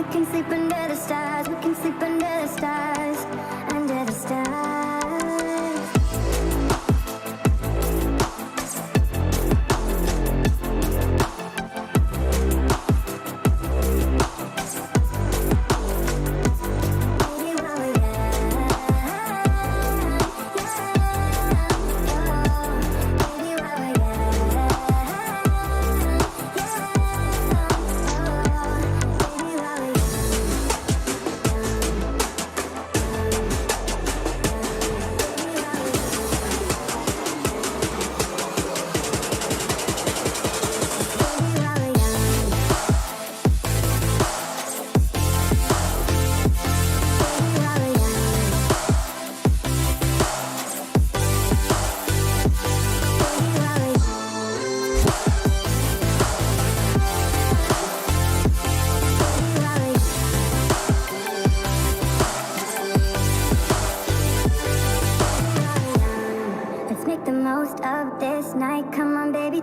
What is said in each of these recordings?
We can sleep under the stars, we can sleep under the stars, under the stars.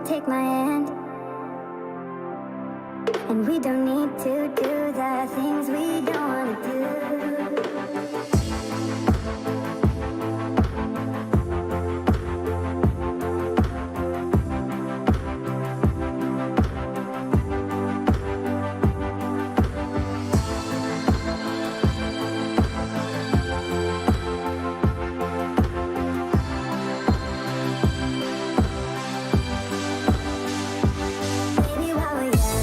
Take my hand, and we don't need to do the things we don't want to do. Baby, while we're young,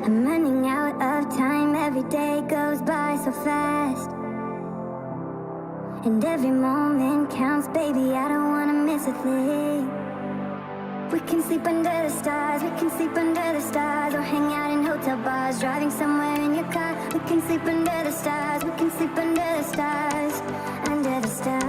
I'm running out of time, every day goes by so fast. And every moment counts, baby, I don't wanna miss a thing. We can sleep under the stars, we can sleep under the stars, or hang out in hotel bars, driving somewhere in your car. We can sleep under the stars, we can sleep under the stars, under the stars.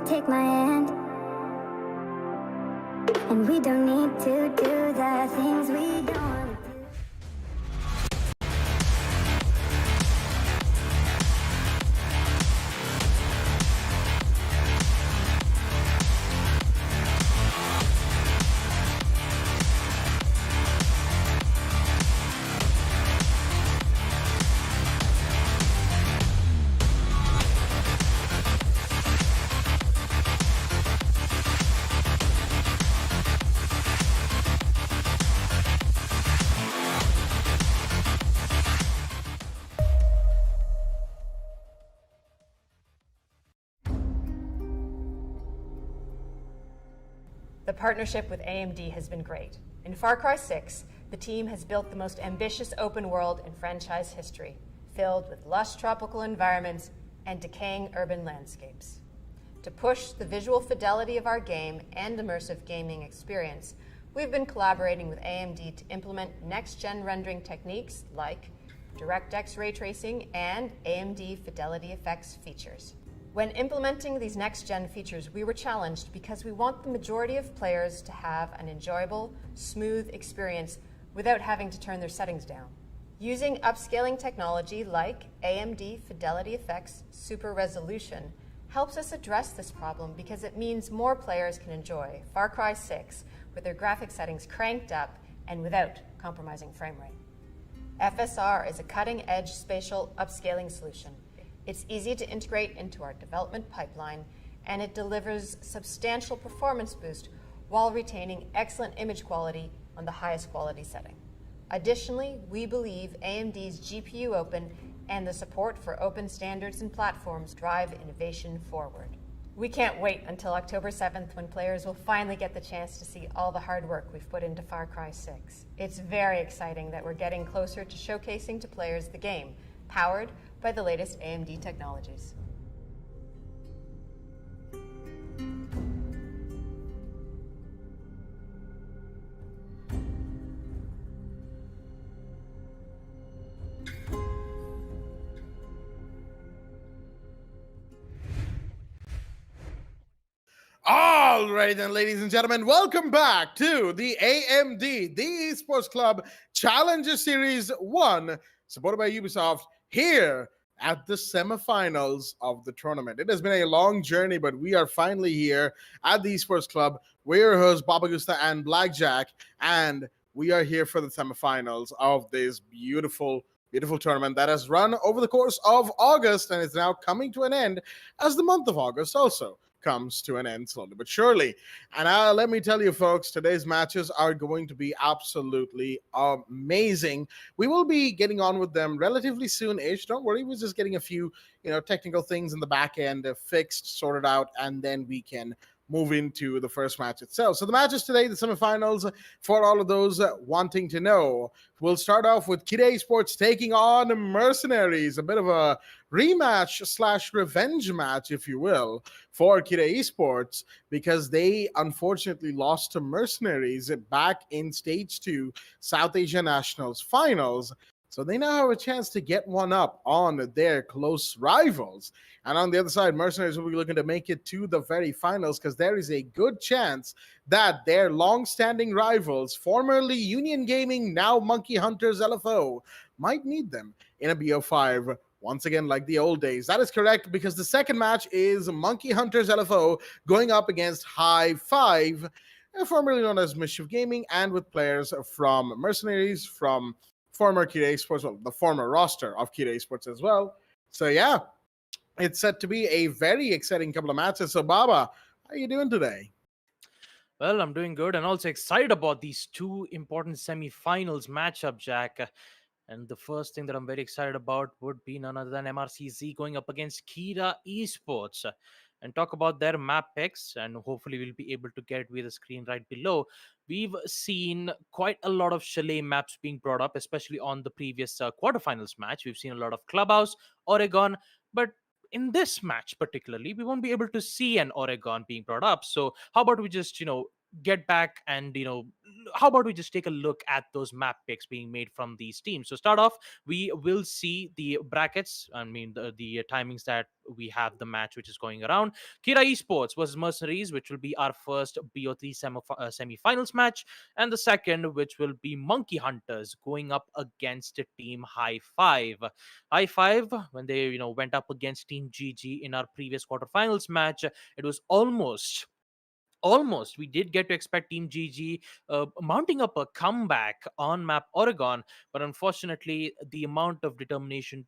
Take my hand, and we don't need to do the things we don't want to do. The partnership with AMD has been great. In Far Cry 6, the team has built the most ambitious open world in franchise history, filled with lush tropical environments and decaying urban landscapes. To push the visual fidelity of our game and immersive gaming experience, we've been collaborating with AMD to implement next-gen rendering techniques like DirectX ray tracing and AMD Fidelity Effects features. When implementing these next-gen features, we were challenged because we want the majority of players to have an enjoyable, smooth experience without having to turn their settings down. Using upscaling technology like AMD Fidelity Effects Super Resolution helps us address this problem because it means more players can enjoy Far Cry 6 with their graphic settings cranked up and without compromising frame rate. FSR is a cutting-edge spatial upscaling solution. It's easy to integrate into our development pipeline, and it delivers substantial performance boost while retaining excellent image quality on the highest quality setting. Additionally, we believe AMD's GPU Open and the support for open standards and platforms drive innovation forward. We can't wait until October 7th when players will finally get the chance to see all the hard work we've put into Far Cry 6. It's very exciting that we're getting closer to showcasing to players the game, powered by the latest AMD technologies. All right, then, ladies and gentlemen, welcome back to the AMD, the Esports Club Challenger Series 1, supported by Ubisoft, here at the semifinals of the tournament. It has been a long journey, but we are finally here at the Esports Club. We're your hosts, Babagusta and Blackjack, and we are here for the semifinals of this beautiful tournament that has run over the course of August and is now coming to an end as the month of August also comes to an end slowly but surely. And let me tell you, folks, today's matches are going to be absolutely amazing. We will be getting on with them relatively soon-ish. Don't worry, we're just getting a few, technical things in the back end fixed, sorted out, and then we can move into the first match itself. So the matches today, the semifinals, for all of those wanting to know. We'll start off with Kid Esports taking on Mercenaries, a bit of a rematch slash revenge match, if you will, for Kid Esports, because they unfortunately lost to Mercenaries back in Stage 2 South Asia Nationals finals. So they now have a chance to get one up on their close rivals. And on the other side, Mercenaries will be looking to make it to the very finals, because there is a good chance that their long-standing rivals, formerly Union Gaming, now Monkey Hunters LFO, might need them in a BO5 once again like the old days. That is correct, because the second match is Monkey Hunters LFO going up against High Five, formerly known as Mischief Gaming, and with players from Mercenaries, from former Kid Esports, well, the former roster of Kid Esports as well. So yeah, it's set to be a very exciting couple of matches. So Baba, how are you doing today? Well, I'm doing good and also excited about these two important semi-finals matchup, Jack. And the first thing that I'm very excited about would be none other than MRCZ going up against Kira Esports. And talk about their map picks, and hopefully we'll be able to get it with the screen right below. We've seen quite a lot of chalet maps being brought up, especially on the previous quarterfinals match. We've seen a lot of Clubhouse, Oregon, but in this match particularly, we won't be able to see an Oregon being brought up. So how about we just, get back and how about we just take a look at those map picks being made from these teams. So start off, we will see the brackets, the timings that we have the match which is going around. Kira Esports versus Mercenaries, which will be our first BO3 semi-finals match, and the second, which will be Monkey Hunters going up against Team High Five. High Five, when they went up against Team GG in our previous quarterfinals match, it was almost we did get to expect Team GG mounting up a comeback on map Oregon, but unfortunately the amount of determination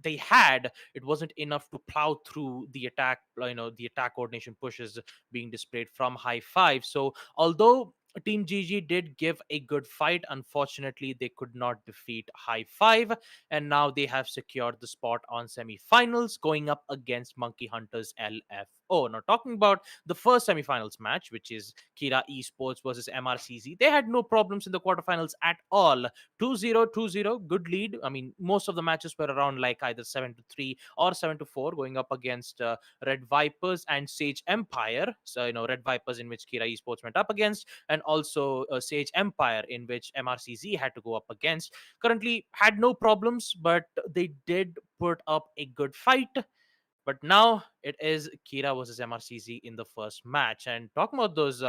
they had, it wasn't enough to plow through the attack, the attack coordination pushes being displayed from High Five. So although Team GG did give a good fight, unfortunately they could not defeat High Five, and now they have secured the spot on semi-finals going up against Monkey Hunters LFO. Now talking about the first semifinals match, which is Kira Esports versus MRCZ, they had no problems in the quarterfinals at all. 2-0, 2-0, good lead. I mean, most of the matches were around like either 7-3 or 7-4, going up against Red Vipers and Sage Empire. So, Red Vipers, in which Kira Esports went up against, and also Sage Empire, in which MRCZ had to go up against. Currently had no problems, but they did put up a good fight. But now it is Kira versus MRCZ in the first match. And talking about those,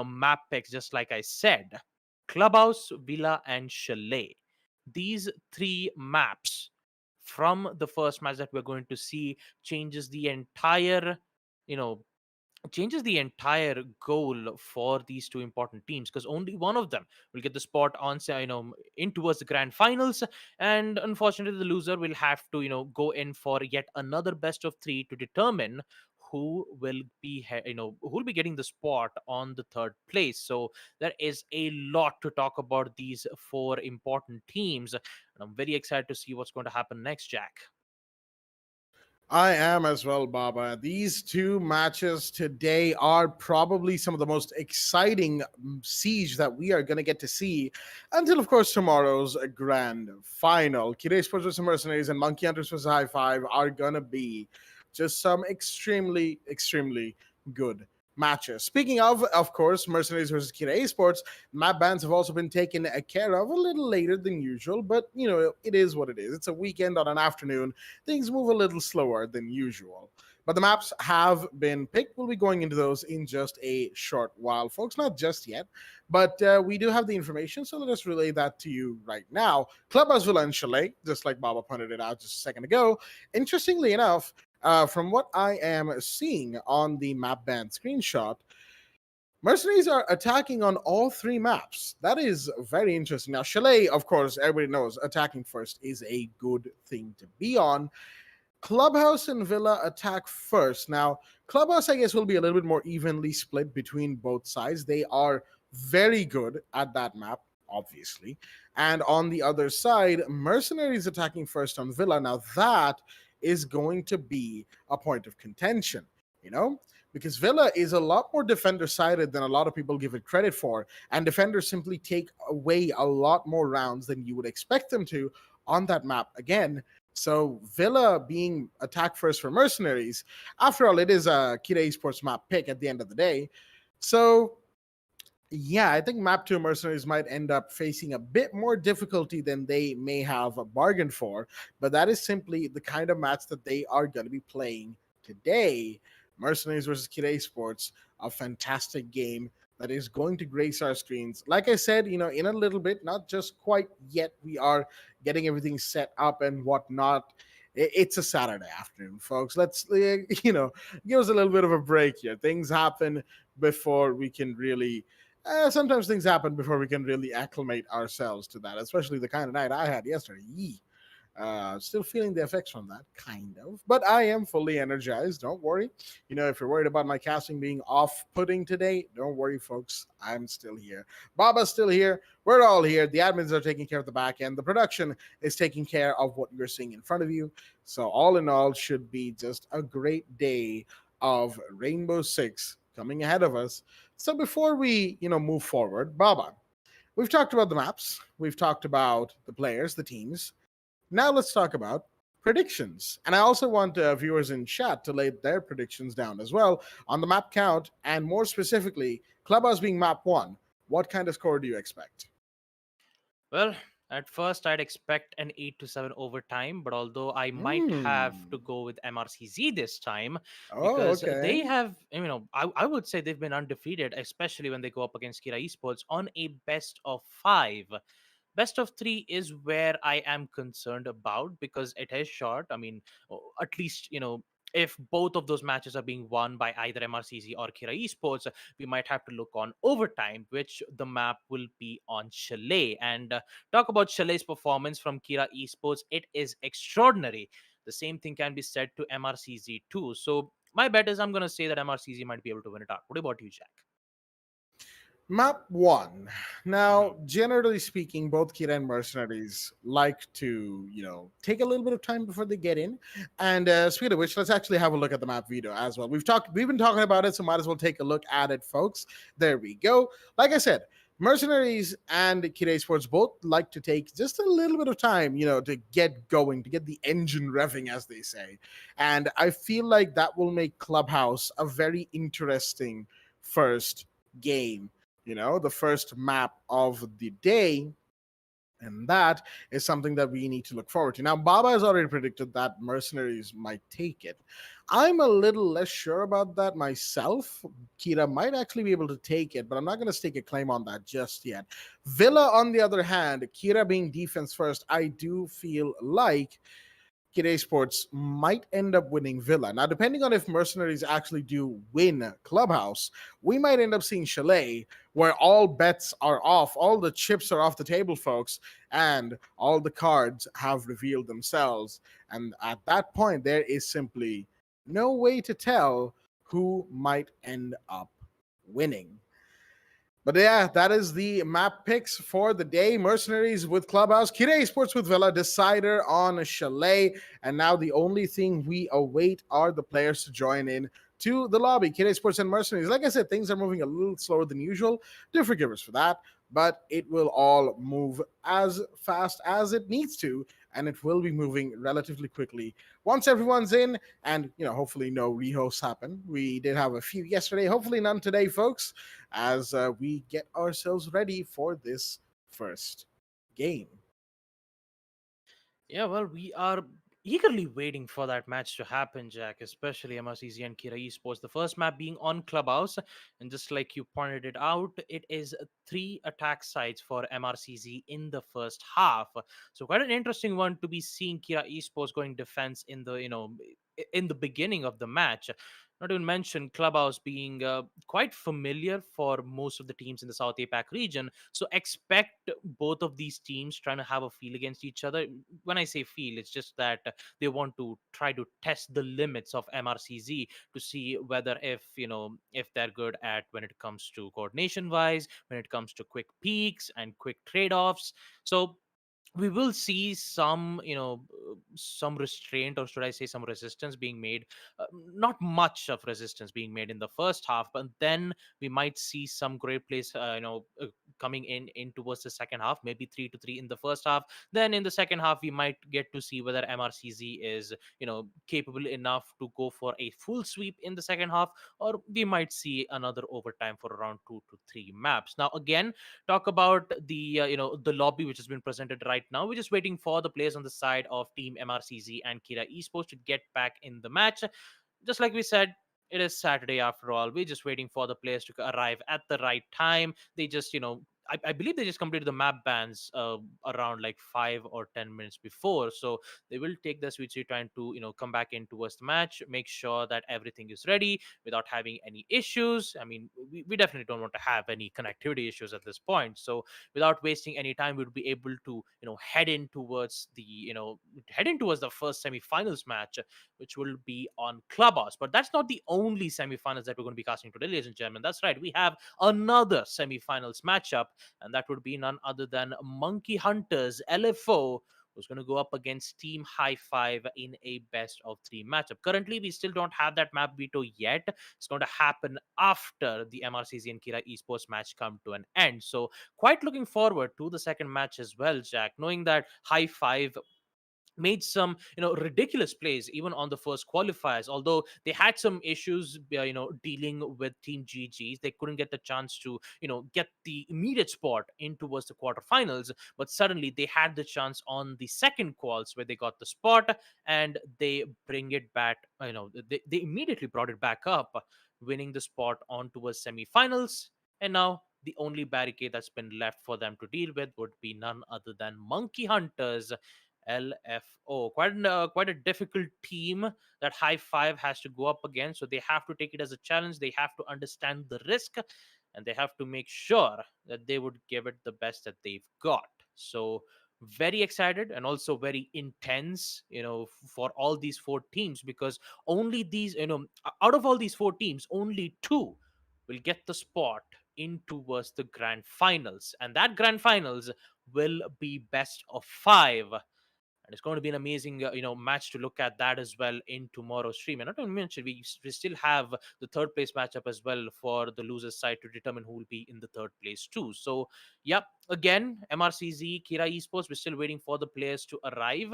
map picks, just like I said, Clubhouse, Villa, and Chalet. These three maps from the first match that we're going to see changes the entire, you know, changes the entire goal for these two important teams, because only one of them will get the spot on in towards the grand finals, and unfortunately the loser will have to go in for yet another best of three to determine who will be who will be getting the spot on the third place. So there is a lot to talk about these four important teams, and I'm very excited to see what's going to happen next, Jack. I am as well, Baba. These two matches today are probably some of the most exciting siege that we are going to get to see until, of course, tomorrow's grand final. Kid Esports vs. Mercenaries and Monkey Hunters vs. High Five are going to be just some extremely, extremely good matches. Speaking of course, Mercenaries versus Kid Esports, map bans have also been taken care of a little later than usual, but it is what it is. It's a weekend on an afternoon. Things move a little slower than usual. But the maps have been picked. We'll be going into those in just a short while, folks. Not just yet, but we do have the information, so let us relay that to you right now. Clubhouse, Villa, and Chalet, just like Baba pointed it out just a second ago. Interestingly enough, from what I am seeing on the map band screenshot, Mercenaries are attacking on all three maps. That is very interesting. Now, Chalet, of course, everybody knows attacking first is a good thing to be on. Clubhouse and Villa attack first. Now, Clubhouse, I guess, will be a little bit more evenly split between both sides. They are very good at that map, obviously. And on the other side, Mercenaries attacking first on Villa. Now, that is going to be a point of contention, because Villa is a lot more defender sided than a lot of people give it credit for, and defenders simply take away a lot more rounds than you would expect them to on that map again. So Villa being attack first for Mercenaries, after all, it is a Kira Esports map pick at the end of the day. So yeah, I think map 2 Mercenaries might end up facing a bit more difficulty than they may have bargained for, but that is simply the kind of match that they are going to be playing today. Mercenaries versus Kira Sports, a fantastic game that is going to grace our screens. Like I said, in a little bit, not just quite yet, we are getting everything set up and whatnot. It's a Saturday afternoon, folks. Let's, give us a little bit of a break here. Things happen before we can really sometimes things happen before we can really acclimate ourselves to that, especially the kind of night I had yesterday. Yee. Still feeling the effects from that, kind of. But I am fully energized. Don't worry. If you're worried about my casting being off putting today, don't worry, folks. I'm still here. Baba's still here. We're all here. The admins are taking care of the back end. The production is taking care of what you're seeing in front of you. So, all in all, should be just a great day of Rainbow Six coming ahead of us. So, before we, move forward, Baba, we've talked about the maps, we've talked about the players, the teams. Now let's talk about predictions. And I also want viewers in chat to lay their predictions down as well on the map count, and more specifically, Clubhouse being map 1. What kind of score do you expect? Well, at first I'd expect an 8 to 7 overtime, but although I might have to go with MRCZ this time Oh, because they okay. have, I would say they've been undefeated, especially when they go up against Kira Esports on a best of 5. Best of 3 is where I am concerned about because it is short. I mean, at least, if both of those matches are being won by either MRCZ or Kira Esports, we might have to look on overtime, which the map will be on Chalet. And talk about Chalet's performance from Kira Esports, it is extraordinary. The same thing can be said to MRCZ too. So my bet is I'm going to say that MRCZ might be able to win it out. What about you, Jack? Map 1. Mhm. Now, generally speaking, both Kira and Mercenaries like to, take a little bit of time before they get in. And speaking of which, let's actually have a look at the map video as well. We've been talking about it, so might as well take a look at it, folks. There we go. Like I said, Mercenaries and Kira Sports both like to take just a little bit of time, to get going, to get the engine revving, as they say. And I feel like that will make Clubhouse a very interesting first game, the first map of the day. And that is something that we need to look forward to. Now, Baba has already predicted that Mercenaries might take it. I'm a little less sure about that myself. Kira might actually be able to take it, but I'm not going to stake a claim on that just yet. Villa, on the other hand, Kira being defense first, I do feel like Kid Sports might end up winning Villa. Now, depending on if Mercenaries actually do win Clubhouse, we might end up seeing Chalet, where all bets are off, all the chips are off the table, folks, and all the cards have revealed themselves. And at that point, there is simply no way to tell who might end up winning. But yeah, that is the map picks for the day. Mercenaries with Clubhouse, Kira Sports with Villa, Decider on Chalet. And now the only thing we await are the players to join in to the lobby. Kira Sports and Mercenaries. Like I said, things are moving a little slower than usual. Do forgive us for that. But it will all move as fast as it needs to. And it will be moving relatively quickly once everyone's in. And, hopefully no rehosts happen. We did have a few yesterday. Hopefully none today, folks, as we get ourselves ready for this first game. Yeah, well, we are eagerly waiting for that match to happen, Jack, especially MRCZ and Kira Esports. The first map being on Clubhouse, and just like you pointed it out, it is 3 attack sites for MRCZ in the first half. So quite an interesting one to be seeing Kira Esports going defense in the in the beginning of the match. Not to mention Clubhouse being quite familiar for most of the teams in the South APAC region. So expect both of these teams trying to have a feel against each other. When I say feel, it's just that they want to try to test the limits of MRCZ to see whether if they're good at when it comes to coordination wise, when it comes to quick peaks and quick trade-offs. So we will see some, some restraint, or should I say some resistance being made. Not much of resistance being made in the first half, but then we might see some great plays, coming in towards the second half, maybe 3-3 in the first half. Then in the second half we might get to see whether MRCZ is, capable enough to go for a full sweep in the second half, or we might see another overtime for around 2 to 3 maps. Now again, talk about the, the lobby which has been presented right now. We're just waiting for the players on the side of Team MRCZ and Kira Esports to get back in the match. Just like we said, it is Saturday after all. We're just waiting for the players to arrive at the right time. They just, I believe they just completed the map bans around like 5 or 10 minutes before. So they will take the switch time to, come back in towards the match, make sure that everything is ready without having any issues. I mean, we definitely don't want to have any connectivity issues at this point. So without wasting any time, we'd be able to, head in towards the first semifinals match, which will be on Clubhouse. But that's not the only semifinals that we're going to be casting today, ladies and gentlemen. That's right. We have another semifinals matchup, and that would be none other than Monkey Hunters LFO, who's going to go up against Team High Five in a best of three matchup. Currently, we still don't have that map veto yet. It's going to happen after the MRCZ and Kira Esports match come to an end. So, quite looking forward to the second match as well, Jack, knowing that High Five made some, ridiculous plays even on the first qualifiers. Although they had some issues, dealing with Team GGs, they couldn't get the chance to, get the immediate spot in towards the quarterfinals. But suddenly they had the chance on the second quals where they got the spot, and they bring it back, they immediately brought it back up, winning the spot on towards semifinals. And now the only barricade that's been left for them to deal with would be none other than Monkey Hunters LFO. Quite a difficult team that High Five has to go up against. So they have to take it as a challenge. They have to understand the risk, and they have to make sure that they would give it the best that they've got. So very excited and also very intense, for all these four teams, because only these, out of all these four teams, only two will get the spot in towards the grand finals, and that grand finals will be best of five. And it's going to be an amazing, match to look at that as well in tomorrow's stream. And not to mention, we still have the third place matchup as well for the losers side to determine who will be in the third place too. So yep, again, MRCZ Kira Esports, we're still waiting for the players to arrive.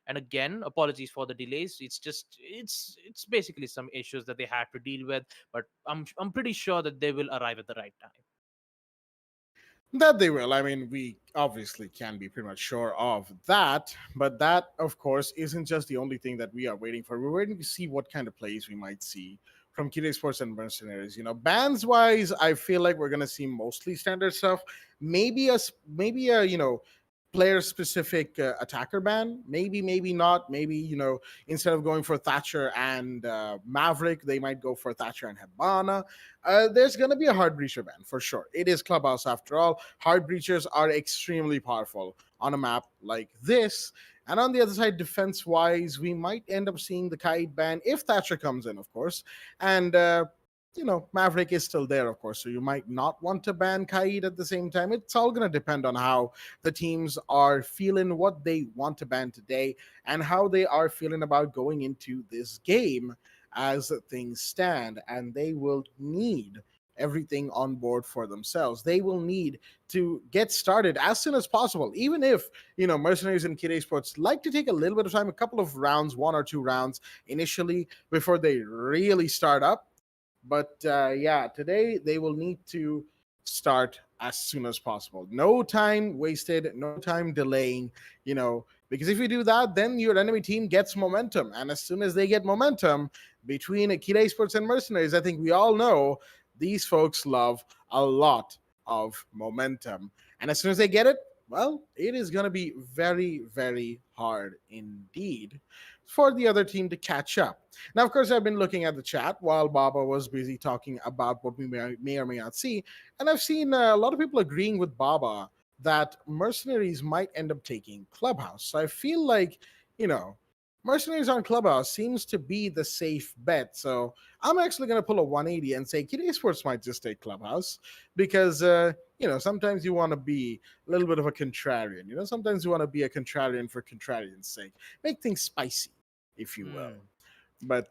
And again, apologies for the delays. It's just it's basically some issues that they had to deal with, but I'm pretty sure that they will arrive at the right time. That they will. I mean, we obviously can be pretty much sure of that, but that, of course, isn't just the only thing that we are waiting for. We're waiting to see what kind of plays we might see from Kid Sports and Mercenaries. Bands wise, I feel like we're gonna see mostly standard stuff. Maybe a player specific attacker ban. Maybe not. Maybe instead of going for Thatcher and Maverick, they might go for Thatcher and Hibana. There's going to be a hard breacher ban for sure. It is Clubhouse after all. Hard breachers are extremely powerful on a map like this. And on the other side, defense wise, we might end up seeing the Kite ban if Thatcher comes in, of course. And Maverick is still there, of course, so you might not want to ban Kaid at the same time. It's all going to depend on how the teams are feeling, what they want to ban today, and how they are feeling about going into this game as things stand. And they will need everything on board for themselves. They will need to get started as soon as possible, even if, Mercenaries and Kid Esports like to take a little bit of time, a couple of rounds, 1 or 2 rounds initially before they really start up. But yeah, today they will need to start as soon as possible. No time wasted, no time delaying, because if you do that, then your enemy team gets momentum. And as soon as they get momentum between Akira Esports and Mercenaries, I think we all know these folks love a lot of momentum. And as soon as they get it, well, it is going to be very, very hard indeed for the other team to catch up. Now, of course, I've been looking at the chat while Baba was busy talking about what we may or may not see, and I've seen a lot of people agreeing with Baba that Mercenaries might end up taking Clubhouse. So I feel like, Mercenaries on Clubhouse seems to be the safe bet. So I'm actually going to pull a 180 and say Kid Esports might just take Clubhouse because, sometimes you want to be a little bit of a contrarian. Sometimes you want to be a contrarian for contrarian's sake. Make things spicy, if you will. Hmm. But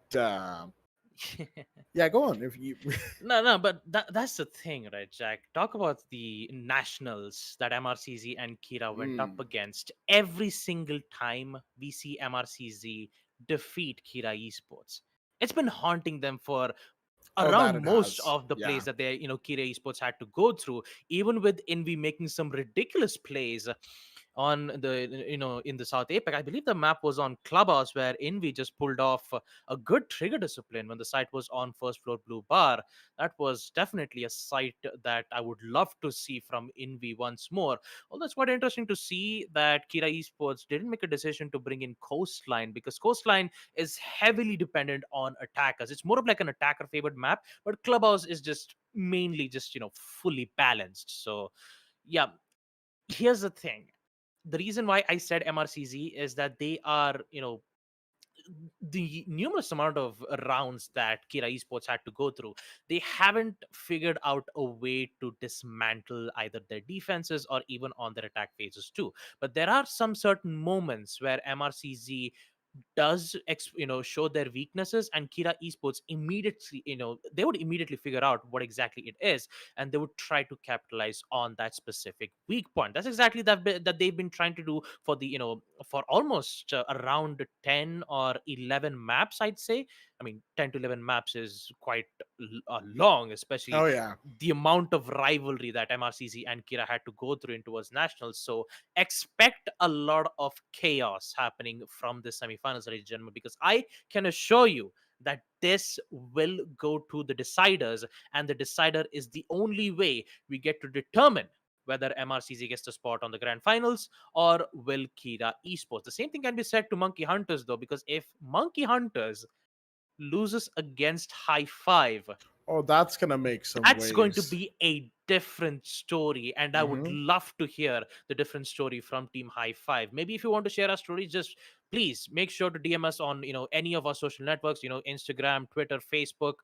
yeah, go on. If you No, but that's the thing, right, Jack? Talk about the nationals that MRCZ and Kira went up Mm. against. Every single time we see MRCZ defeat Kira Esports, it's been haunting them for Oh, that around it most has. of the Yeah. plays that Kira Esports had to go through, even with Envy making some ridiculous plays on the in the South APEC. I believe the map was on Clubhouse where Envy just pulled off a good trigger discipline when the site was on first floor blue bar. That was definitely a sight that I would love to see from Envy once more. Although it's quite interesting to see that Kira Esports didn't make a decision to bring in Coastline, because Coastline is heavily dependent on attackers. It's more of like an attacker favored map, but Clubhouse is just mainly just fully balanced. So yeah, here's the thing. The reason why I said MRCZ is that they are, the numerous amount of rounds that Kira Esports had to go through, they haven't figured out a way to dismantle either their defenses or even on their attack phases too. But there are some certain moments where MRCZ does show their weaknesses, and Kira Esports immediately, they would immediately figure out what exactly it is, and they would try to capitalize on that specific weak point. That's exactly that they've been trying to do for the for almost around 10 or 11 maps, I'd say. I mean, 10 to 11 maps is quite long, especially Oh, yeah. the amount of rivalry that MRCZ and Kira had to go through into was nationals. So expect a lot of chaos happening from the semifinals, ladies and gentlemen, because I can assure you that this will go to the deciders, and the decider is the only way we get to determine whether MRCZ gets the spot on the grand finals or will Kira Esports. The same thing can be said to Monkey Hunters, though, because if Monkey Hunters loses against High Five, Oh, that's going to make some that's going to waves. be a different story, and I would Hmm. love to hear the different story from Team High Five. Maybe if you want to share our story, just please make sure to DM us on any of our social networks, Instagram, Twitter, Facebook.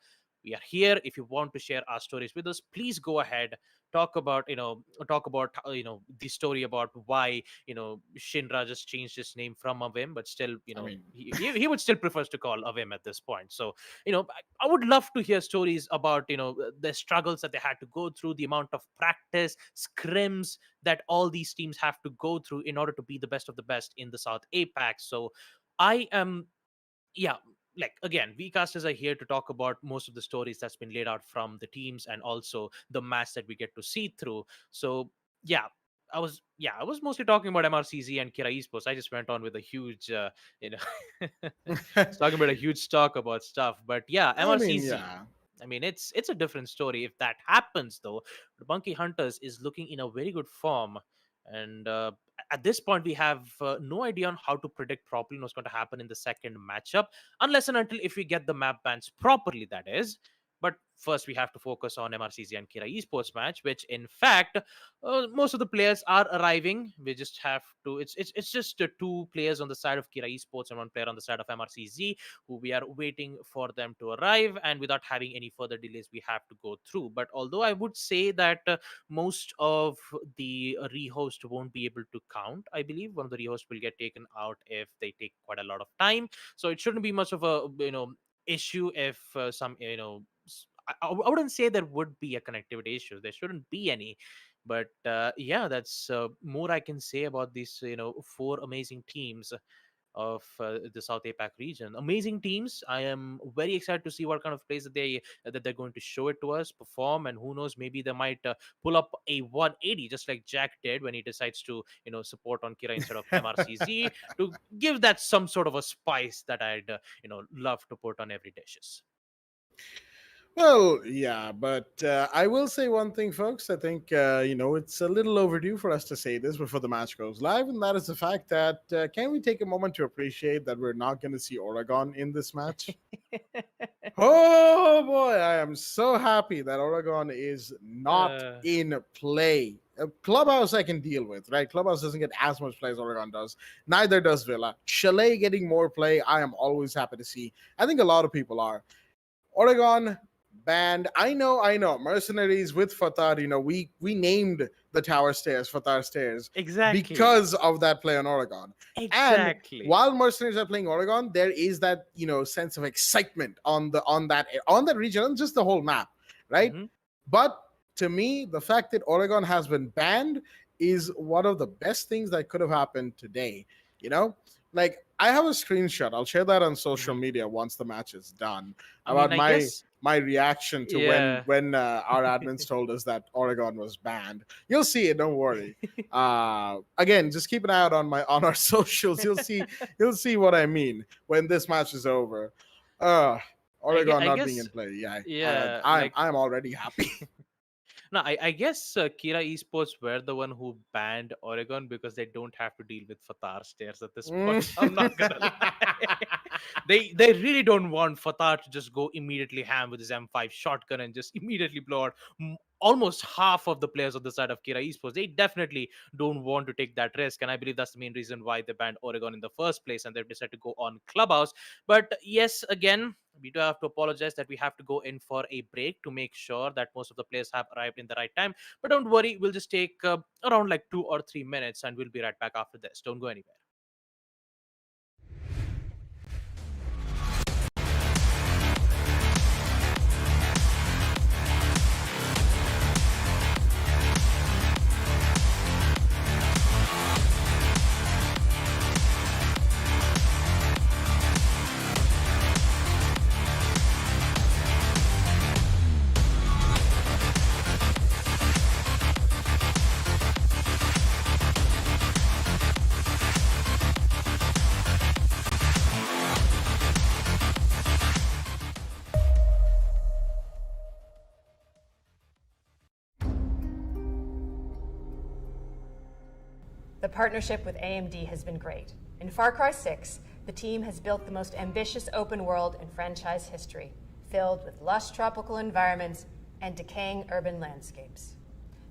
We are here. If you want to share our stories with us, please go ahead. Talk about the story about why Shinra just changed his name from Avim, but still I mean, he would still prefers to call Avim at this point. So I would love to hear stories about the struggles that they had to go through, the amount of practice, scrims that all these teams have to go through in order to be the best of the best in the South APAC. So I am, yeah, like again, we casters are here to talk about most of the stories that's been laid out from the teams and also the match that we get to see through. So yeah, I was mostly talking about MRCZ and Kira Esports. I just went on with a huge you know it's talking about a huge talk about stuff. But yeah, I mean, MRCZ, yeah. I mean, it's a different story if that happens, though. The Monkey Hunters is looking in a very good form, and at this point, we have no idea on how to predict properly what's going to happen in the second matchup, unless and until if we get the map bans properly, that is. But first, we have to focus on MRCZ and Kira Esports match, which in fact, most of the players are arriving. We just have to. It's just two players on the side of Kira Esports and one player on the side of MRCZ who we are waiting for them to arrive, and without having any further delays we have to go through. But although I would say that most of the rehost won't be able to count, I believe one of the rehosts will get taken out if they take quite a lot of time, so it shouldn't be much of a issue if some I wouldn't say there would be a connectivity issue. There shouldn't be any, but yeah, that's more I can say about these four amazing teams of the South APAC region. Amazing teams. I am very excited to see what kind of plays that they're going to show it to us, perform, and who knows, maybe they might pull up a 180 just like Jack did when he decides to support on Kira instead of MRCZ to give that some sort of a spice that I'd love to put on every dishes. Well, yeah, but I will say one thing, folks. I think, it's a little overdue for us to say this before the match goes live, and that is the fact that can we take a moment to appreciate that we're not going to see Oregon in this match? Oh boy, I am so happy that Oregon is not uh, in play Clubhouse I can deal with, right? Clubhouse doesn't get as much play as Oregon does. Neither does Villa. Chalet getting more play, I am always happy to see. I think a lot of people are. Oregon banned. I know. Mercenaries with Fatah, we named the tower stairs Fatah stairs Exactly. because of that play on Oregon. And Exactly. while Mercenaries are playing Oregon, there is that sense of excitement on that region and just the whole map, right? Hmm. But to me, the fact that Oregon has been banned is one of the best things that could have happened today. You know, like I have a screenshot. I'll share that on social Hmm. media once the match is done I mean, about I my guess, my reaction to when yeah. when our admins told us that Oregon was banned. You'll see it. Don't worry. Again, just keep an eye out on our socials. You'll see what I mean when this match is over. Uh, Oregon I not being guess, in play. Yeah, yeah, I'm already happy. no, I guess Kira Esports were the one who banned Oregon because they don't have to deal with Fatah stairs at this point. Mm. I'm not gonna lie. They really don't want Fatah to just go immediately ham with his M5 shotgun and just immediately blow out almost half of the players on the side of Kira Esports. They definitely don't want to take that risk, and I believe that's the main reason why they banned Oregon in the first place, and they've decided to go on Clubhouse. But yes, again, we do have to apologize that we have to go in for a break to make sure that most of the players have arrived in the right time. But don't worry, we'll just take around like 2 or 3 minutes and we'll be right back after this. Don't go anywhere. The partnership with AMD has been great. In Far Cry 6, the team has built the most ambitious open world in franchise history, filled with lush tropical environments and decaying urban landscapes.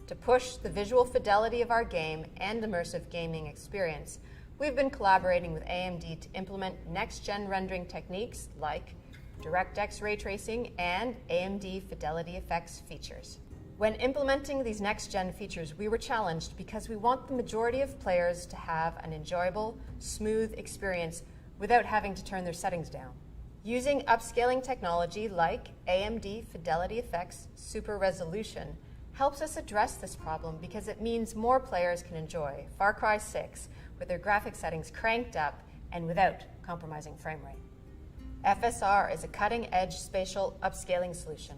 To push the visual fidelity of our game and immersive gaming experience, we've been collaborating with AMD to implement next-gen rendering techniques like DirectX ray tracing and AMD Fidelity Effects features. When implementing these next-gen features, we were challenged because we want the majority of players to have an enjoyable, smooth experience without having to turn their settings down. Using upscaling technology like AMD Fidelity Effects Super Resolution helps us address this problem because it means more players can enjoy Far Cry 6 with their graphic settings cranked up and without compromising frame rate. FSR is a cutting-edge spatial upscaling solution.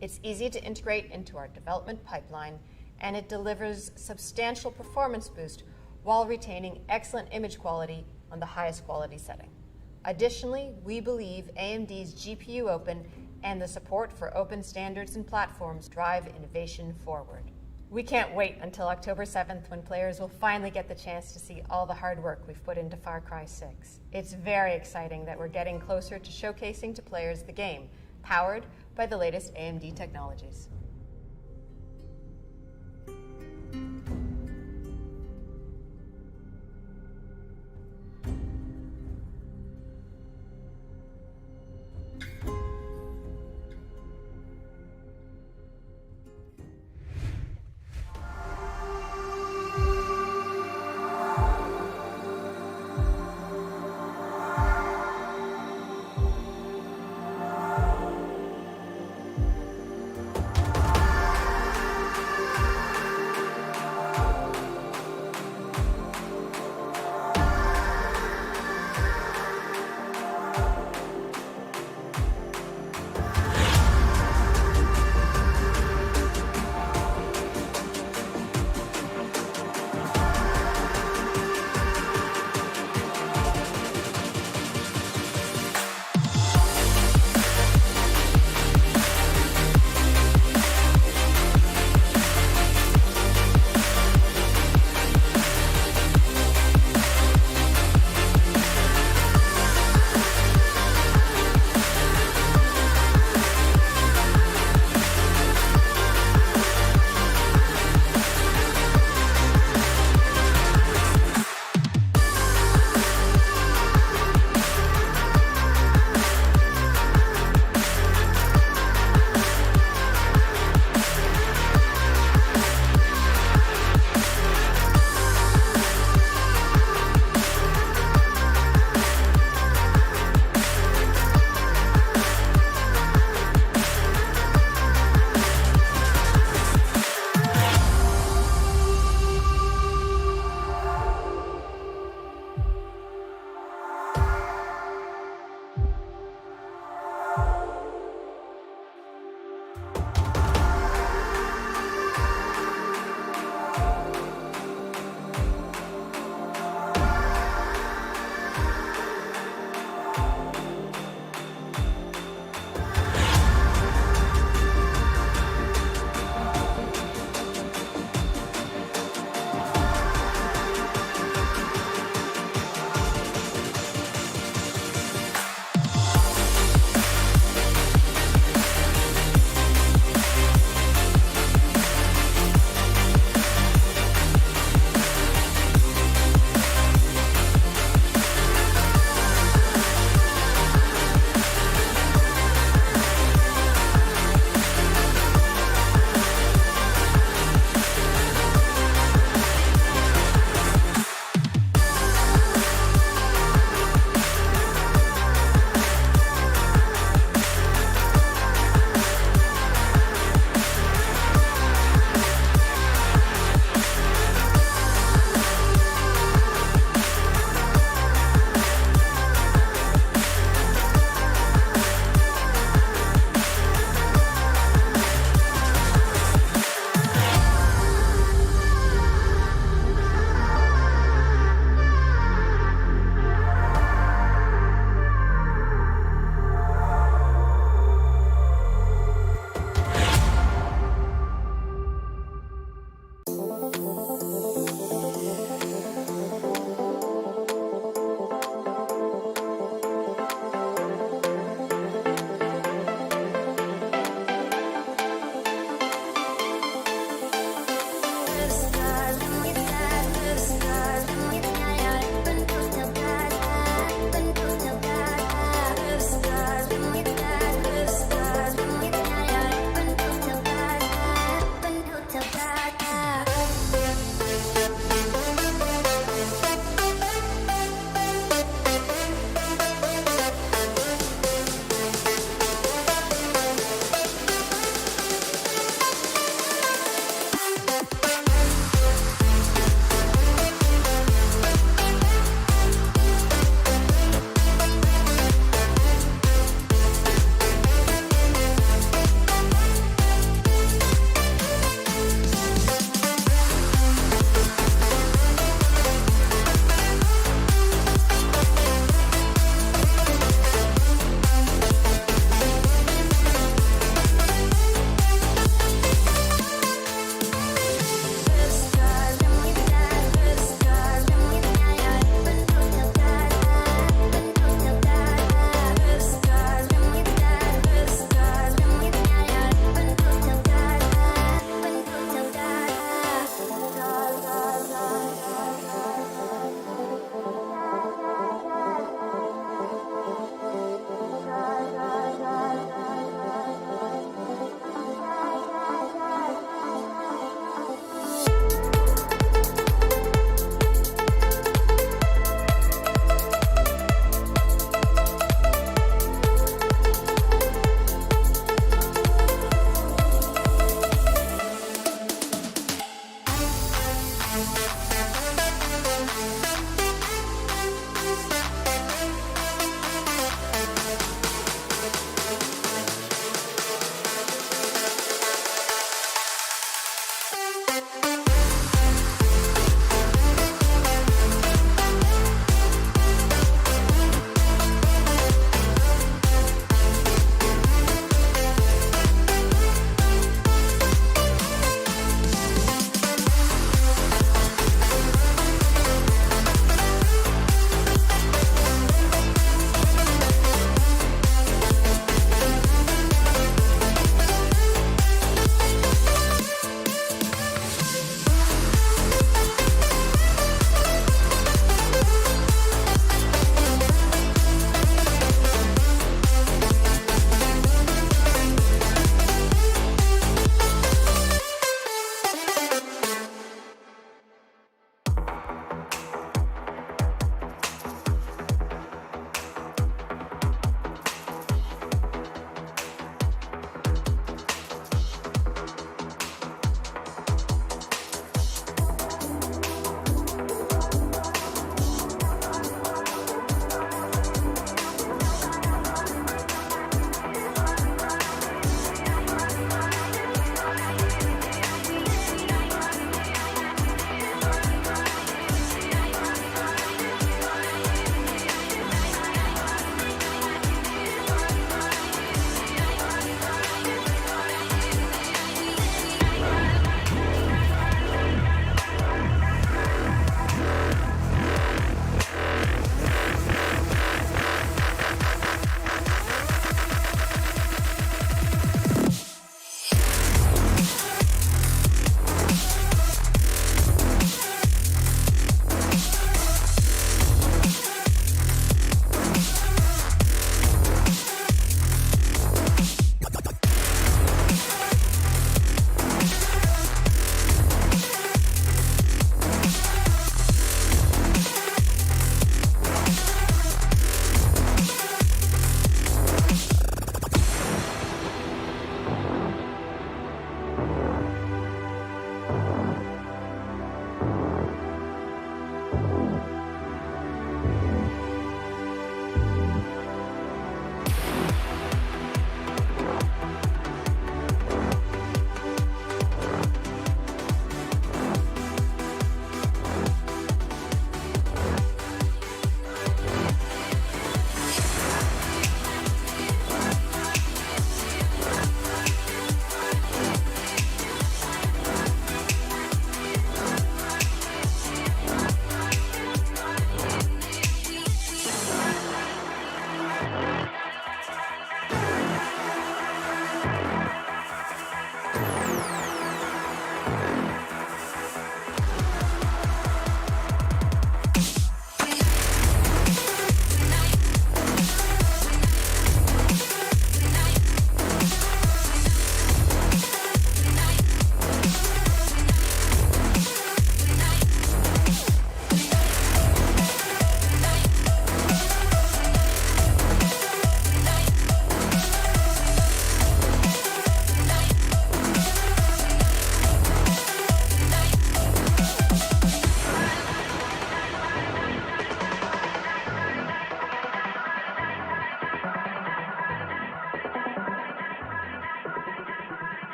It's easy to integrate into our development pipeline, and it delivers substantial performance boost while retaining excellent image quality on the highest quality setting. Additionally, we believe AMD's GPU Open and the support for open standards and platforms drive innovation forward. We can't wait until October 7th when players will finally get the chance to see all the hard work we've put into Far Cry 6. It's very exciting that we're getting closer to showcasing to players the game, powered by the latest AMD technologies.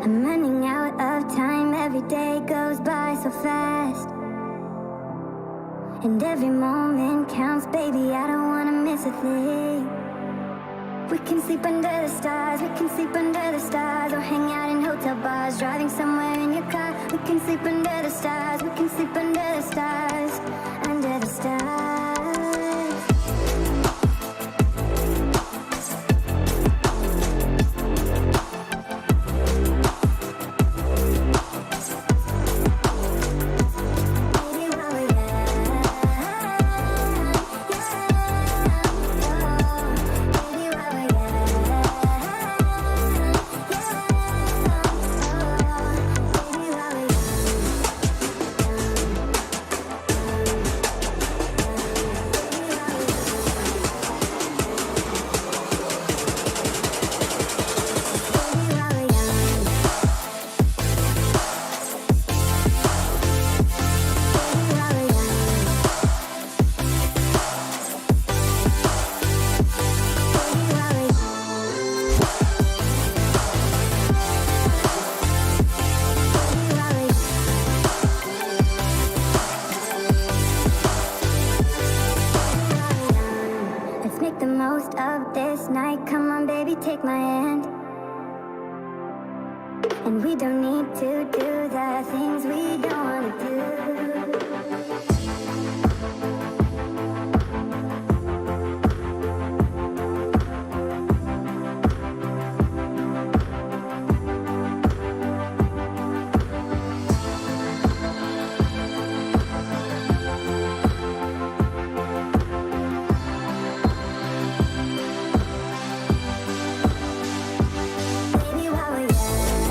I'm running out of time, every day goes by so fast. And every moment counts, baby, I don't wanna miss a thing. We can sleep under the stars, we can sleep under the stars, or hang out in hotel bars, driving somewhere in your car. We can sleep under the stars, we can sleep under the stars, under the stars. Let's make the most of this night. Come on, baby, take my hand. And we don't need to do the things we don't want to do. Baby, while we're young,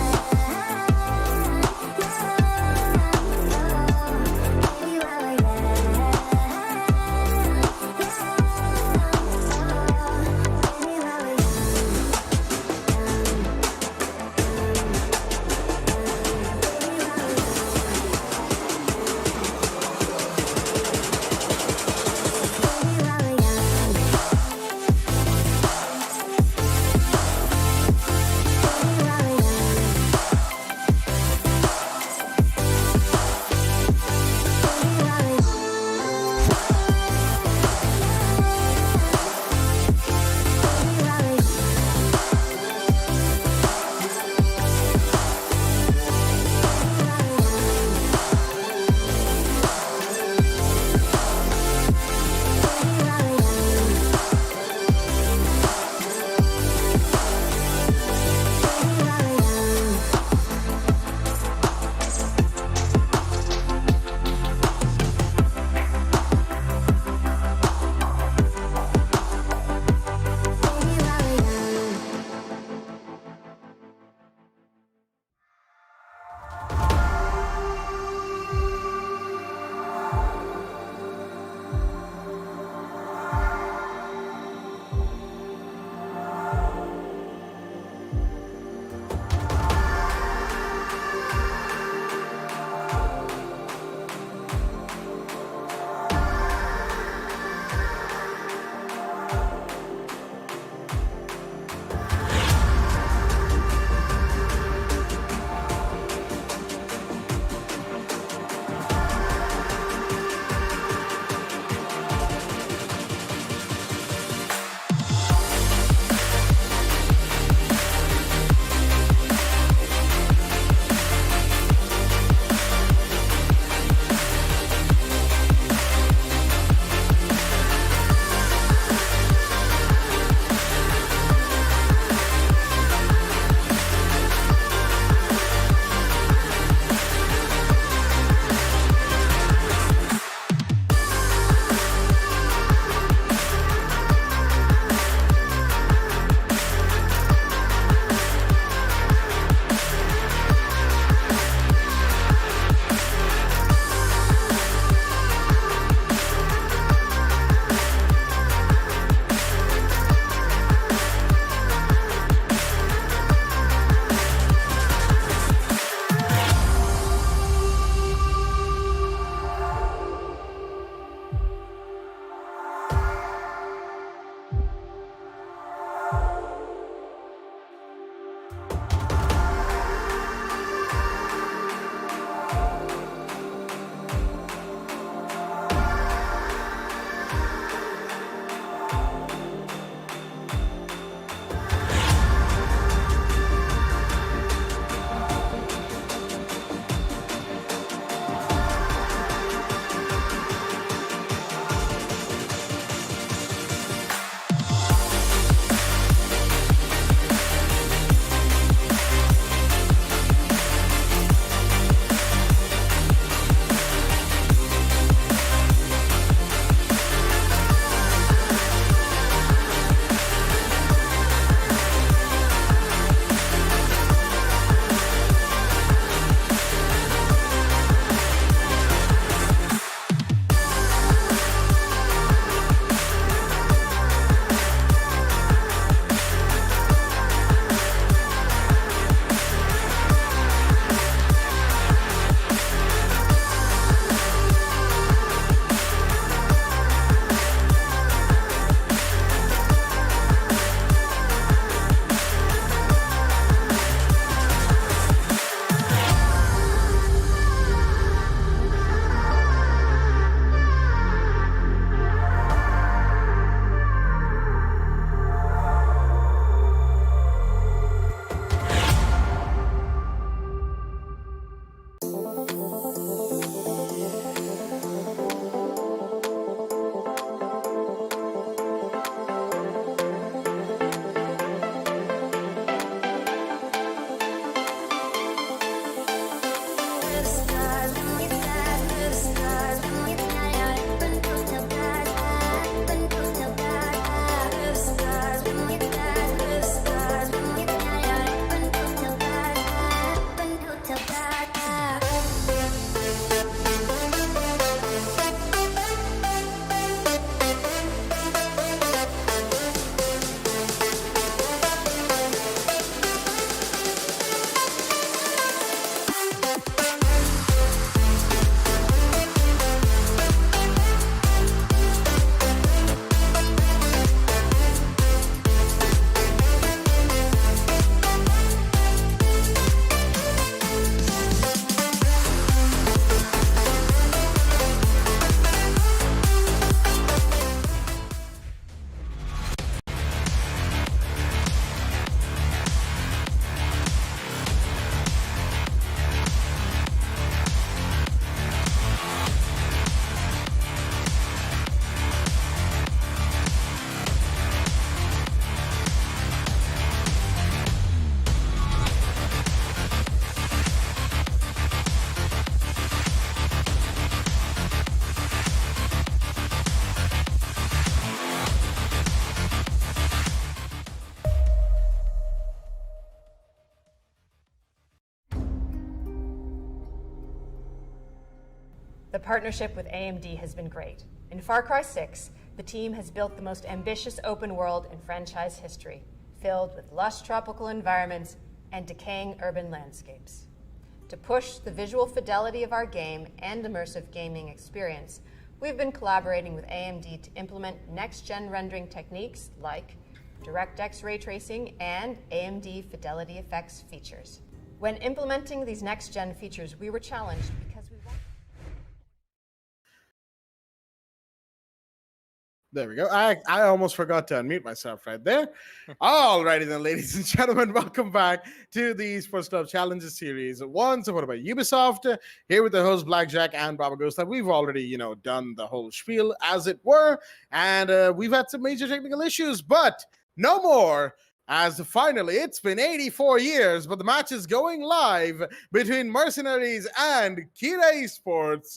The partnership with AMD has been great. In Far Cry 6, the team has built the most ambitious open world in franchise history, filled with lush tropical environments and decaying urban landscapes. To push the visual fidelity of our game and immersive gaming experience, we've been collaborating with AMD to implement next-gen rendering techniques like DirectX ray tracing and AMD Fidelity Effects features. When implementing these next-gen features, we were challenged because we wanted... There we go. I almost forgot to unmute myself right there. Alrighty then, ladies and gentlemen, welcome back to the Esports Club Challenges Series 1, supported by Ubisoft. Here with the host Blackjack and Baba Ghost. We've already, done the whole spiel, as it were, and we've had some major technical issues, but no more. As finally, it's been 84 years, but the match is going live between Mercenaries and Kira Esports.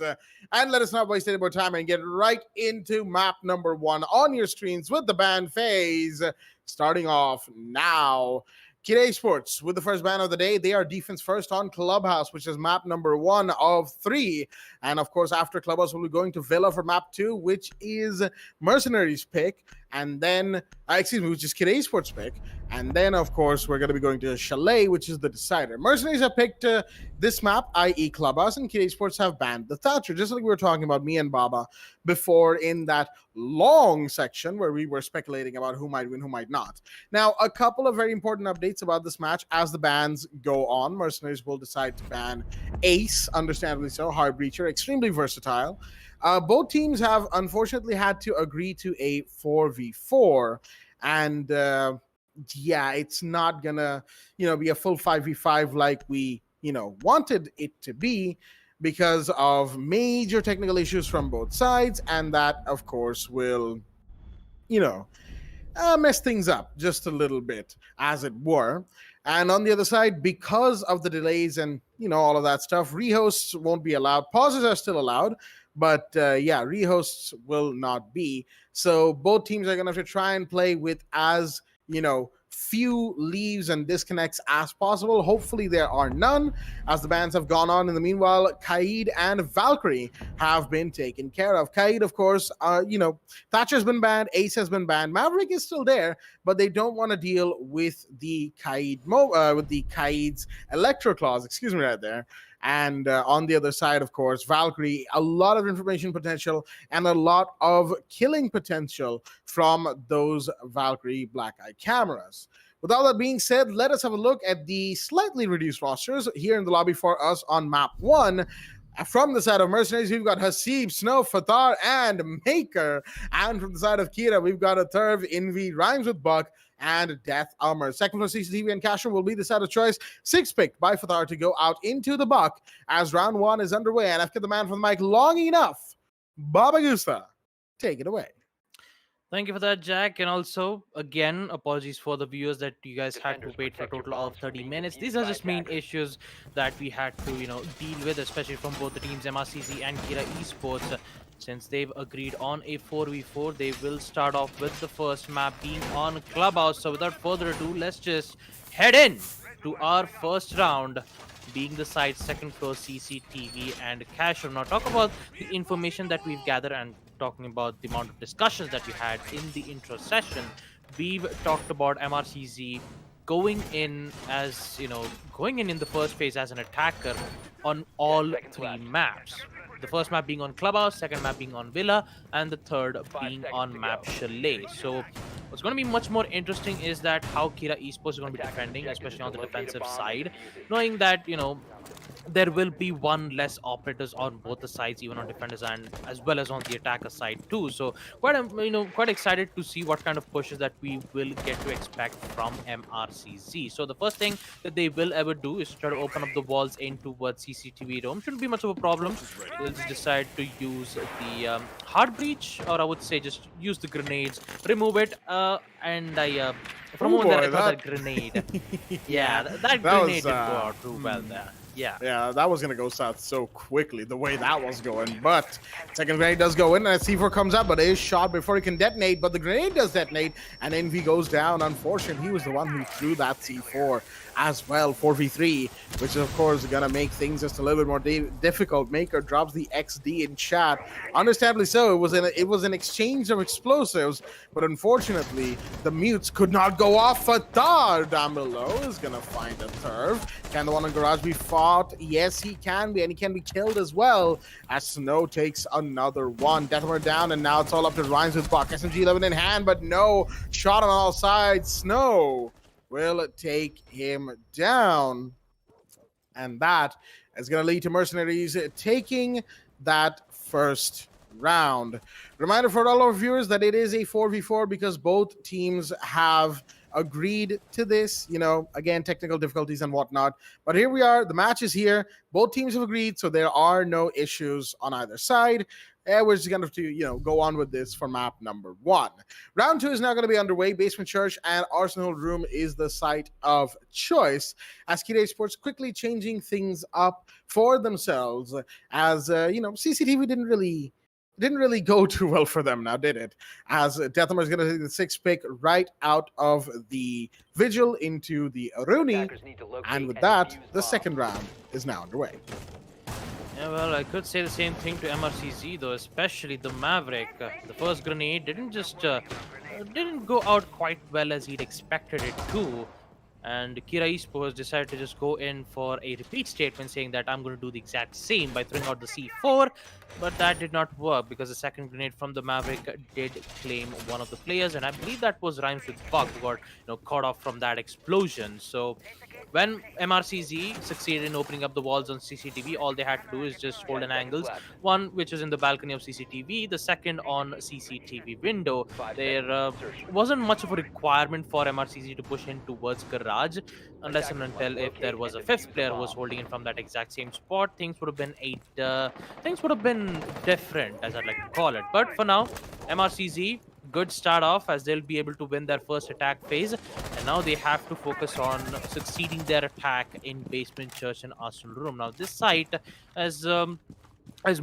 And let us not waste any more time and get right into map number 1 on your screens with the ban phase. Starting off now. Kira Esports with the first ban of the day. They are defense first on Clubhouse, which is map number 1 of 3. And of course, after Clubhouse, we'll be going to Villa for map 2, which is Mercenaries pick. And then, which is Kira Esports pick. And then, of course, we're going to be going to Chalet, which is the decider. Mercenaries have picked this map, i.e. Clubhouse, and Kira Esports have banned the Thatcher, just like we were talking about, me and Baba, before in that long section where we were speculating about who might win, who might not. Now, a couple of very important updates about this match as the bans go on. Mercenaries will decide to ban Ace, understandably so, Hard Breacher, extremely versatile. Both teams have unfortunately had to agree to a 4v4, and yeah, it's not gonna, be a full 5v5 like we, wanted it to be because of major technical issues from both sides, and that, of course, will, mess things up just a little bit, as it were. And on the other side, because of the delays and, all of that stuff, rehosts won't be allowed. Pauses are still allowed, but rehosts will not be. So both teams are going to have to try and play with as, few leaves and disconnects as possible. Hopefully there are none, as the bans have gone on. In the meanwhile, Kaid and Valkyrie have been taken care of. Kaid, of course, Thatcher's been banned, Ace has been banned, Maverick is still there, but they don't want to deal with the Kaid's Electro Claws, excuse me, right there. And on the other side, of course, Valkyrie, a lot of information potential and a lot of killing potential from those Valkyrie Black Eye cameras. With all that being said, let us have a look at the slightly reduced rosters here in the lobby for us on map 1. From the side of Mercenaries, we've got Hasib, Snow, Fathar, and Maker. And from the side of Kira, we've got a Thurv, Envy, Rhymes with Buck, and Death Armor. Second floor CCTV and Cashroom will be the side of choice. 6 picked by Fathar to go out into the Buck as round 1 is underway. And I've kept the man from the mic long enough. Baba Gusta, take it away. Thank you for that, Jack. And also, again, apologies for the viewers that you guys had to wait for a total of 30 minutes. These are just main issues that we had to, deal with, especially from both the teams, MRCZ and Kira Esports. Since they've agreed on a 4v4, they will start off with the first map being on Clubhouse. So without further ado, let's just head in to our first round, being the side second floor CCTV and cash room. Now talk about the information that we've gathered and talking about the amount of discussions that we had in the intro session. We've talked about MRCZ going in as, going in the first phase as an attacker on all 3 maps. The first map being on Clubhouse, second map being on Villa, and the third being on map Chalet. So what's going to be much more interesting is that how Kira Esports is going to be defending, especially on the defensive side, knowing that, there will be one less operators on both the sides, even on defenders and as well as on the attacker side too. So quite excited to see what kind of pushes that we will get to expect from MRCZ. So the first thing that they will ever do is try to open up the walls in towards CCTV room. Shouldn't be much of a problem. They'll just decide to use the hard breach, or I would say just use the grenades, remove it, and from a moment I thought that grenade. Yeah, that grenade didn't go out too well there. Yeah, that was going to go south so quickly, the way that was going. But second grenade does go in, and a C4 comes up, but it is shot before he can detonate. But the grenade does detonate, and Envy goes down. Unfortunately, he was the one who threw that C4 as well, 4v3, which is, of course, going to make things just a little bit more difficult. Maker drops the XD in chat. Understandably so, it was an exchange of explosives, but unfortunately, the mutes could not go off. Fatar down below is going to find a turf. Can the one in garage be fought? Yes, he can be, and he can be killed as well, as Snow takes another one. Deathmer down, and now it's all up to Rhymes with Buck. SMG 11 in hand, but no shot on all sides. Snow will take him down, and that is going to lead to Mercenaries taking that first round. Reminder for all our viewers that it is a 4v4 because both teams have agreed to this, again, technical difficulties and whatnot. But here we are, the match is here. Both teams have agreed, so there are no issues on either side. We're just going to, go on with this for map number 1. Round 2 is now going to be underway. Basement Church and Arsenal Room is the site of choice, as TEC Esports quickly changing things up for themselves, as, CCTV didn't really go too well for them now, did it? As Deathmer is going to take the 6th pick right out of the Vigil into the Aruni. And with that, the second round is now underway. Yeah, well, I could say the same thing to MRCZ, though, especially the Maverick. The first grenade didn't go out quite well as he'd expected it to. And TEC Esports decided to just go in for a repeat statement saying that I'm going to do the exact same by throwing out the C4, but that did not work because the second grenade from the Maverick did claim one of the players, and I believe that was Rhymes with Buck who got caught off from that explosion. So when MRCZ succeeded in opening up the walls on CCTV, all they had to do is just hold an angles. One which is in the balcony of CCTV, the second on CCTV window. There wasn't much of a requirement for MRCZ to push in towards garage, unless and until if there was a 5th player who was holding in from that exact same spot. Things would have been different, as I'd like to call it. But for now, MRCZ, good start off, as they'll be able to win their first attack phase, and now they have to focus on succeeding their attack in Basement Church and Arsenal Room. Now this site has a high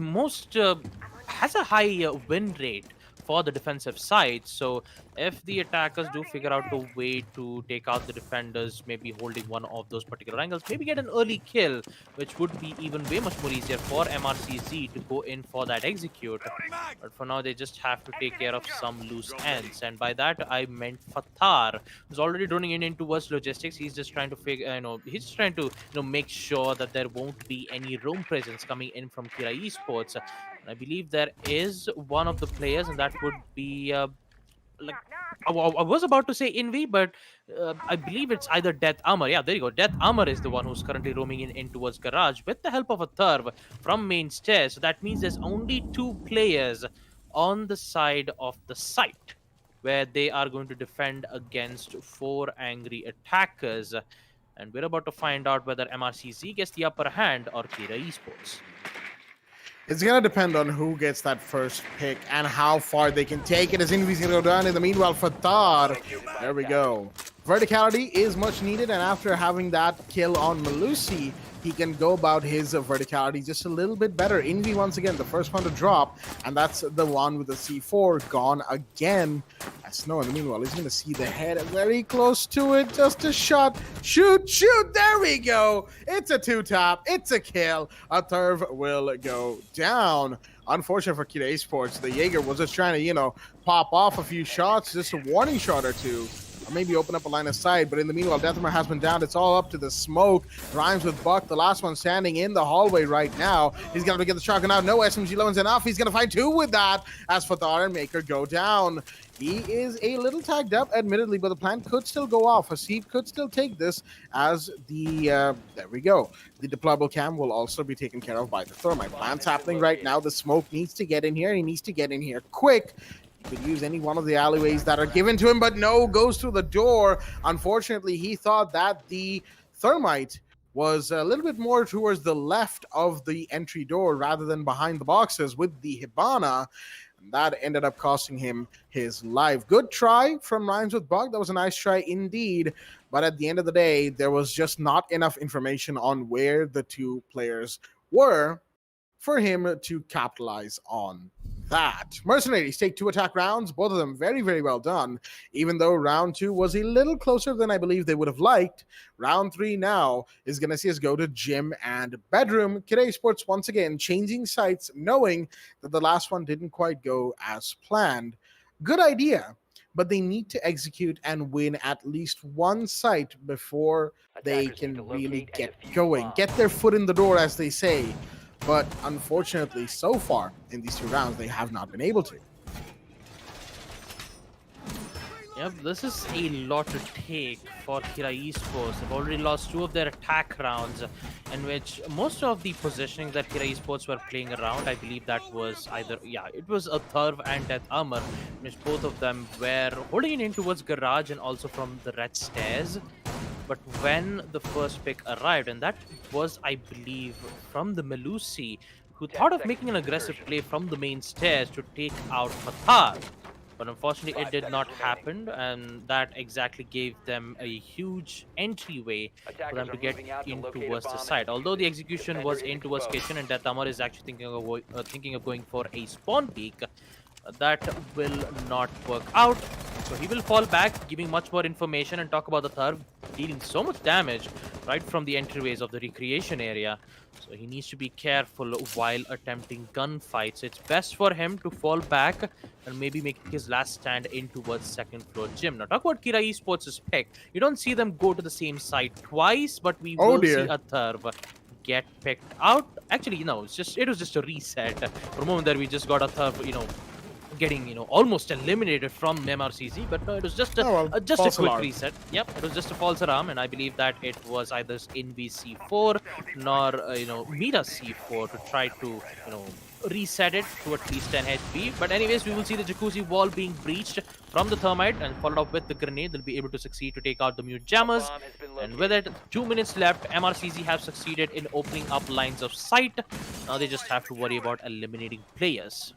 win rate for the defensive side, so if the attackers do figure out a way to take out the defenders, maybe holding one of those particular angles, maybe get an early kill, which would be even way much more easier for MRCZ to go in for that execute. But for now, they just have to take care of some loose ends, and by that I meant Fatar, who's already droning in towards logistics. He's just trying to make sure that there won't be any roam presence coming in from TEC Esports. I believe there is one of the players, and that would be I was about to say Envy, but I believe it's either Death Armor. Yeah, there you go. Death Armor is the one who's currently roaming in towards garage with the help of a Thurv from main stairs. So that means there's only 2 players on the side of the site where they are going to defend against 4 angry attackers. And we're about to find out whether MRCZ gets the upper hand or TEC Esports. It's going to depend on who gets that first pick and how far they can take it, as Envy's going to go down. In the meanwhile, Fatar, there we go. Verticality is much needed, and after having that kill on Malusi, he can go about his verticality just a little bit better. Envy, once again, the first one to drop, and that's the one with the C4 gone again. As Snow, in the meanwhile, he's going to see the head very close to it. Just a shot. Shoot, shoot. There we go. It's a 2-tap. It's a kill. A Thurv will go down. Unfortunate for TEC Esports, the Jaeger was just trying to, pop off a few shots, just a warning shot or two. Or maybe open up a line of sight, but in the meanwhile, Deathmer has been down. It's all up to the smoke. Rhymes with Buck, the last one standing in the hallway right now. He's going to get the shotgun out. No SMG 11's enough. He's going to find 2 with that as Fatar and Maker go down. He is a little tagged up, admittedly, but the plan could still go off. Haseeb could still take this as the, there we go. The deployable cam will also be taken care of by the thermite. Plan's happening right now. The smoke needs to get in here. He needs to get in here quick. He could use any one of the alleyways that are given to him, but no, goes through the door. Unfortunately, he thought that the thermite was a little bit more towards the left of the entry door rather than behind the boxes with the Hibana. And that ended up costing him his life. Good try from Rhymes with Bug. That was a nice try indeed. But at the end of the day, there was just not enough information on where the two players were for him to capitalize on that. Mercenaries take 2 attack rounds, both of them very, very well done. Even though round 2 was a little closer than I believe they would have liked, round 3 now is going to see us go to gym and bedroom. Kid Esports once again changing sites, knowing that the last one didn't quite go as planned. Good idea, but they need to execute and win at least one site before they can really get going, get their foot in the door, as they say. But unfortunately, so far in these 2 rounds, they have not been able to. Yep, this is a lot to take for Kira Esports. They've already lost 2 of their attack rounds, in which most of the positioning that Kira Esports were playing around, I believe that was either, it was a Thurv and Death Armor, in which both of them were holding it in towards Garage and also from the red stairs. But when the first pick arrived, and that was, I believe, from the Melusi, who thought of making an aggressive play from the main stairs to take out Fathar. But unfortunately, it did not happen, and that exactly gave them a huge entryway for them to get in towards the side. Although the execution was in towards Kitchen, and Death Armor is actually thinking of going for a spawn peek, that will not work out. So he will fall back, giving much more information, and talk about the Thurv dealing so much damage right from the entryways of the recreation area. So he needs to be careful while attempting gunfights. It's best for him to fall back and maybe make his last stand in towards second floor gym. Now talk about Kira Esports' pick. You don't see them go to the same site twice, but we will see a Thurv get picked out. Actually, no, it was just a reset. For a moment there, we just got a Thurv, getting almost eliminated from MRCZ, but no, it was just a quick reset. Yep, it was just a false alarm, and I believe that it was either Invi C4 nor Mira C4 to try to reset it to at least 10 HP. But anyways, we will see the jacuzzi wall being breached from the thermite and followed up with the grenade. They'll be able to succeed to take out the mute jammers, and with it 2 minutes left, MRCZ have succeeded in opening up lines of sight. Now they just have to worry about eliminating players.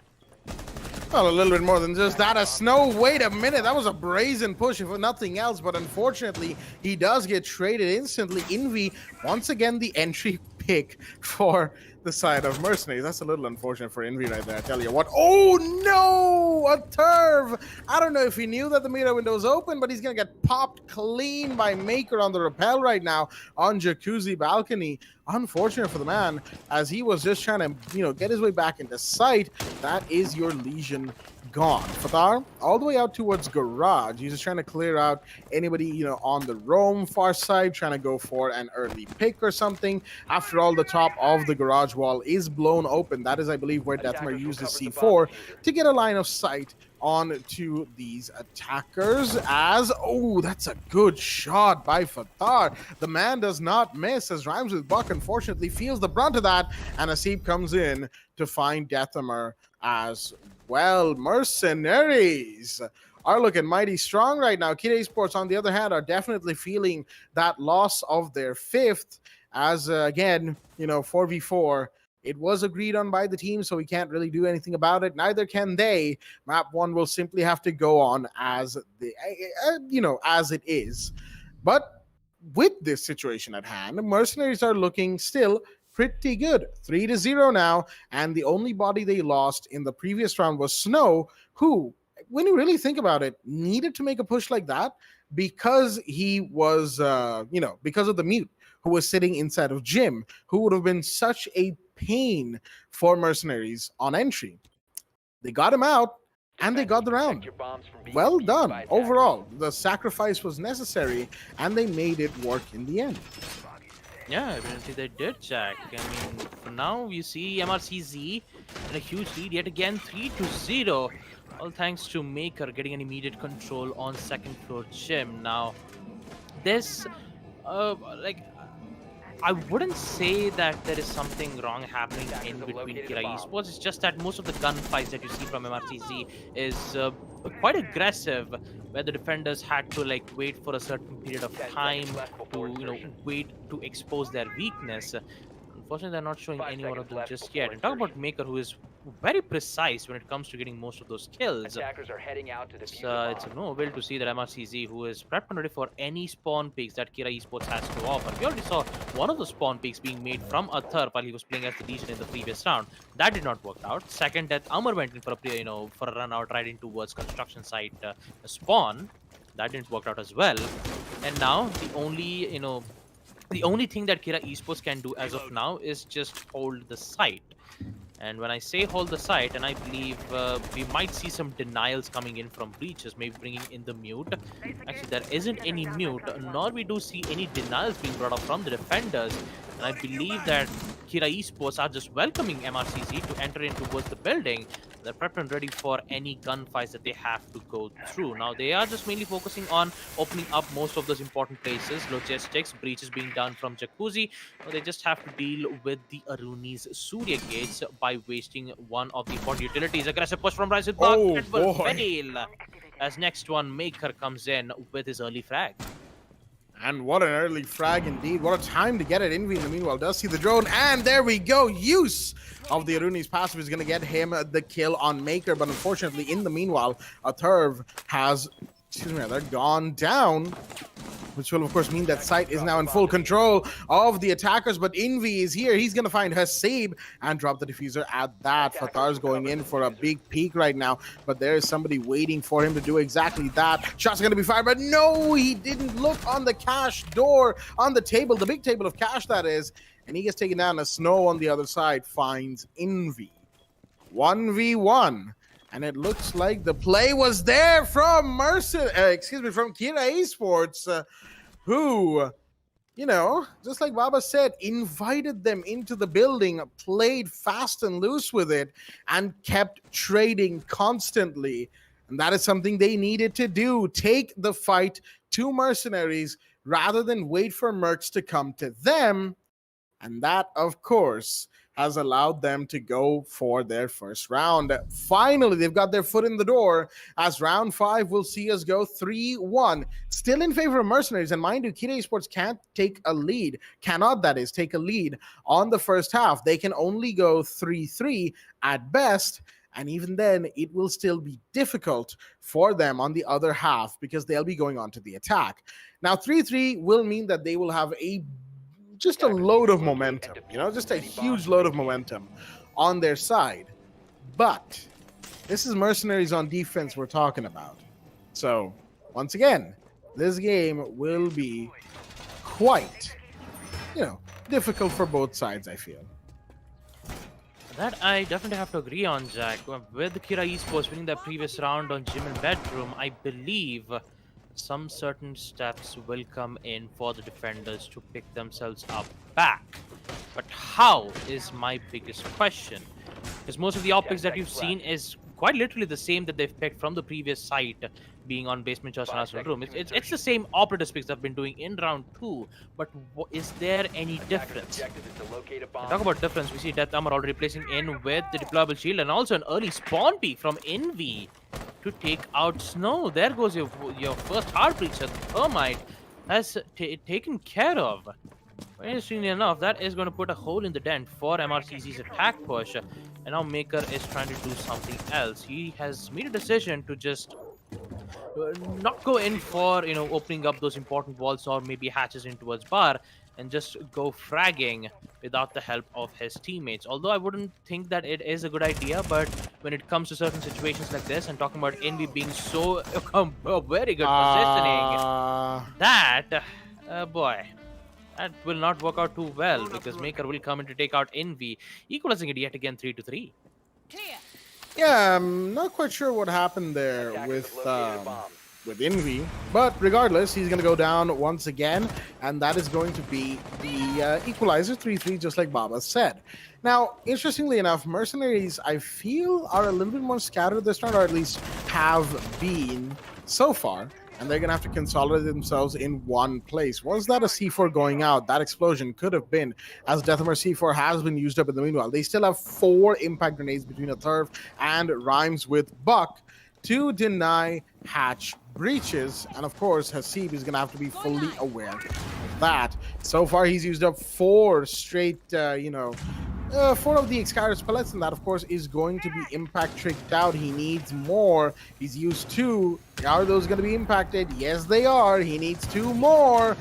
Well, a little bit more than just that. A Snow, wait a minute. That was a brazen push, if nothing else. But unfortunately, he does get traded instantly. Invi, once again, the entry pick for the side of Mercenaries. That's a little unfortunate for Invi right there, I tell you what. Oh, no! A Turv! I don't know if he knew that the meter window was open, but he's going to get popped clean by Maker on the rappel right now on Jacuzzi balcony. Unfortunate for the man, as he was just trying to, get his way back into sight. That is your Legion gone. Fathar, all the way out towards Garage. He's just trying to clear out anybody, on the roam far side, trying to go for an early pick or something. After all, the top of the Garage wall is blown open. That is, I believe, where Deathmer used his C4 to get a line of sight onto these attackers. That's a good shot by Fathar. The man does not miss, as Rhymes with Buck unfortunately feels the brunt of that, and Asib comes in to find Deathmer as well. Mercenaries are looking mighty strong right now. Kid Esports, on the other hand, are definitely feeling that loss of their 5th, as again, 4v4. It was agreed on by the team, so we can't really do anything about it. Neither can they. Map 1 will simply have to go on as as it is. But with this situation at hand, Mercenaries are looking still pretty good. 3-0 now, and the only body they lost in the previous round was Snow, who, when you really think about it, needed to make a push like that because he was, because of the mute who was sitting inside of Jim, who would have been such a pain for Mercenaries on entry. They got him out, and they got the round. Well done. Overall, the sacrifice was necessary, and they made it work in the end. Yeah, evidently they did, Jack. I mean, for now, you see MRCZ in a huge lead yet again, 3-0. All thanks to Maker getting an immediate control on second floor gym. Now, this, I wouldn't say that there is something wrong happening in between Kira Esports. It's just that most of the gunfights that you see from MRCZ is quite aggressive, where the defenders had to wait for a certain period of time to wait to expose their weakness. Unfortunately, they're not showing any one of them just yet. And talk about Maker, who is very precise when it comes to getting most of those kills. Attackers are heading out to It's, defuse the it's bomb. no avail to see that MRCZ, who is prepped and ready for any spawn peaks that Kira Esports has to offer. We already saw one of the spawn peaks being made from Athar while he was playing as the Legion in the previous round. That did not work out. Second death, Amar went in for for a run out right in towards construction site spawn. That didn't work out as well. And now the only thing that Kira Esports can do as of now is just hold the site. And when I say hold the site, and I believe we might see some denials coming in from breaches, maybe bringing in the mute. Actually, there isn't any mute, nor we do see any denials being brought up from the defenders. And I believe that Kira Esports are just welcoming MRCZ to enter in towards the building. They're prepped and ready for any gunfights that they have to go through. Now, they are just mainly focusing on opening up most of those important places, logistics, breaches being done from Jacuzzi. They just have to deal with the Aruni's Surya gates by wasting one of the important utilities. Aggressive push from Ryzen, Oh, it will boy. fail. As next one, Maker comes in with his early frag. And what an early frag indeed. What a time to get it. Envy in the meanwhile does see the drone. And there we go. Use of the Aruni's passive is going to get him the kill on Maker. But unfortunately, in the meanwhile, Athurv has, they're gone down. Which will, of course, mean that Sight is now in full control of the attackers. But Envy is here. He's going to find Hasib and drop the diffuser at that. Fathar's going in for a big peek right now. But there is somebody waiting for him to do exactly that. Shots are going to be fired. But no, he didn't look on the cash door, on the table, the big table of cash, that is. And he gets taken down as Snow on the other side finds Envy. 1v1. And it looks like the play was there from from Kira Esports, who, just like Baba said, invited them into the building, played fast and loose with it, and kept trading constantly. And that is something they needed to do. Take the fight to Mercenaries rather than wait for Mercs to come to them. And that, of course, has allowed them to go for their first round. Finally, they've got their foot in the door, as round 5 will see us go 3-1. Still in favor of Mercenaries, and mind you, Kira Esports cannot take a lead on the first half. They can only go 3-3 at best, and even then, it will still be difficult for them on the other half because they'll be going on to the attack. Now, 3-3 will mean that they will have just a load of momentum, just a huge load of momentum on their side. But this is Mercenaries on defense we're talking about. So, once again, this game will be quite, difficult for both sides, I feel. That I definitely have to agree on, Jack. With Kira Esports winning their previous round on Gym and Bedroom, I believe some certain steps will come in for the defenders to pick themselves up back. But how is my biggest question? Because most of the optics that you've seen is quite literally the same that they've picked from the previous site, being on basement church and arsenal room. It's the same operative picks they've been doing in round 2, but is there any difference? Talk about difference, we see Death Armor already placing in with the deployable shield and also an early spawn peek from Envy to take out Snow. There goes your first hard breacher. Thermite has taken care of. Interestingly enough, that is going to put a hole in the dent for MRCZ's attack push. And now Maker is trying to do something else. He has made a decision to just not go in for, opening up those important walls or maybe hatches in towards bar, and just go fragging without the help of his teammates. Although I wouldn't think that it is a good idea, but when it comes to certain situations like this, and talking about Envy being so a very good positioning, boy, that will not work out too well, because Maker will come in to take out Envy, equalizing it yet again 3-3. Yeah, I'm not quite sure what happened there with Envy, but regardless, he's going to go down once again, and that is going to be the equalizer 3-3, just like Baba said. Now, interestingly enough, Mercenaries, I feel, are a little bit more scattered this round, or at least have been so far, and they're going to have to consolidate themselves in one place. Was that a C4 going out? That explosion could have been, as Deathhammer C4 has been used up in the meanwhile. They still have 4 impact grenades between Athurv and Rhymes with Buck to deny hatch breaches, and of course Hasib is going to have to be fully aware of that. So far he's used up 4 straight 4 of the Excaris pellets, and that, of course, is going to be impact tricked out. He needs more. He's used 2. Are those going to be impacted? Yes, they are. He needs 2 more.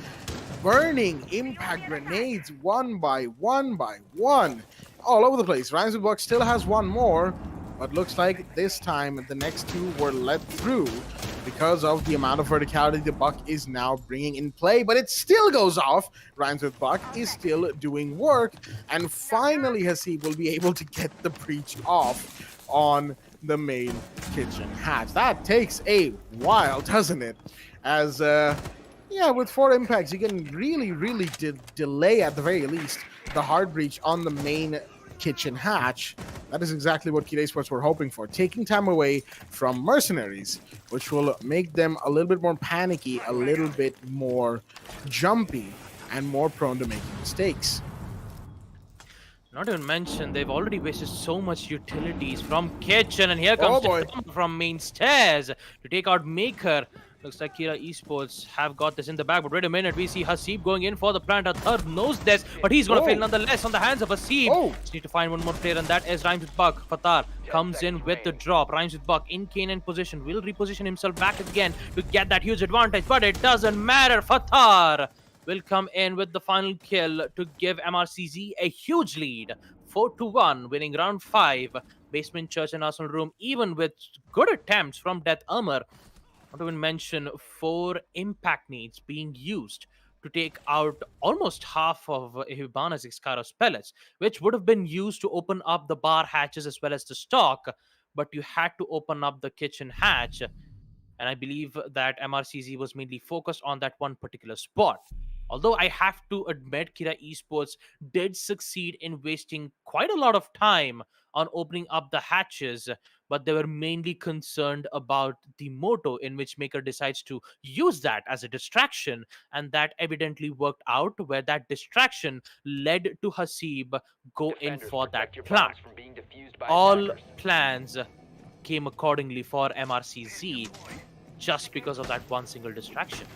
Burning impact grenades one by one by one. All over the place. Ryzen still has 1 more, but looks like this time the next 2 were let through because of the amount of verticality the Buck is now bringing in play, but it still goes off. Rhymes with Buck is still doing work, and finally Hasib will be able to get the breach off on the main kitchen hatch. That takes a while, doesn't it? As, yeah, with 4 impacts, you can really delay, at the very least, the hard breach on the main kitchen hatch. That is exactly what Kid Esports were hoping for, taking time away from Mercenaries, which will make them a little bit more panicky, a little bit more jumpy, and more prone to making mistakes. Not even mention, they've already wasted so much utilities from kitchen, and here comes the from main stairs to take out Maker. Looks like Kira Esports have got this in the bag, but wait a minute, we see Hasib going in for the plant. A third knows this, but he's going to fail nonetheless on the hands of Hasib. Just need to find one more player, and that is Rhymes with Buck. Fatar comes in with the drop. Rhymes with Buck in Kanan position, will reposition himself back again to get that huge advantage, but it doesn't matter. Fatar will come in with the final kill to give MRCZ a huge lead. 4-1, winning round 5. Basement Church and Arsenal Room, even with good attempts from Death Armor. Not to even mention 4 impact needs being used to take out almost half of Hibana's Excaros pellets, which would have been used to open up the bar hatches as well as the stock, but you had to open up the kitchen hatch. And I believe that MRCZ was mainly focused on that one particular spot. Although I have to admit, Kira Esports did succeed in wasting quite a lot of time on opening up the hatches, but they were mainly concerned about the motto in which Maker decides to use that as a distraction, and that evidently worked out, where that distraction led to Hasib go in for that plan. All plans came accordingly for MRCZ just because of that one single distraction.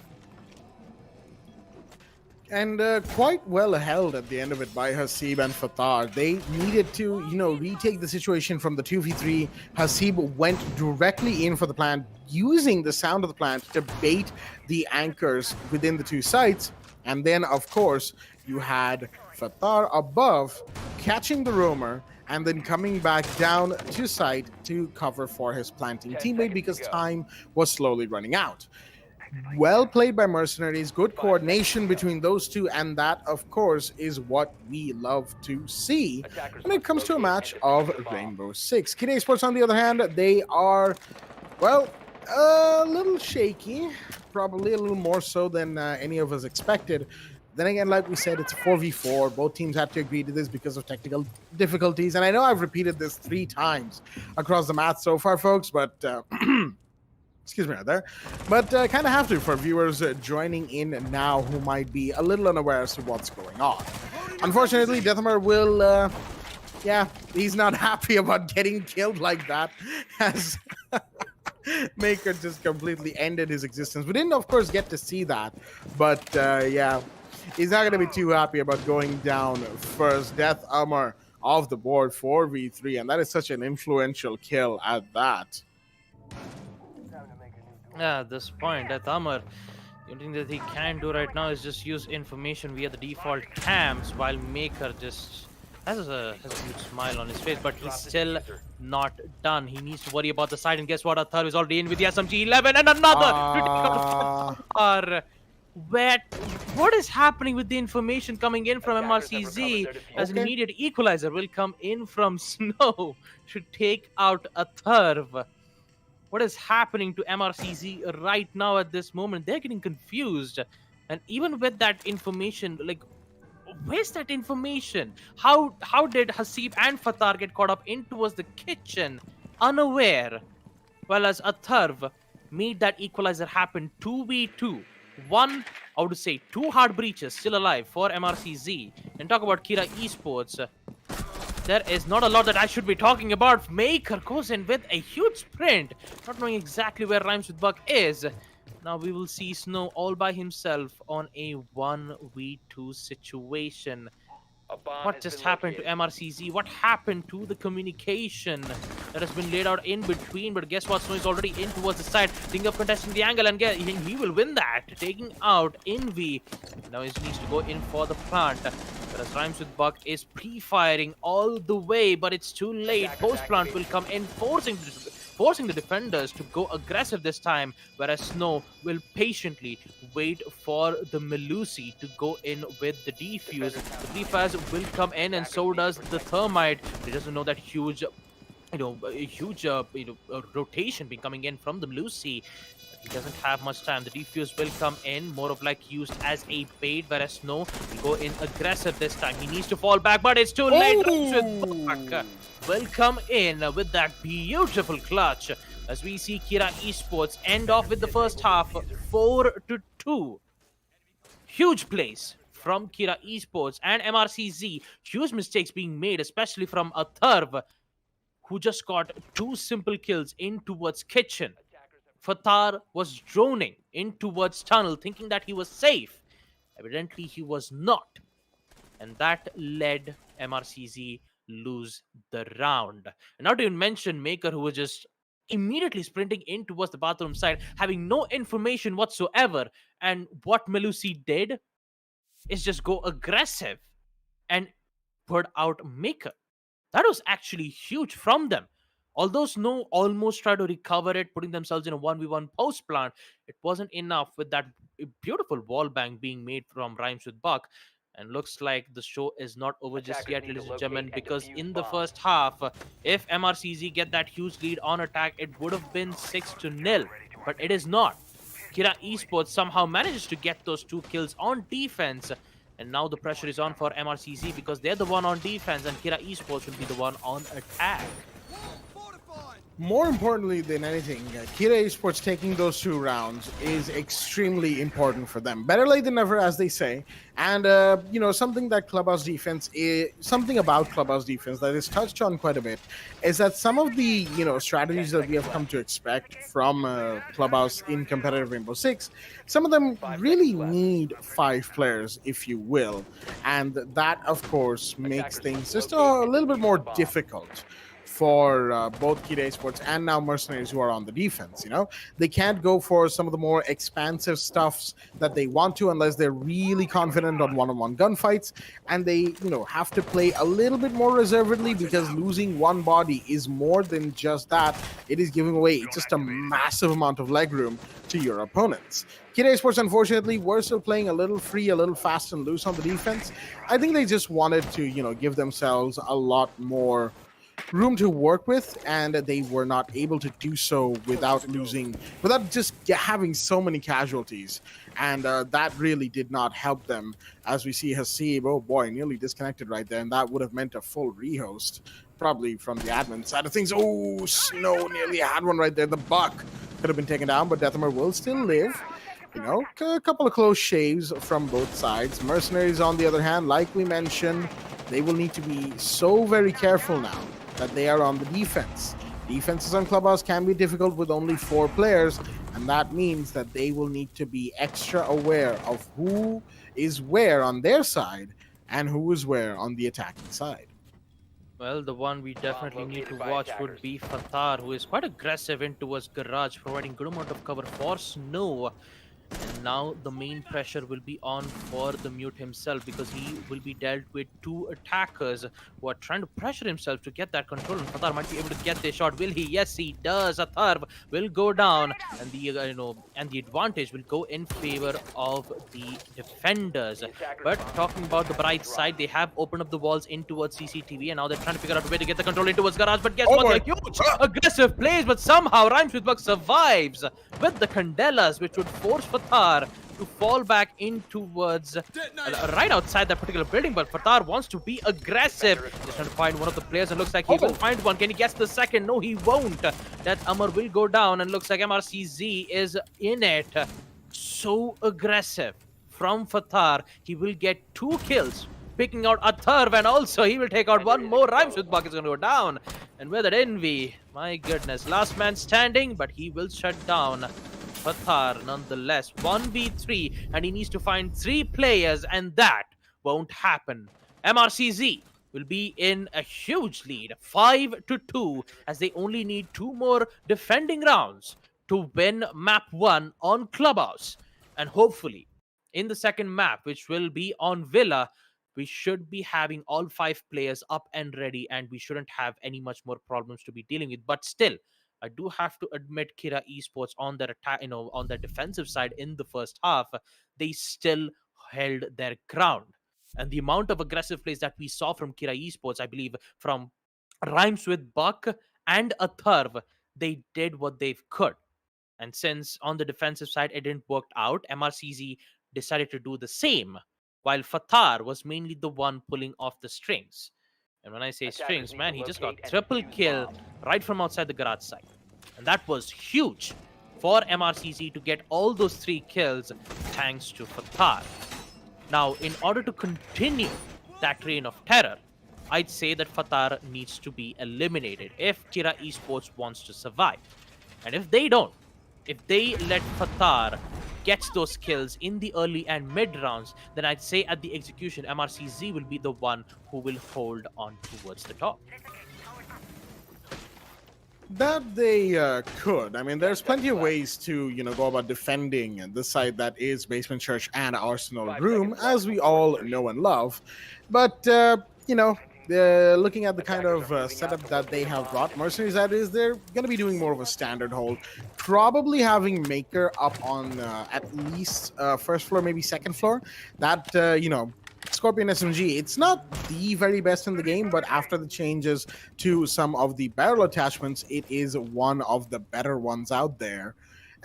And quite well held at the end of it by Hasib and Fatar. They needed to, retake the situation from the 2v3. Hasib went directly in for the plant, using the sound of the plant to bait the anchors within the 2 sites. And then, of course, you had Fatar above, catching the roamer, and then coming back down to site to cover for his planting teammate because time was slowly running out. Well played by Mercenaries, good coordination between those 2, and that, of course, is what we love to see when it comes to a match of Rainbow Six. Kid Esports, on the other hand, they are, well, a little shaky, probably a little more so than any of us expected. Then again, like we said, it's 4v4. Both teams had to agree to this because of technical difficulties, and I know I've repeated this 3 times across the match so far, folks, but excuse me right there, but kind of have to for viewers joining in now who might be a little unaware as to what's going on. Unfortunately, Deathhammer will, yeah, he's not happy about getting killed like that, as Maker just completely ended his existence. We didn't, of course, get to see that, but yeah, he's not going to be too happy about going down first. Death Armor off the board, 4v3, and that is such an influential kill at that. Yeah, at this point, Death Armor, the only thing that he can do right now is just use information via the default cams, while Maker just has a huge smile on his face, but he's still not done. He needs to worry about the side, and guess what? Athar is already in with the SMG-11, and another! What is happening with the information coming in from MRCZ? As an immediate equalizer will come in from Snow to take out Athar. What is happening to MRCZ right now at this moment? They're getting confused. And even with that information, like, where's that information? How did Hasib and Fatar get caught up in towards the kitchen unaware? Well, as Atharv made that equalizer happen, 2v2. One, I would say, 2 hard breaches still alive for MRCZ. And talk about Kira Esports. There is not a lot that I should be talking about. Maker goes in with a huge sprint, not knowing exactly where Rhymes with Buck is. Now we will see Snow all by himself on a 1v2 situation. What just happened to MRCZ? What happened to the communication that has been laid out in between? But guess what? Snow is already in towards the side. Thinking of contesting the angle, and he will win that. Taking out Envy. Now he needs to go in for the plant. Whereas Rhymes with Buck is pre-firing all the way, but it's too late. Post-plant will come in, forcing the defenders to go aggressive this time, whereas Snow will patiently wait for the Melusi to go in with the defuse. The defuse will come in, and so does the Thermite. He doesn't know that huge rotation being coming in from the Melusi. He doesn't have much time. The defuse will come in, more of like used as a bait, whereas Snow will go in aggressive this time. He needs to fall back, but it's too late. Will come in with that beautiful clutch as we see Kira Esports end off with the first half 4-2. Huge plays from Kira Esports and MRCZ. Huge mistakes being made, especially from Atharv, who just got 2 simple kills in towards kitchen. Fatar was droning in towards tunnel, thinking that he was safe. Evidently, he was not. And that led MRCZ lose the round. And not to even mention Maker, who was just immediately sprinting in towards the bathroom side, having no information whatsoever. And what Melusi did is just go aggressive and put out Maker. That was actually huge from them. Although Snow almost tried to recover it, putting themselves in a 1v1 post plant, it wasn't enough with that beautiful wall bang being made from Rhymes with Buck. And looks like the show is not over just yet, ladies and gentlemen, because in the first half, if MRCZ get that huge lead on attack, it would have been 6-0. But it is not. Kira Esports somehow manages to get those 2 kills on defense. And now the pressure is on for MRCZ because they're the one on defense and Kira Esports will be the one on attack. More importantly than anything, Kira Esports taking those 2 rounds is extremely important for them. Better late than never, as they say. And, something that Clubhouse defense is, something about Clubhouse defense that is touched on quite a bit is that some of the, strategies that we have come to expect from Clubhouse in competitive Rainbow Six, some of them really need 5 players, if you will. And that, of course, makes things just a little bit more difficult for both Kira Esports and now Mercenaries who are on the defense. They can't go for some of the more expansive stuffs that they want to unless they're really confident on one-on-one gunfights, and they have to play a little bit more reservedly because losing 1 body is more than just that. It is giving away just a massive amount of leg room to your opponents. Kira Esports, unfortunately, were still playing a little free, a little fast and loose on the defense. I think they just wanted to give themselves a lot more room to work with, and they were not able to do so without just having so many casualties, and that really did not help them, as we see Hasib, oh boy, nearly disconnected right there, and that would have meant a full rehost probably from the admin side of things. Oh, Snow nearly had one right there. The Buck could have been taken down, but Deathamar will still live. A couple of close shaves from both sides. Mercenaries, on the other hand, like we mentioned, they will need to be so very careful now that they are on the defense. Defenses on Clubhouse can be difficult with only 4 players, and that means that they will need to be extra aware of who is where on their side and who is where on the attacking side. Well, the one we definitely need to watch would be Fatar, who is quite aggressive in towards Garage, providing good amount of cover for Snow. And now the main pressure will be on for the Mute himself, because he will be dealt with 2 attackers who are trying to pressure himself to get that control. And Fatar might be able to get their shot. Will he? Yes, he does. Atharv will go down, and the advantage will go in favor of the defenders. But talking about the bright side, they have opened up the walls in towards CCTV, and now they're trying to figure out a way to get the control in towards Garage. But guess what? They're huge, aggressive plays, but somehow Rhymes with Buck survives with the Candelas, which would force Fatar to fall back in towards right outside that particular building. But Fatar wants to be aggressive. Just trying to find one of the players, and looks like he will find one. Can he guess the second? No, he won't. That Amar will go down, and looks like MRCZ is in it. So aggressive from Fatar. He will get 2 kills, picking out Atharv, and also he will take out one more. Rhymes with Buck is going to go down. And with that Envy, my goodness, last man standing, but he will shut down Fatar nonetheless. 1v3, and he needs to find 3 players, and that won't happen MRCZ will be in a huge lead, 5-2, as they only need 2 more defending rounds to win map 1 on Clubhouse. And hopefully, in the second map, which will be on Villa, we should be having all 5 players up and ready, and we shouldn't have any much more problems to be dealing with. But still, I do have to admit, Kira Esports on their attack, on their defensive side in the first half, they still held their ground. And the amount of aggressive plays that we saw from Kira Esports, I believe, from Rhymes with Buck and a Thurv, they did what they could. And since on the defensive side it didn't work out, MRCZ decided to do the same, while Fatar was mainly the one pulling off the strings. And when I say strings, man, he just got triple kill right from outside the garage site. And that was huge for MRCZ to get all those 3 kills thanks to Fatar. Now, in order to continue that reign of terror, I'd say that Fatar needs to be eliminated if Kira Esports wants to survive. And if they don't, if they let Fatar get those kills in the early and mid rounds, then I'd say at the execution, MRCZ will be the one who will hold on towards the top. That they could. I mean, there's plenty of ways to, go about defending the side that is Basement Church and Arsenal Room, as we all know and love. But, looking at the kind of setup that they have brought, Mercenaries, that is, they're going to be doing more of a standard hold. Probably having Maker up on at least first floor, maybe second floor. That, Scorpion SMG, it's not the very best in the game, but after the changes to some of the barrel attachments, it is one of the better ones out there.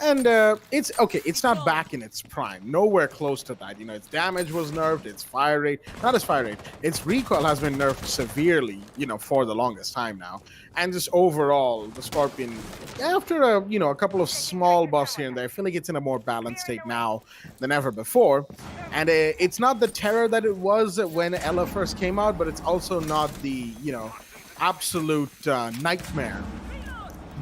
And it's okay, it's not back in its prime, nowhere close to that. Its damage was nerfed, its fire rate, not its fire rate, its recoil has been nerfed severely, for the longest time now. And just overall, the Scorpion, after a couple of small buffs here and there, I feel like it's in a more balanced state now than ever before. And it's not the terror that it was when Ella first came out, but it's also not the, absolute nightmare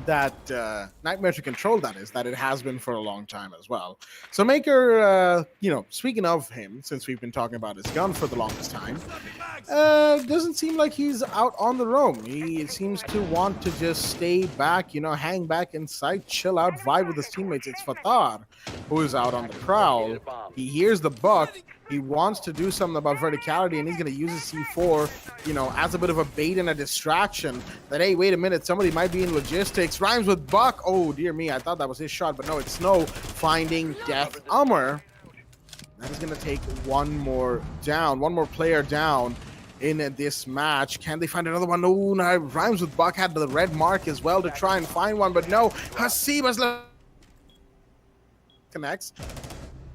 that nightmare to control that it has been for a long time as well. So Maker, speaking of him, since we've been talking about his gun for the longest time, doesn't seem like he's out on the roam. He seems to want to just stay back, hang back inside, chill out, vibe with his teammates. It's Fatar who is out on the prowl. He hears the buck. He wants to do something about verticality, and he's going to use his C4, as a bit of a bait and a distraction. That, hey, wait a minute, somebody might be in logistics. Rhymes with Buck. Oh, dear me, I thought that was his shot, but no, it's Snow finding Death Ummer. That is going to take one more player down in this match. Can they find another one? No, no, Rhymes with Buck had the red mark as well to try and find one, but no, Hasib has connects.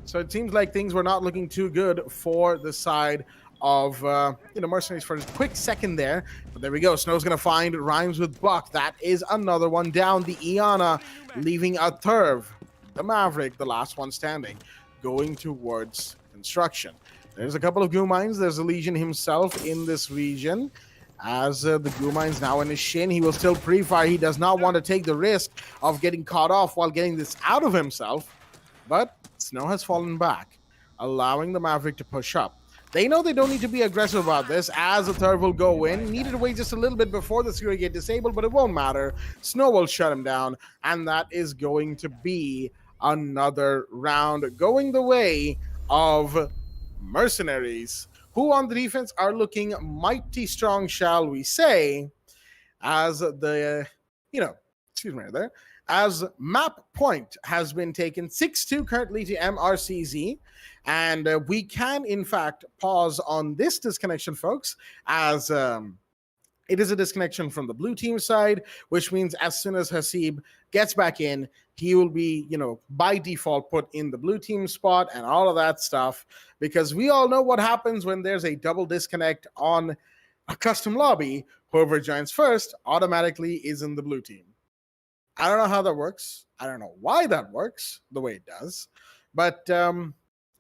So it seems like things were not looking too good for the side of, Mercenaries for a quick second there. But there we go. Snow's going to find Rhymes with Buck. That is another one down. The Iana leaving a Thurv. The Maverick, the last one standing, going towards construction. There's a couple of goo mines. There's a Legion himself in this region. As the goo mine's now in his shin, he will still pre-fire. He does not want to take the risk of getting caught off while getting this out of himself. But Snow has fallen back, allowing the Maverick to push up. They know they don't need to be aggressive about this, as the Thurv will go in. Needed to wait just a little bit before the security gate disabled, but it won't matter. Snow will shut him down, and that is going to be another round going the way of Mercenaries, who on the defense are looking mighty strong, shall we say, as the, excuse me there, as map point has been taken 6-2 currently to MRCZ. And we can, in fact, pause on this disconnection, folks, as it is a disconnection from the blue team side, which means as soon as Hasib gets back in, he will be, by default put in the blue team spot and all of that stuff, because we all know what happens when there's a double disconnect on a custom lobby. Whoever joins first automatically is in the blue team. I don't know how that works. I don't know why that works the way it does, but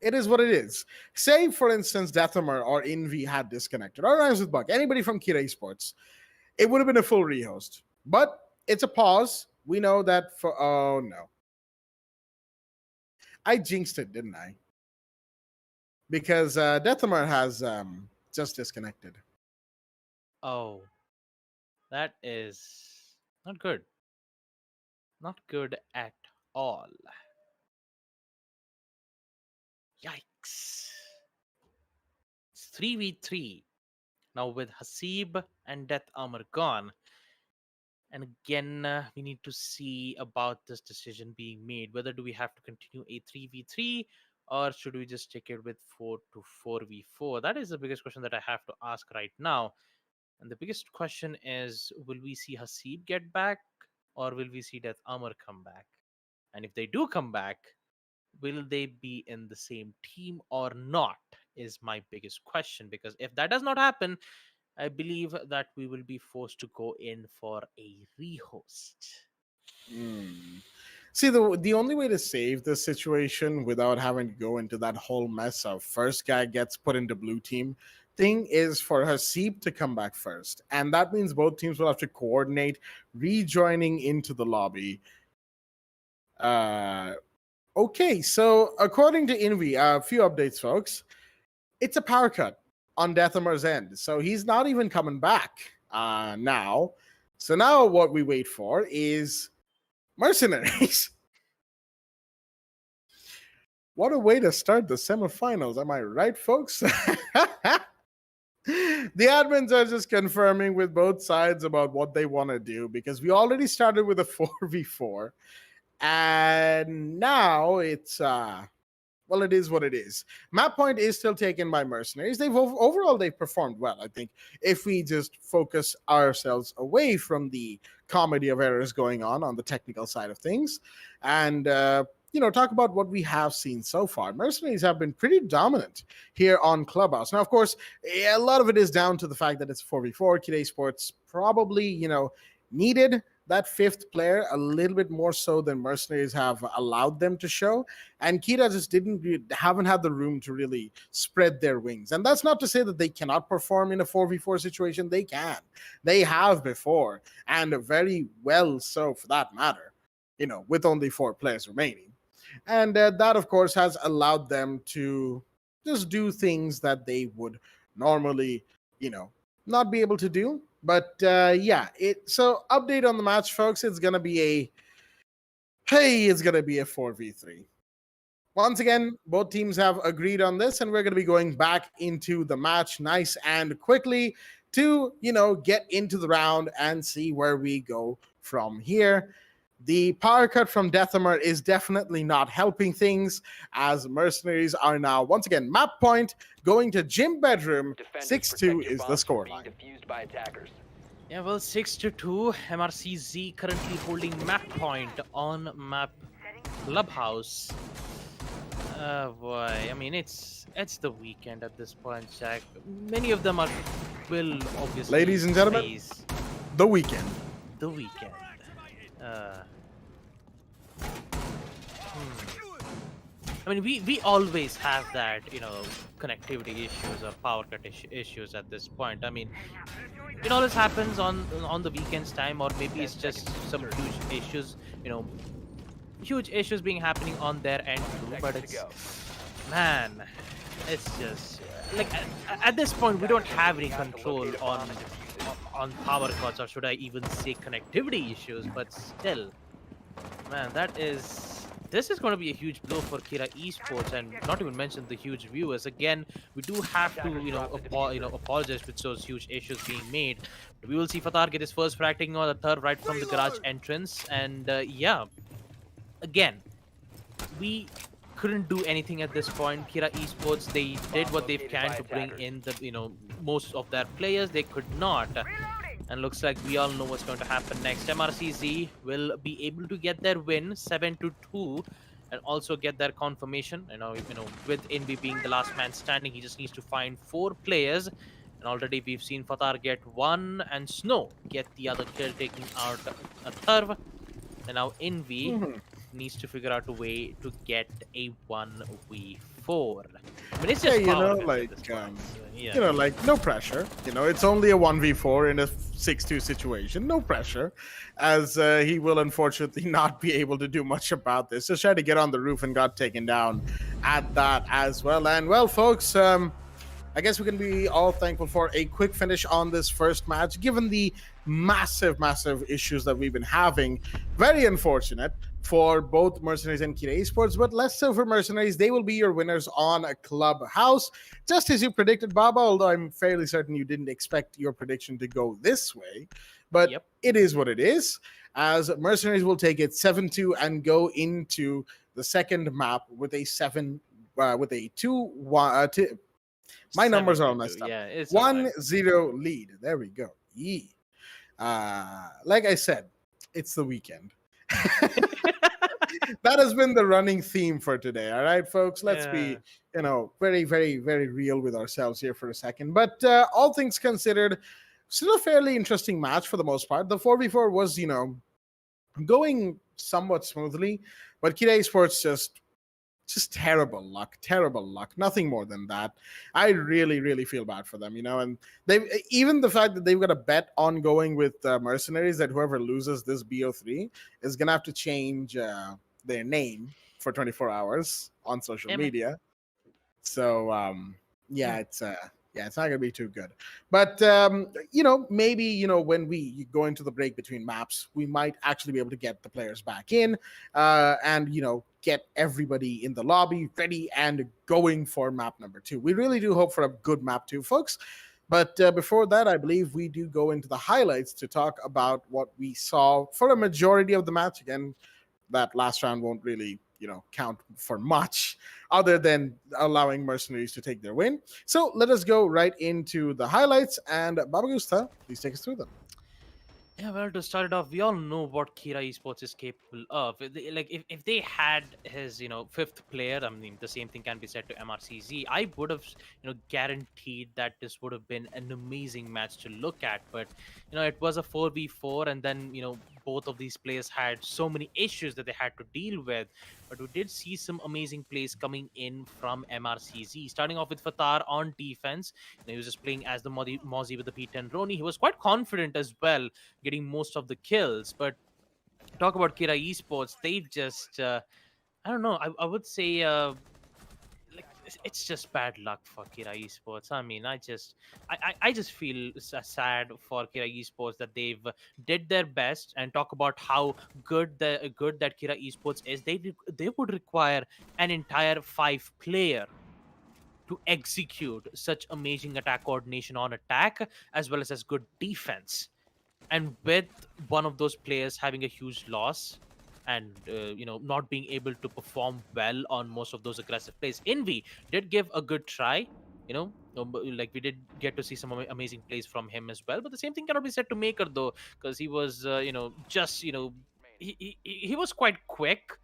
it is what it is. Say, for instance, Deathamer or Envy had disconnected, or Rhymes with Buck, anybody from Kira Esports, it would have been a full rehost. But it's a pause. We know that for, oh no. I jinxed it, didn't I? Because Deathamer has just disconnected. Oh, that is not good. Not good at all. Yikes. It's 3v3. Now with Hasib and Death Armor gone. And again, we need to see about this decision being made. Whether do we have to continue a 3v3 or should we just take it with 4 to 4v4? That is the biggest question that I have to ask right now. And the biggest question is, will we see Hasib get back or will we see Death Armor come back? And if they do come back, will they be in the same team or not? Is my biggest question. Because if that does not happen, I believe that we will be forced to go in for a rehost. See, the only way to save this situation without having to go into that whole mess of first guy gets put into blue team thing is for Hasib to come back first. And that means both teams will have to coordinate rejoining into the lobby. Okay, so according to Invi, a few updates, folks. It's a power cut on Deathamer's end. So he's not even coming back now. So now what we wait for is Mercenaries. What a way to start the semifinals. Am I right, folks? The admins are just confirming with both sides about what they want to do because we already started with a 4v4. And now it's well, it is what it is. Map point is still taken by Mercenaries. Overall they've performed well. I think if we just focus ourselves away from the comedy of errors going on the technical side of things, and talk about what we have seen so far. Mercenaries have been pretty dominant here on Clubhouse. Now, of course, a lot of it is down to the fact that it's 4v4. Kid Esports probably, needed that fifth player a little bit more so than Mercenaries have allowed them to show. And Kita just haven't had the room to really spread their wings. And that's not to say that they cannot perform in a 4v4 situation. They can. They have before, and very well so for that matter, with only 4 players remaining. And that, of course, has allowed them to just do things that they would normally, not be able to do. But so update on the match, folks. It's gonna be a 4v3. Once again, both teams have agreed on this, and we're gonna be going back into the match nice and quickly to get into the round and see where we go from here. The power cut from Deathamer is definitely not helping things, as Mercenaries are now, once again, map point, going to gym bedroom. 6-2 is the scoreline. Yeah, well, 6-2. MRCZ currently holding map point on map Clubhouse. Boy, I mean, it's the weekend at this point, Jack. Many of them will obviously. Ladies and gentlemen, the weekend. The weekend. I mean, we always have that, connectivity issues or power cut issues at this point. I mean, it always happens on the weekends time, or maybe it's just some huge issues being happening on their end too. But it's just like at this point we don't have any control on power cuts, or should I even say connectivity issues. But still, man, this is going to be a huge blow for Kira Esports, and not even mention the huge viewers. Again, we do have to, apologize for those huge issues being made. But we will see Fatar get his first frag, taking on the third right from the garage entrance. And again, we couldn't do anything at this point. Kira Esports, they did what they can to bring in the, most of their players. They could not. And looks like we all know what's going to happen next. MRCZ will be able to get their win 7-2 and also get their confirmation. With Invi being the last man standing, he just needs to find 4 players. And already we've seen Fatar get 1 and Snow get the other kill, taking out a third. And now Invi needs to figure out a way to get a 1v4. I mean, it's just no pressure. It's only a 1v4 in a 6-2 situation. No pressure, as he will unfortunately not be able to do much about this. Just tried to get on the roof and got taken down at that as well. And well, folks, I guess we can be all thankful for a quick finish on this first match, given the massive, massive issues that we've been having. Very unfortunate for both Mercenaries and Kira Esports, but less so for Mercenaries. They will be your winners on a Clubhouse, just as you predicted, Baba, although I'm fairly certain you didn't expect your prediction to go this way. But Yep. it is what it is, as Mercenaries will take it 7-2 and go into the second map with a 2-1. My numbers are all 7-2. messed up. Yeah, it's all right. 1-0 lead. There we go. Yee. Like I said, it's the weekend. That has been the running theme for today. All right, folks. Let's be, very, very, very real with ourselves here for a second. But all things considered, still a fairly interesting match for the most part. The 4v4 was, going somewhat smoothly, but Kira Esports just terrible luck, nothing more than that. I really feel bad for them, and they, even the fact that they've got a bet ongoing with Mercenaries that whoever loses this BO3 is gonna have to change their name for 24 hours on social Yeah, man. media. So yeah, Mm. it's not gonna be too good. But maybe when we go into the break between maps, we might actually be able to get the players back in, and get everybody in the lobby ready and going for map number 2. We really do hope for a good map 2, folks. But before that, I believe we do go into the highlights to talk about what we saw for a majority of the match. Again, that last round won't really count for much other than allowing Mercenaries to take their win. So let us go right into the highlights, and Baba Gusta, please take us through them. Yeah, well, to start it off, we all know what Kira Esports is capable of. If they had his, fifth player, I mean, the same thing can be said to MRCZ. I would have, guaranteed that this would have been an amazing match to look at. But, it was a 4v4, and then, both of these players had so many issues that they had to deal with. But we did see some amazing plays coming in from MRCZ. Starting off with Fatar on defense. He was just playing as the Mozzie with the P10 Roni. He was quite confident as well, getting most of the kills. But talk about Kira Esports, they've just I don't know. I would say it's just bad luck for Kira Esports. I mean, I just feel sad for Kira Esports that they've did their best, and talk about how good that Kira Esports is. They would require an entire 5 player to execute such amazing attack coordination on attack, as well as good defense. And with one of those players having a huge loss, and not being able to perform well on most of those aggressive plays, Envy did give a good try. Like, we did get to see some amazing plays from him as well, but the same thing cannot be said to Maker, though, because he was just he was quite quick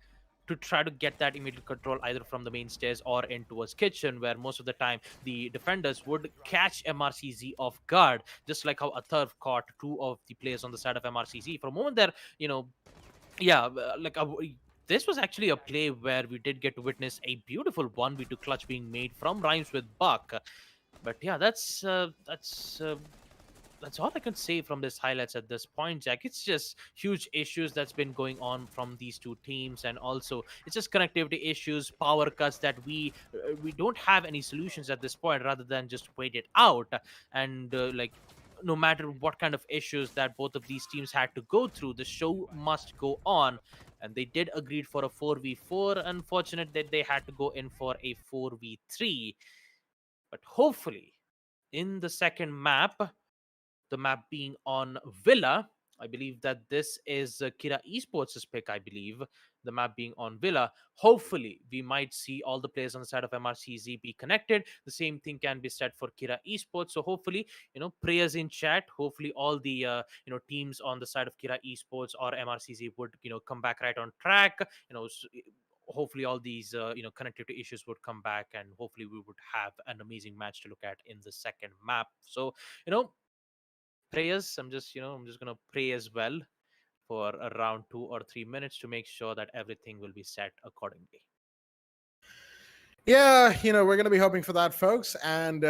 to try to get that immediate control either from the main stairs or in towards kitchen, where most of the time the defenders would catch MRCZ off guard, just like how Atharv caught 2 of the players on the side of MRCZ. For a moment there, yeah, this was actually a play where we did get to witness a beautiful 1v2 clutch being made from Rhymes with Buck. But yeah, that's all I can say from this highlights at this point, Jack. It's just huge issues that's been going on from these two teams, and also it's just connectivity issues, power cuts that we don't have any solutions at this point, rather than just wait it out. And no matter what kind of issues that both of these teams had to go through, the show must go on. And they did agree for a 4v4. Unfortunate that they had to go in for a 4v3. But hopefully, in the second map, the map being on Villa. I believe that this is Kira Esports' pick, I believe. The map being on Villa. Hopefully, we might see all the players on the side of MRCZ be connected. The same thing can be said for Kira Esports. So hopefully, prayers in chat. Hopefully, all the teams on the side of Kira Esports or MRCZ would come back right on track. Hopefully all these connectivity issues would come back, and hopefully we would have an amazing match to look at in the second map. So prayers, I'm just gonna pray as well for around 2 or 3 minutes to make sure that everything will be set accordingly. Yeah, we're going to be hoping for that, folks. And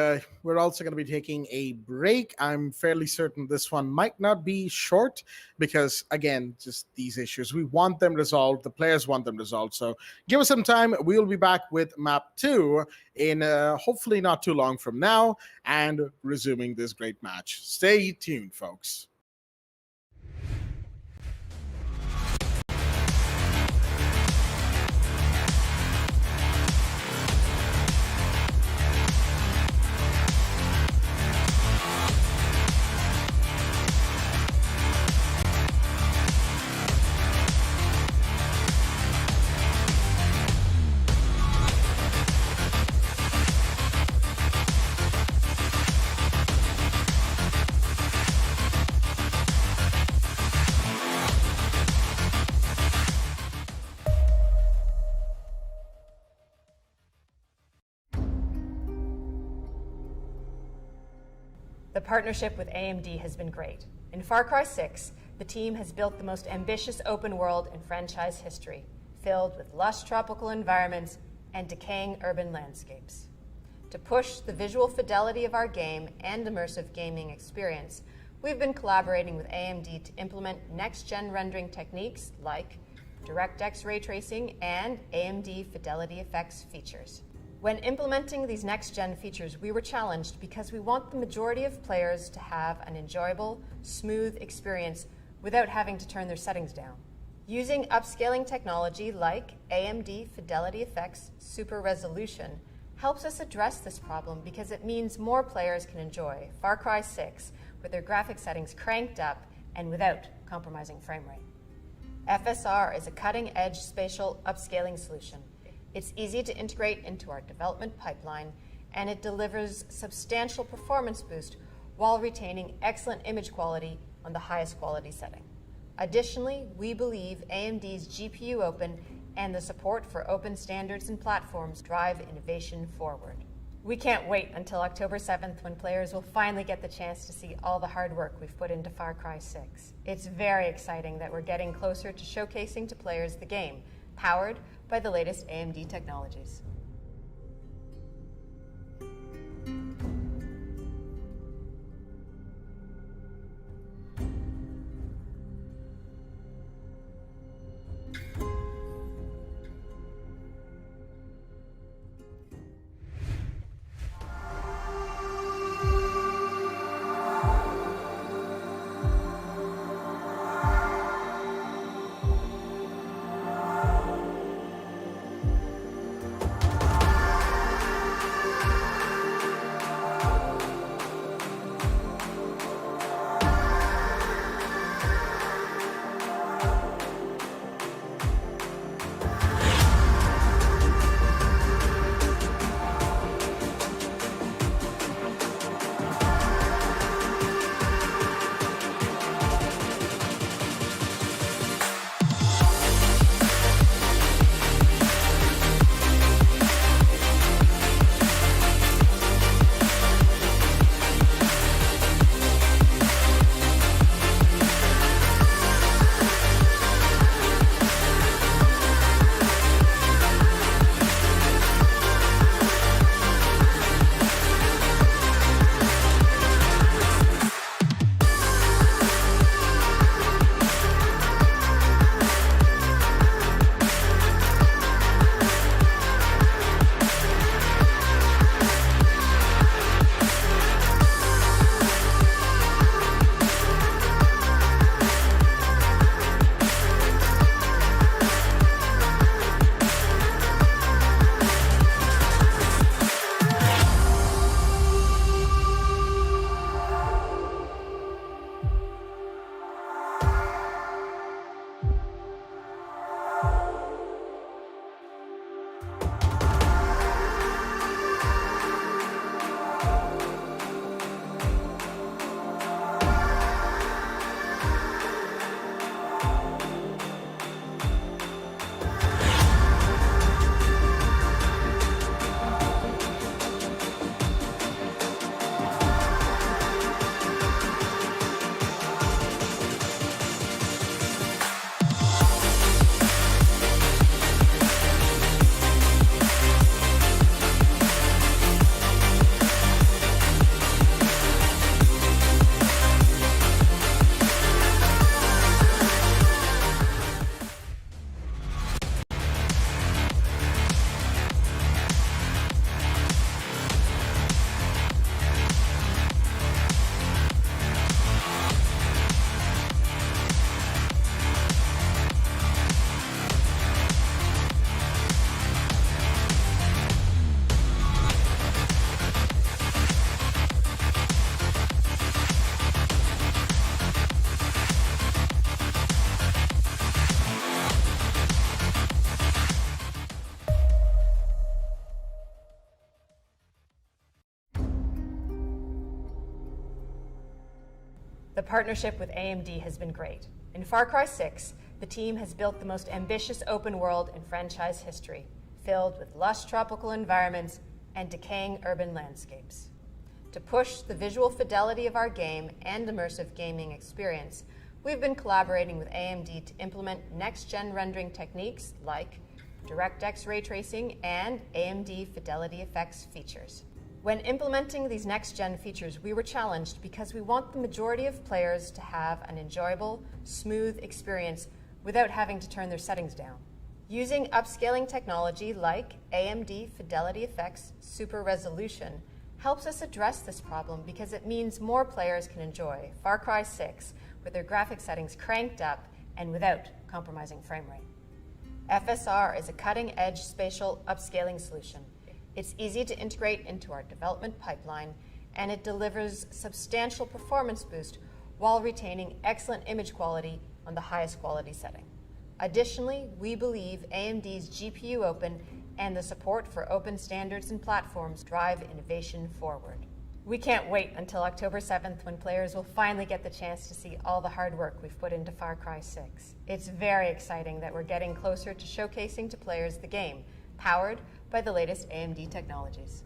we're also going to be taking a break. I'm fairly certain this one might not be short because, again, just these issues. We want them resolved. The players want them resolved. So give us some time. We'll be back with map 2 in hopefully not too long from now and resuming this great match. Stay tuned, folks. The partnership with AMD has been great. In Far Cry 6, the team has built the most ambitious open world in franchise history, filled with lush tropical environments and decaying urban landscapes. To push the visual fidelity of our game and immersive gaming experience, we've been collaborating with AMD to implement next-gen rendering techniques like DirectX ray tracing and AMD Fidelity Effects features. When implementing these next-gen features, we were challenged because we want the majority of players to have an enjoyable, smooth experience without having to turn their settings down. Using upscaling technology like AMD Fidelity Effects Super Resolution helps us address this problem because it means more players can enjoy Far Cry 6 with their graphic settings cranked up and without compromising frame rate. FSR is a cutting-edge spatial upscaling solution. It's easy to integrate into our development pipeline, and it delivers substantial performance boost while retaining excellent image quality on the highest quality setting. Additionally, we believe AMD's GPU Open and the support for open standards and platforms drive innovation forward. We can't wait until October 7th when players will finally get the chance to see all the hard work we've put into Far Cry 6. It's very exciting that we're getting closer to showcasing to players the game, powered by the latest AMD technologies. The partnership with AMD has been great. In Far Cry 6, the team has built the most ambitious open world in franchise history, filled with lush tropical environments and decaying urban landscapes. To push the visual fidelity of our game and immersive gaming experience, we've been collaborating with AMD to implement next-gen rendering techniques like DirectX ray tracing and AMD Fidelity Effects features. When implementing these next-gen features, we were challenged because we want the majority of players to have an enjoyable, smooth experience without having to turn their settings down. Using upscaling technology like AMD Fidelity Effects Super Resolution helps us address this problem because it means more players can enjoy Far Cry 6 with their graphic settings cranked up and without compromising frame rate. FSR is a cutting-edge spatial upscaling solution. It's easy to integrate into our development pipeline, and it delivers substantial performance boost while retaining excellent image quality on the highest quality setting. Additionally, we believe AMD's GPU Open and the support for open standards and platforms drive innovation forward. We can't wait until October 7th when players will finally get the chance to see all the hard work we've put into Far Cry 6. It's very exciting that we're getting closer to showcasing to players the game, powered by the latest AMD technologies.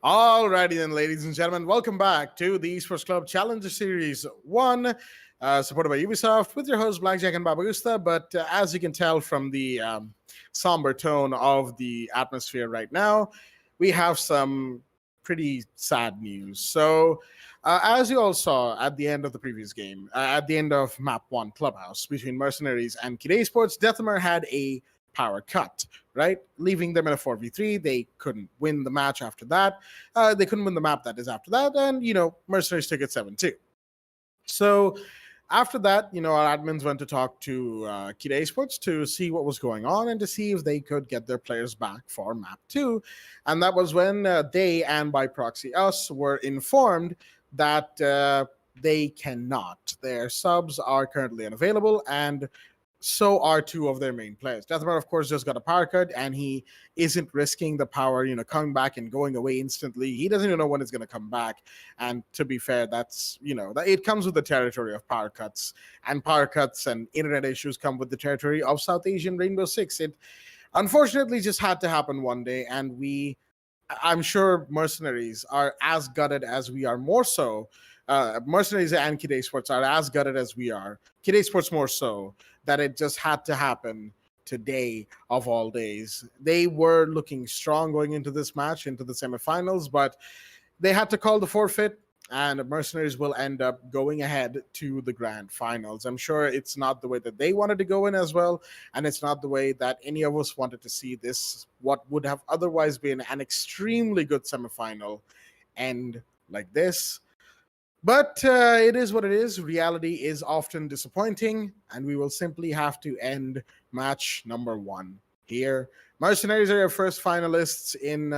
Alrighty then, ladies and gentlemen, welcome back to the Esports Club Challenger Series 1, supported by Ubisoft, with your hosts Blackjack and Babagusta. But as you can tell from the somber tone of the atmosphere right now, we have some pretty sad news. So, as you all saw at the end of the previous game, at the end of Map 1 Clubhouse between Mercenaries and Kid Esports, Deathmer had a power cut, right? Leaving them in a 4v3. They couldn't win the match after that. They couldn't win the map that is after that. And, Mercenaries took it 7-2. So after that, our admins went to talk to Kid Esports to see what was going on and to see if they could get their players back for map 2. And that was when they, and by proxy us, were informed that they cannot. Their subs are currently unavailable, and so are two of their main players. Deathmer, of course, just got a power cut, and he isn't risking the power, coming back and going away instantly. He doesn't even know when it's going to come back. And to be fair, that's, it comes with the territory of power cuts. And power cuts and internet issues come with the territory of South Asian Rainbow Six. It unfortunately just had to happen one day, and I'm sure Mercenaries are as gutted as we are, more so. Mercenaries and Kid Esports are as gutted as we are. Kid Esports more so, that it just had to happen today of all days. They were looking strong going into this match, into the semifinals, but they had to call the forfeit, and Mercenaries will end up going ahead to the grand finals. I'm sure it's not the way that they wanted to go in as well, and it's not the way that any of us wanted to see this, what would have otherwise been an extremely good semifinal, end like this. But it is what it is. Reality is often disappointing, and we will simply have to end match number 1 here. Mercenaries are your first finalists in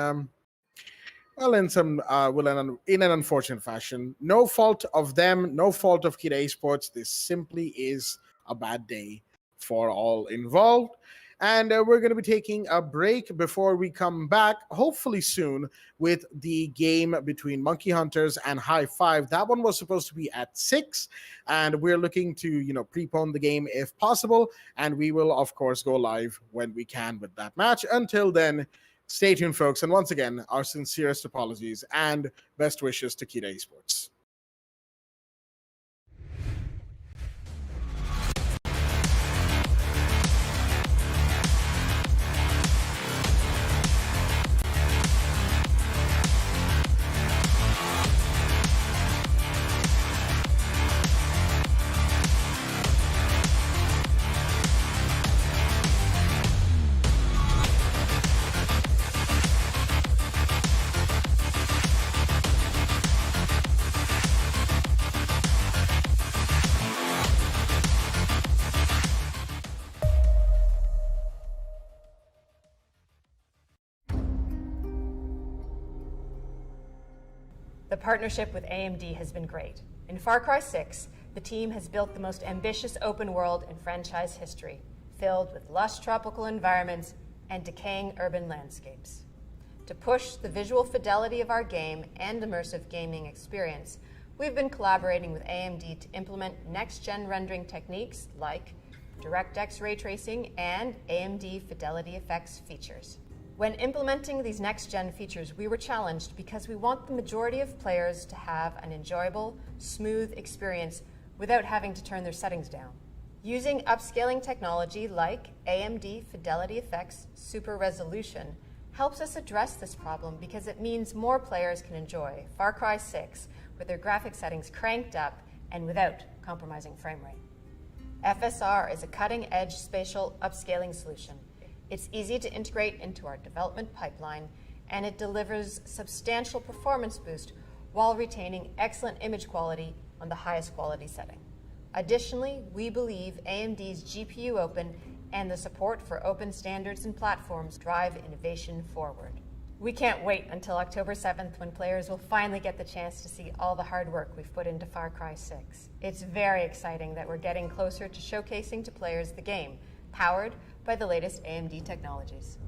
in an unfortunate fashion. No fault of them, no fault of Kid Esports. This simply is a bad day for all involved. And we're going to be taking a break before we come back, hopefully soon, with the game between Monkey Hunters and High Five. That one was supposed to be at 6, and we're looking to, prepone the game if possible. And we will, of course, go live when we can with that match. Until then, stay tuned, folks. And once again, our sincerest apologies and best wishes to Kid Esports. The partnership with AMD has been great. In Far Cry 6, the team has built the most ambitious open world in franchise history, filled with lush tropical environments and decaying urban landscapes. To push the visual fidelity of our game and immersive gaming experience, we've been collaborating with AMD to implement next-gen rendering techniques like DirectX ray tracing and AMD Fidelity Effects features. When implementing these next-gen features, we were challenged because we want the majority of players to have an enjoyable, smooth experience without having to turn their settings down. Using upscaling technology like AMD Fidelity Effects Super Resolution helps us address this problem because it means more players can enjoy Far Cry 6 with their graphic settings cranked up and without compromising frame rate. FSR is a cutting-edge spatial upscaling solution. It's easy to integrate into our development pipeline, and it delivers substantial performance boost while retaining excellent image quality on the highest quality setting. Additionally, we believe AMD's GPU Open and the support for open standards and platforms drive innovation forward. We can't wait until October 7th when players will finally get the chance to see all the hard work we've put into Far Cry 6. It's very exciting that we're getting closer to showcasing to players the game, powered by the latest AMD technologies.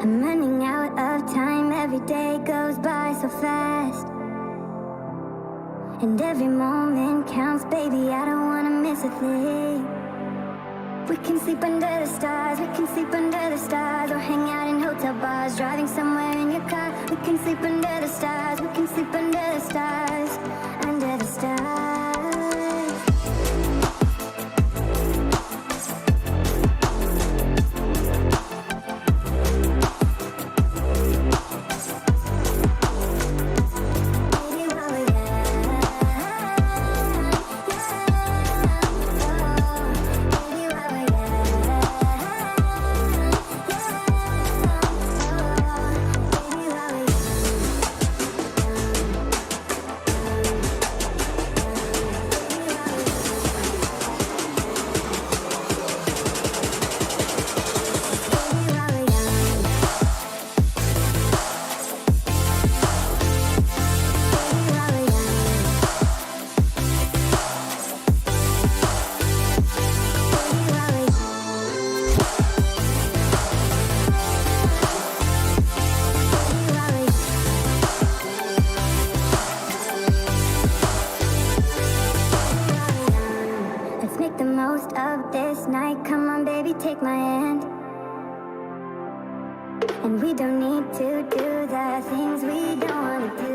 I'm running out of time, every day goes by so fast. And every moment counts, baby, I don't wanna miss a thing. We can sleep under the stars, we can sleep under the stars, or hang out in hotel bars, driving somewhere in your car. We can sleep under the stars, we can sleep under the stars, under the stars. Take my hand, and we don't need to do the things we don't want to do.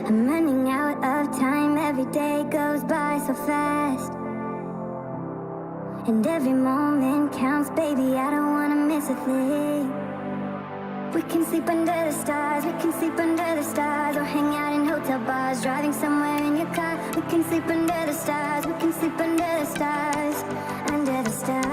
I'm running out of time, every day goes by so fast. And every moment counts, baby, I don't wanna miss a thing. We can sleep under the stars, we can sleep under the stars, or hang out in hotel bars, driving somewhere in your car. We can sleep under the stars, we can sleep under the stars, under the stars.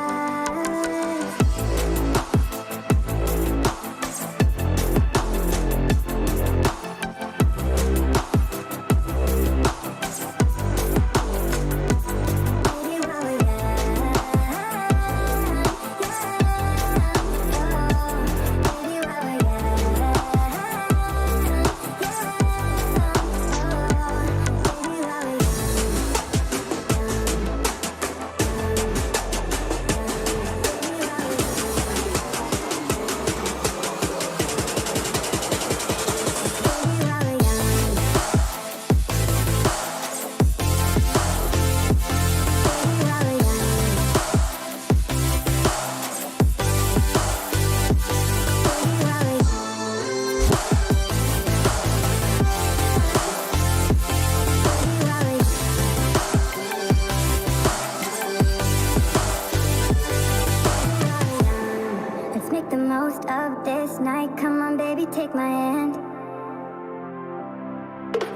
Let's make the most of this night. Come on, baby, take my hand.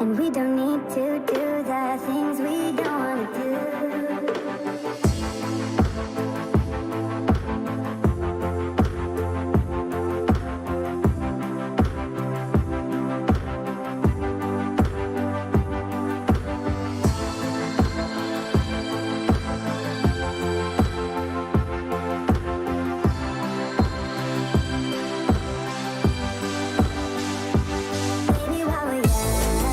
And we don't need to do the things we don't want to do. Baby, while we're young,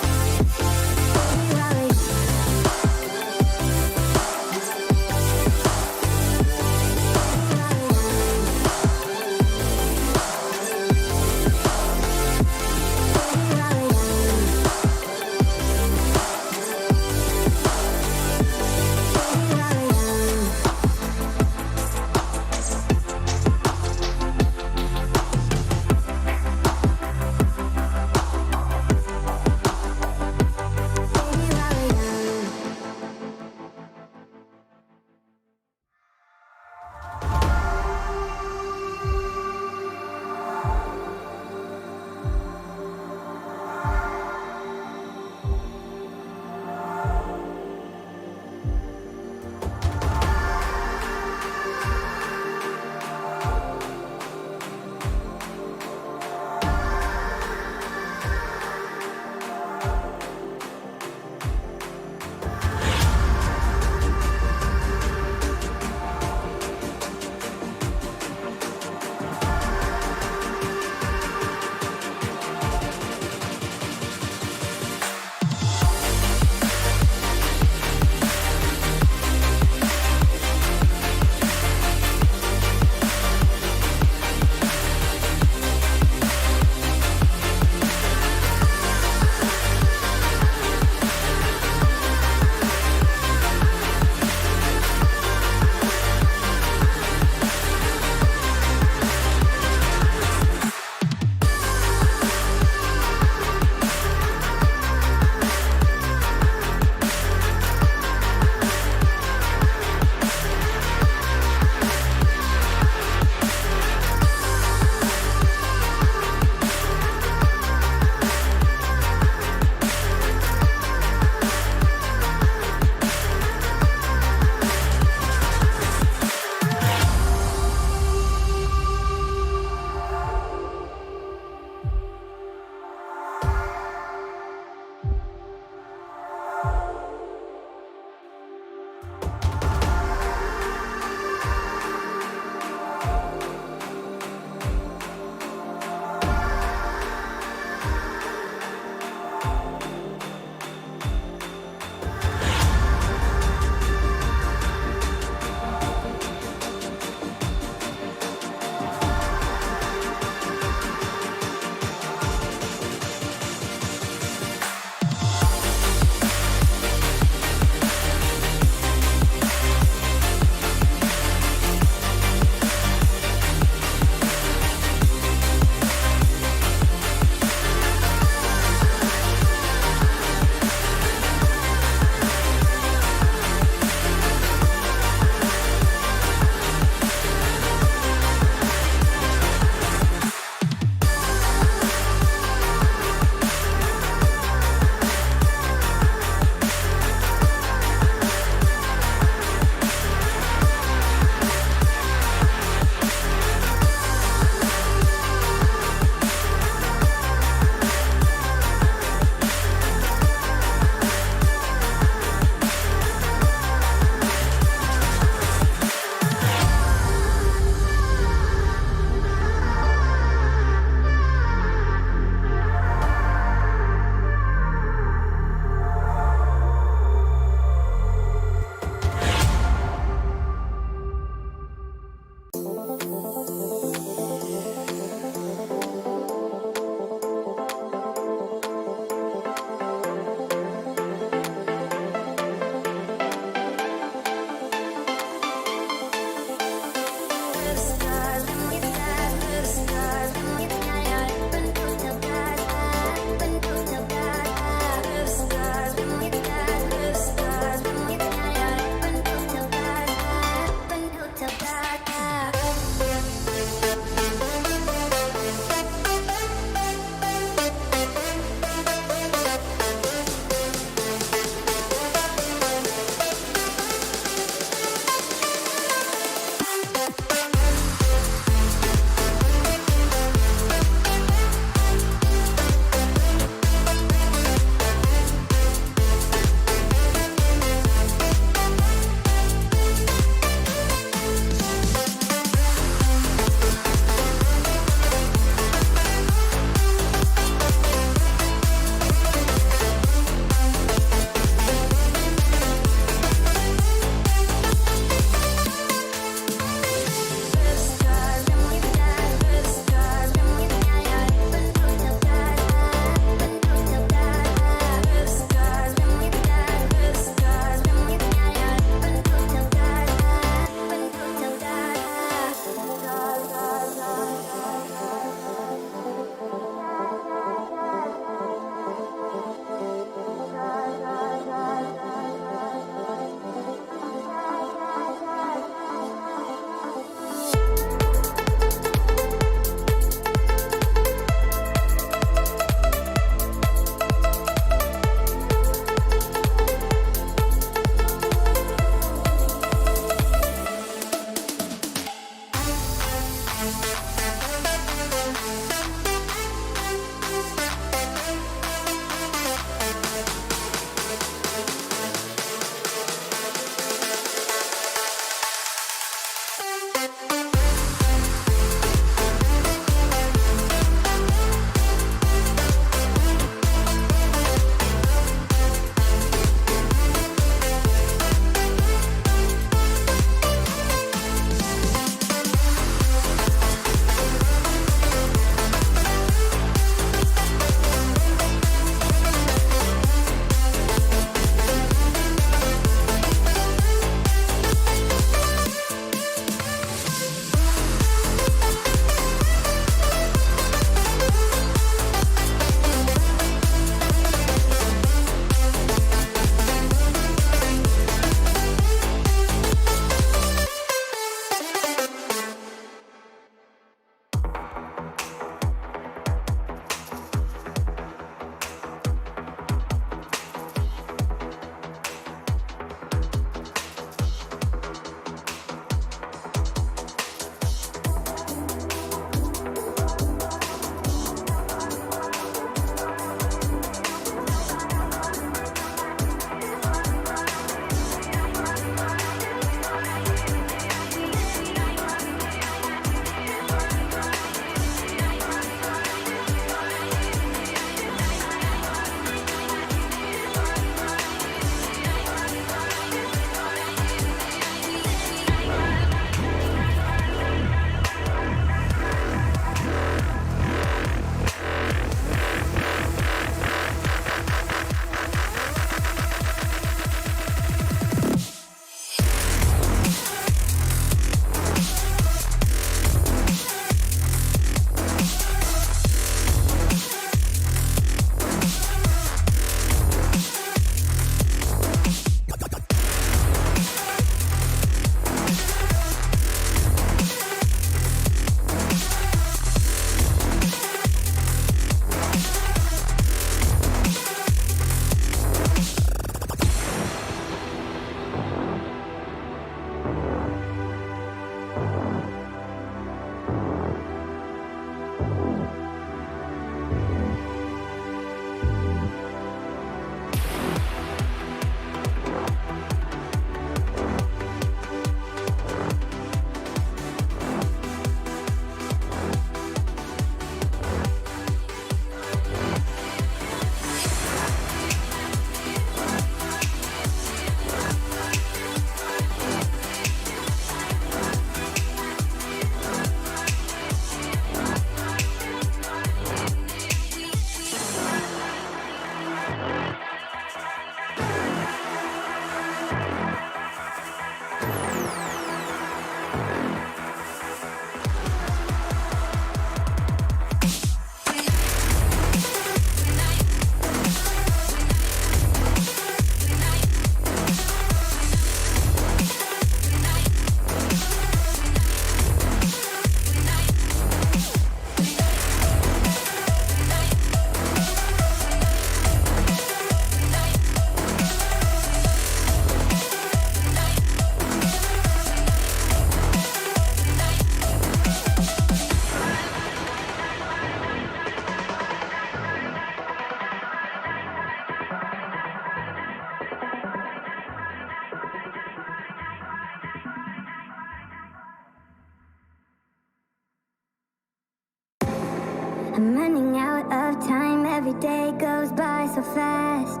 I'm running out of time, every day goes by so fast.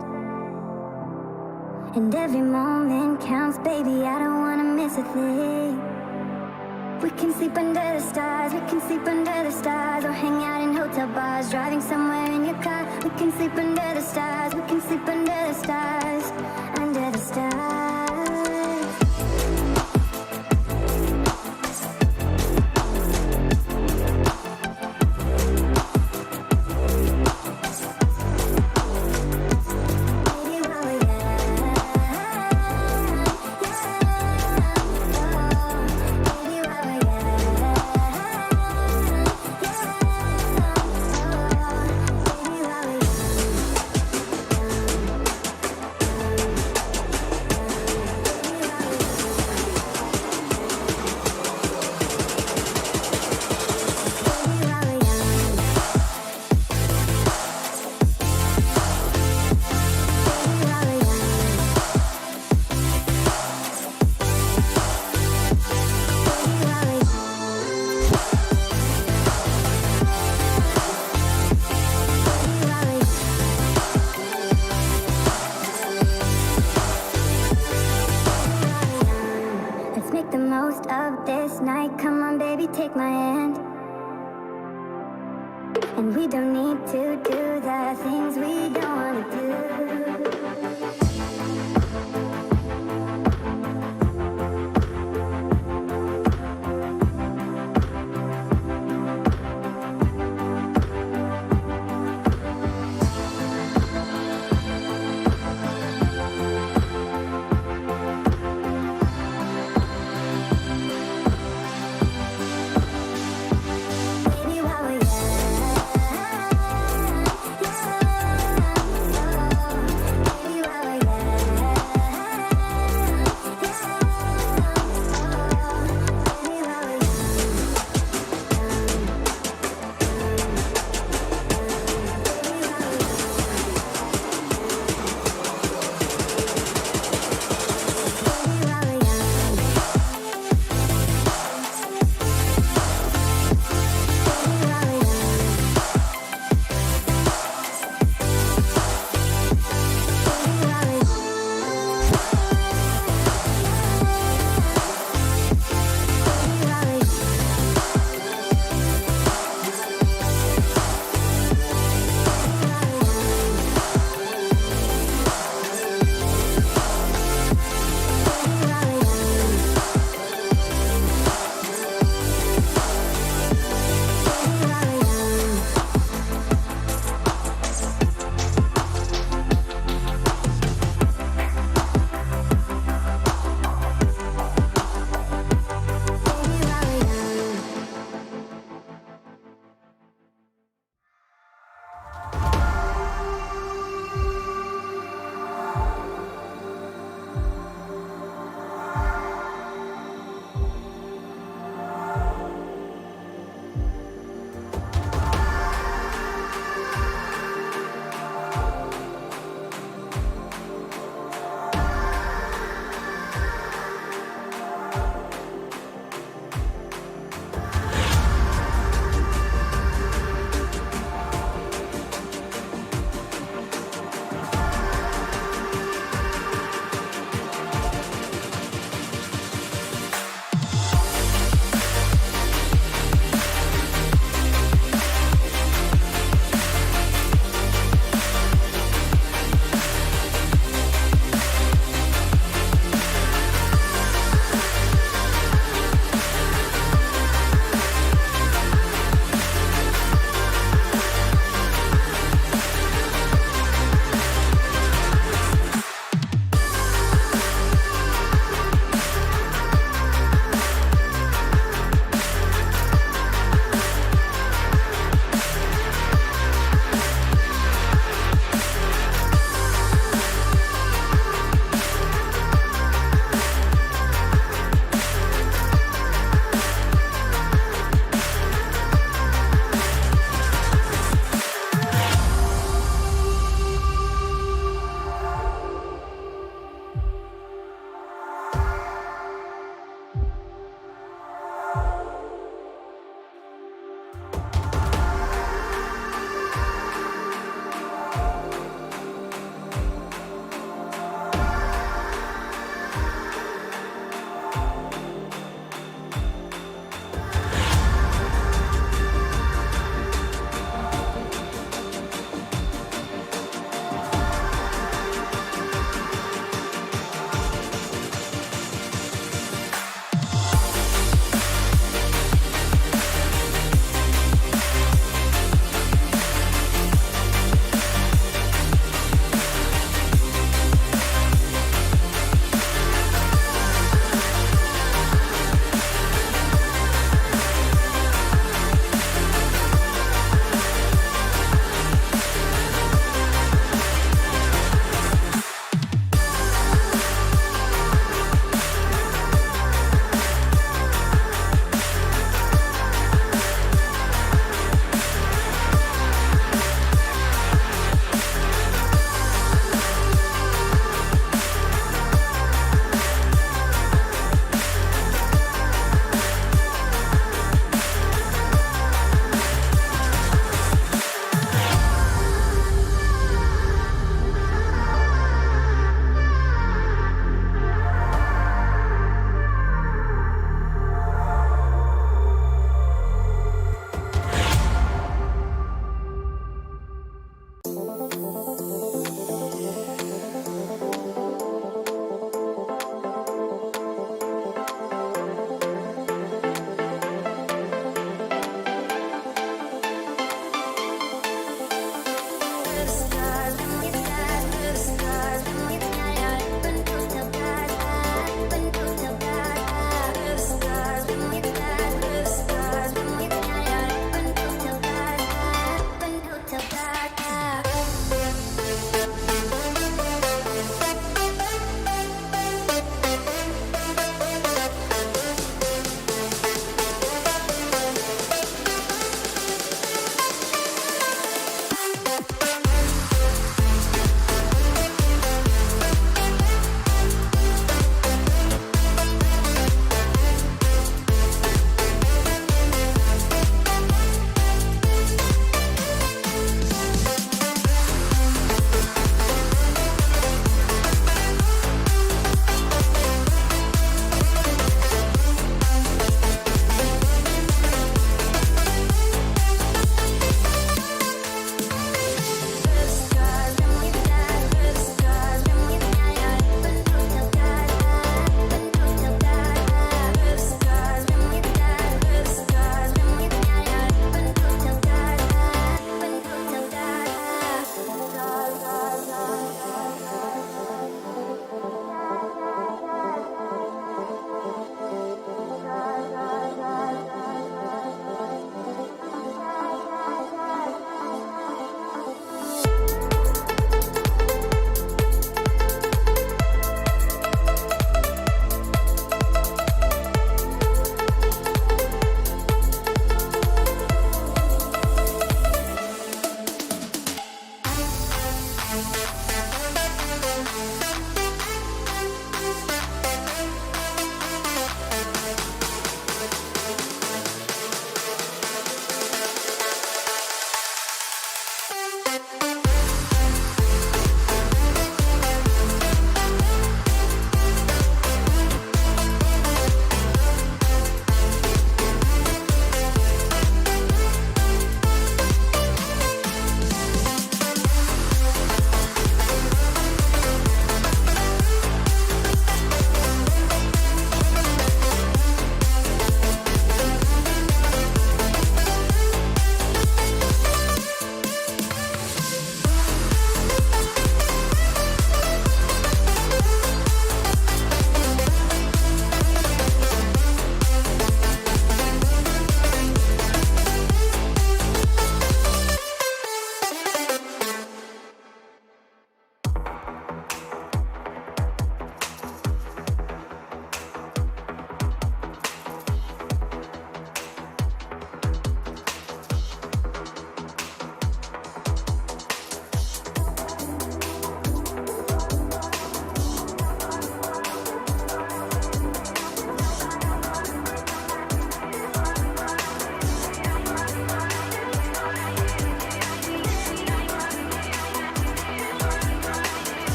And every moment counts, baby, I don't wanna miss a thing. We can sleep under the stars, we can sleep under the stars, or hang out in hotel bars, driving somewhere in your car. We can sleep under the stars, we can sleep under the stars, under the stars. Make the most of this night. Come on, baby, take my hand. And we don't need to do the things we don't want to do. Baby, while we're young,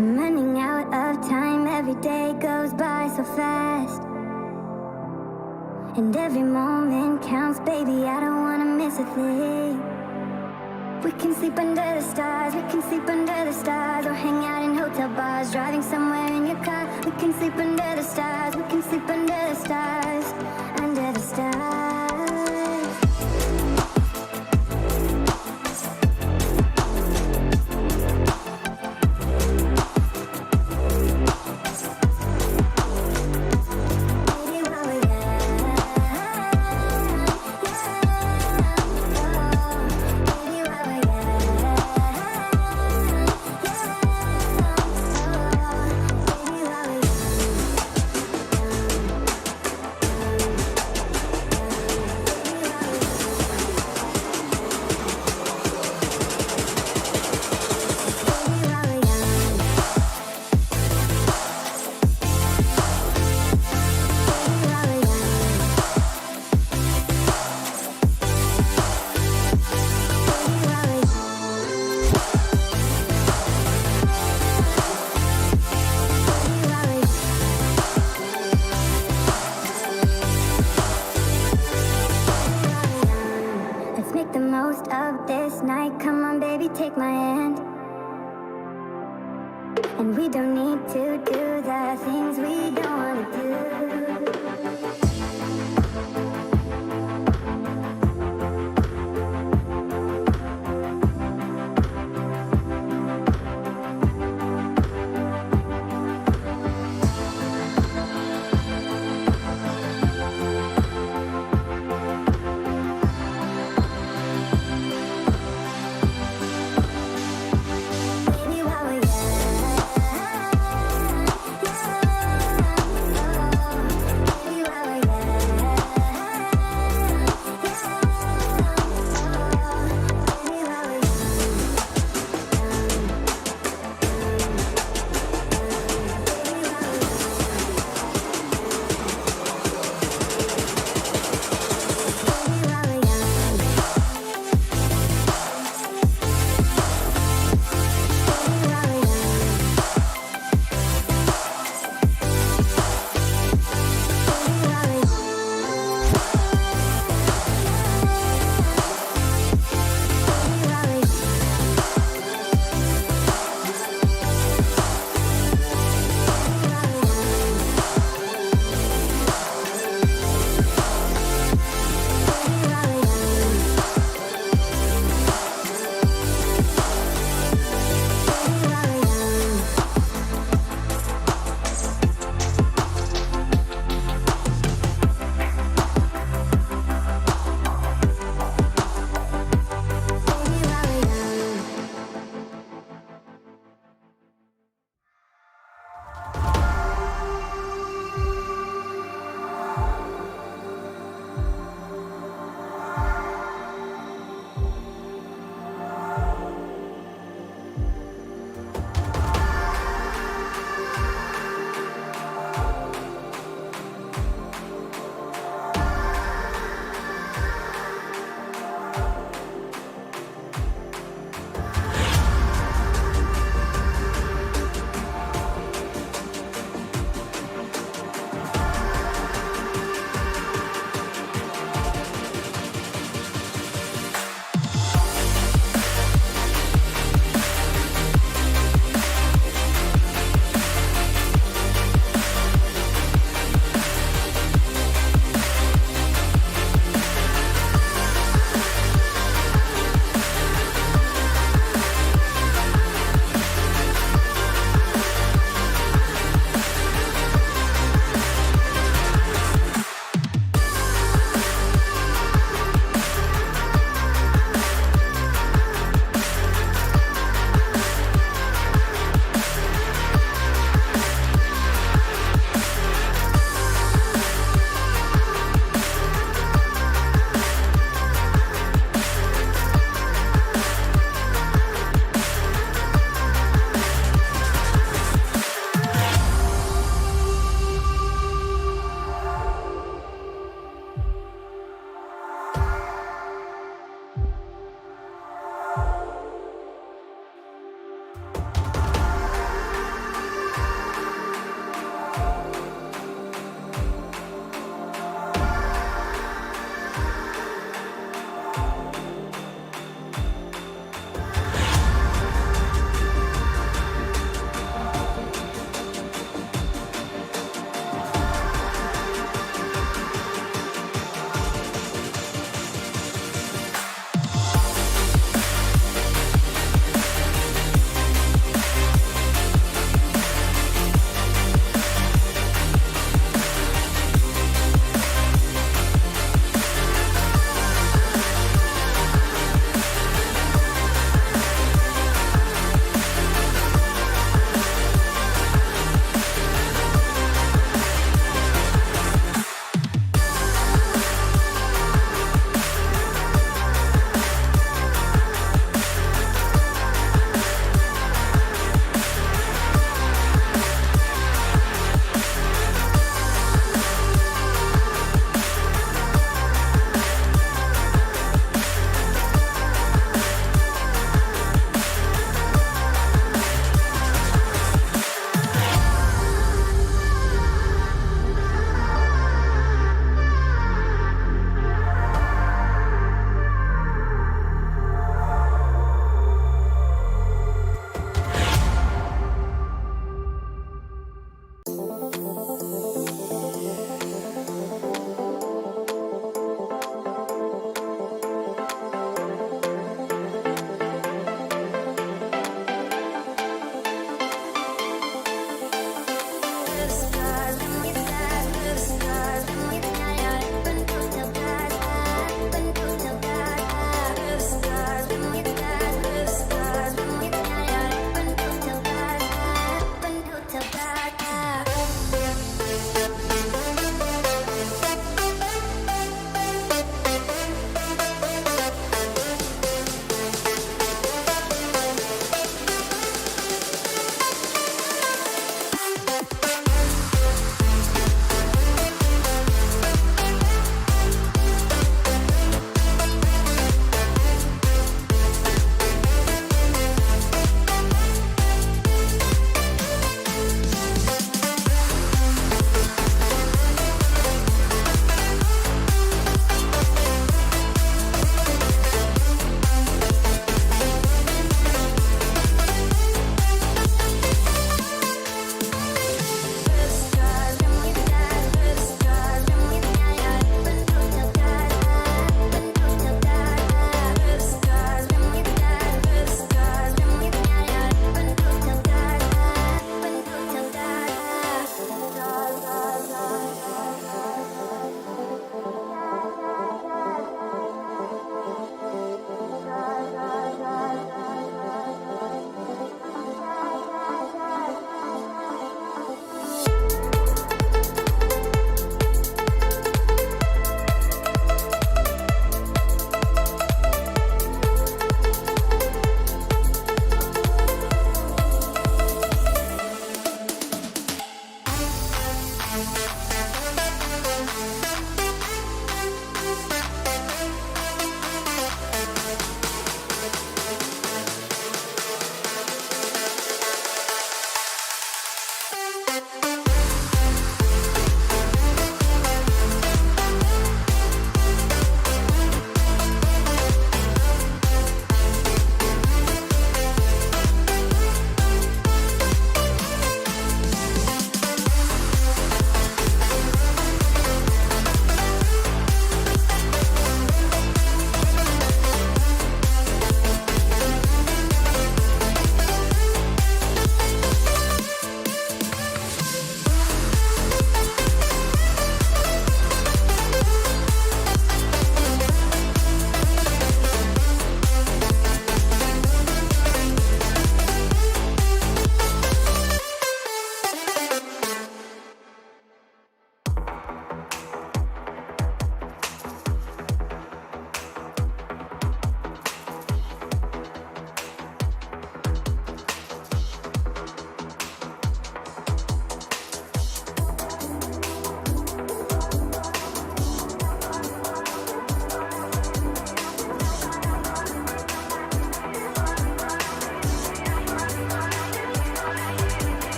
I'm running out of time, every day goes by so fast. And every moment counts, baby, I don't wanna miss a thing. We can sleep under the stars, we can sleep under the stars, or hang out in hotel bars, driving somewhere in your car. We can sleep under the stars, we can sleep under the stars, under the stars. Take my hand, and we don't need to do the things we don't want to do.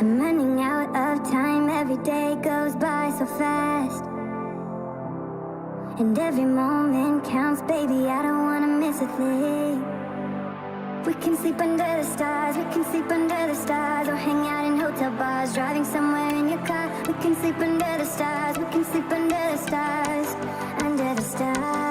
I'm running out of time, every day goes by so fast. And every moment counts, baby, I don't wanna miss a thing. We can sleep under the stars, we can sleep under the stars, or hang out in hotel bars, driving somewhere in your car. We can sleep under the stars, we can sleep under the stars, under the stars.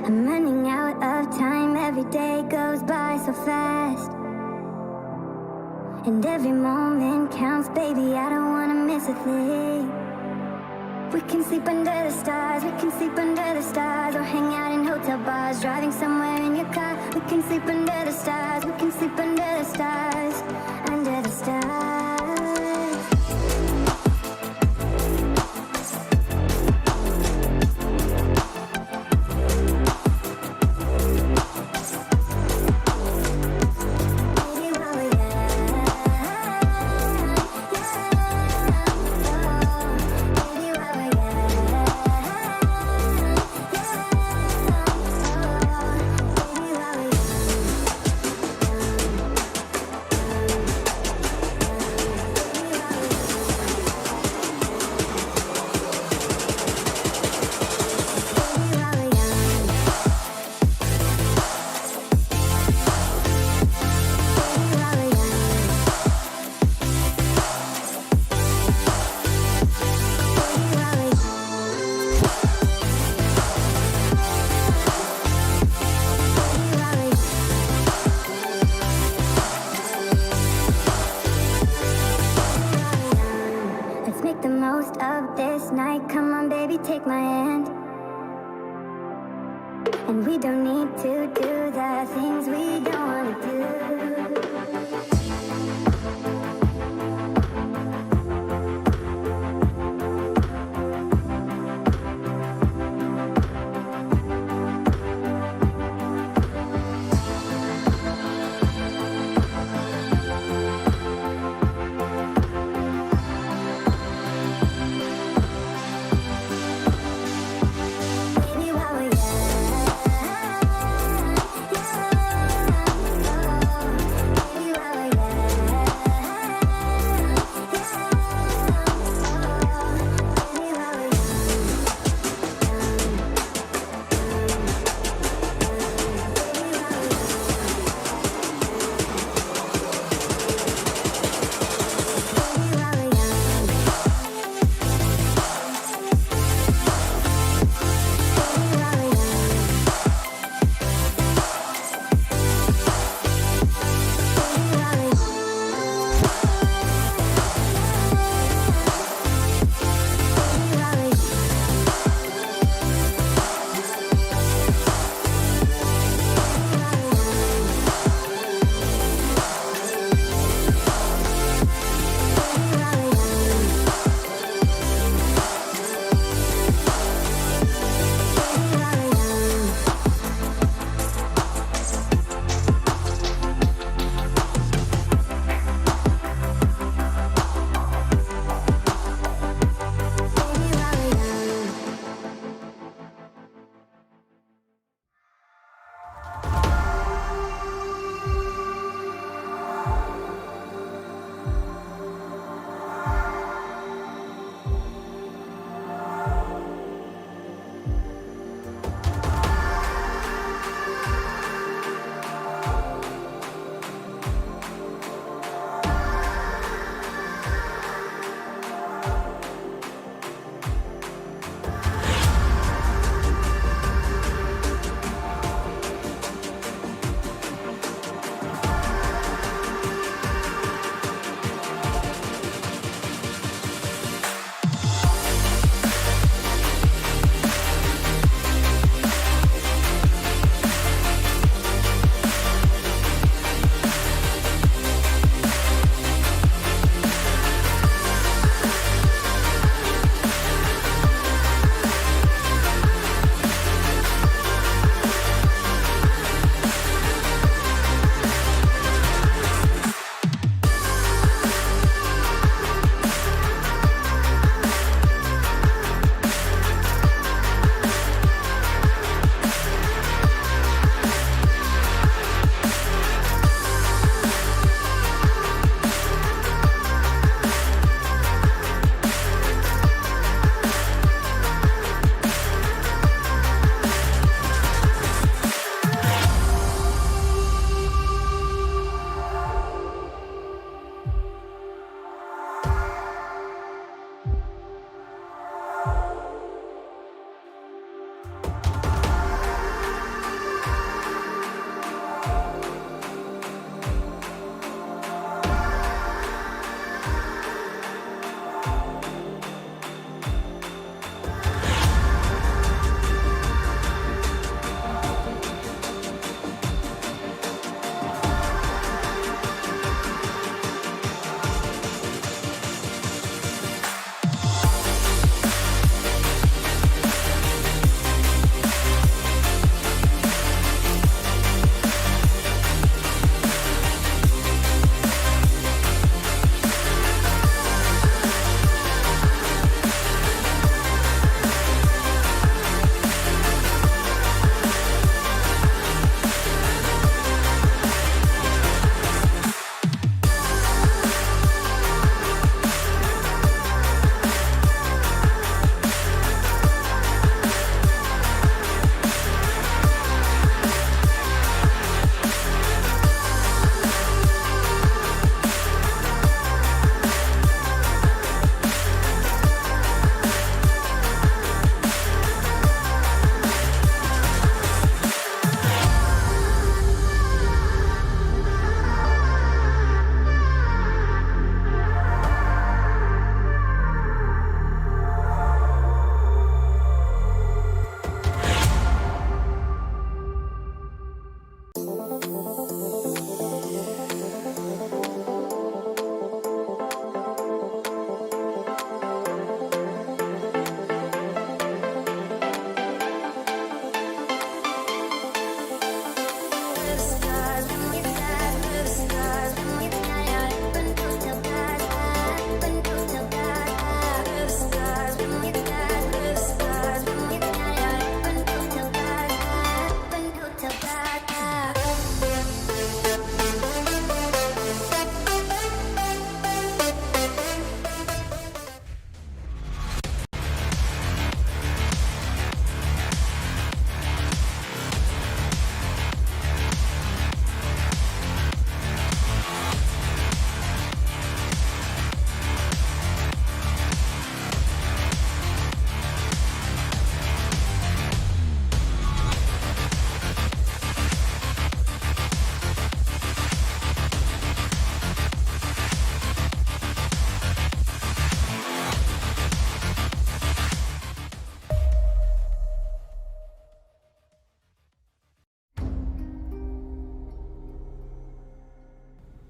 I'm running out of time, every day goes by so fast. And every moment counts, baby, I don't wanna miss a thing. We can sleep under the stars, we can sleep under the stars, or hang out in hotel bars, driving somewhere in your car. We can sleep under the stars, we can sleep under the stars, under the stars. Take my hand, and we don't need to do the things we don't want to do.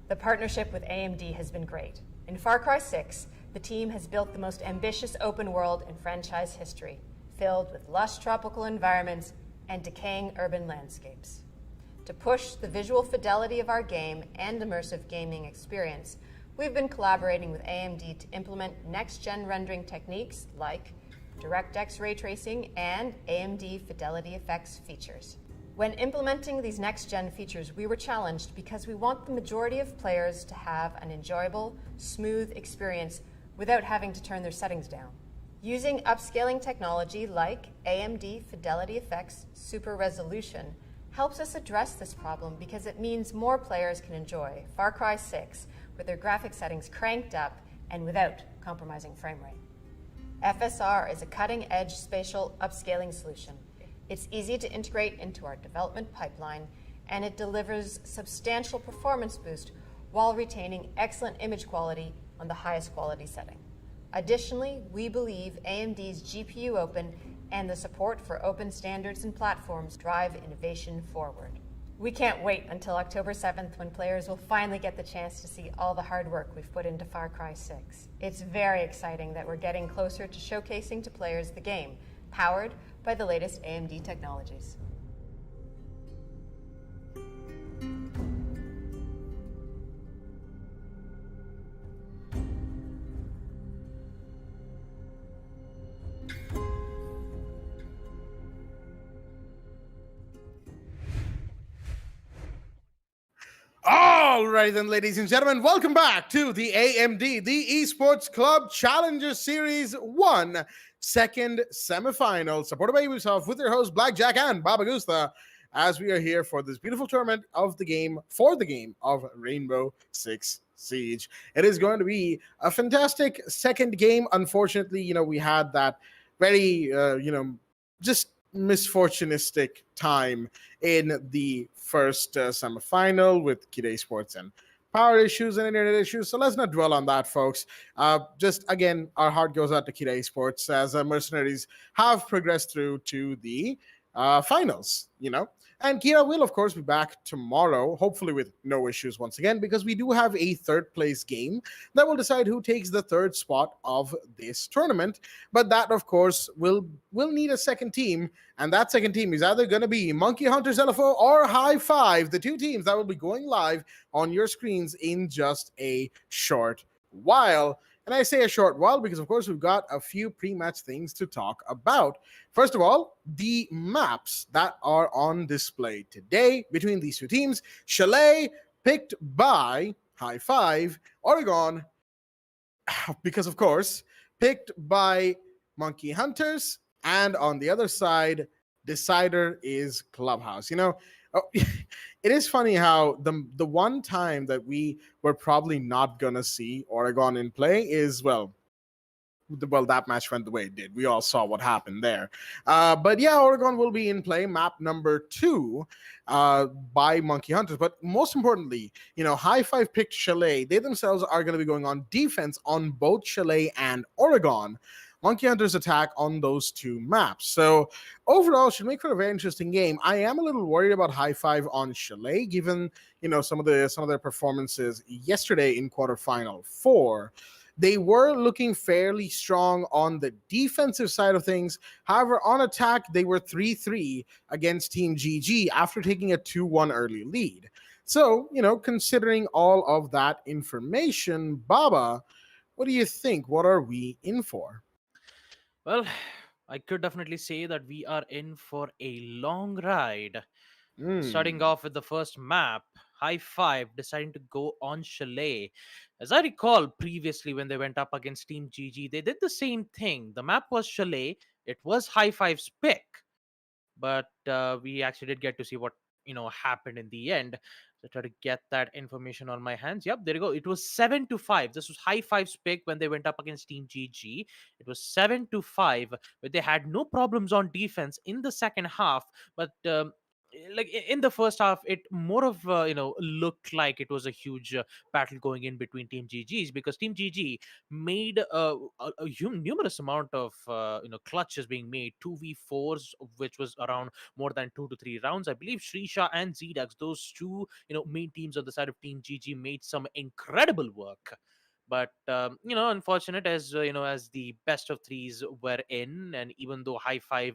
The partnership with AMD has been great. In Far Cry 6, the team has built the most ambitious open world in franchise history, filled with lush tropical environments and decaying urban landscapes. To push the visual fidelity of our game and immersive gaming experience, we've been collaborating with AMD to implement next-gen rendering techniques like DirectX ray tracing and AMD Fidelity Effects features. When implementing these next-gen features, we were challenged because we want the majority of players to have an enjoyable, smooth experience without having to turn their settings down. Using upscaling technology like AMD Fidelity Effects Super Resolution helps us address this problem because it means more players can enjoy Far Cry 6 with their graphic settings cranked up and without compromising frame rate. FSR is a cutting-edge spatial upscaling solution. It's easy to integrate into our development pipeline, and it delivers substantial performance boost while retaining excellent image quality on the highest quality setting. Additionally, we believe AMD's GPU Open and the support for open standards and platforms drive innovation forward. We can't wait until October 7th when players will finally get the chance to see all the hard work we've put into Far Cry 6. It's very exciting that we're getting closer to showcasing to players the game, powered by the latest AMD technologies. All right, then, ladies and gentlemen, welcome back to the AMD, the Esports Club Challenger Series 1 second semifinal, supported by Ubisoft, with your hosts Blackjack and Baba Gusta, as we are here for this beautiful tournament of the game, for the game of Rainbow Six Siege. It is going to be a fantastic second game. Unfortunately, we had that very, just misfortunistic time in the first semifinal with Kid Esports and power issues and internet issues. So let's not dwell on that, folks. Just again, our heart goes out to Kid Esports as Mercenaries have progressed through to the finals, And Kira will, of course, be back tomorrow, hopefully with no issues once again, because we do have a third place game that will decide who takes the third spot of this tournament. But that, of course, will need a second team. And that second team is either going to be Monkey Hunters LFO or High Five, the two teams that will be going live on your screens in just a short while. And I say a short while because, of course, we've got a few pre-match things to talk about. First of all, the maps that are on display today between these two teams. Chalet, picked by High Five, Oregon, because, of course, picked by Monkey Hunters. And on the other side, Decider is Clubhouse. It is funny how the one time that we were probably not gonna see Oregon in play is that match went the way it did. We all saw what happened there. But yeah, Oregon will be in play, map number 2 by Monkey Hunters. But most importantly, High Five picked Chalet. They themselves are going to be going on defense on both Chalet and Oregon. Monkey Hunters attack on those two maps. So overall, should make for a very interesting game. I am a little worried about High Five on Chalet, given some of their performances yesterday in quarterfinal 4. They were looking fairly strong on the defensive side of things. However, on attack, they were 3-3 against Team GG after taking a 2-1 early lead. So, considering all of that information, Baba, what do you think? What are we in for? Well, I could definitely say that we are in for a long ride. Starting off with the first map, High Five deciding to go on Chalet. As I recall previously when they went up against Team GG, they did the same thing. The map was Chalet, it was High Five's pick, but we actually did get to see what happened in the end. So try to get that information on my hands. Yep, there you go. It was 7-5. This was High Five's pick when they went up against Team GG. It was 7-5, but they had no problems on defense in the second half. But like in the first half, it more of looked like it was a huge battle going in between Team GGs, because Team GG made a numerous amount of clutches being made, 2v4s, which was around more than 2 to 3 rounds. I believe Shrisha and Zdax, those two main teams on the side of Team GG, made some incredible work. But unfortunate, as as the best of threes were in, and even though High Five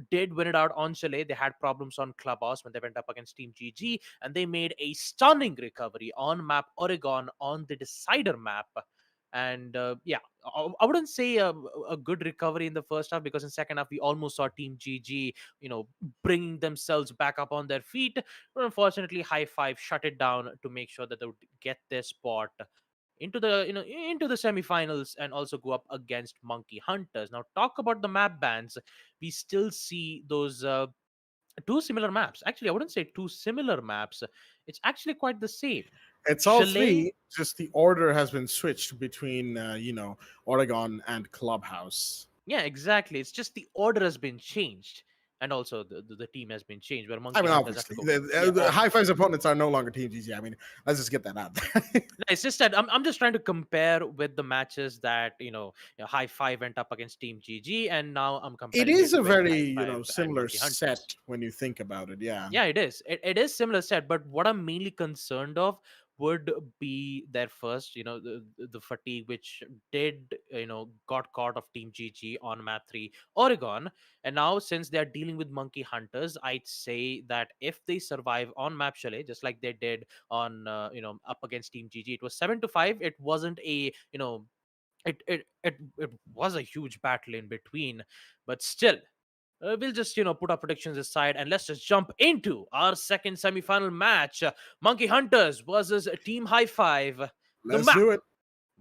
did win it out on Chalet, they had problems on Clubhouse when they went up against Team GG, and they made a stunning recovery on map Oregon, on the decider map. And yeah, I wouldn't say a good recovery in the first half, because in second half we almost saw Team GG bringing themselves back up on their feet. But unfortunately, High Five shut it down to make sure that they would get their spot into the into the semifinals, and also go up against Monkey Hunters. Now, talk about the map bans. We still see those two similar maps. Actually, I wouldn't say two similar maps. It's actually quite the same. It's all Chalet. three, just the order has been switched between, Oregon and Clubhouse. Yeah, exactly. It's just the order has been changed, and also the team has been changed. Where I Monkey mean, Hunters have obviously, to go. the, Yeah, the High Five's opponents are no longer Team GG. I mean, let's just get that out there. no, it's just that I'm just trying to compare with the matches that High Five went up against Team GG, and now I'm It comparing is it a with very, High Five and similar Monkey Hunters. set when you think about it. Yeah. Yeah, it is. It is similar set, but what I'm mainly concerned of would be their first, the fatigue, which did, got caught of Team GG on map 3 Oregon. And now, since they're dealing with Monkey Hunters, I'd say that if they survive on map Chalet, just like they did on, up against Team GG, it was 7-5. It wasn't a, it was a huge battle in between, but still, we'll just put our predictions aside, and let's just jump into our second semifinal match. Monkey Hunters versus Team High Five. The Let's map do it.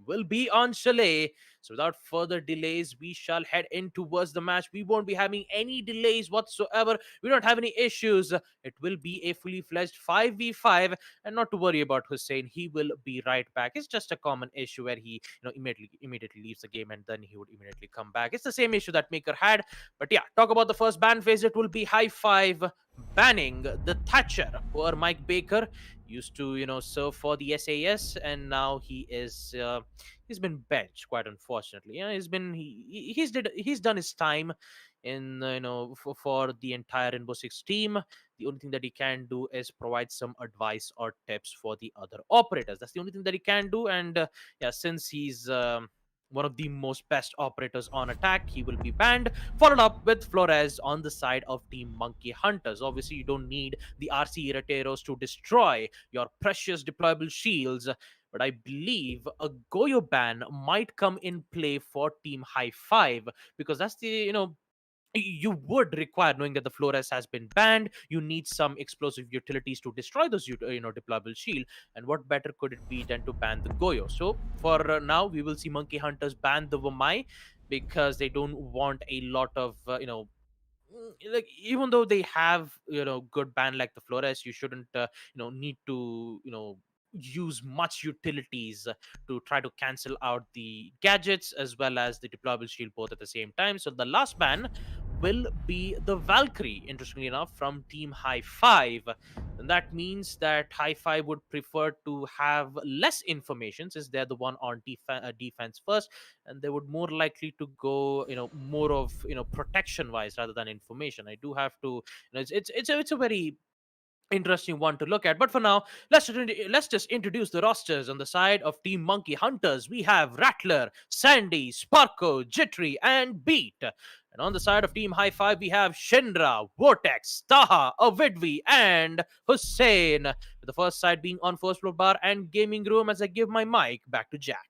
will be on Chalet. So without further delays, we shall head in towards the match. We won't be having any delays whatsoever. We don't have any issues. It will be a fully fledged 5v5, and not to worry about Hussein. He will be right back. It's just a common issue where he immediately leaves the game, and then he would immediately come back. It's the same issue that Maker had. But yeah, talk about the first ban phase. It will be High Five banning the Thatcher. Poor Mike Baker used to serve for the SAS, and now he's been benched, quite unfortunately. He's done his time in for the entire Rainbow Six team. The only thing that he can do is provide some advice or tips for the other operators. That's the only thing that he can do. And yeah, since he's one of the most best operators on attack, he will be banned, followed up with Flores on the side of Team Monkey Hunters. Obviously, you don't need the RC Irreteros to destroy your precious deployable shields, but I believe a Goyo ban might come in play for Team High Five, because that's the you would require, knowing that the Flores has been banned, you need some explosive utilities to destroy those deployable shield. And what better could it be than to ban the Goyo? So for now, we will see Monkey Hunters ban the Wamai, because they don't want a lot of like, even though they have good ban like the Flores, you shouldn't need to use much utilities to try to cancel out the gadgets as well as the deployable shield both at the same time. So the last ban will be the Valkyrie, interestingly enough, from Team High Five. And that means that High Five would prefer to have less information, since they're the one on defense first, and they would more likely to go more of protection wise rather than information. I do have to it's a very interesting one to look at. But for now, let's just introduce the rosters. On the side of Team Monkey Hunters, we have Rattler, Sandy, Sparko, Jittery, and Beat. And on the side of Team High Five, we have Shendra, Vortex, Taha, Avidvi, and Hussein. With the first side being on first floor bar and gaming room, as I give my mic back to Jack.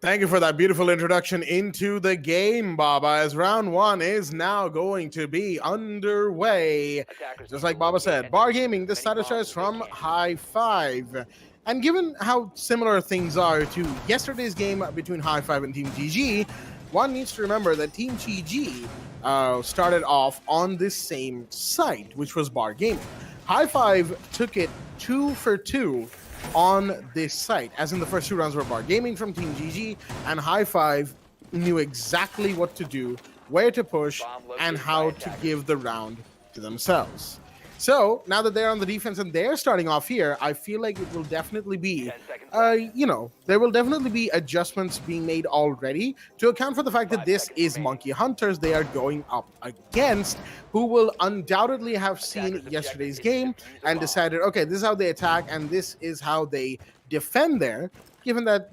Thank you for that beautiful introduction into the game, Baba, as round one is now going to be underway. Just like Baba said, Bar Gaming, this side of choice from High Five. And given how similar things are to yesterday's game between High Five and Team GG, one needs to remember that Team GG started off on this same site, which was Bar Gaming. High Five took it 2 for 2 on this site, as in the first 2 rounds were Bar Gaming from Team GG, and High Five knew exactly what to do, where to push, and how to give the round to themselves. So now that they're on the defense and they're starting off here, I feel like it will definitely be, there will definitely be adjustments being made already to account for the fact that this is Monkey Hunters they are going up against, who will undoubtedly have seen yesterday's game and decided, okay, this is how they attack and this is how they defend there, given that,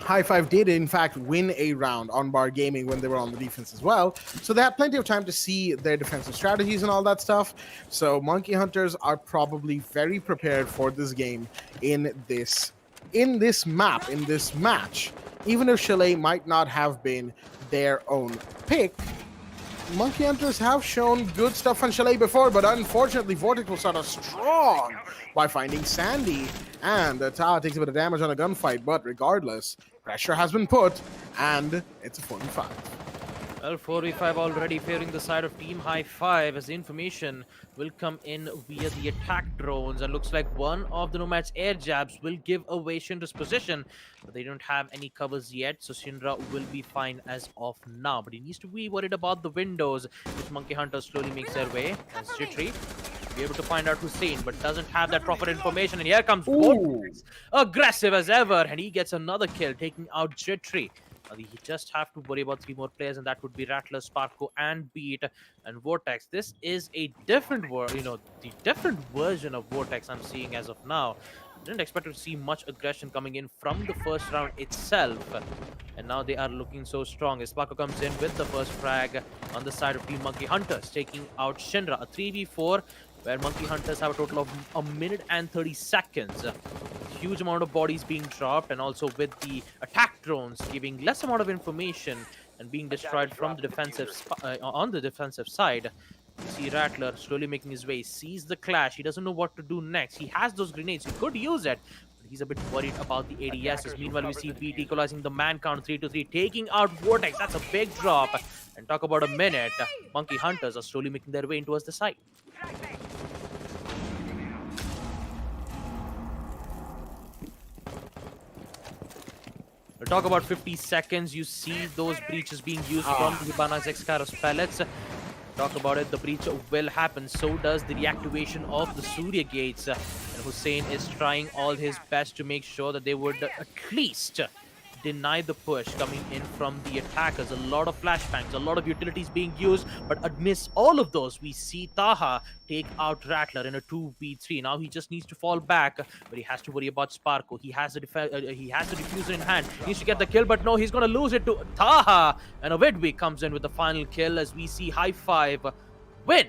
High Five did in fact win a round on Bar Gaming when they were on the defense as well. So they had plenty of time to see their defensive strategies and all that stuff. So Monkey Hunters are probably very prepared for this game in this match. Even if Chalet might not have been their own pick, Monkey Hunters have shown good stuff on Chalet before, but unfortunately Vortex will start off strong by finding Sandy, and Taha takes a bit of damage on a gunfight, but regardless, pressure has been put, and it's a 45. Well, 45 already favoring the side of Team High Five, as the information will come in via the attack drones, and looks like one of the Nomad's air jabs will give away Shinra's position, but they don't have any covers yet, so Shinra will be fine as of now. But he needs to be worried about the windows, which Monkey Hunter slowly makes their way as Jittery be able to find out Hussein, but doesn't have that proper information. And here comes Vortex, aggressive as ever, and he gets another kill, taking out Jittery. He just have to worry about 3 more players, and that would be Rattler, Sparko, and Beat, and Vortex. This is a different the different version of Vortex I'm seeing as of now. Didn't expect to see much aggression coming in from the first round itself, and now they are looking so strong as Sparko comes in with the first frag on the side of Team Monkey Hunters, taking out Shinra. A 3v4 where Monkey Hunters have a total of 1 minute and 30 seconds. Huge amount of bodies being dropped, and also with the attack drones giving less amount of information and being destroyed from the defensive on the defensive side. You see Rattler slowly making his way, sees the clash. He doesn't know what to do next. He has those grenades. He could use it, but he's a bit worried about the ADSs. Meanwhile, we see Beat equalizing the man count 3-3, taking out Vortex. That's a big drop. And talk about a minute. Monkey Hunters are slowly making their way in towards the site. We'll talk about 50 seconds. You see those breaches being used from Hibana's Excaros pellets. Talk about it, the breach will happen. So does the reactivation of the Surya gates. And Hussein is trying all his best to make sure that they would at least deny the push coming in from the attackers. A lot of flashbangs, a lot of utilities being used, but amidst all of those, we see Taha take out Rattler in a 2v3. Now he just needs to fall back, but he has to worry about Sparko. He has the diffuser in hand. He needs to get the kill, but no, he's going to lose it to Taha. And Ovidwi comes in with the final kill as we see High Five win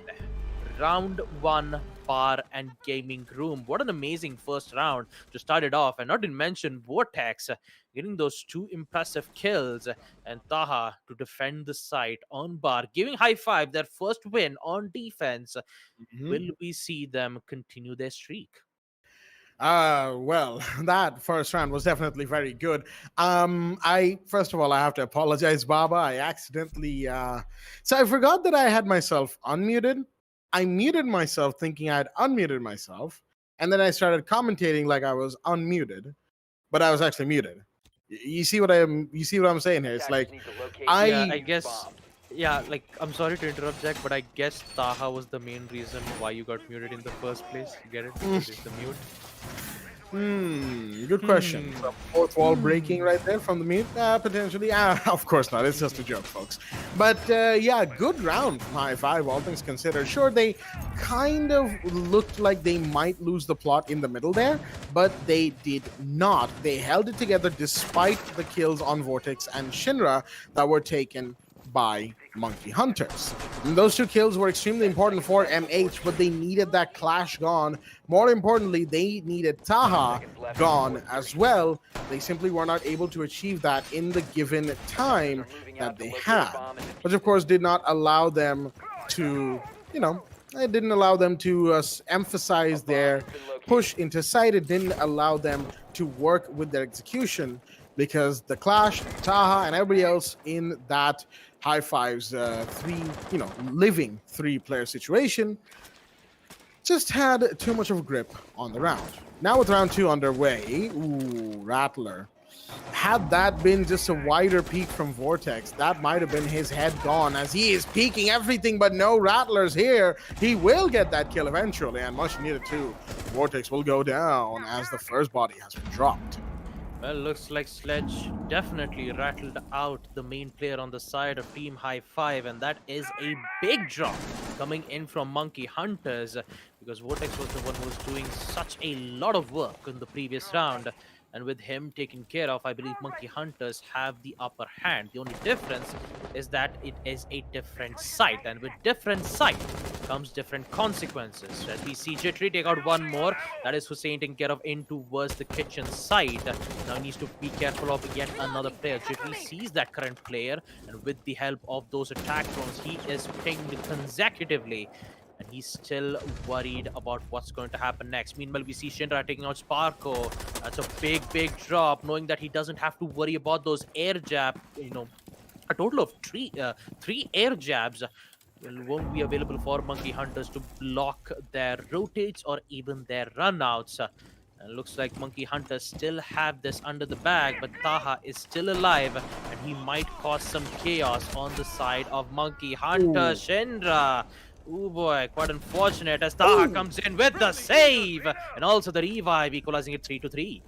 round 1 Bar and Gaming Room. What an amazing first round to start it off, and not to mention Vortex getting those 2 impressive kills, and Taha to defend the site on Bar, giving High Five their first win on defense. Will we see them continue their streak? Well, that first round was definitely very good. First of all, I have to apologize, Baba. I accidentally so I forgot that I had myself unmuted. I muted myself thinking I had unmuted myself, and then I started commentating like I was unmuted, but I was actually muted. You see what I'm saying here? It's like I guess, yeah, like, I'm sorry to interrupt, Jack, but I guess Taha was the main reason why you got muted in the first place. You get it? It's the mute. Good question. Some fourth wall breaking right there from the mute? Potentially. Of course not. It's just a joke, folks. But yeah, good round from High Five, all things considered. Sure, they kind of looked like they might lose the plot in the middle there, but they did not. They held it together despite the kills on Vortex and Shinra that were taken by Monkey Hunters. And those 2 kills were extremely important for MH, but they needed that clash gone. More importantly, they needed Taha gone as well. They simply were not able to achieve that in the given time that they had, which of course did not allow them to, it didn't allow them to emphasize their push into site. It didn't allow them to work with their execution, because the clash, Taha, and everybody else in that High Five's living 3-player situation just had too much of a grip on the round. Now with round 2 underway, Rattler Had that been just a wider peak from Vortex, that might have been his head gone, as he is peeking everything, but no Rattlers here. He will get that kill eventually, and much needed too. Vortex will go down as the first body has been dropped. Well, looks like Sledge definitely rattled out the main player on the side of Team High Five, and that is a big drop coming in from Monkey Hunters, because Vortex was the one who was doing such a lot of work in the previous round. And with him taken care of, I believe Monkey Hunters have the upper hand. The only difference is that it is a different site, and with different site comes different consequences. As we see Jittery take out one more, that is Hussein taken care of in towards the kitchen side. Now he needs to be careful of yet another player. Jittery sees that current player, and with the help of those attack drones, he is pinged consecutively. And he's still worried about what's going to happen next. Meanwhile, we see Shinra taking out Sparko. That's a big drop, knowing that he doesn't have to worry about those air jab. A total of three air jabs won't be available for Monkey Hunters to block their rotates or even their runouts. And looks like Monkey Hunters still have this under the bag, but Taha is still alive, and he might cause some chaos on the side of Monkey Hunter. Shinra. Oh boy, quite unfortunate as Taha comes in with the save and also the revive, equalizing it 3-3.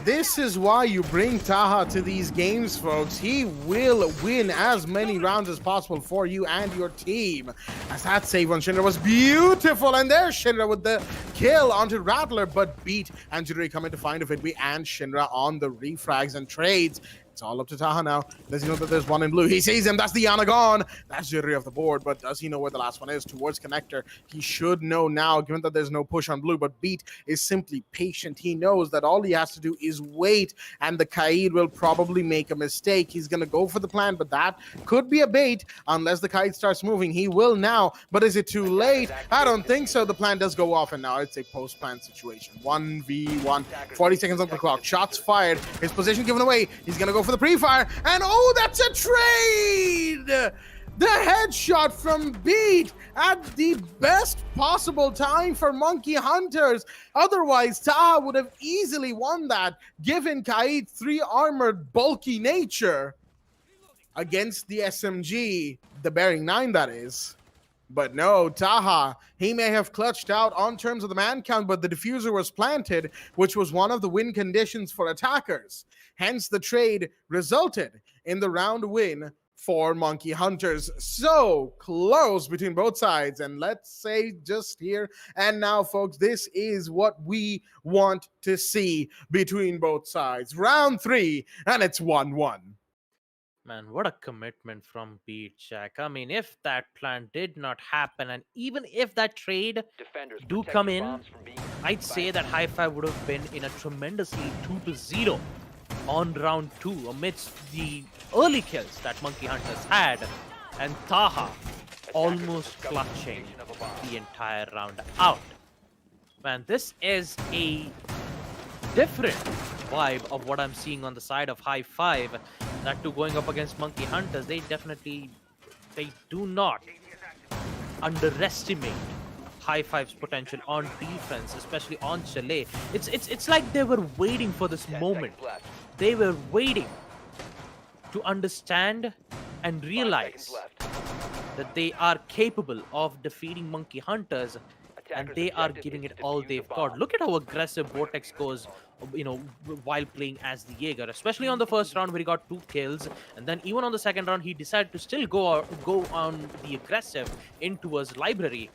This is why you bring Taha to these games, folks. He will win as many rounds as possible for you and your team. As that save on Shinra was beautiful, and there's Shinra with the kill onto Rattler, but beat and Jittery coming to find of it. We and Shinra on the refrags and trades. It's all up to Taha now. Does he know that there's one in blue? He sees him. That's the Yana gone. That's Jittery off the board, but does he know where the last one is? Towards Connector. He should know now, given that there's no push on blue, but Beat is simply patient. He knows that all he has to do is wait, and the Kaid will probably make a mistake. He's going to go for the plan, but that could be a bait unless the Kaid starts moving. He will now, but is it too late? I don't think so. The plan does go off, and now it's a post-plan situation. 1v1, 40 seconds on the clock. Shots fired. His position given away. He's going to go for the pre-fire, and oh, that's a trade! The headshot from Beat at the best possible time for Monkey Hunters. Otherwise, Taha would have easily won that, given Kaid's 3 armored bulky nature against the SMG, the Bearing 9 that is. But no, Taha, he may have clutched out on terms of the man count, but the diffuser was planted, which was one of the win conditions for attackers. Hence, the trade resulted in the round win for Monkey Hunters. So close between both sides. And let's say just here and now, folks, this is what we want to see between both sides. Round 3, and it's 1-1. Man, what a commitment from Beat, Jack. I mean, if that plan did not happen, and even if that trade do come in, I'd say that High Five would have been in a tremendous lead 2-0 on round 2 amidst the early kills that Monkey Hunters had, and Taha almost clutching the entire round out. Man, this is a different vibe of what I'm seeing on the side of High Five. That too, going up against Monkey Hunters, they do not underestimate High Five's potential on defense, especially on Chalet. It's like they were waiting for this moment. They were waiting to understand and realize that they are capable of defeating Monkey Hunters, and they are giving it all they've got. Look at how aggressive Vortex goes, while playing as the Jaeger, especially on the first round where he got 2 kills, and then even on the second round he decided to still go on the aggressive into his library.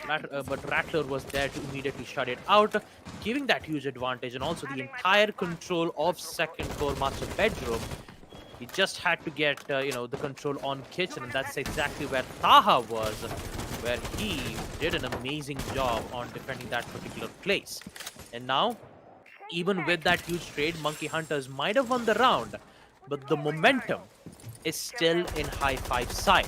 But Rattler was there to immediately shut it out, giving that huge advantage, and also the entire control of second floor master bedroom. He just had to get the control on kitchen, and that's exactly where Taha was, where he did an amazing job on defending that particular place. And now, even with that huge trade, Monkey Hunters might have won the round, but the momentum is still in High Five's side.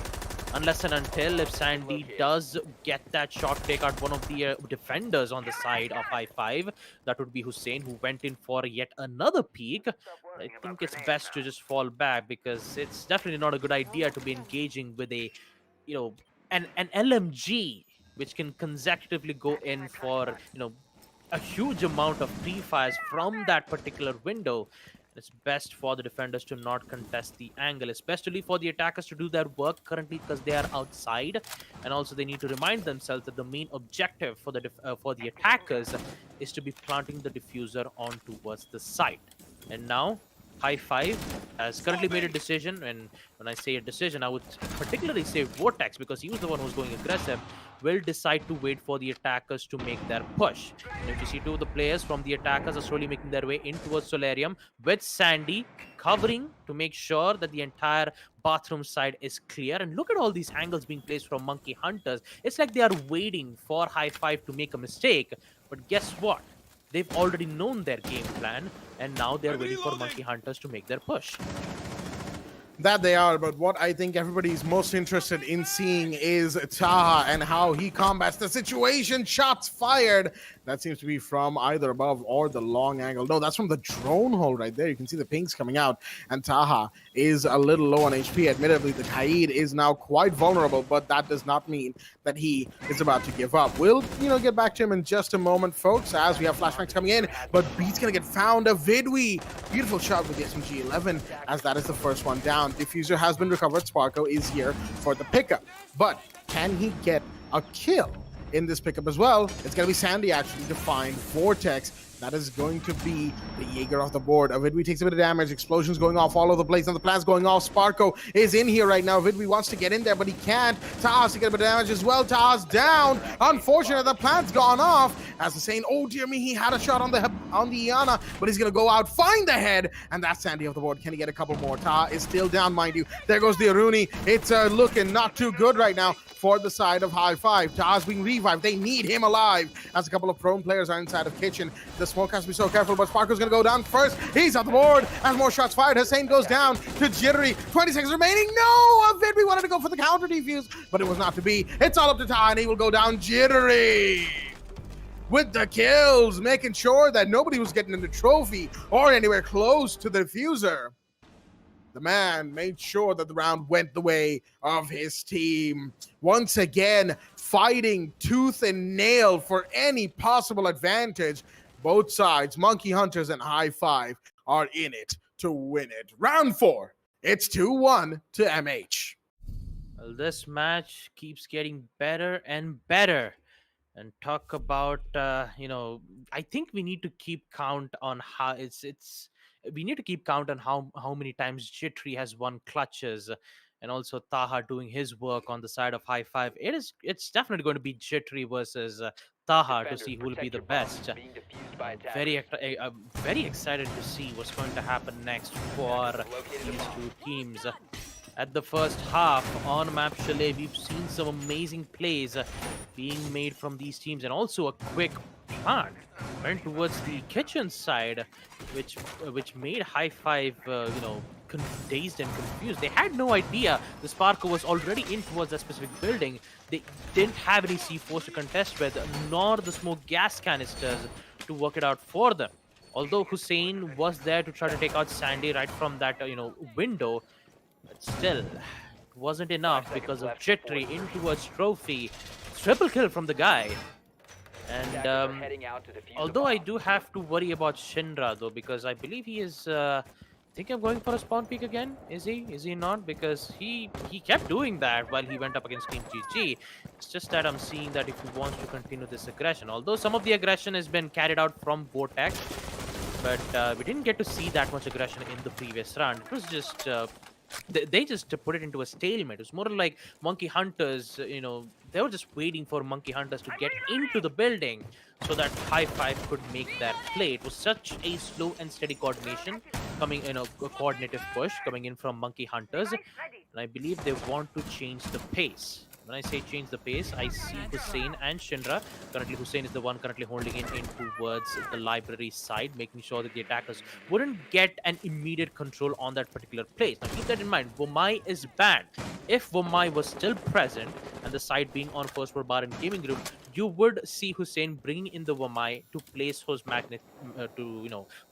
Unless and until if Sandy does get that shot, take out one of the defenders on the side of High Five, that would be Hussein, who went in for yet another peek. I think it's best to just fall back, because it's definitely not a good idea to be engaging with a, an LMG, which can consecutively go in for, a huge amount of pre-fires from that particular window. It's best for the defenders to not contest the angle. It's best to leave for the attackers to do their work currently because they are outside, and also they need to remind themselves that the main objective for the attackers is to be planting the diffuser on towards the site. And now High Five has currently made a decision, and when I say a decision, I would particularly say Vortex, because he was the one who's going aggressive, will decide to wait for the attackers to make their push. And if you see, two of the players from the attackers are slowly making their way in towards Solarium, with Sandy covering to make sure that the entire bathroom side is clear. And look at all these angles being placed from Monkey Hunters. It's like they are waiting for High Five to make a mistake. But guess what? They've already known their game plan, and now they're waiting for Monkey Hunters to make their push. That they are, but what I think everybody's most interested in seeing is Taha and how he combats the situation. Shots fired. That seems to be from either above or the long angle. No, that's from the drone hole right there. You can see the pings coming out, and Taha is a little low on HP. Admittedly, the Kaid is now quite vulnerable, but that does not mean that he is about to give up. We'll, get back to him in just a moment, folks, as we have flashbacks coming in, but Beat's gonna get found. A Vidwi. Beautiful shot with the SMG-11, as that is the first one down. Diffuser has been recovered. Sparko is here for the pickup, but can he get a kill in this pickup as well? It's going to be Sandy actually to find Vortex. That is going to be the Jaeger off the board. Vidwi takes a bit of damage. Explosions going off all over the place, and the plant's going off. Sparko is in here right now. Vidwi wants to get in there, but he can't. Tahas to get a bit of damage as well. Tahas down. Unfortunately, the plant's gone off. As the saying, oh dear me, he had a shot on the Iana, but he's going to go out, find the head, and that's Sandy off the board. Can he get a couple more? Taha is still down, mind you. There goes the Aruni. It's looking not too good right now for the side of High Five. Tahas being revived. They need him alive, as a couple of prone players are inside of Kitchen. The smoke has to be so careful, but Sparko's going to go down first. He's off the board as more shots fired. Hussein goes down to Jittery. 20 seconds remaining. No! Vidwi wanted to go for the counter defuse, but it was not to be. It's all up to Taha, and he will go down. Jittery with the kills, making sure that nobody was getting in the trophy or anywhere close to the diffuser. The man made sure that the round went the way of his team. Once again, fighting tooth and nail for any possible advantage. Both sides, Monkey Hunters and High Five, are in it to win it. Round 4, it's 2-1 to MH. Well, this match keeps getting better and better. And talk about, I think we need to keep count on how we need to keep count on how many times Jittery has won clutches, and also Taha doing his work on the side of High Five. It's definitely going to be Jittery versus Taha to see who will be the best. Very excited to see what's going to happen next for these two teams. At the first half on map Chalet, we've seen some amazing plays being made from these teams, and also a quick plant went towards the kitchen side, which made High Five, dazed and confused. They had no idea the Sparko was already in towards that specific building. They didn't have any C4s to contest with, nor the smoke gas canisters to work it out for them. Although Hussein was there to try to take out Sandy right from that, window, but still, it wasn't enough because of Jittery in towards trophy. Triple kill from the guy. And although I do have to worry about Shinra though, because I believe he is think I'm going for a spawn peek again. Is he not? Because he kept doing that while he went up against Team GG. It's just that I'm seeing that if he wants to continue this aggression, although some of the aggression has been carried out from Vortex, but we didn't get to see that much aggression in the previous round. It was just they just put it into a stalemate. It was more like Monkey Hunters, they were just waiting for Monkey Hunters to get into the building so that High Five could make that play. It was such a slow and steady coordination coming in, a coordinative push coming in from Monkey Hunters, and I believe they want to change the pace. When I say change the pace, I see Hussein and Shinra. Currently, Hussein is the one currently holding in towards the library side, making sure that the attackers wouldn't get an immediate control on that particular place. Now, keep that in mind. Womai is banned. If Womai was still present, and the side being on first floor bar and gaming room, you would see Hussein bringing in the Wamai to place those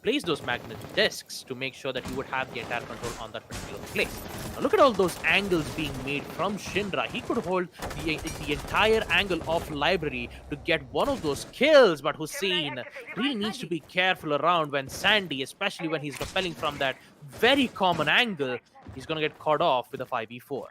place those magnet discs to make sure that you would have the entire control on that particular place. Now look at all those angles being made from Shinra. He could hold the entire angle of library to get one of those kills, but Hussein really needs to be careful around when Sandy, especially when he's repelling from that very common angle, he's going to get caught off with a 5v4.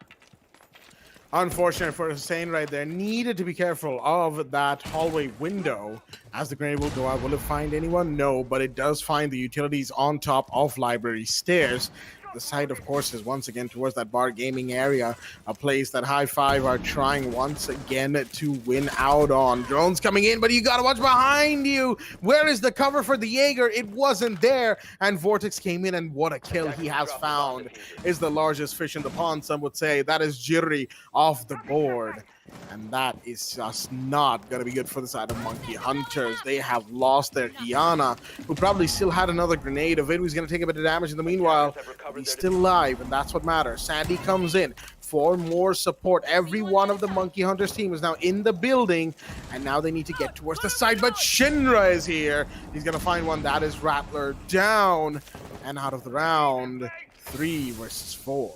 Unfortunate for Hussein right there. Needed to be careful of that hallway window as the grenade will go out. Will it find anyone? No, but it does find the utilities on top of library stairs. The site, of course, is once again towards that bar gaming area, a place that High Five are trying once again to win out on. Drones coming in, but you gotta watch behind you. Where is the cover for the Jaeger? It wasn't there, and Vortex came in, and what a kill he has found. Is the largest fish in the pond, some would say. That is Jiri off the board. And that is just not going to be good for the side of Monkey Hunters. They have lost their Kiana, who probably still had another grenade. Ovidwi's going to take a bit of damage in the meanwhile. He's still alive, and that's what matters. Sandy comes in for more support. Every one of the Monkey Hunters team is now in the building, and now they need to get towards the side. But Shinra is here. He's going to find one. That is Rattler down and out of the round. 3 versus 4.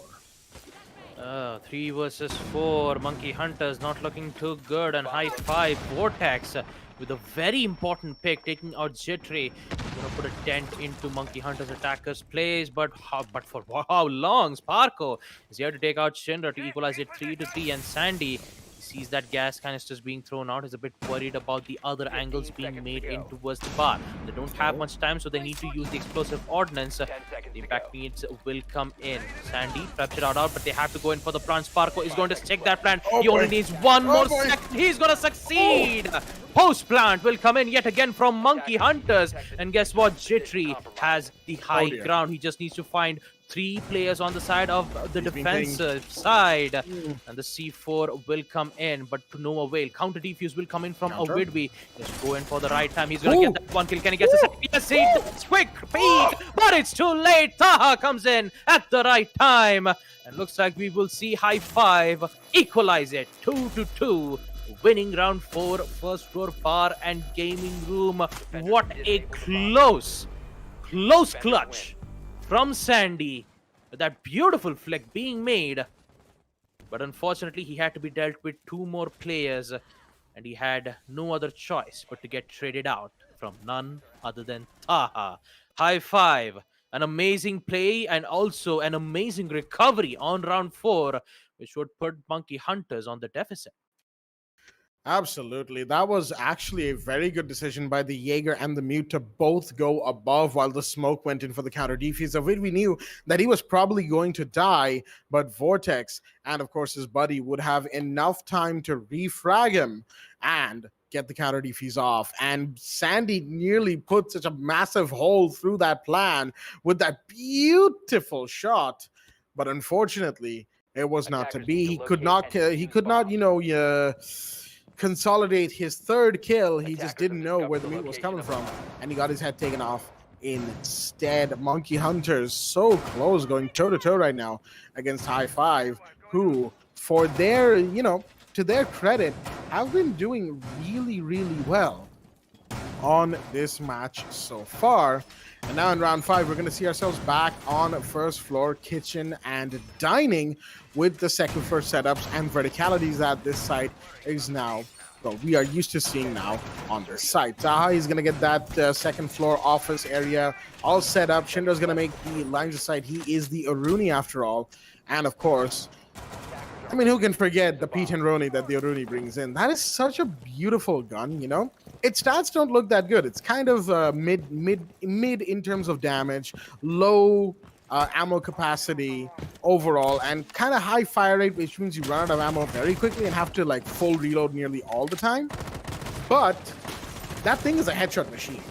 3 versus 4. Monkey Hunters not looking too good, and High Five Vortex with a very important pick, taking out Jitri. Gonna put a dent into Monkey Hunters attackers' plays, but for how long? Sparko is here to take out Shinra to equalize it 3-3, and Sandy sees that gas canisters being thrown out, is a bit worried about the other angles being made in towards the bar. They don't have much time, so they need to use the explosive ordnance. The impact needs will come in. Sandy preps it out, but they have to go in for the plant. Sparko is going to check that plant. He only needs one more second. He's going to succeed. Post plant will come in yet again from Monkey Hunters. And guess what? Jitri has the high ground. He just needs to find 3 players on the side of the defensive side, and the C4 will come in, but to no avail. Counter defuse will come in from Ovidwi. Just go in for the right time. He's going to get that 1 kill. Can he get the second? Yes, it's quick peek, but it's too late. Taha comes in at the right time, and looks like we will see High Five equalize it 2-2. Winning round 4, first floor bar and gaming room. What a close clutch from Sandy, with that beautiful flick being made. But unfortunately, he had to be dealt with 2 more players, and he had no other choice but to get traded out from none other than Taha. High Five, an amazing play and also an amazing recovery on round 4, which would put Monkey Hunters on the deficit. Absolutely. That was actually a very good decision by the Jaeger and the Mute to both go above while the smoke went in for the counter defuse. Of it, we knew that he was probably going to die, but Vortex and, of course, his buddy would have enough time to refrag him and get the counter defuse off. And Sandy nearly put such a massive hole through that plan with that beautiful shot. But unfortunately, it was not to be. He could not, consolidate his 3rd kill. He just didn't know where the meat was coming from, and he got his head taken off instead. Monkey Hunters so close, going toe-to-toe right now against High Five, who, for their, to their credit, have been doing really, really well on this match so far. And now in round 5, we're going to see ourselves back on first floor kitchen and dining with the second floor setups and verticalities that this site is now, well, we are used to seeing now on this site. Taha is going to get that second floor office area all set up. Shinra's going to make the lines of sight. He is the Aruni after all. And of course, I mean, who can forget the Pete and Roni that the Aruni brings in? That is such a beautiful gun, Its stats don't look that good. It's kind of mid in terms of damage, low ammo capacity overall, and kind of high fire rate, which means you run out of ammo very quickly and have to full reload nearly all the time. But that thing is a headshot machine.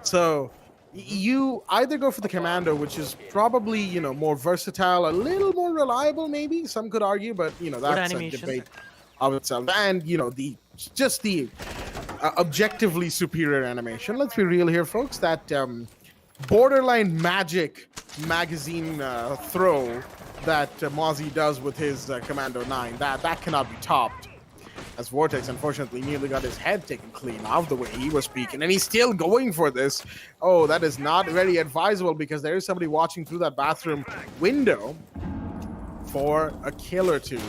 So you either go for the Commando, which is probably, more versatile, a little more reliable, maybe some could argue, but that's a debate of itself. And the objectively superior animation. Let's be real here, folks. That borderline magic magazine throw that Mozzie does with his Commando 9, that cannot be topped. as Vortex unfortunately nearly got his head taken clean off the way he was speaking, and he's still going for this. Oh, that is not very advisable because there is somebody watching through that bathroom window for a kill or two.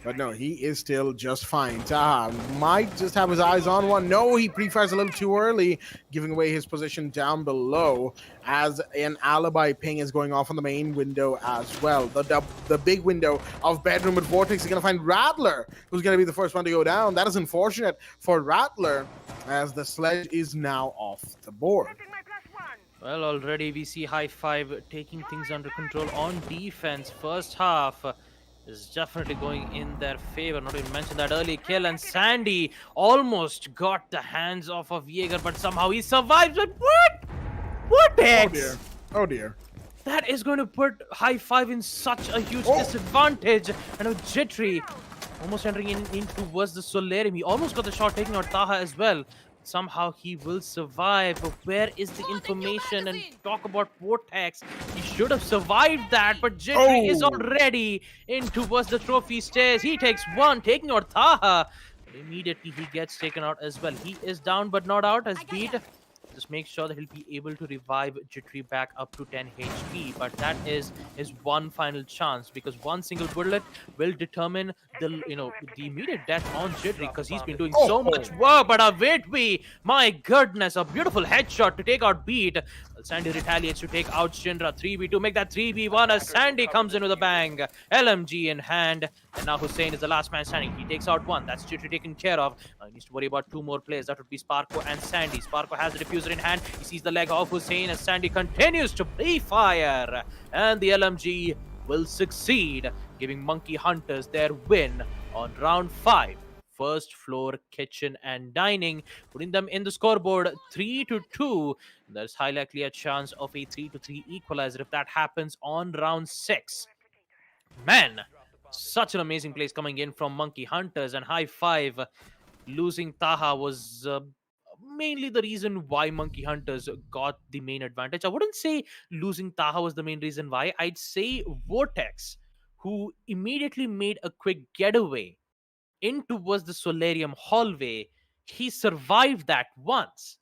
But no, he is still just fine. Taha might just have his eyes on one. No, he pre-fires a little too early, giving away his position down below as an alibi ping is going off on the main window as well. The big window of bedroom with Vortex is going to find Rattler, who's going to be the first one to go down. That is unfortunate for Rattler as the sledge is now off the board. Well, already we see High Five taking things under control on defense. First half is definitely going in their favor. Not even mention that early kill, and Sandy almost got the hands off of Jaeger, but somehow he survives. But what? What Oh X? dear. Oh dear. That is going to put High Five in such a huge disadvantage. And a Jittery almost entering in towards the Solarium. He almost got the shot taking out Taha as well. Somehow he will survive, but where is the information? And talk about Vortex, he should have survived that, but Jittery is already in towards the trophy stairs. He takes one, taking out Taha. But immediately he gets taken out as well. He is down but not out as Beat just make sure that he'll be able to revive Jittery back up to 10 HP, but that is his one final chance, because one single bullet will determine the the immediate death on Jittery, because he's been doing so much work. But my goodness, a beautiful headshot to take out Beat. Sandy retaliates to take out Shinra. 3v2, make that 3v1 as Sandy comes in with a bang. LMG in hand, and now Hussein is the last man standing. He takes out one. That's Jittery taken care of. He needs to worry about two more players. That would be Sparko and Sandy. Sparko has the diffuser in hand. He sees the leg of Hussein as Sandy continues to pre-fire. And the LMG will succeed, giving Monkey Hunters their win on round 5. First floor kitchen and dining, putting them in the scoreboard 3-2. There's highly likely a chance of a 3-3 equalizer if that happens on round 6. Man, such an amazing place coming in from Monkey Hunters, and High Five losing Taha was mainly the reason why Monkey Hunters got the main advantage. I wouldn't say losing Taha was the main reason why. I'd say Vortex, who immediately made a quick getaway in towards the Solarium hallway, he survived that once.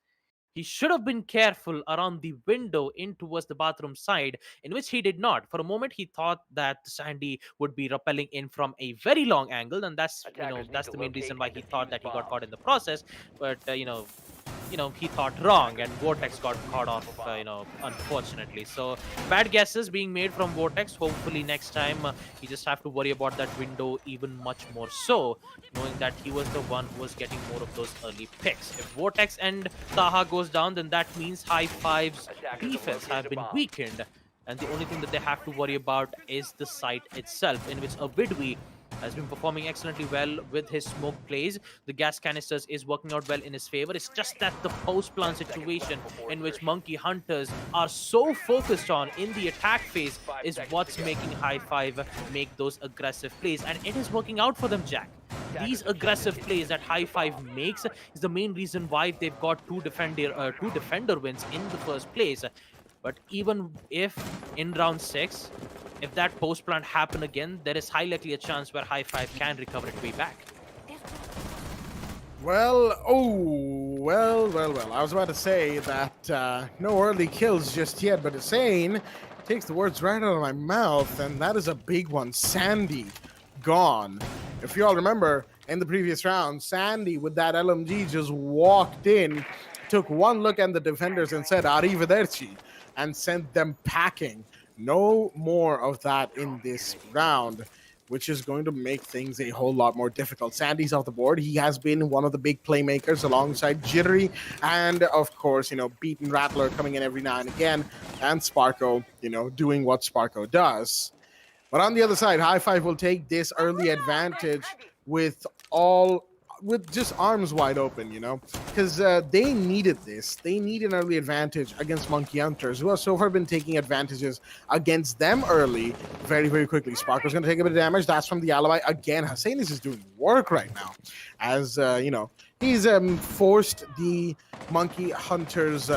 He should have been careful around the window in towards the bathroom side, in which he did not. For a moment, he thought that Sandy would be rappelling in from a very long angle, and that's that's the main reason why he thought that he got caught in the process. But he thought wrong, and Vortex got caught off, unfortunately. So bad guesses being made from Vortex. Hopefully next time he just have to worry about that window even much more so, knowing that he was the one who was getting more of those early picks. If Vortex and Taha goes down, then that means High Five's defense have been weakened, and the only thing that they have to worry about is the site itself, in which Avidwi has been performing excellently well with his smoke plays. The gas canisters is working out well in his favor. It's just that the post-plant situation in which Monkey Hunters are so focused on in the attack phase is what's making High Five make those aggressive plays, and it is working out for them, Jack. These aggressive plays that High Five makes is the main reason why they've got two defender wins in the first place. But even if in round 6, if that post plant happen again, there is highly likely a chance where High Five can recover it way back. Well, I was about to say that no early kills just yet, but Hussein takes the words right out of my mouth, and that is a big one. Sandy gone. If you all remember, in the previous round, Sandy with that LMG just walked in, took one look at the defenders and said arrivederci, and sent them packing. No more of that in this round, which is going to make things a whole lot more difficult. Sandy's off the board. He has been one of the big playmakers alongside Jittery, and of course, Beat and Rattler coming in every now and again, and Sparko, doing what Sparko does. But on the other side, High Five will take this early advantage with just arms wide open, because they needed this. They need an early advantage against Monkey Hunters, who have so far been taking advantages against them early very, very quickly. Sparko's going to take a bit of damage. That's from the alibi. Again, Hussein is just doing work right now, as, he's forced the Monkey Hunter's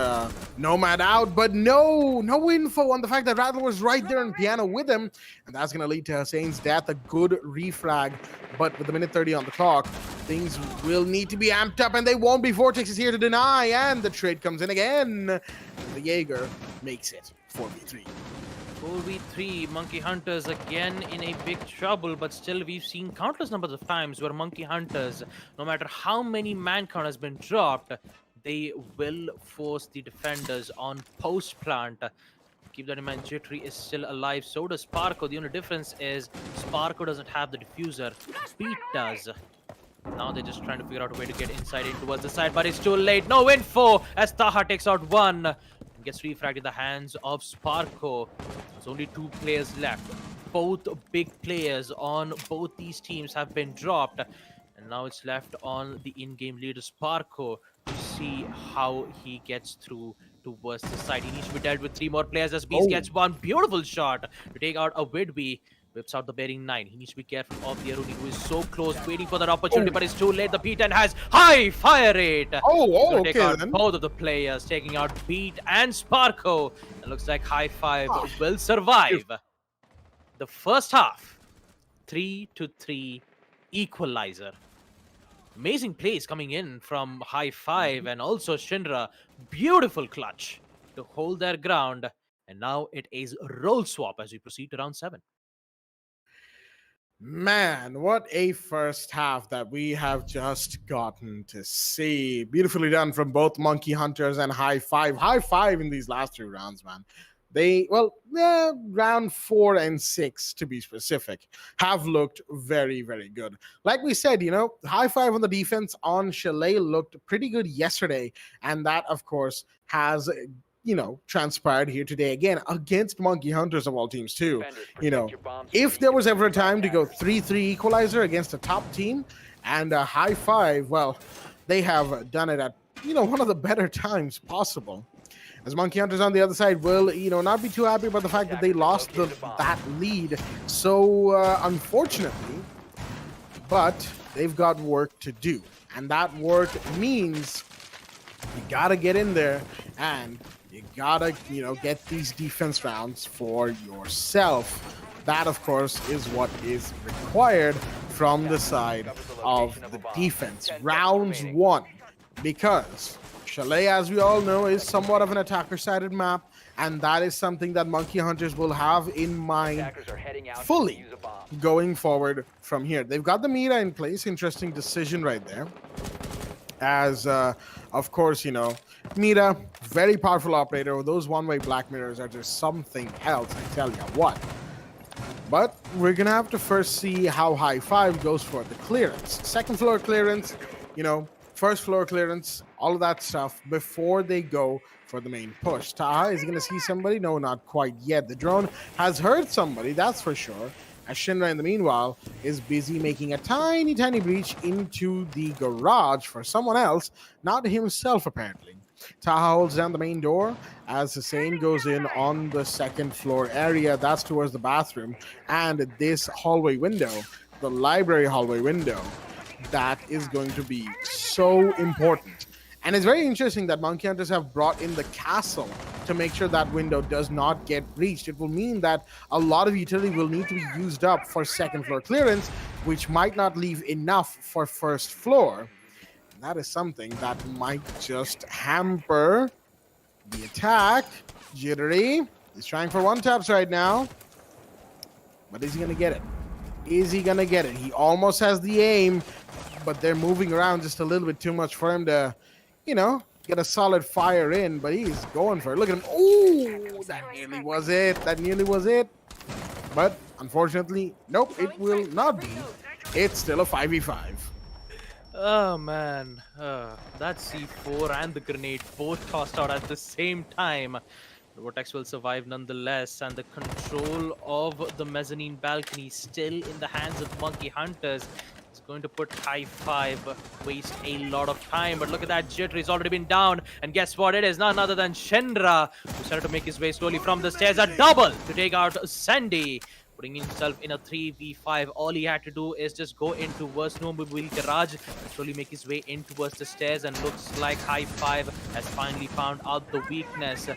Nomad out, but no info on the fact that Rattler was right there in piano with him, and that's going to lead to Hussein's death. A good refrag, but with the minute 30 on the clock, things will need to be amped up, and they won't be. Vortex is here to deny, and the trade comes in again. The Jaeger makes it 4v3. 4v3, Monkey Hunters again in a big trouble, but still we've seen countless numbers of times where Monkey Hunters, no matter how many man count has been dropped, they will force the defenders on post plant. Keep that in mind, Jittery is still alive, so does Sparko. The only difference is Sparko doesn't have the diffuser, Pete does. Now they're just trying to figure out a way to get inside in towards the side, but it's too late. No info as Taha takes out one and gets refragged in the hands of Sparko. There's only 2 players left. Both big players on both these teams have been dropped. And now it's left on the in-game leader Sparko to see how he gets through towards the side. He needs to be dealt with 3 more players as Beast gets one beautiful shot to take out a Widby. Whips out the bearing 9. He needs to be careful of the Aruni, who is so close, waiting for that opportunity, but it's too late. The P10 has high fire rate. Okay, take out both of the players, taking out Pete and Sparko. It looks like High Five will survive the first half. 3-3 equalizer. Amazing plays coming in from High Five and also Shinra. Beautiful clutch to hold their ground. And now it is role swap as we proceed to round 7. Man, what a first half that we have just gotten to see. Beautifully done from both Monkey Hunters and High Five. High Five in these last 2 rounds, man. Round 4 and 6, to be specific, have looked very, very good. Like we said, High Five on the defense on Chalet looked pretty good yesterday. And that, of course, has transpired here today again against Monkey Hunters of all teams too. If there was ever a time to go 3-3 equalizer against a top team and a High Five, well, they have done it at, one of the better times possible. As Monkey Hunters on the other side will, not be too happy about the fact that they lost that lead so unfortunately, but they've got work to do. And that work means you gotta get in there and you gotta, get these defense rounds for yourself. That, of course, is what is required from the side of the defense. Rounds 1, because Chalet, as we all know, is somewhat of an attacker-sided map, and that is something that Monkey Hunters will have in mind fully going forward from here. They've got the Mira in place. Interesting decision right there. As, of course, Mira, very powerful operator. Those one-way black mirrors are just something else, I tell you what. But we're going to have to first see how High Five goes for the clearance. Second floor clearance, first floor clearance, all of that stuff before they go for the main push. Taha is going to see somebody. No, not quite yet. The drone has heard somebody, that's for sure. As Shinra, in the meanwhile, is busy making a tiny, tiny breach into the garage for someone else, not himself, apparently. Taha holds down the main door as Hussein goes in on the second floor area. That's towards the bathroom. And this hallway window, the library hallway window, that is going to be so important. And it's very interesting that Monkey Hunters have brought in the castle to make sure that window does not get breached. It will mean that a lot of utility will need to be used up for second floor clearance, which might not leave enough for first floor. And that is something that might just hamper the attack. Jittery is trying for one taps right now. But is he going to get it? Is he going to get it? He almost has the aim, but they're moving around just a little bit too much for him to, get a solid fire in, but he's going for it. Look at him. Oh, that nearly was it. That nearly was it. But unfortunately, nope, it will not be. It's still a 5v5. Oh, man. That C4 and the grenade both tossed out at the same time. The Vortex will survive nonetheless, and the control of the mezzanine balcony still in the hands of Monkey Hunters. It's going to put High Five, waste a lot of time, but look at that, Jittery has already been down, and guess what? It is none other than Shinra, who started to make his way slowly from the stairs. A double to take out Sandy. putting himself in a 3v5. All he had to do is just go in towards Snowmobile Garage and slowly make his way in towards the stairs, and looks like High Five has finally found out the weakness.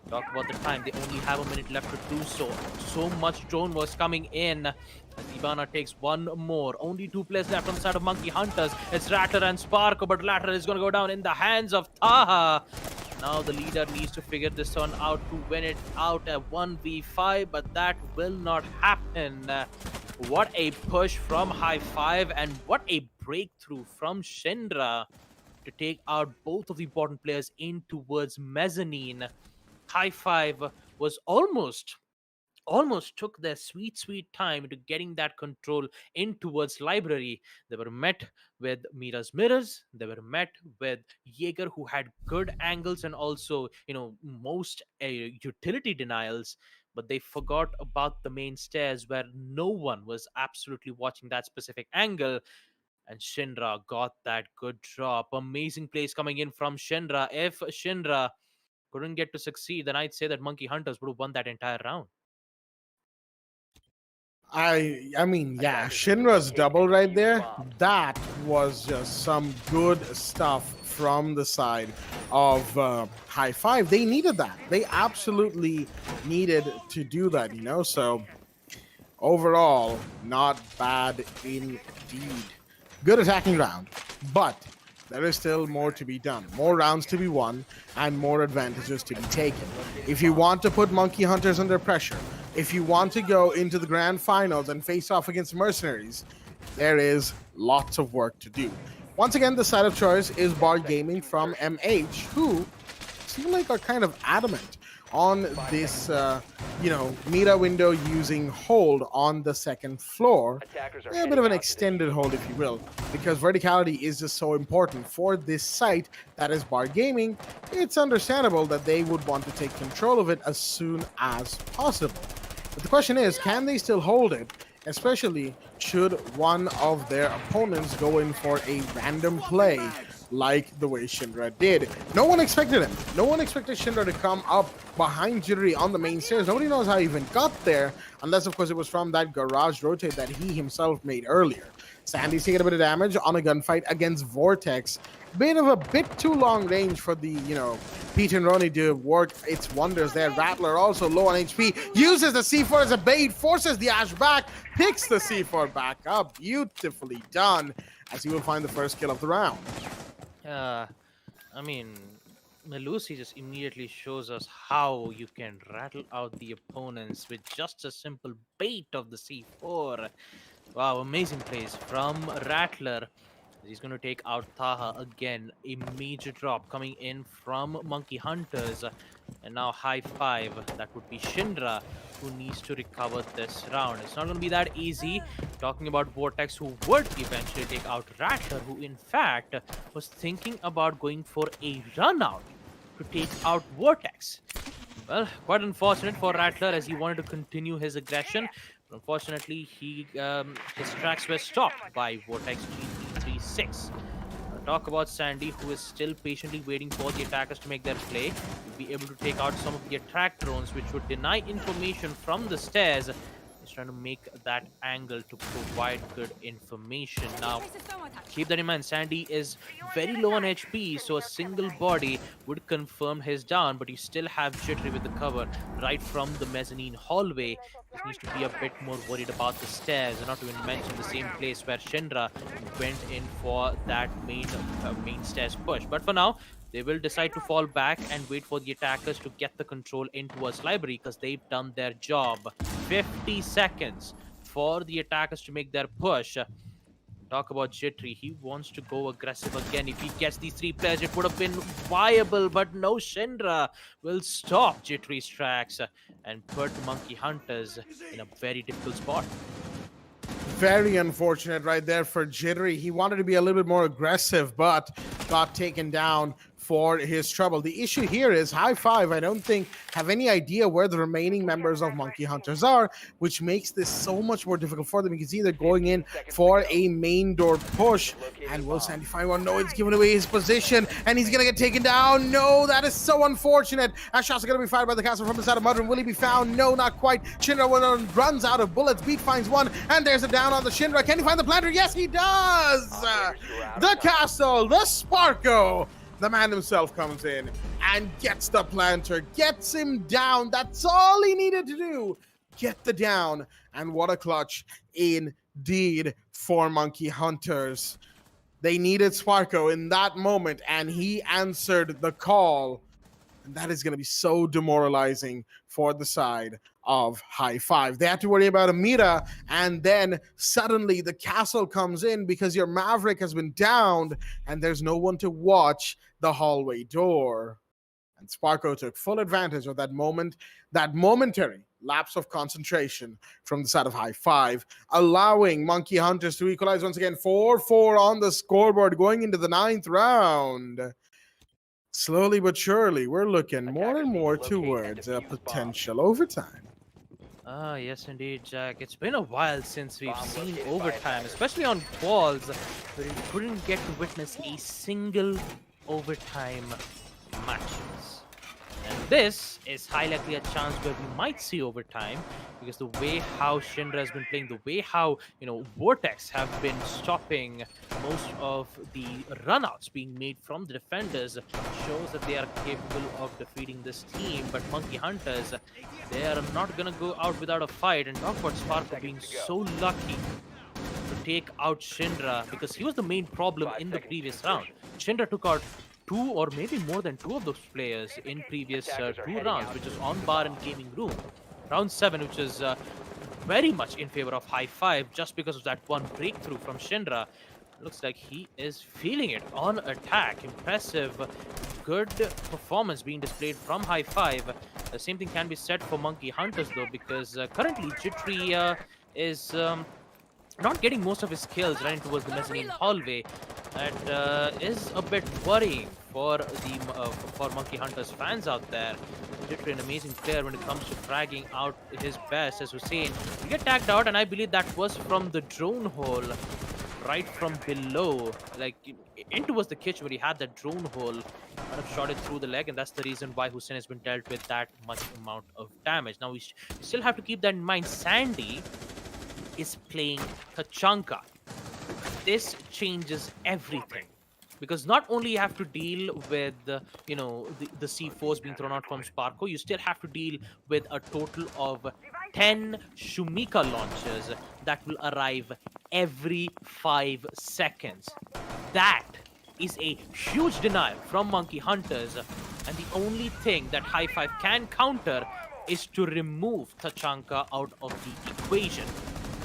Talk about the time, they only have a minute left to do so. So much drone was coming in. As Ivana takes one more. Only 2 players left on the side of Monkey Hunters. It's Rattler and Sparko, but Rattler is going to go down in the hands of Taha. Now the leader needs to figure this one out to win it out at 1v5, but that will not happen. What a push from High Five, and what a breakthrough from Shendra to take out both of the important players in towards Mezzanine. High Five was almost took their sweet time to getting that control in towards Library. They were met with Mira's mirrors. They were met with Jaeger, who had good angles and also, most utility denials. But they forgot about the main stairs, where no one was absolutely watching that specific angle. And Shinra got that good drop. Amazing plays coming in from Shinra. If Shinra couldn't get to succeed, then I'd say that Monkey Hunters would have won that entire round. I mean, yeah, Shinra's double right there, that was just some good stuff from the side of High Five. They needed that. They absolutely needed to do that, so overall, not bad indeed. Good attacking round, but there is still more to be done, more rounds to be won, and more advantages to be taken. If you want to put Monkey Hunters under pressure, if you want to go into the grand finals and face off against Mercenaries, there is lots of work to do. Once again, the side of choice is Bar Gaming from MH, who seem like are kind of adamant on this, Mira window using hold on the second floor. A bit of an extended hold, if you will, because verticality is just so important for this site that is Bar Gaming. It's understandable that they would want to take control of it as soon as possible. But the question is, can they still hold it, especially should one of their opponents go in for a random play like the way Shinra did? No one expected him. No one expected Shinra to come up behind Jittery on the main stairs. Nobody knows how he even got there, unless, of course, it was from that garage rotate that he himself made earlier. Sandy's taking a bit of damage on a gunfight against Vortex. Bit too long range for the, Pete and Ronnie to work its wonders there. Rattler also low on HP, uses the C4 as a bait, forces the Ash back, picks the C4 back up. Beautifully done, as he will find the first kill of the round. Melusi just immediately shows us how you can rattle out the opponents with just a simple bait of the C4. Wow, amazing plays from Rattler. He's going to take out Taha again. A major drop coming in from Monkey Hunters. And now High Five. That would be Shinra, who needs to recover this round. It's not going to be that easy. Talking about Vortex, who would eventually take out Rattler, who in fact was thinking about going for a run out to take out Vortex. Well, quite unfortunate for Rattler, as he wanted to continue his aggression. But unfortunately, his tracks were stopped by Vortex GT36. Talk about Sandy, who is still patiently waiting for the attackers to make their play. Will be able to take out some of the attack drones, which would deny information from the stairs. He's trying to make that angle to provide good information. Now, keep that in mind, Sandy is very low on HP, so a single body would confirm his down, but you still have Jittery with the cover right from the mezzanine hallway. He needs to be a bit more worried about the stairs, and not to even mention the same place where Shinra went in for that main stairs push. But for now, they will decide to fall back and wait for the attackers to get the control in towards Library, because they've done their job. 50 seconds for the attackers to make their push. Talk about Jittery. He wants to go aggressive again. If he gets these 3 players, it would have been viable, but no, Shinra will stop Jittery's tracks and put Monkey Hunters in a very difficult spot. Very unfortunate right there for Jittery. He wanted to be a little bit more aggressive, but got taken down for his trouble. The issue here is High Five, I don't think, have any idea where the remaining members of Monkey Hunters are, which makes this so much more difficult for them. You can see they're going in for a main door push. And will Sandy find one? No, he's giving away his position, and he's going to get taken down. No, that is so unfortunate. As shots are going to be fired by the castle from the side of Mudroom. Will he be found? No, not quite. Shinra runs out of bullets. Beat finds one, and there's a down on the Shinra. Can he find the planter? Yes, he does! The castle, the Sparko, the man himself comes in and gets the planter, gets him down. That's all he needed to do. Get the down. And what a clutch indeed for Monkey Hunters. They needed Sparko in that moment, and he answered the call. And that is going to be so demoralizing for the side of High Five. They had to worry about Amira, and then suddenly the castle comes in because your Maverick has been downed, and there's no one to watch the hallway door. And Sparko took full advantage of that moment, that momentary lapse of concentration from the side of High Five, allowing Monkey Hunters to equalize once again. 4-4 on the scoreboard going into the 9th round. Slowly but surely, we're looking more and more towards a potential overtime. Yes, indeed, Jack. It's been a while since we've seen overtime, especially on balls, where we couldn't get to witness a single overtime matches. And this is highly likely a chance where we might see overtime, because the way how Shinra has been playing, the way how, Vortex have been stopping most of the runouts being made from the defenders shows that they are capable of defeating this team. But Monkey Hunters, they are not going to go out without a fight. And talk about Sparko being so lucky to take out Shinra, because he was the main problem in the previous round. Shinra took out 2 or maybe more than 2 of those players in previous 2 rounds, which is on bar and gaming room. Round 7, which is very much in favor of High Five, just because of that one breakthrough from Shinra. Looks like he is feeling it on attack. Impressive, good performance being displayed from High Five. The same thing can be said for Monkey Hunters though, because currently Jittery is not getting most of his kills running towards the mezzanine hallway. That is a bit worrying for the for Monkey Hunters fans out there. Jittery, an amazing player when it comes to fragging out his best. As Hussein, he get tagged out, and I believe that was from the drone hole, right from below, like in towards the kitchen where he had that drone hole. Kind of shot it through the leg, and that's the reason why Hussein has been dealt with that much amount of damage. Now we still have to keep that in mind. Sandy is playing Tachanka. This changes everything, because not only you have to deal with the C4s being thrown out from Sparko, you still have to deal with a total of 10 Shumika launches that will arrive every 5 seconds. That is a huge denial from Monkey Hunters, and the only thing that High Five can counter is to remove Tachanka out of the equation.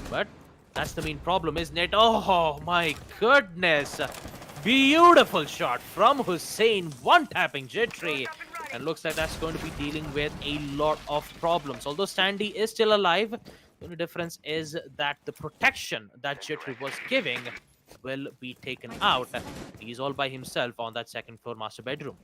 But that's the main problem, isn't it? Oh my goodness! Beautiful shot from Hussein, one-tapping Jittery. And looks like that's going to be dealing with a lot of problems. Although Sandy is still alive, the only difference is that the protection that Jittery was giving will be taken out. He's all by himself on that 2nd floor master bedroom.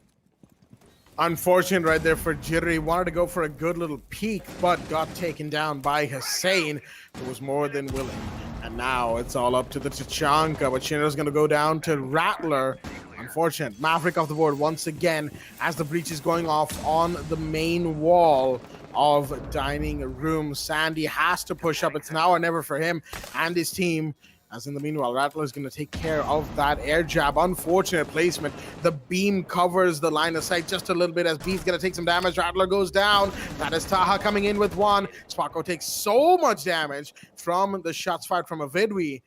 Unfortunate right there for Jittery. Wanted to go for a good little peek, but got taken down by Hussein, who was more than willing. And now it's all up to the Tachanka, but Shinra's going to go down to Rattler. Unfortunate. Maverick off the board once again as the breach is going off on the main wall of dining room. Sandy has to push up. It's now or never for him and his team. As in the meanwhile, Rattler is going to take care of that air jab. Unfortunate placement. The beam covers the line of sight just a little bit as B's going to take some damage. Rattler goes down. That is Taha coming in with one. Sparko takes so much damage from the shots fired from Avidwi.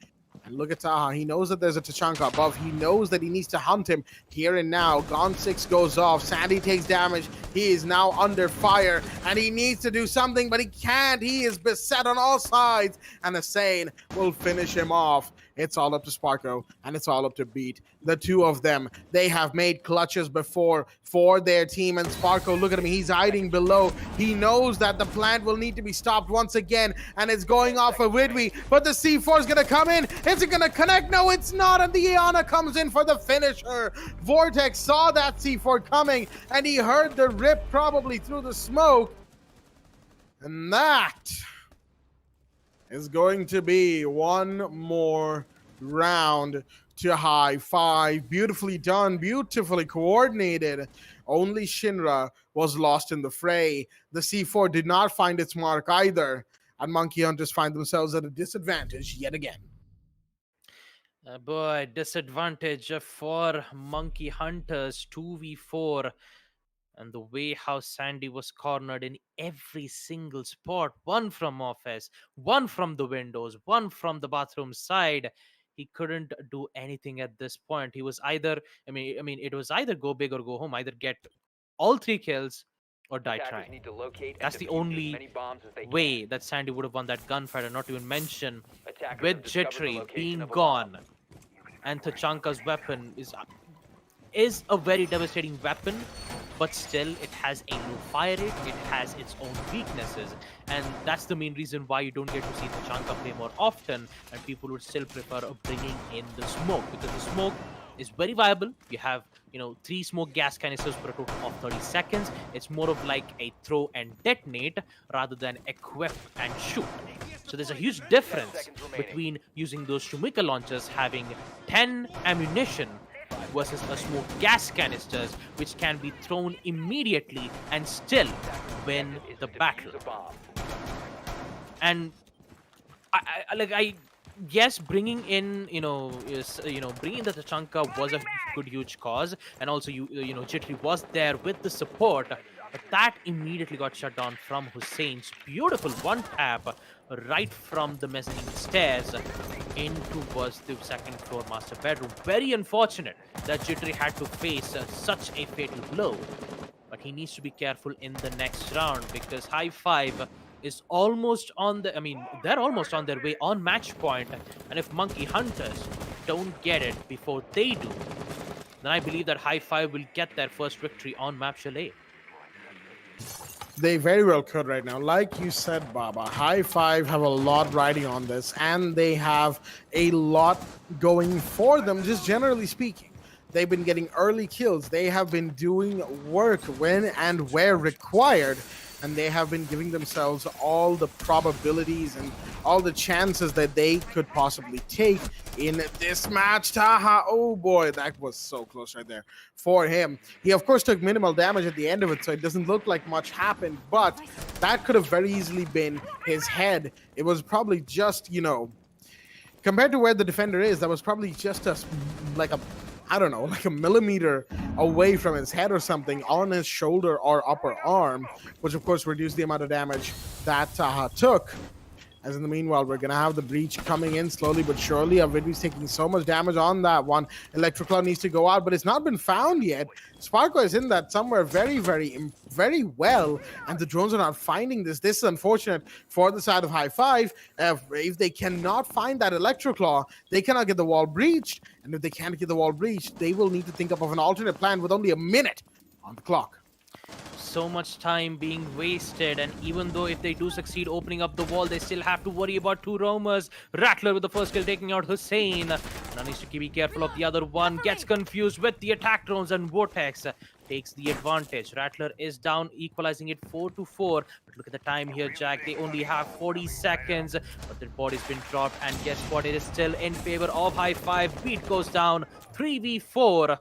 And look at Taha. He knows that there's a Tachanka above. He knows that he needs to hunt him here and now. Gaunt 6 goes off. Sandy takes damage. He is now under fire. And he needs to do something, but he can't. He is beset on all sides. And Hussein will finish him off. it's all up to Sparko and it's all up to Beat. The two of them, they have made clutches before for their team, and Sparko, look at him, he's hiding below. He knows that the plant will need to be stopped once again, and it's going off of Widwy, but the C4 is gonna come in. Is it gonna connect? No, it's not, and the Iana comes in for the finisher. Vortex saw that C4 coming, and he heard the rip probably through the smoke, and that is going to be one more round to high five. Beautifully done, beautifully coordinated. Only Shinra was lost in the fray. The C4 did not find its mark either, and Monkey Hunters find themselves at a disadvantage yet again. Boy, disadvantage for Monkey Hunters 2v4. And the way how Sandy was cornered in every single spot, one from office, one from the windows, one from the bathroom side, he couldn't do anything at this point. He was either, it was either go big or go home, either get all 3 kills or die trying. That's the only way that Sandy would have won that gunfight, and not even mention with Jittery being gone, and Tachanka's weapon is a very devastating weapon, but still it has a low fire rate, it has its own weaknesses, and that's the main reason why you don't get to see Tachanka play more often, and people would still prefer bringing in the smoke, because the smoke is very viable. You have 3 smoke gas canisters for a total of 30 seconds. It's more of like a throw and detonate rather than equip and shoot. So there's a huge difference between using those Shumika launchers having 10 ammunition versus a smoke gas canisters, which can be thrown immediately and still win the battle. And yes, bringing in bringing the Tachanka was a good huge cause, and also Jittery was there with the support, but that immediately got shut down from Hussein's beautiful one tap right from the mezzanine stairs into was the second floor master bedroom. Very unfortunate that Jittery had to face such a fatal blow, but he needs to be careful in the next round, because High Five is almost on they're almost on their way on match point, and if Monkey Hunters don't get it before they do, then I believe that High Five will get their first victory on map Chalet. They very well could right now. Like you said, Baba, High Five have a lot riding on this, and they have a lot going for them, just generally speaking. They've been getting early kills. They have been doing work when and where required, and they have been giving themselves all the probabilities and all the chances that they could possibly take in this match. Taha, oh boy, that was so close right there for him. He, of course, took minimal damage at the end of it, so it doesn't look like much happened, but that could have very easily been his head. It was probably just, compared to where the defender is, that was probably just like a millimeter away from his head or something on his shoulder or upper arm, which of course reduced the amount of damage that Taha took. As in the meanwhile, we're gonna have the breach coming in slowly but surely. Avidvi's taking so much damage on that one. Electroclaw needs to go out, but it's not been found yet. Sparko is in that somewhere very, very well, and the drones are not finding this. This is unfortunate for the side of High Five. If they cannot find that Electroclaw, they cannot get the wall breached, and if they can't get the wall breached, they will need to think up of an alternate plan with only a minute on the clock. So much time being wasted, and even though if they do succeed opening up the wall, they still have to worry about 2 roamers. Rattler with the first kill taking out Hussein. Now needs to be careful of the other one. Gets confused with the attack drones, and Vortex takes the advantage. Rattler is down, equalizing it 4-4. But look at the time here, Jack. They only have 40 seconds, but their body's been dropped, and guess what? It is still in favor of High Five. Beat goes down 3v4.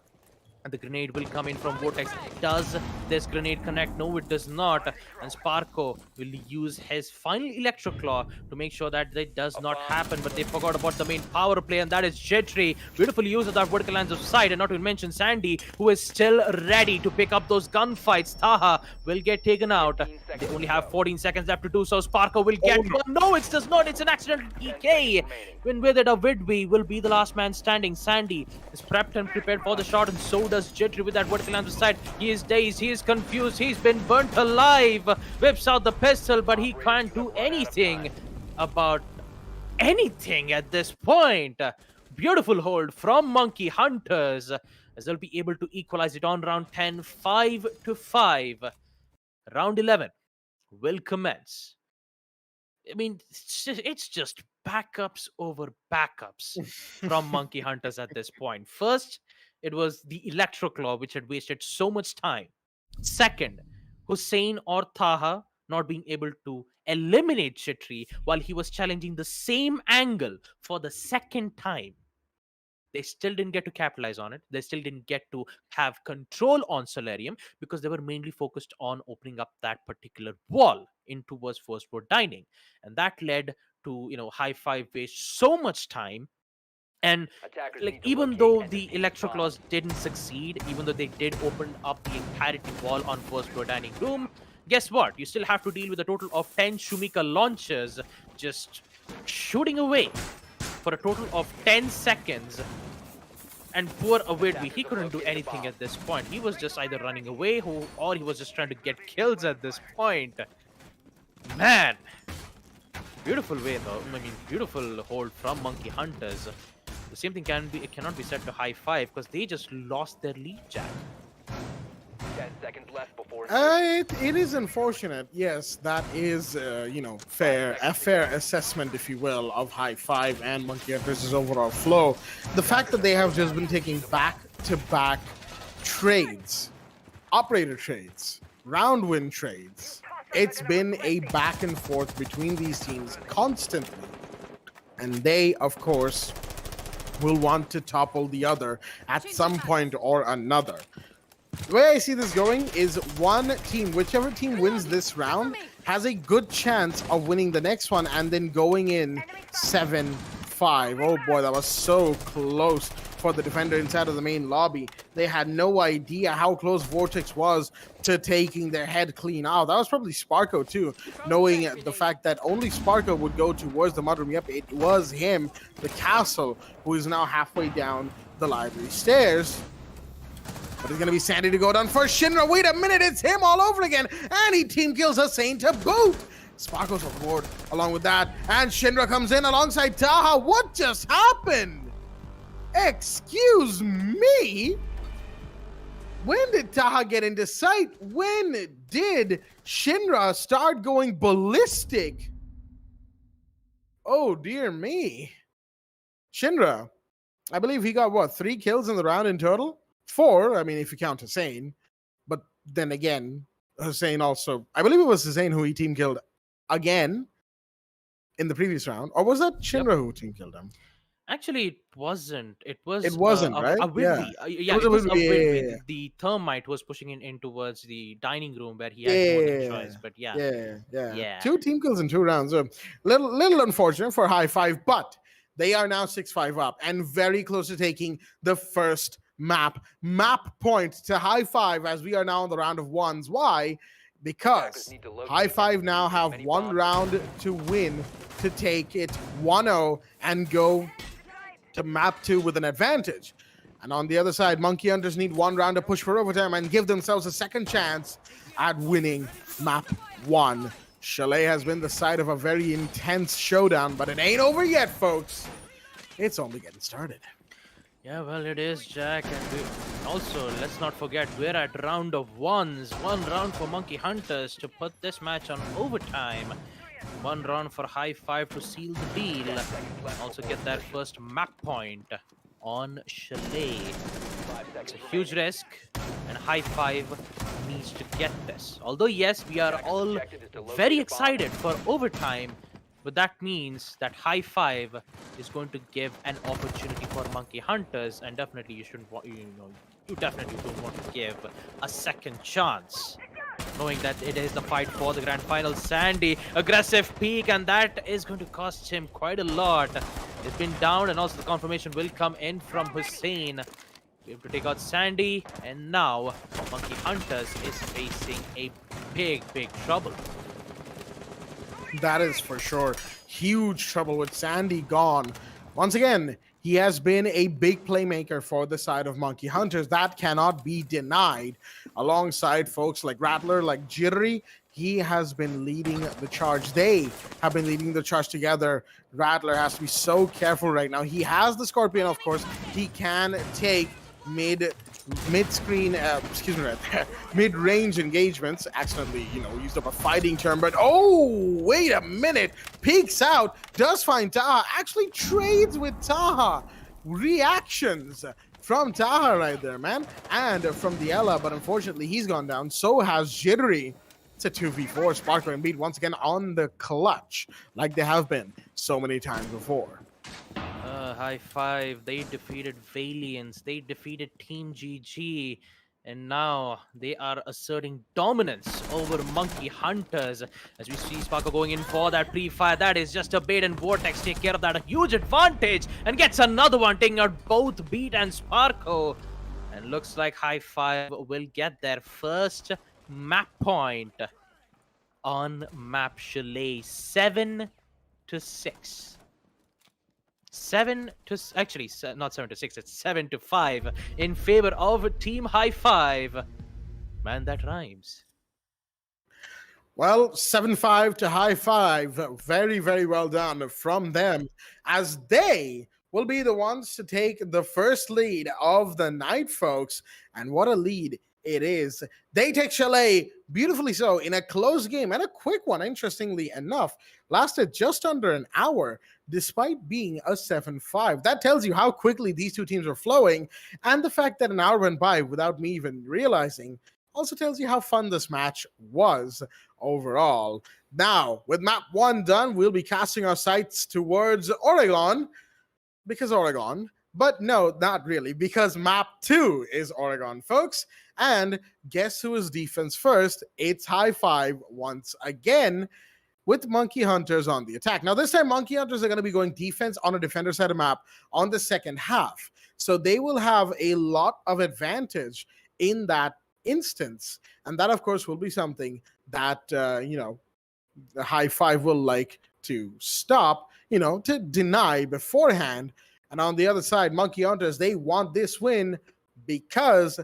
And the grenade will come in from Vortex. Does this grenade connect? No, it does not. And Sparko will use his final Electroclaw to make sure that that does not happen. But they forgot about the main power play, and that is Jittery. Beautiful use of that vertical lines of sight. And not to mention Sandy, who is still ready to pick up those gunfights. Taha will get taken out. They only have 14 seconds left to do so. Sparko will get one. No, it does not. It's an accidental PK. When with it, Avidvi will be the last man standing. Sandy is prepped and prepared for the shot, and so does Jittery with that vertical lines of sight. He is dazed, he is confused, he's been burnt alive. Whips out the pistol, but he can't do anything about anything at this point. Beautiful hold from Monkey Hunters as they'll be able to equalize it on round 10, 5-5. Round 11 will commence. I mean, it's just backups over backups from Monkey Hunters at this point. First, it was the Electro Claw, which had wasted so much time. Second, Hussein or Taha not being able to eliminate Chitri while he was challenging the same angle for the second time. They still didn't get to capitalize on it. They still didn't get to have control on Solarium because they were mainly focused on opening up that particular wall in towards first floor dining. And that led to, High Five waste so much time. And like, even though the Electro Claws didn't succeed, even though they did open up the entirety wall on first floor dining room, guess what? You still have to deal with a total of 10 Shumika launchers just shooting away for a total of 10 seconds. And poor Avidvi, he couldn't do anything at this point. He was just either running away or he was just trying to get kills at this point. Man, beautiful way though. I mean, beautiful hold from Monkey Hunters. The same thing cannot be said to High Five because they just lost their lead, Jack. 10 seconds left before. It is unfortunate. Yes, that is, a fair assessment, if you will, of High Five and Monkey Hunters' overall flow. The fact that they have just been taking back-to-back trades, operator trades, round win trades. It's been a back and forth between these teams constantly. And they, of course, will want to topple the other at some point or another. The way I see this going is one team, whichever team wins this round, has a good chance of winning the next one and then going in 7-5. Oh boy, that was so close for the defender inside of the main lobby. They had no idea how close Vortex was to taking their head clean out. That was probably Sparko too, knowing the fact that only Sparko would go towards the mudroom. Yep, it was him, the castle, who is now halfway down the library stairs. But it's going to be Sandy to go down first. Shinra, wait a minute, it's him all over again. And he team kills Hussein to boot. Sparkle's on board along with that. And Shinra comes in alongside Taha. What just happened? Excuse me? When did Taha get into sight? When did Shinra start going ballistic? Oh, dear me. Shinra, I believe he got, what, 3 kills in the round in total? 4, I mean, if you count Hussein. But then again, Hussein also, I believe it was Hussein who he team killed again in the previous round. Or was that Shinra who team killed him? Actually, it wasn't. It wasn't, right? Avidvi. Yeah. It was Avidvi. Yeah. The Thermite was pushing in towards the dining room where he had more than choice. But yeah. 2 team kills in 2 rounds. Little unfortunate for High Five, but they are now 6-5 up and very close to taking the first map point to High Five as we are now on the round of ones. Why? Because High Five now have 1 round to win to take it 1-0 and go to map 2 with an advantage. And on the other side, Monkey Hunters need 1 round to push for overtime and give themselves a second chance at winning map 1. Chalet has been the site of a very intense showdown, but it ain't over yet, folks. It's only getting started. Yeah, well, it is, Jack. And also, let's not forget, we're at round of ones. 1 round for Monkey Hunters to put this match on overtime. 1 round for High Five to seal the deal. And also get that first map point on Chalet. It's a huge risk, and High Five needs to get this. Although, yes, we are all very excited for overtime, but that means that High Five is going to give an opportunity for Monkey Hunters, and definitely you shouldn't want, you definitely don't want to give a second chance, knowing that it is the fight for the grand final. Sandy, aggressive peek, and that is going to cost him quite a lot. He's been down, and also the confirmation will come in from Hussein. We have to take out Sandy, and now Monkey Hunters is facing a big trouble. That is for sure. Huge trouble with Sandy gone. Once again, he has been a big playmaker for the side of Monkey Hunters. That cannot be denied. Alongside folks like Rattler, like Jittery, he has been leading the charge. They have been leading the charge together. Rattler has to be so careful right now. He has the Scorpion, of course. He can take mid-screen, excuse me, right there, mid-range engagements. Accidentally, used up a fighting term, but oh, wait a minute. Peeks out, does find Taha, actually trades with Taha. Reactions from Taha right there, man, and from the Ella, but unfortunately he's gone down. So has Jittery. It's a 2v4. Sparkler and Beat once again on the clutch, like they have been so many times before. High five. They defeated Valiance. They defeated Team GG. And now they are asserting dominance over Monkey Hunters. As we see Sparko going in for that pre-fire. That is just a bait, and Vortex take care of that. A huge advantage and gets another one, taking out both Beat and Sparko. And looks like High Five will get their first map point on map Chalet. 7-6. 7-6, it's 7-5 in favor of Team High Five. Man, that rhymes. Well, 7-5 to High Five. Very, very well done from them, as they will be the ones to take the first lead of the night, folks. And what a lead it is. They take Chalet beautifully so in a close game, and a quick one, interestingly enough. Lasted just under an hour, despite being a 7-5. That tells you how quickly these two teams are flowing, and the fact that an hour went by without me even realizing also tells you how fun this match was overall. Now, with map 1 done, we'll be casting our sights towards Oregon, because Oregon, but no, not really, because map 2 is Oregon, folks. And guess who is defense first? It's High Five once again, with Monkey Hunters on the attack. Now, this time, Monkey Hunters are going to be going defense on a defender side of map on the second half. So they will have a lot of advantage in that instance. And that, of course, will be something that, the High Five will like to stop, to deny beforehand. And on the other side, Monkey Hunters, they want this win because,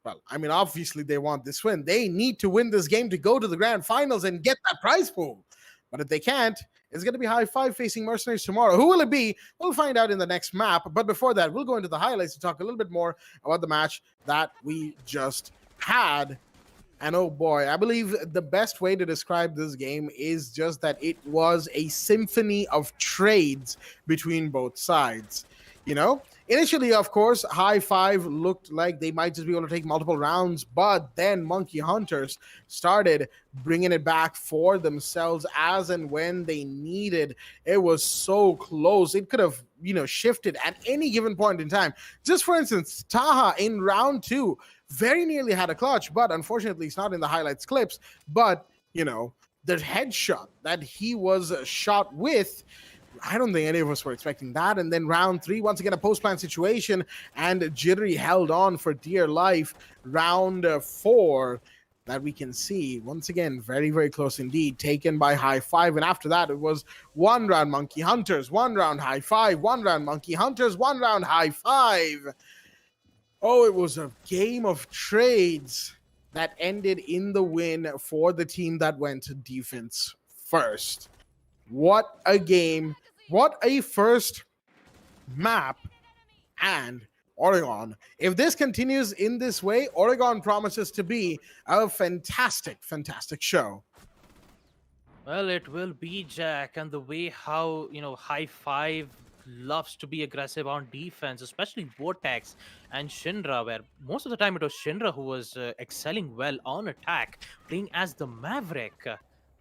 well, I mean, obviously they want this win. They need to win this game to go to the grand finals and get that prize pool. But if they can't, it's going to be High Five facing Mercenaries tomorrow. Who will it be? We'll find out in the next map. But before that, we'll go into the highlights to talk a little bit more about the match that we just had. And oh boy, I believe the best way to describe this game is just that it was a symphony of trades between both sides. Initially, of course, High Five looked like they might just be able to take multiple rounds, but then Monkey Hunters started bringing it back for themselves as and when they needed. It was so close. It could have, shifted at any given point in time. Just for instance, Taha in round 2 very nearly had a clutch, but unfortunately it's not in the highlights clips. But, the headshot that he was shot with, I don't think any of us were expecting that. And then round 3, once again, a post-plant situation, and Jittery held on for dear life. Round 4, that we can see, once again, very, very close indeed, taken by High Five. And after that, it was 1 round Monkey Hunters, 1 round High Five, 1 round Monkey Hunters, 1 round High Five. Oh, it was a game of trades that ended in the win for the team that went to defense first. What a game. What a first map. And Oregon, if this continues in this way, Oregon promises to be a fantastic, fantastic show. Well, it will be, Jack, and the way how, High Five loves to be aggressive on defense, especially Vortex and Shinra, where most of the time it was Shinra who was excelling well on attack, playing as the Maverick. A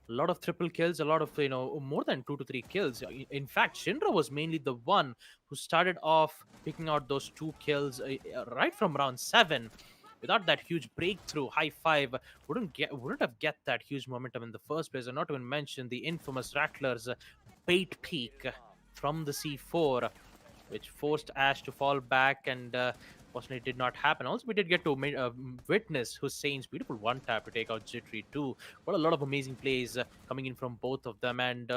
lot of triple kills, a lot of, more than 2 to 3 kills. In fact, Shinra was mainly the one who started off picking out those 2 kills right from round 7. Without that huge breakthrough, High Five wouldn't have get that huge momentum in the first place, and not even mention the infamous Rattler's bait peak from the C4, which forced Ash to fall back, and fortunately it did not happen. Also, we did get to witness Hussein's beautiful one-tap to take out Jittery too. What a lot of amazing plays coming in from both of them, and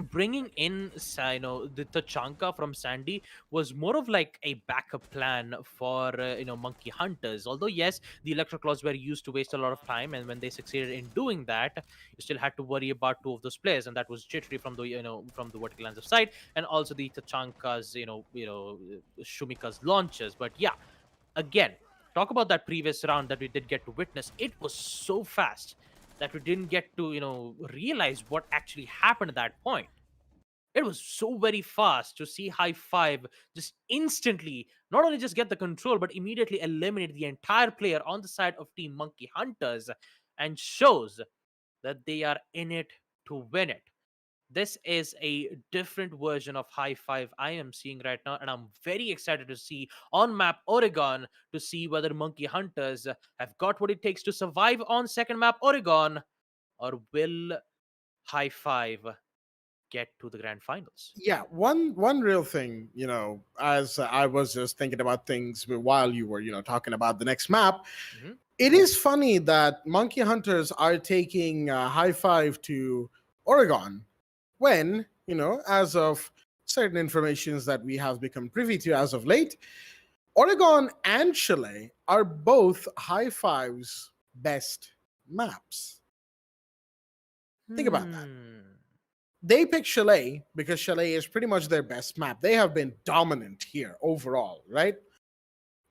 bringing in the Tachanka from Sandy was more of like a backup plan for Monkey Hunters. Although yes, the Electroclaws were used to waste a lot of time, and when they succeeded in doing that, you still had to worry about two of those players, and that was Jittery from the from the vertical lines of sight, and also the Tachanka's Shumika's launches. But yeah, again, talk about that previous round that we did get to witness. It was so fast that we didn't get to realize what actually happened at that point. It was so very fast to see High Five just instantly not only just get the control but immediately eliminate the entire player on the side of Team Monkey Hunters, and shows that they are in it to win it. This is a different version of High Five I am seeing right now, and I'm very excited to see on map Oregon to see whether Monkey Hunters have got what it takes to survive on second map Oregon, or will High Five get to the grand finals. Yeah, one real thing, as I was just thinking about things while you were, talking about the next map. Mhm. It is funny that Monkey Hunters are taking High Five to Oregon when, as of certain informations that we have become privy to as of late, Oregon and Chile are both High Five's best maps. Think about that. They picked Chile because Chile is pretty much their best map. They have been dominant here overall, right?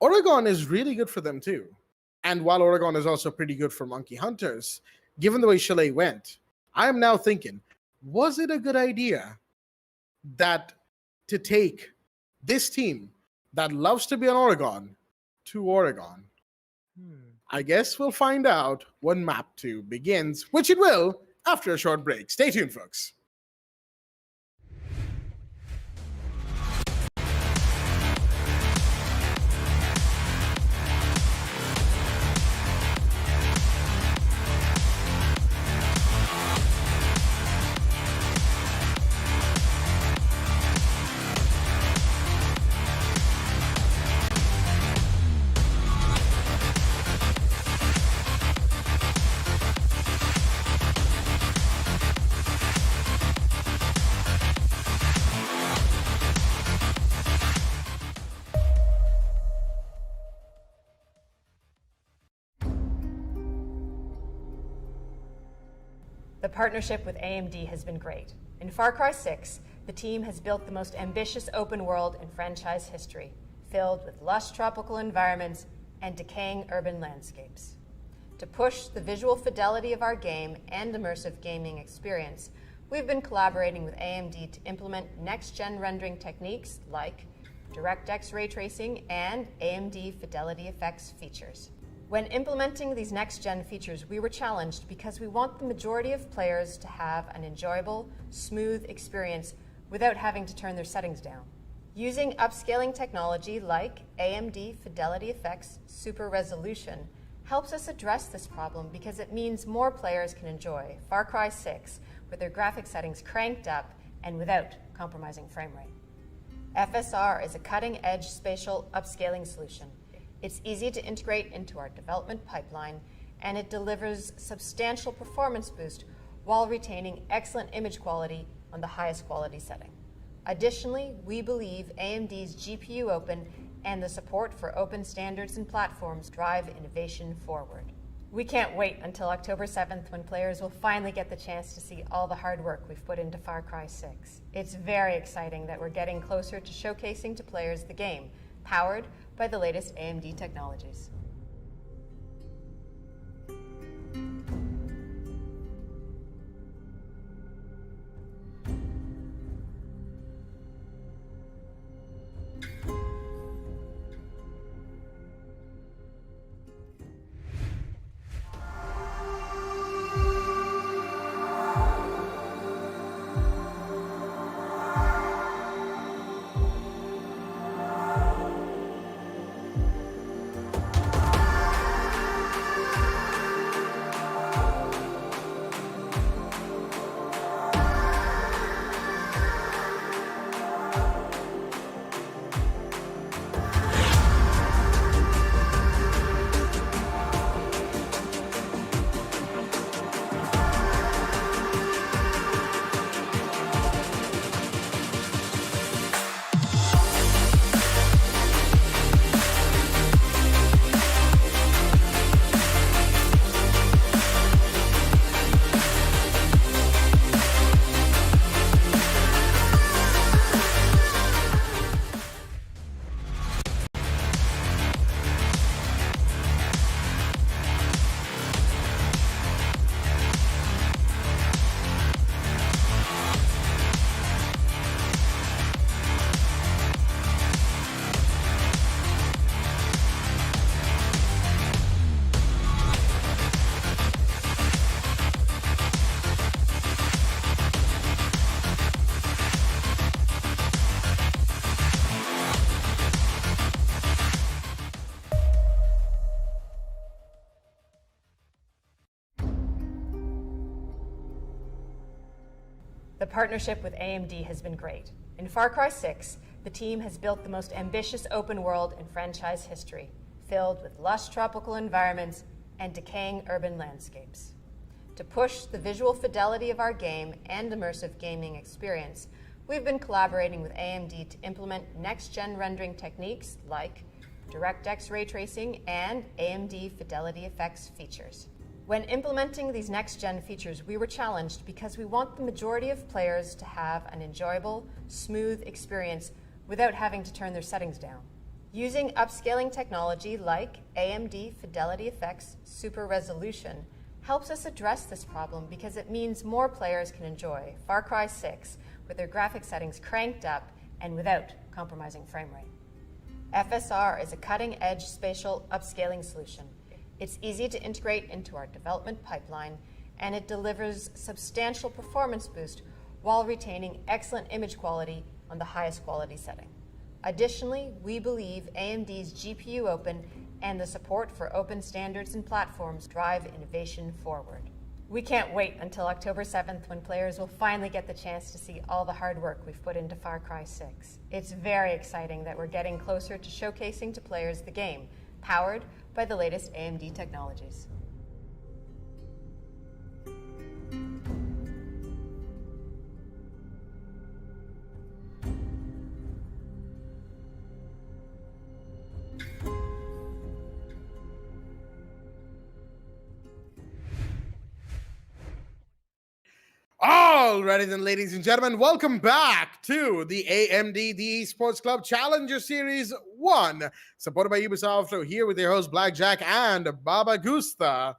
Oregon is really good for them too. And while Oregon is also pretty good for Monkey Hunters, given the way Chile went, I am now thinking, was it a good idea that to take this team that loves to be on Oregon to Oregon? I guess we'll find out when map 2 begins, which it will after a short break. Stay tuned, folks. The partnership with AMD has been great. In Far Cry 6, the team has built the most ambitious open world in franchise history, filled with lush tropical environments and decaying urban landscapes. To push the visual fidelity of our game and immersive gaming experience, we've been collaborating with AMD to implement next-gen rendering techniques like DirectX ray tracing and AMD Fidelity Effects features. When implementing these next-gen features, we were challenged because we want the majority of players to have an enjoyable, smooth experience without having to turn their settings down. Using upscaling technology like AMD Fidelity Effects Super Resolution helps us address this problem because it means more players can enjoy Far Cry 6 with their graphic settings cranked up and without compromising frame rate. FSR is a cutting-edge spatial upscaling solution. It's easy to integrate into our development pipeline, and it delivers substantial performance boost while retaining excellent image quality on the highest quality setting. Additionally, we believe AMD's GPU Open and the support for open standards and platforms drive innovation forward. We can't wait until October 7th when players will finally get the chance to see all the hard work we've put into Far Cry 6. It's very exciting that we're getting closer to showcasing to players the game, powered by the latest AMD technologies. The partnership with AMD has been great. In Far Cry 6, the team has built the most ambitious open world in franchise history, filled with lush tropical environments and decaying urban landscapes. To push the visual fidelity of our game and immersive gaming experience, we've been collaborating with AMD to implement next-gen rendering techniques like DirectX ray tracing and AMD Fidelity Effects features. When implementing these next-gen features, we were challenged because we want the majority of players to have an enjoyable, smooth experience without having to turn their settings down. Using upscaling technology like AMD Fidelity Effects Super Resolution helps us address this problem because it means more players can enjoy Far Cry 6 with their graphic settings cranked up and without compromising frame rate. FSR is a cutting-edge spatial upscaling solution. It's easy to integrate into our development pipeline, and it delivers substantial performance boost while retaining excellent image quality on the highest quality setting. Additionally, we believe AMD's GPU Open and the support for open standards and platforms drive innovation forward. We can't wait until October 7th when players will finally get the chance to see all the hard work we've put into Far Cry 6. It's very exciting that we're getting closer to showcasing to players the game, powered by the latest AMD technologies. Alrighty then, ladies and gentlemen, welcome back to the AMD The Esports Club Challenger Series 1, supported by Ubisoft. So here with your host Blackjack and Baba Gusta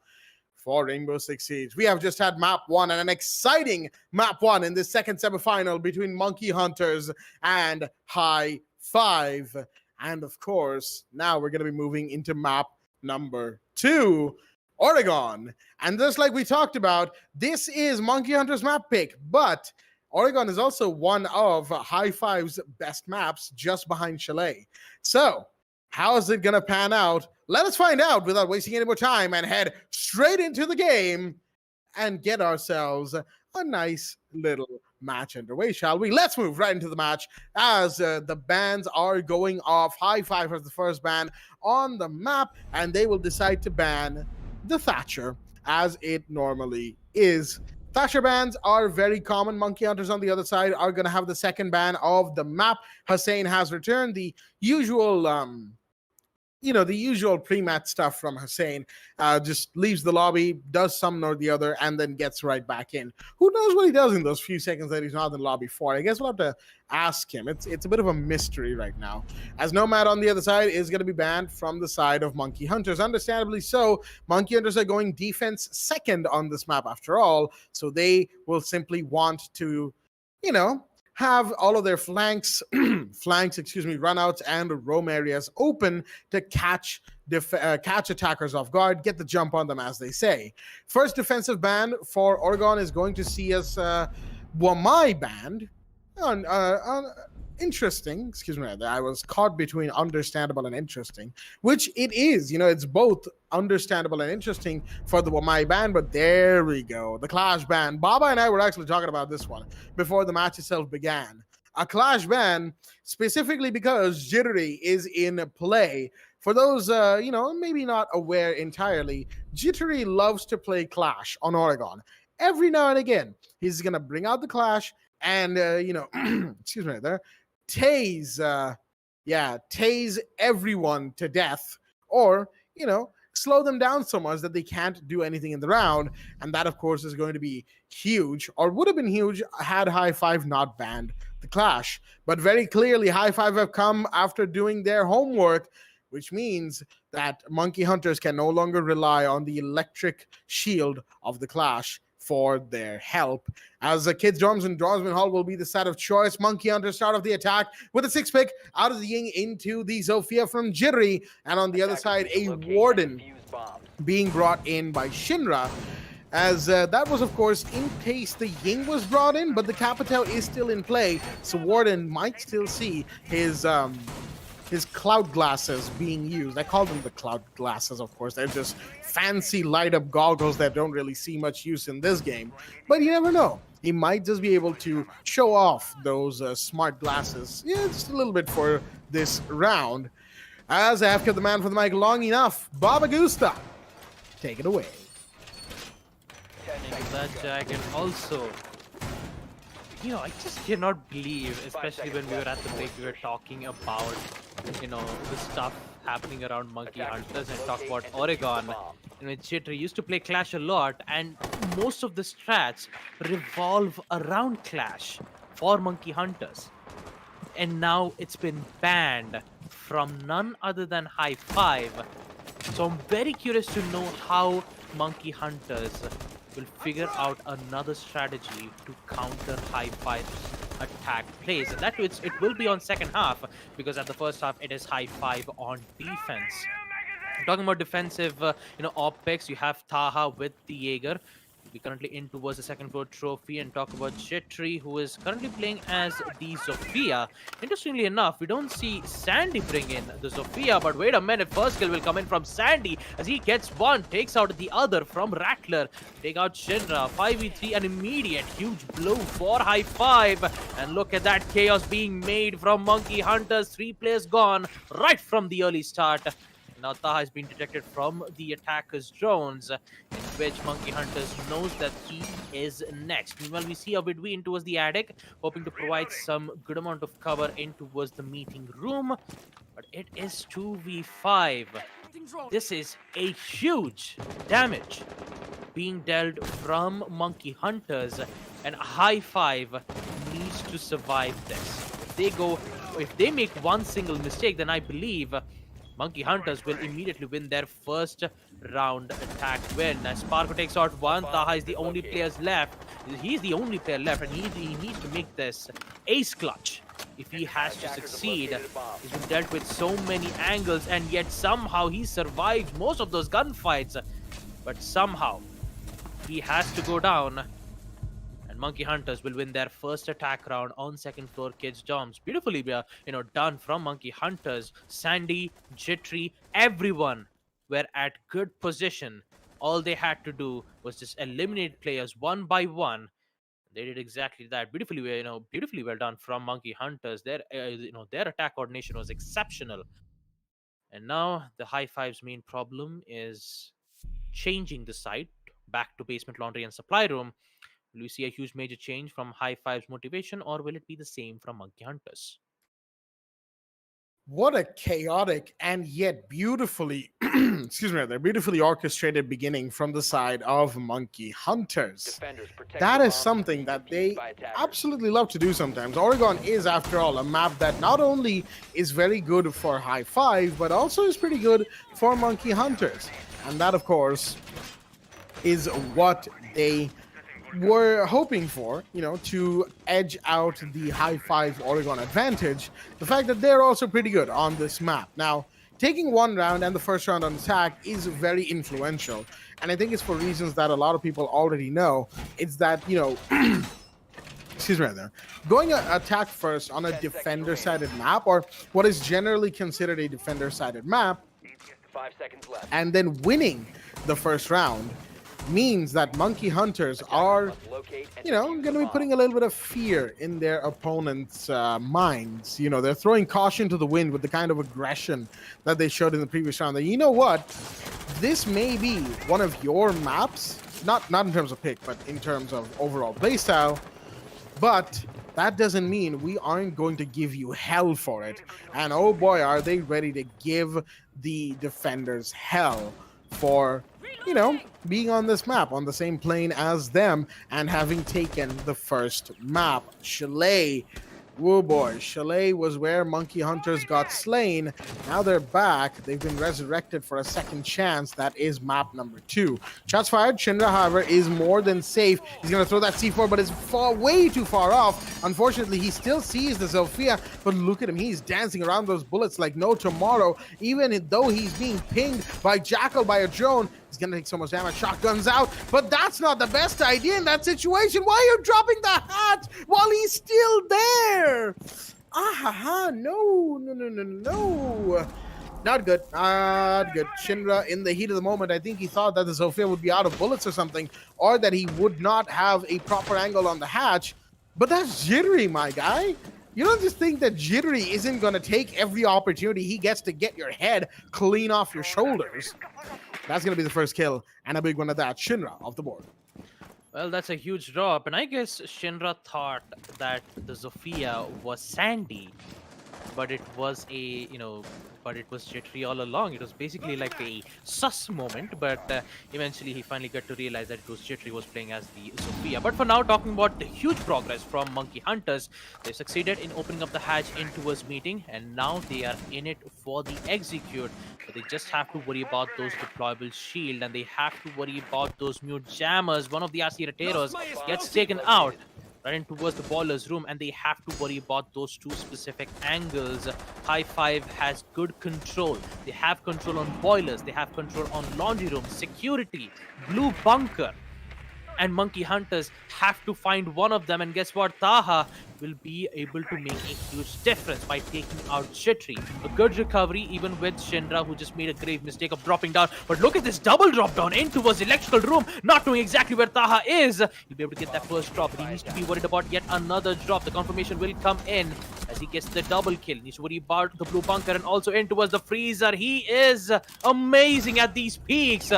for Rainbow Six Siege. We have just had map 1 and an exciting map 1 in the second semifinal between Monkey Hunters and High Five. And of course, now we're going to be moving into map number 2, Oregon. And just like we talked about, this is Monkey Hunter's map pick, but Oregon is also one of High Five's best maps, just behind Chalet. So how is it going to pan out? Let us find out without wasting any more time and head straight into the game and get ourselves a nice little match underway, shall we? Let's move right into the match as the bans are going off. High Five has the first ban on the map, and they will decide to ban the Thatcher, as it normally is. Thatcher bans are very common. Monkey Hunters on the other side are going to have the second ban of the map. Hussein has returned the usual the usual pre-match stuff from Hussein. Just leaves the lobby, does something or the other, and then gets right back in. Who knows what he does in those few seconds that he's not in the lobby for? I guess we'll have to ask him. It's a bit of a mystery right now. As Nomad on the other side is going to be banned from the side of Monkey Hunters. Understandably so. Monkey Hunters are going defense second on this map after all, so they will simply want to, have all of their flanks, runouts and roam areas open to catch attackers off guard, get the jump on them, as they say. First defensive ban for Oregon is going to see us Wamai banned. Interesting. I was caught between understandable and interesting, which it is. It's both understandable and interesting for the Wamai ban, but there we go. The Clash ban. Baba and I were actually talking about this one before the match itself began. A Clash ban, specifically because Jittery is in play. For those, maybe not aware entirely, Jittery loves to play Clash on Oregon. Every now and again, he's going to bring out the Clash and, tase everyone to death, or slow them down so much that they can't do anything in the round. And that, of course, is going to be huge, or would have been huge had High Five not banned the Clash. But very clearly, High Five have come after doing their homework, which means that Monkey Hunters can no longer rely on the electric shield of the Clash for their help. As the Kids Dorms and Dormsman Hall will be the side of choice. Monkey Hunters start off the attack with a 6-pick out of the Ying into the Zofia from Jittery, and on the other side, a Warden being brought in by Shinra. As that was, of course, in case the Ying was brought in, but the Capital is still in play, so Warden might still see his cloud glasses being used. I call them the cloud glasses, of course. They're just fancy light-up goggles that don't really see much use in this game. But you never know. he might just be able to show off those smart glasses, yeah, just a little bit for this round. As I have kept the man for the mic long enough, Baba Gusta, take it away. That Jack, and also, I just cannot believe, especially when we were at the break, we were talking about, the stuff happening around Monkey Hunters and talk about Oregon. Chitri used to play Clash a lot, and most of the strats revolve around Clash for Monkey Hunters. And now it's been banned from none other than High Five. So I'm very curious to know how Monkey Hunters will figure out another strategy to counter High Five's attack plays. And that it will be on second half, because at the first half it is High Five on defense. Talking about defensive, op picks, you have Taha with the Jaeger. We're currently in towards the second floor trophy, and talk about Chitri, who is currently playing as the Zofia. Interestingly enough, we don't see Sandy bring in the Zofia, but wait a minute, first kill will come in from Sandy as he gets one, takes out the other from Rattler. Take out Shinra, 5v3, an immediate huge blow for High Five. And look at that chaos being made from Monkey Hunters. 3 players gone right from the early start. Now Taha has been detected from the attacker's drones, in which Monkey Hunters knows that he is next. Meanwhile, we see a Vidwi in towards the attic, hoping to provide some good amount of cover in towards the meeting room. But it is 2v5. This is a huge damage being dealt from Monkey Hunters, and High Five needs to survive this. If they make one single mistake, then I believe Monkey Hunters will immediately win their first round attack win. As Sparko takes out one, Taha is the only player left. He's the only player left, and he needs to make this ace clutch if he has to succeed. He's been dealt with so many angles, and yet somehow he survives most of those gunfights. But somehow he has to go down, and Monkey Hunters will win their first attack round on second floor kids dorms. Beautifully, done from Monkey Hunters. Sandy, Jitri, everyone were at good position. All they had to do was just eliminate players one by one. They did exactly that. Beautifully well done from Monkey Hunters. Their attack coordination was exceptional. And now the High Five's main problem is changing the site back to basement laundry and supply room. Will we see a huge major change from High Five's motivation, or will it be the same from Monkey Hunters? What a chaotic and yet beautifully, beautifully orchestrated beginning from the side of Monkey Hunters. That is something that they absolutely love to do sometimes. Oregon is, after all, a map that not only is very good for High Five, but also is pretty good for Monkey Hunters. And that, of course, is what they were hoping for, to edge out the High Five Oregon advantage. The fact that they're also pretty good on this map. Now, taking one round and the first round on attack is very influential. And I think it's for reasons that a lot of people already know. It's that, going attack first on a defender-sided map, or what is generally considered a defender-sided map, 5 seconds left. and then winning the first round means that Monkey Hunters are, going to be putting a little bit of fear in their opponents' minds. They're throwing caution to the wind with the kind of aggression that they showed in the previous round. And you know what? This may be one of your maps, not in terms of pick, but in terms of overall playstyle. But that doesn't mean we aren't going to give you hell for it. And oh boy, are they ready to give the defenders hell for being on this map, on the same plane as them, and having taken the first map. Chalet. Whoa boy, Chalet was where Monkey Hunters got slain. Now they're back. They've been resurrected for a second chance. That is map number 2. Shots fired. Shinra, however, is more than safe. He's going to throw that C4, but it's way too far off. Unfortunately, he still sees the Zofia, but look at him. He's dancing around those bullets like no tomorrow. Even though he's being pinged by Jackal, by a drone, he's going to take so much damage. Shotgun's out, but that's not the best idea in that situation. Why are you dropping the hat while he's still there? No. Not good. Not good. Shinra, in the heat of the moment, I think he thought that the Zofia would be out of bullets or something, or that he would not have a proper angle on the hatch. But that's Jittery, my guy. You don't just think that Jittery isn't going to take every opportunity he gets to get your head clean off your shoulders. That's going to be the first kill, and a big one at that. Shinra off the board. Well, that's a huge drop, and I guess Shinra thought that the Zofia was Sandy, but it was but it was Jittery all along. It was basically like a sus moment, but eventually he finally got to realize that it was Jittery was playing as the Zofia. But for now, talking about the huge progress from Monkey Hunters, they succeeded in opening up the hatch into his meeting, and now they are in it for the execute. But they just have to worry about those deployable shield, and they have to worry about those mute jammers. One of the Acerateros gets taken out right in towards the boiler's room, and they have to worry about those two specific angles. High Five has good control. They have control on boilers, they have control on laundry rooms, security, blue bunker, and Monkey Hunters have to find one of them. And guess what? Taha will be able to make a huge difference by taking out Jittery. A good recovery even with Shinra, who just made a grave mistake of dropping down. But look at this double drop down in towards the electrical room, not knowing exactly where Taha is. He'll be able to get that first drop, but he needs to be worried about yet another drop. The confirmation will come in as he gets the double kill. He needs to worry about the blue bunker and also in towards the freezer. He is amazing at these peaks.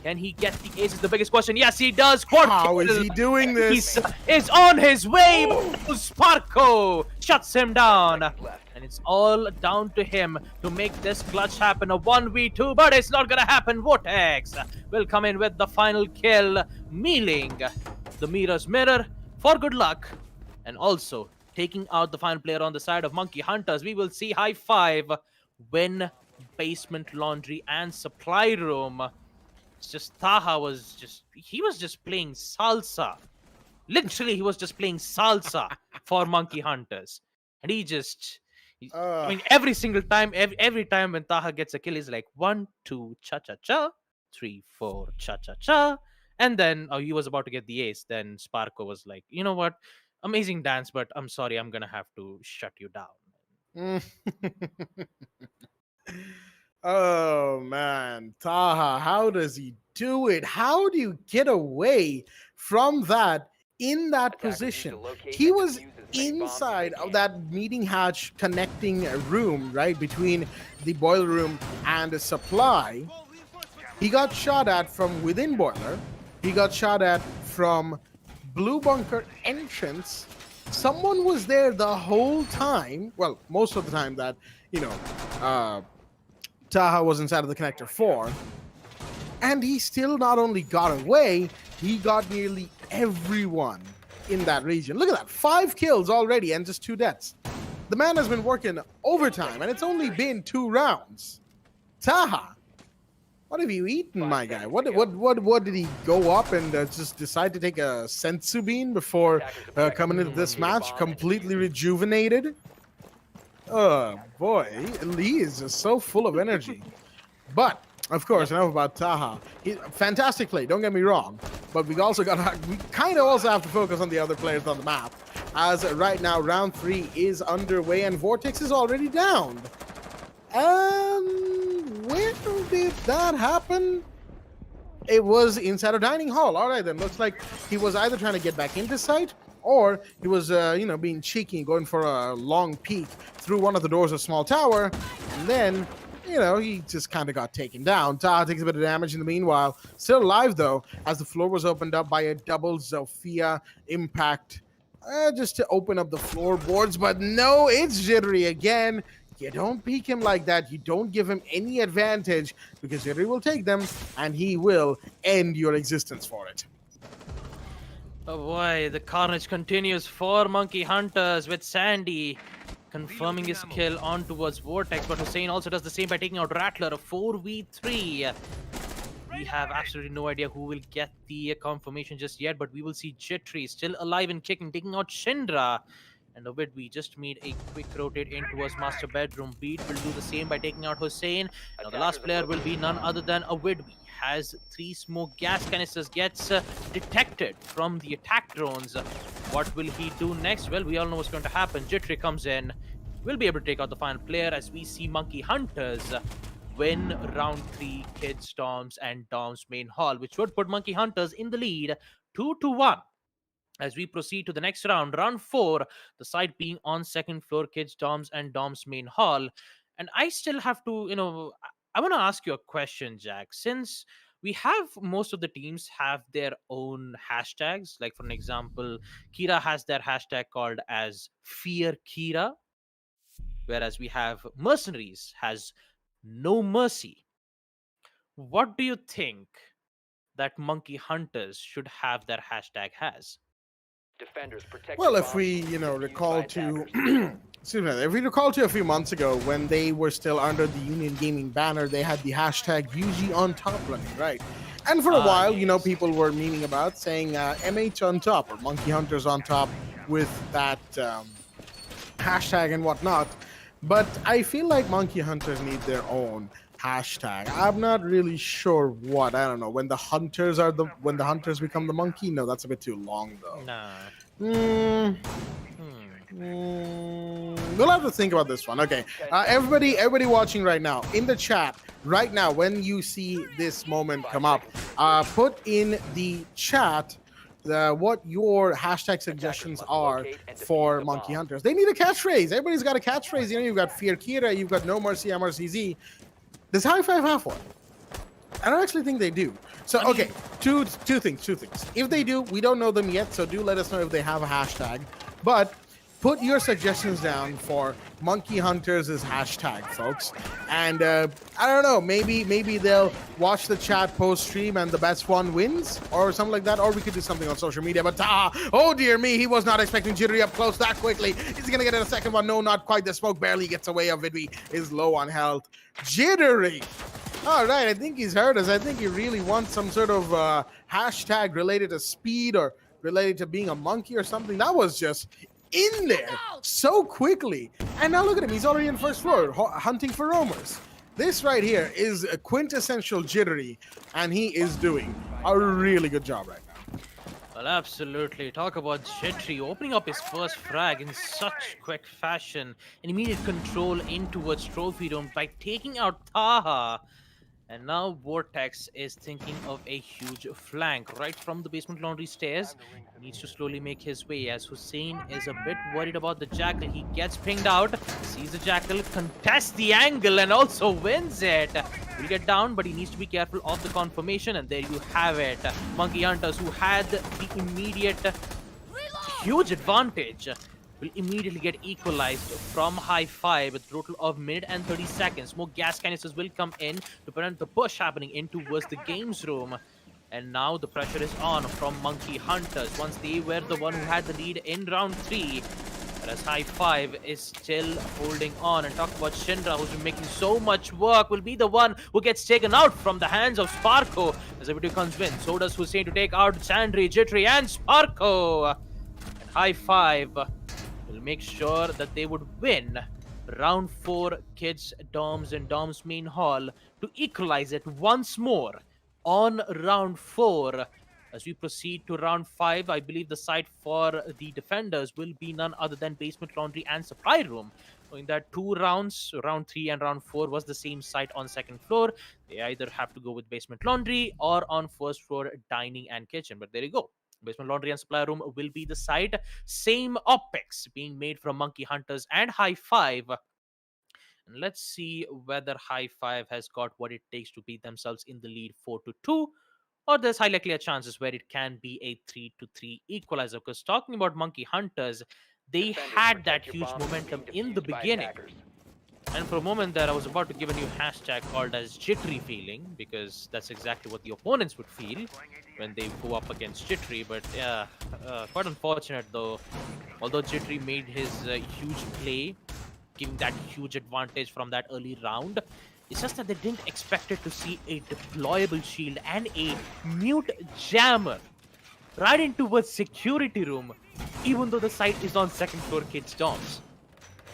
Can he get the ace is the biggest question. Yes, he does. How is he doing this? He's on his way. Sparko shuts him down. And it's all down to him to make this clutch happen. A 1v2, but it's not going to happen. Vortex will come in with the final kill, mealing the mirror's mirror for good luck. And also taking out the final player on the side of Monkey Hunters. We will see High Five win basement, laundry, and supply room. It's just Taha was just playing salsa. Literally, he was just playing salsa for Monkey Hunters. And I mean, every single time, every time when Taha gets a kill, he's like 1, 2, cha-cha-cha, 3, 4, cha-cha-cha. And then he was about to get the ace. Then Sparko was like, you know what? Amazing dance, but I'm sorry, I'm going to have to shut you down. Oh man, Taha, how does he do it? How do you get away from that in that position? He was inside of that meeting hatch connecting room, right, between the boiler room and the supply. He got shot at from within boiler. He got shot at from blue bunker entrance. Someone was there the whole time. Well, most of the time that, Taha was inside of the connector 4, and he still not only got away, he got nearly everyone in that region. Look at that, 5 kills already and just 2 deaths. The man has been working overtime, and it's only been 2 rounds. Taha, what have you eaten, my guy? What did he go up and just decide to take a sensu bean before coming into this match completely rejuvenated? Oh boy, Lee is just so full of energy. But of course, enough about Taha. Fantastic play, don't get me wrong. But we kind of also have to focus on the other players on the map. As right now, round 3 is underway and Vortex is already downed. Where did that happen? It was inside a dining hall. All right, then looks like he was either trying to get back into sight, or he was, being cheeky and going for a long peek through one of the doors of small tower, and then, he just kind of got taken down. Taha takes a bit of damage in the meanwhile. Still alive, though, as the floor was opened up by a double Zofia impact, just to open up the floorboards. But no, it's Jittery again. You don't peek him like that. You don't give him any advantage, because Jittery will take them, and he will end your existence for it. Oh boy, the carnage continues for Monkey Hunters with Sandy confirming his kill on towards Vortex, but Hussein also does the same by taking out Rattler, a 4v3. We have absolutely no idea who will get the confirmation just yet, but we will see Jittery still alive and kicking, taking out Shindra. And Ovid, we just made a quick rotate in towards master bedroom. Beat will do the same by taking out Hussein. Now the last player will be none other than Ovid. We has 3 smoke gas canisters, gets detected from the attack drones. What will he do next? Well, we all know what's going to happen. Jittery comes in. We'll be able to take out the final player as we see Monkey Hunters win round 3 Kids Doms and Doms main hall, which would put Monkey Hunters in the lead 2-1. As we proceed to the next round, round 4, the site being on second floor, Kids Doms and Doms main hall. And I still have to, I want to ask you a question, Jack. Since we have most of the teams have their own hashtags, like for an example, Kira has their hashtag called as Fear Kira, whereas we have Mercenaries has No Mercy. What do you think that Monkey Hunters should have their hashtag has? Defenders protect Well, your if we, bombs. Used recall by to, attackers. excuse me, if we recall to a few months ago when they were still under the Union Gaming banner, they had the hashtag UG on top running, right? And for a while, Yes. people were memeing about saying MH on top or Monkey Hunters on top with that hashtag and whatnot. But I feel like Monkey Hunters need their own hashtag. I'm not really sure what. I don't know. When the hunters become the monkey? No, that's a bit too long though. Nah. We'll have to think about this one. Okay, everybody watching right now in the chat right now, when you see this moment come up, put in the chat what your hashtag suggestions are for Monkey Hunters. They need a catchphrase. Everybody's got a catchphrase. You've got Fear Kira, you've got No Mercy MRCZ. Does High Five have one? I don't actually think they do. So, okay, two things. If they do, we don't know them yet, so do let us know if they have a hashtag. But put your suggestions down for Monkey Hunters' hashtag, folks. And I don't know, maybe they'll watch the chat post-stream and the best one wins or something like that. Or we could do something on social media. But, oh dear me, he was not expecting Jittery up close that quickly. He's going to get a second one. No, not quite. The smoke barely gets away of it. He is low on health. Jittery. All right, I think he's heard us. I think he really wants some sort of hashtag related to speed or related to being a monkey or something. That was just in there so quickly. And now look at him. He's already in first floor, hunting for roamers. This right here is a quintessential Jittery, and he is doing a really good job right now. Well, absolutely. Talk about Jittery opening up his first frag in such quick fashion. An immediate control in towards Trophy Room by taking out Taha. And now Vortex is thinking of a huge flank right from the basement laundry stairs. He needs to slowly make his way as Hussein is a bit worried about the Jackal. He gets pinged out, sees the Jackal, contests the angle and also wins it. Will get down, but he needs to be careful of the confirmation. And there you have it. Monkey Hunters, who had the immediate huge advantage, will immediately get equalized from High Five with a total of minute and 30 seconds. More gas canisters will come in to prevent the push happening in towards the games room. And now the pressure is on from Monkey Hunters once they were the one who had the lead in round 3. Whereas High Five is still holding on. And talk about Shinra, who's been making so much work, will be the one who gets taken out from the hands of Sparko as the video comes in. So does Hussein to take out Sandry, Jittery, and Sparko. And High Five will make sure that they would win round 4 Kids Doms and Doms main hall to equalize it once more on round 4. As we proceed to round 5, I believe the site for the defenders will be none other than basement laundry and supply room. Knowing that 2 rounds, round 3 and round 4, was the same site on second floor. They either have to go with basement laundry or on first floor dining and kitchen. But there you go. Basement laundry and supply room will be the site. Same optics being made from Monkey Hunters and High Five. And let's see whether High Five has got what it takes to beat themselves in the lead 4-2, or there's high likely chances where it can be a 3-3 equalizer. Because talking about Monkey Hunters, they had that huge momentum in the beginning. And for a moment there, I was about to give a new hashtag called as Jittery feeling, because that's exactly what the opponents would feel when they go up against Jittery. But yeah, quite unfortunate though. Although Jittery made his huge play, giving that huge advantage from that early round, it's just that they didn't expect it to see a deployable shield and a mute jammer right into a security room, even though the site is on second floor Kids Doms.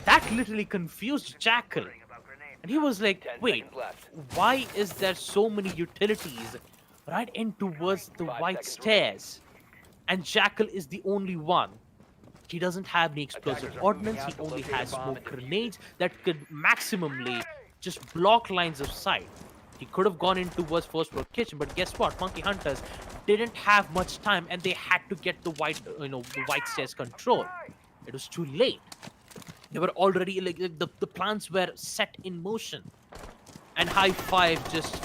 That literally confused Jackal. And he was like, wait, why is there so many utilities right in towards the white stairs? And Jackal is the only one. He doesn't have any explosive ordnance. He only has smoke grenades that could maximally just block lines of sight. He could have gone in towards first floor kitchen, but guess what? Monkey Hunters didn't have much time, and they had to get the the white stairs control. It was too late. They were already the plans were set in motion, and High Five just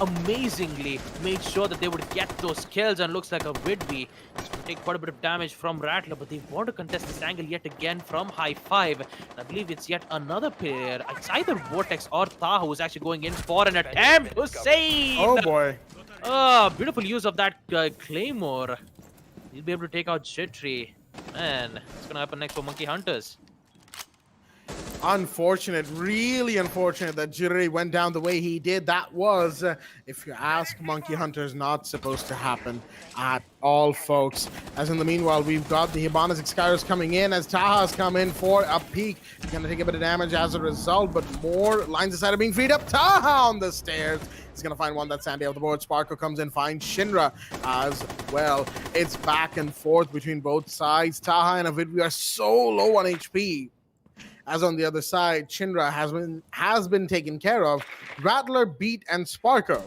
amazingly made sure that they would get those kills. And looks like a Widby is going to take quite a bit of damage from Rattler, but they want to contest this angle yet again from High Five. And I believe it's yet another player. It's either Vortex or Taha who's actually going in for an attempt to save. Oh boy. Beautiful use of that Claymore. He'll be able to take out Jittery. Man, what's going to happen next for Monkey Hunters? Unfortunate, really unfortunate that Jittery went down the way he did. That was, if you ask Monkey Hunters, not supposed to happen at all, folks. As in the meanwhile, we've got the Hibana's Excaliburs coming in as Taha's come in for a peek. He's going to take a bit of damage as a result, but more lines of sight are being freed up. Taha on the stairs. He's going to find one that's Sandy off the board. Sparko comes in, finds Shinra as well. It's back and forth between both sides. Taha and Avid, we are so low on HP. As on the other side, Shinra has been taken care of. Rattler, Beat, and Sparko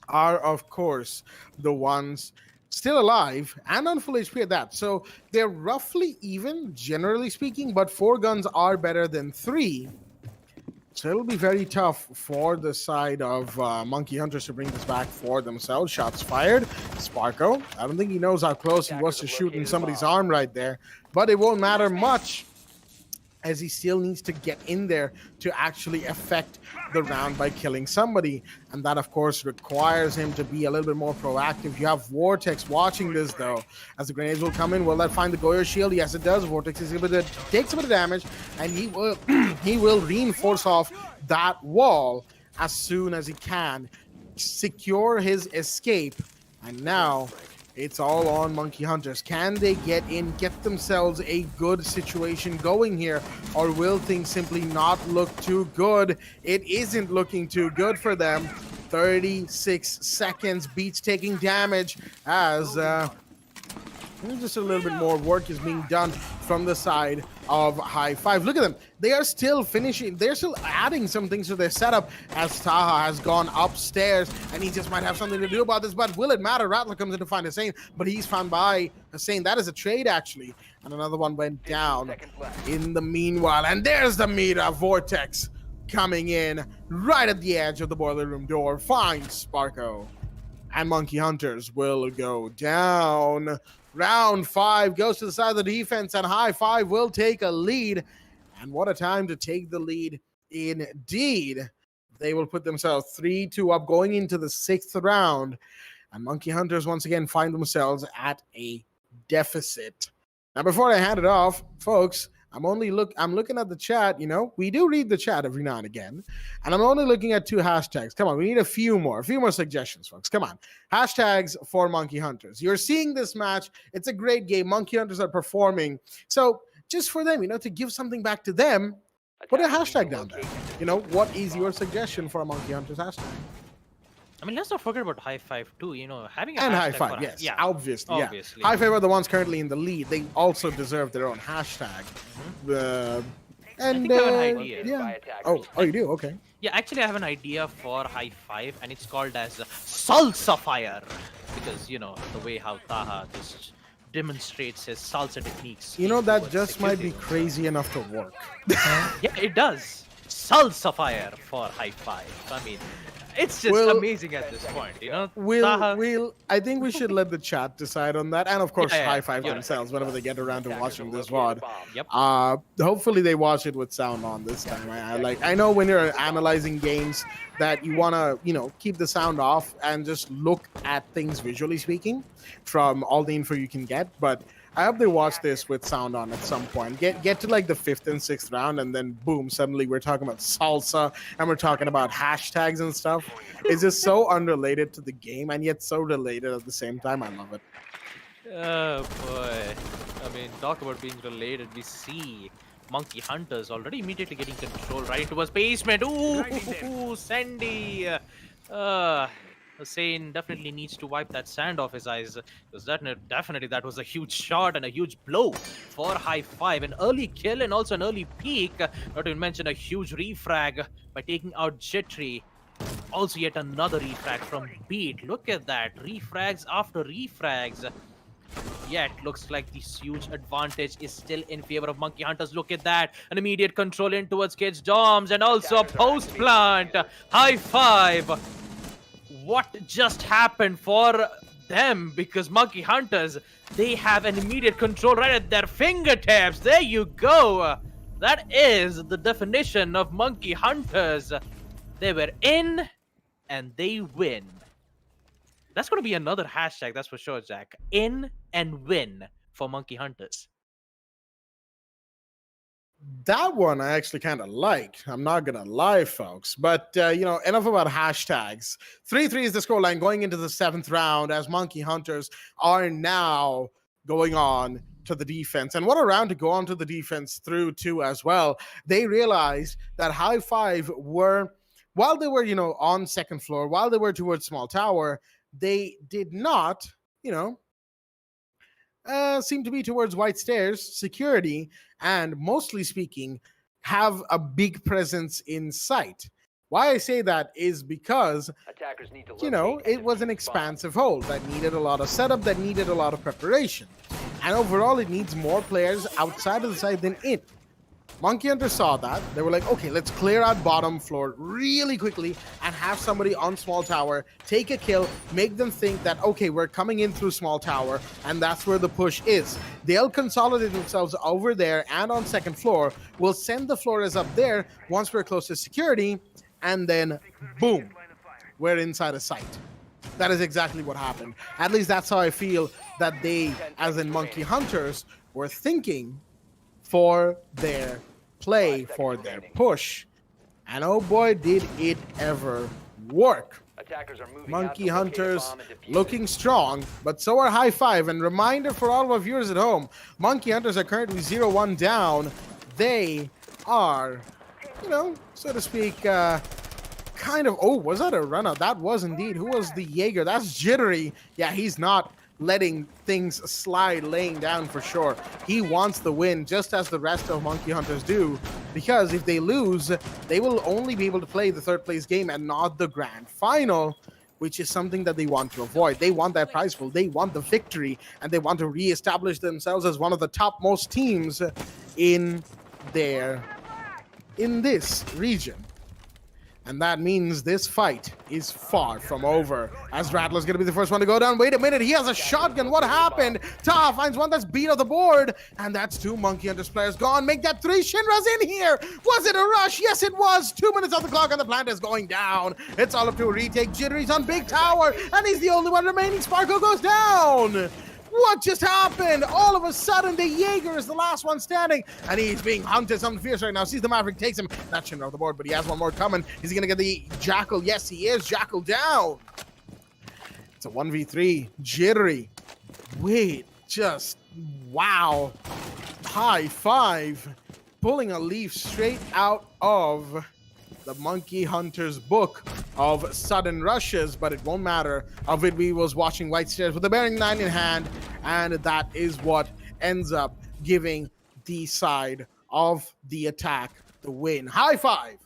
are, of course, the ones still alive and on full HP at that. So they're roughly even, generally speaking, but 4 guns are better than 3. So it'll be very tough for the side of Monkey Hunters to bring this back for themselves. Shots fired. Sparko, I don't think he knows how close he was to shooting somebody's arm right there, but it won't matter much, as he still needs to get in there to actually affect the round by killing somebody. And that, of course, requires him to be a little bit more proactive. You have Vortex watching this, though, as the grenades will come in. Will that find the Goyo shield? Yes, it does. Vortex is able to take some of the damage, and he will he will reinforce off that wall as soon as he can, secure his escape. And now it's all on Monkey Hunters. Can they get in, get themselves a good situation going here, or will things simply not look too good? It isn't looking too good for them. 36 seconds, Beats taking damage as just a little bit more work is being done from the side of High Five. Look at them. They are still finishing. They're still adding some things to their setup as Taha has gone upstairs, and he just might have something to do about this. But will it matter? Rattler comes in to find Hussein, but he's found by Hussein. That is a trade, actually. And another one went down in the meanwhile. And there's the Mira Vortex coming in right at the edge of the boiler room door. Finds Sparko. And Monkey Hunters will go down. Round 5 goes to the side of the defense, and High Five will take a lead. And what a time to take the lead indeed. They will put themselves 3-2 up going into the 6th round. And Monkey Hunters once again find themselves at a deficit. Now, before I hand it off, folks, I'm looking at the chat. You know, we do read the chat every now and again, and I'm only looking at 2 hashtags. Come on, we need a few more suggestions, folks. Come on, hashtags for Monkey Hunters. You're seeing this match. It's a great game. Monkey Hunters are performing. So just for them, you know, to give something back to them, put a hashtag down there. You know, what is your suggestion for a Monkey Hunters hashtag? I mean, let's not forget about High Five too. You know, having a and High hashtag Five, for yes, yeah, obviously. Yeah. obviously. High Five are the ones currently in the lead. They also deserve their own hashtag. I think I have an idea. Yeah. Oh, you do? Okay. Yeah, actually, I have an idea for High Five, and it's called as Salsa Fire, because you know the way how Taha just demonstrates his salsa techniques. You know, that towards just might be security. crazy enough to work. Yeah, it does. Salsa Fire for High Five. I mean, it's just amazing at this point, you know. I think we should let the chat decide on that, and of course, Yeah, High Five yeah. themselves whenever they get around to watching this VOD. Yep. Hopefully, they watch it with sound on this time. I know when you're analyzing games that you wanna, you know, keep the sound off and just look at things visually speaking from all the info you can get, but I hope they watch this with sound on at some point. Get to like the 5th and 6th round, and then boom, suddenly we're talking about salsa and we're talking about hashtags and stuff. It's just so unrelated to the game and yet so related at the same time. I love it. Oh boy. I mean, talk about being related. We see Monkey Hunters already immediately getting control right into his basement. Ooh, Sandy. Hussein definitely needs to wipe that sand off his eyes, because definitely that was a huge shot and a huge blow for High Five. An early kill and also an early peak, not to mention a huge refrag by taking out Jittery. Also yet another refrag from Beat. Look at that, refrags after refrags. Yet looks like this huge advantage is still in favor of Monkey Hunters. Look at that, an immediate control in towards Kids Doms and also a post plant. High Five. What just happened for them? Because Monkey Hunters, they have an immediate control right at their fingertips. There you go. That is the definition of Monkey Hunters. They were in and they win. That's going to be another hashtag, that's for sure, Jack. In and win for Monkey Hunters. That one I actually kind of like. I'm not gonna lie, folks. But enough about hashtags. 3-3 is the scoreline going into the 7th round as Monkey Hunters are now going on to the defense. And what a round to go on to the defense through too as well. They realized that High Five were, while they were, on 2nd floor, while they were towards Small Tower, they did not, seem to be towards White Stairs, security, and mostly speaking, have a big presence in sight. Why I say that is because, Attackers need to it was an expansive hold that needed a lot of setup, that needed a lot of preparation. And overall, it needs more players outside of the site than in. Monkey Hunter saw that. They were like, okay, let's clear out bottom floor really quickly and have somebody on Small Tower take a kill, make them think that, okay, we're coming in through Small Tower, and that's where the push is. They'll consolidate themselves over there and on 2nd floor. We'll send the Flores up there once we're close to security, and then boom, we're inside a site. That is exactly what happened. At least that's how I feel that they, as in Monkey Hunters, were thinking for their play, for their push. And oh boy, did it ever work. Attackers are moving Monkey out to locate a Hunters bomb and defuse it. looking strong, but so are High Five. And reminder for all of our viewers at home, Monkey Hunters are currently 0-1 down. They are, so to speak, kind of, oh, was that a run out? That was indeed. Who was the Jaeger? That's Jittery. Yeah, he's not letting things slide, laying down for sure. He wants the win, just as the rest of Monkey Hunters do, because if they lose, they will only be able to play the 3rd place game and not the grand final, which is something that they want to avoid. They want that prize pool, they want the victory, and they want to reestablish themselves as one of the topmost teams in this region. And that means this fight is far from over, as Rattler's going to be the first one to go down. Wait a minute, he has a shotgun. What happened? Taha finds one that's beat off the board, and that's 2 Monkey Hunters players gone. Make that 3. Shinra's in here. Was it a rush? Yes, it was. 2 minutes off the clock, and the plant is going down. It's all up to a retake. Jittery's on Big Tower, and he's the only one remaining. Sparkle goes down. What just happened? All of a sudden, the Jaeger is the last one standing, and he's being hunted something fierce right now. Sees the Maverick, takes him. Not Shinra off the board, but he has one more coming. Is he going to get the Jackal? Yes, he is. Jackal down. It's a 1v3. Jittery. Wait, just wow. High Five. Pulling a leaf straight out of the Monkey Hunter's book of sudden rushes, but it won't matter. Avidvi was watching White Stairs with the bearing 9 in hand, and that is what ends up giving the side of the attack the win. High Five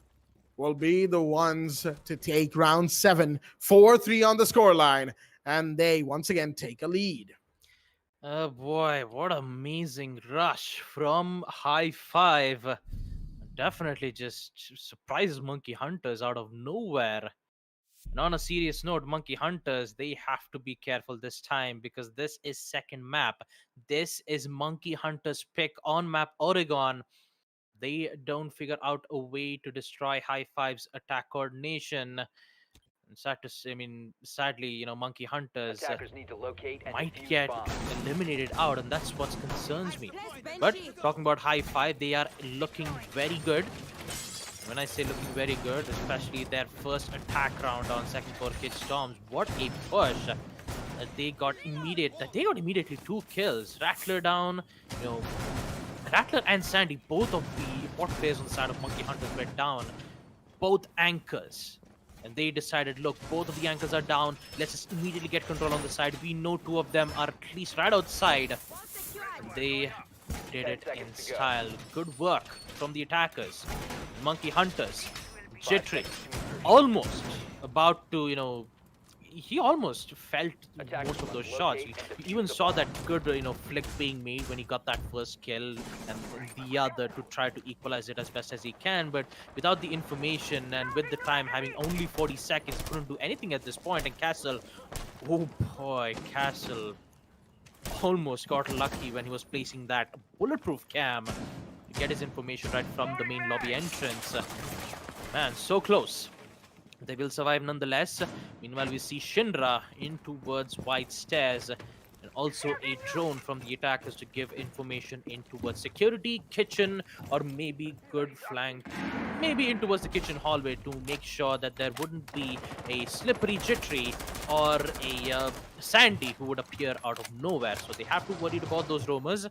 will be the ones to take round 7, 4-3 on the scoreline, and they once again take a lead. Oh boy, what amazing rush from High Five. Definitely just surprises Monkey Hunters out of nowhere. And on a serious note, Monkey Hunters, they have to be careful this time, because this is 2nd map. This is Monkey Hunters' pick on map Oregon. They don't figure out a way to destroy High Five's attack coordination. And sadly, Monkey Hunters Attackers need to locate and might defuse get bombs. eliminated out, and that's what concerns me. But talking about High Five, they are looking very good. When I say looking very good, especially their first attack round on 2nd floor Kid Storms, what a push! They got immediately 2 kills. Rattler down, Rattler and Sandy, both of the important players on the side of Monkey Hunters went down. Both anchors. And they decided, look, both of the anchors are down. Let's just immediately get control on the side. We know 2 of them are at least right outside. And they did it in style. Good work from the attackers. Monkey Hunters. Jittery. Almost about to, he almost felt most of those shots. You even saw that good, flick being made when he got that first kill, and the other to try to equalize it as best as he can. But without the information and with the time having only 40 seconds, couldn't do anything at this point. And Castle, oh boy, Castle almost got lucky when he was placing that bulletproof cam to get his information right from the main lobby entrance. Man, so close. They will survive nonetheless. Meanwhile, we see Shinra in towards White Stairs, and also a drone from the attackers to give information in towards security, kitchen, or maybe good flank, maybe in towards the kitchen hallway to make sure that there wouldn't be a slippery Jittery or a Sandy who would appear out of nowhere. So they have to worry about those roamers.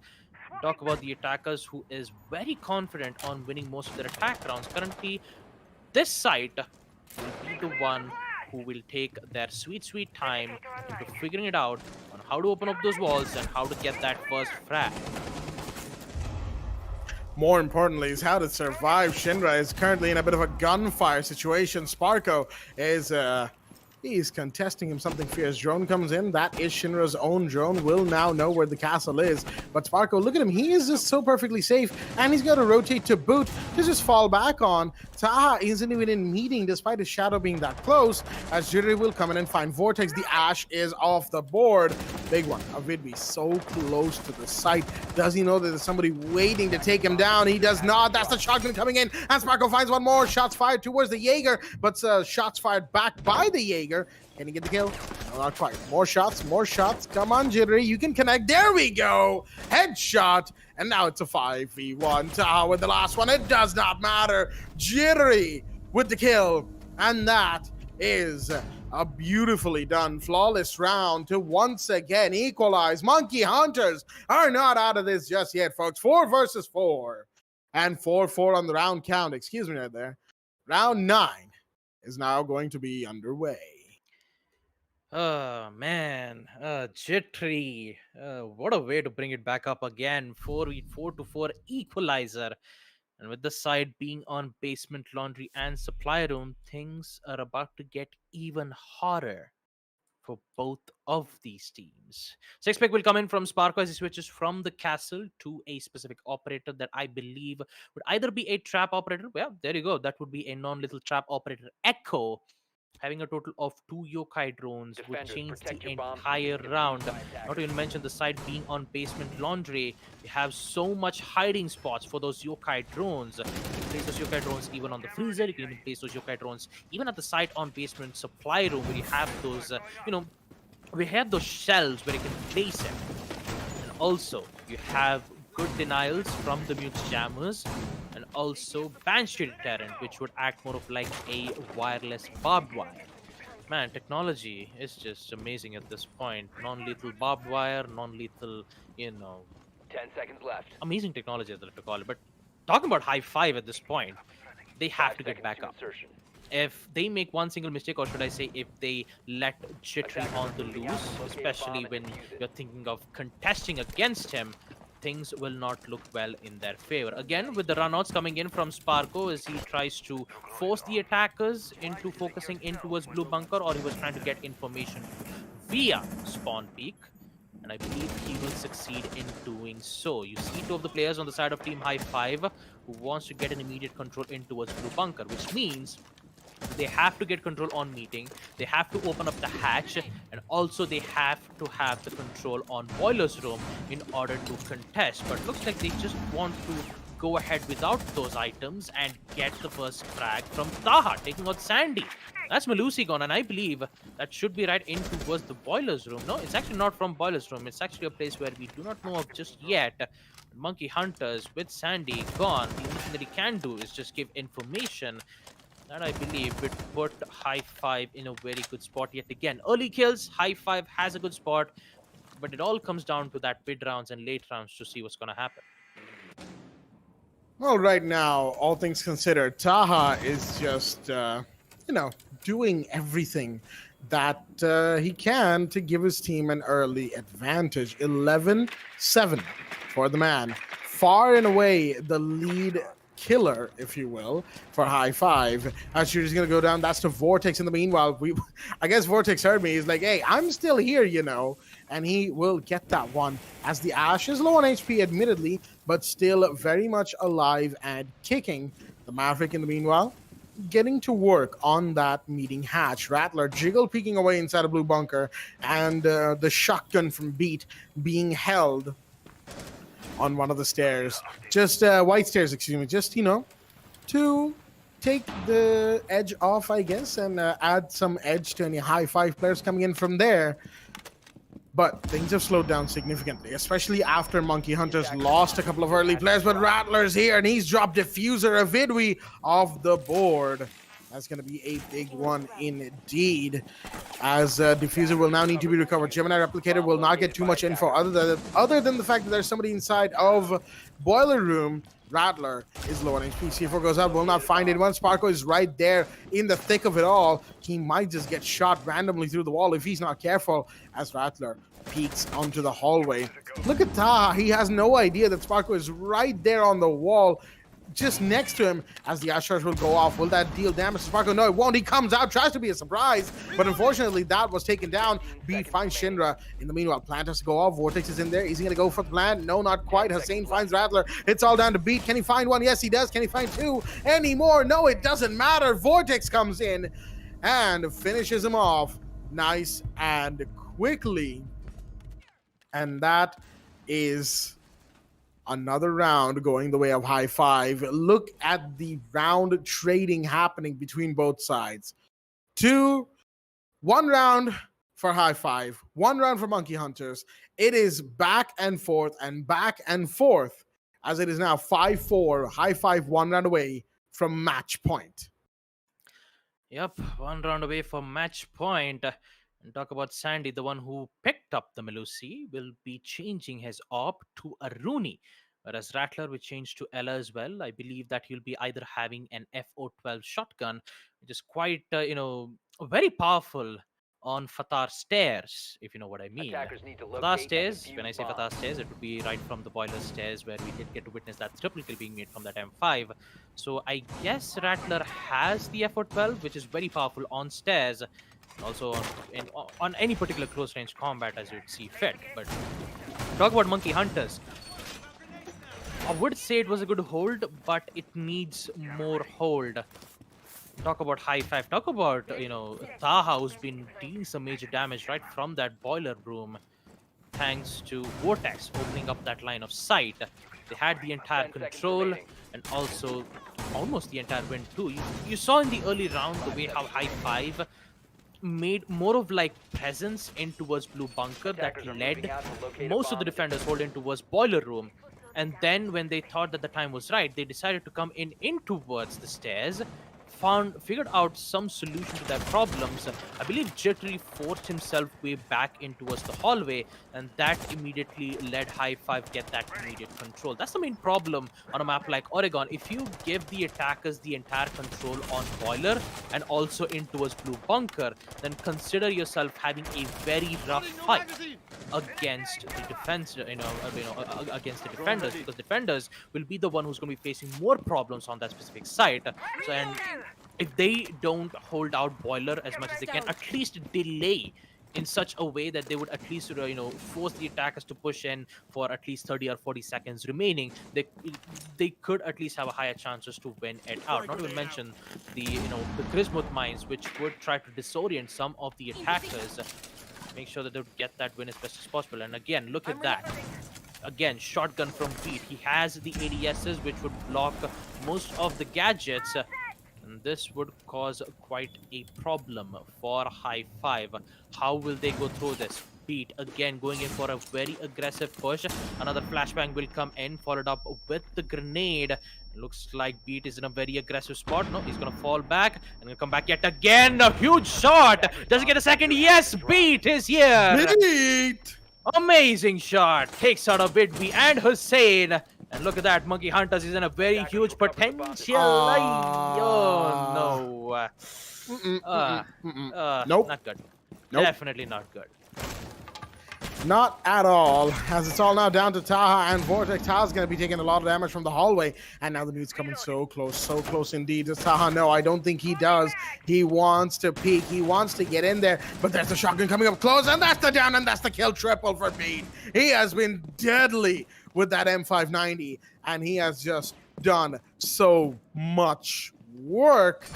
Talk about the attackers, who is very confident on winning most of their attack rounds. Currently, this site will be the one who will take their sweet time into figuring it out on how to open up those walls and how to get that first frag. More importantly is how to survive. Shinra is currently in a bit of a gunfire situation. Sparko is he's contesting him something fierce. Drone comes in. That is Shinra's own drone. Will now know where the castle is. But Sparko, look at him. He is just so perfectly safe. And he's got to rotate to boot to just fall back on. Taha isn't even in meeting despite his shadow being that close. As Jittery will come in and find Vortex. The Ash is off the board. Big one. Avidvi so close to the site. Does he know that there's somebody waiting to take him down? He does not. That's the shotgun coming in. And Sparko finds one more. Shots fired towards the Jaeger. But shots fired back by the Jaeger. Can he get the kill? No, not quite. More shots, more shots. Come on, Jittery. You can connect. There we go. Headshot. And now it's a 5v1. Taha with the last one. It does not matter. Jittery with the kill. And that is a beautifully done, flawless round to once again equalize. Monkey Hunters are not out of this just yet, folks. 4 versus 4. And 4-4 on the round count. Excuse me right there. Round 9 is now going to be underway. Oh man, Jittery. What a way to bring it back up again. 4-4 equalizer. And with the side being on basement, laundry, and supply room, things are about to get even hotter for both of these teams. Six pick will come in from Sparko as he switches from the castle to a specific operator that I believe would either be a trap operator. Well, there you go. That would be a non-lethal trap operator, Echo. Having a total of 2 yokai drones would change the entire round. Not to even mention the side being on basement laundry. You have so much hiding spots for those yokai drones. You can place those yokai drones even on the freezer. You can even place those yokai drones even at the site on basement supply room where you have those, we have those shelves where you can place it. And also, you have good denials from the mute jammers, and also Banshee deterrent, which would act more of like a wireless barbed wire. Man, technology is just amazing at this point. Non-lethal barbed wire, non-lethal, 10 seconds left. amazing technology as I like to call it. But talking about high five at this point, they have 5 to get seconds back to up. insertion. If they make one single mistake, or should I say if they let Jittery on the loose, especially when you're thinking of contesting against him, things will not look well in their favor. Again, with the runouts coming in from Sparko as he tries to force the attackers into focusing in towards blue bunker, or he was trying to get information via spawn peak. And I believe he will succeed in doing so. You see 2 of the players on the side of Team High 5 who wants to get an immediate control in towards blue bunker, which means they have to get control on meeting, they have to open up the hatch, and also they have to have the control on boiler's room in order to contest. But looks like they just want to go ahead without those items and get the first frag from Taha, taking out Sandy. That's Malusi gone, and I believe that should be right in towards the boiler's room. No, it's actually not from boiler's room. It's actually a place where we do not know of just yet. Monkey Hunters with Sandy gone. The only thing that he can do is just give information. That I believe would put High 5 in a very good spot yet again. Early kills, High 5 has a good spot, but it all comes down to that mid rounds and late rounds to see what's going to happen. Well, right now, all things considered, Taha is just, doing everything that he can to give his team an early advantage. 11-7 for the man. Far and away the lead killer, if you will, for High Five. Actually, he's going to go down. That's to Vortex. In the meanwhile, I guess Vortex heard me. He's like, hey, I'm still here, you know. And he will get that one, as the Ash is low on HP, admittedly, but still very much alive and kicking. The Maverick, in the meanwhile, getting to work on that meeting hatch. Rattler jiggle peeking away inside a blue bunker, and the shotgun from Beat being held on one of the stairs. Just white stairs, excuse me. Just, you know, to take the edge off, I guess, and add some edge to any High Five players coming in from there. But things have slowed down significantly, especially after Monkey Hunters lost a couple of early players. But Rattler's here, and he's dropped Diffuser, a Vidwi off the board. That's going to be a big one indeed, as Diffuser will now need to be recovered. Gemini Replicator will not get too much info other than the fact that there's somebody inside of Boiler Room. Rattler is low on HP. C4 goes out, will not find anyone. Sparko is right there in the thick of it all. He might just get shot randomly through the wall if he's not careful, as Rattler peeks onto the hallway. Look at Taha. He has no idea that Sparko is right there on the wall, just next to him, as the Ash Charge will go off. Will that deal damage to Sparko? No, it won't. He comes out, tries to be a surprise, but unfortunately that was taken down. Beat finds Shinra. In the meanwhile, Plant has to go off. Vortex is in there. Is he going to go for the Plant? No, not quite. Hussein finds Rattler. It's all down to Beat. Can he find one? Yes, he does. Can he find two anymore? No, it doesn't matter. Vortex comes in and finishes him off nice and quickly. And that is another round going the way of High Five. Look at the round trading happening between both sides. 1 round for High Five, 1 round for Monkey Hunters. It is back and forth, as it is now 5-4. High Five 1 round away from match point. Yep, 1 round away from match point. And talk about Sandy, the one who picked up the Melusi, will be changing his AWP to a Rooney, whereas Rattler will change to Ella as well. I believe that he'll be either having an FO12 shotgun, which is quite, very powerful on Fatar stairs, if you know what I mean. Fatar stairs, when I say Fatar stairs, it would be right from the boiler stairs, where we did get to witness that triple kill being made from that M5. So I guess Rattler has the FO12, which is very powerful on stairs, also on any particular close range combat as you'd see fit. But talk about Monkey Hunters. I would say it was a good hold, but it needs more hold. Talk about High Five. Talk about, Taha, who's been dealing some major damage right from that boiler room, thanks to Vortex opening up that line of sight. They had the entire control and also almost the entire win too. You saw in the early round the way how High Five made more of like presence in towards blue bunker that led most of the defenders hold in towards boiler room. And then when they thought that the time was right, they decided to come in towards the stairs, figured out some solution to their problems. I believe Jittery forced himself way back in towards the hallway, and that immediately let High Five get that immediate control. That's the main problem on a map like Oregon. If you give the attackers the entire control on boiler and also in towards blue bunker, then consider yourself having a very rough fight against the defense, against the defenders, because defenders will be the one who's going to be facing more problems on that specific site. So, and if they don't hold out boiler as much as they can, at least delay in such a way that they would at least force the attackers to push in for at least 30 or 40 seconds remaining, they could at least have a higher chances to win it out. Not to mention the Grismuth mines, which would try to disorient some of the attackers, make sure that they would get that win as best as possible. And again, look at that. Again, shotgun from Beat. He has the ADSs, which would block most of the gadgets. And this would cause quite a problem for High Five. How will they go through this? Beat again going in for a very aggressive push. Another flashbang will come in, followed up with the grenade. Looks like Beat is in a very aggressive spot. No, he's gonna fall back and gonna come back yet again. A huge shot. Does he get a second? Yes, Beat is here. Beat! Amazing shot. Takes out a Vidwi and Hussein. And look at that. Monkey Hunters is in a very huge potential. Oh no. Nope. Not good. Nope. Definitely not good. Not at all, as it's all now down to Taha and Vortex. Taha's going to be taking a lot of damage from the hallway, and now the nude's coming so close indeed. Does Taha know? I don't think he does. He wants to peek, he wants to get in there, but there's the shotgun coming up close, and that's the down, and that's the kill triple for Beat. He has been deadly with that M590, and he has just done so much work.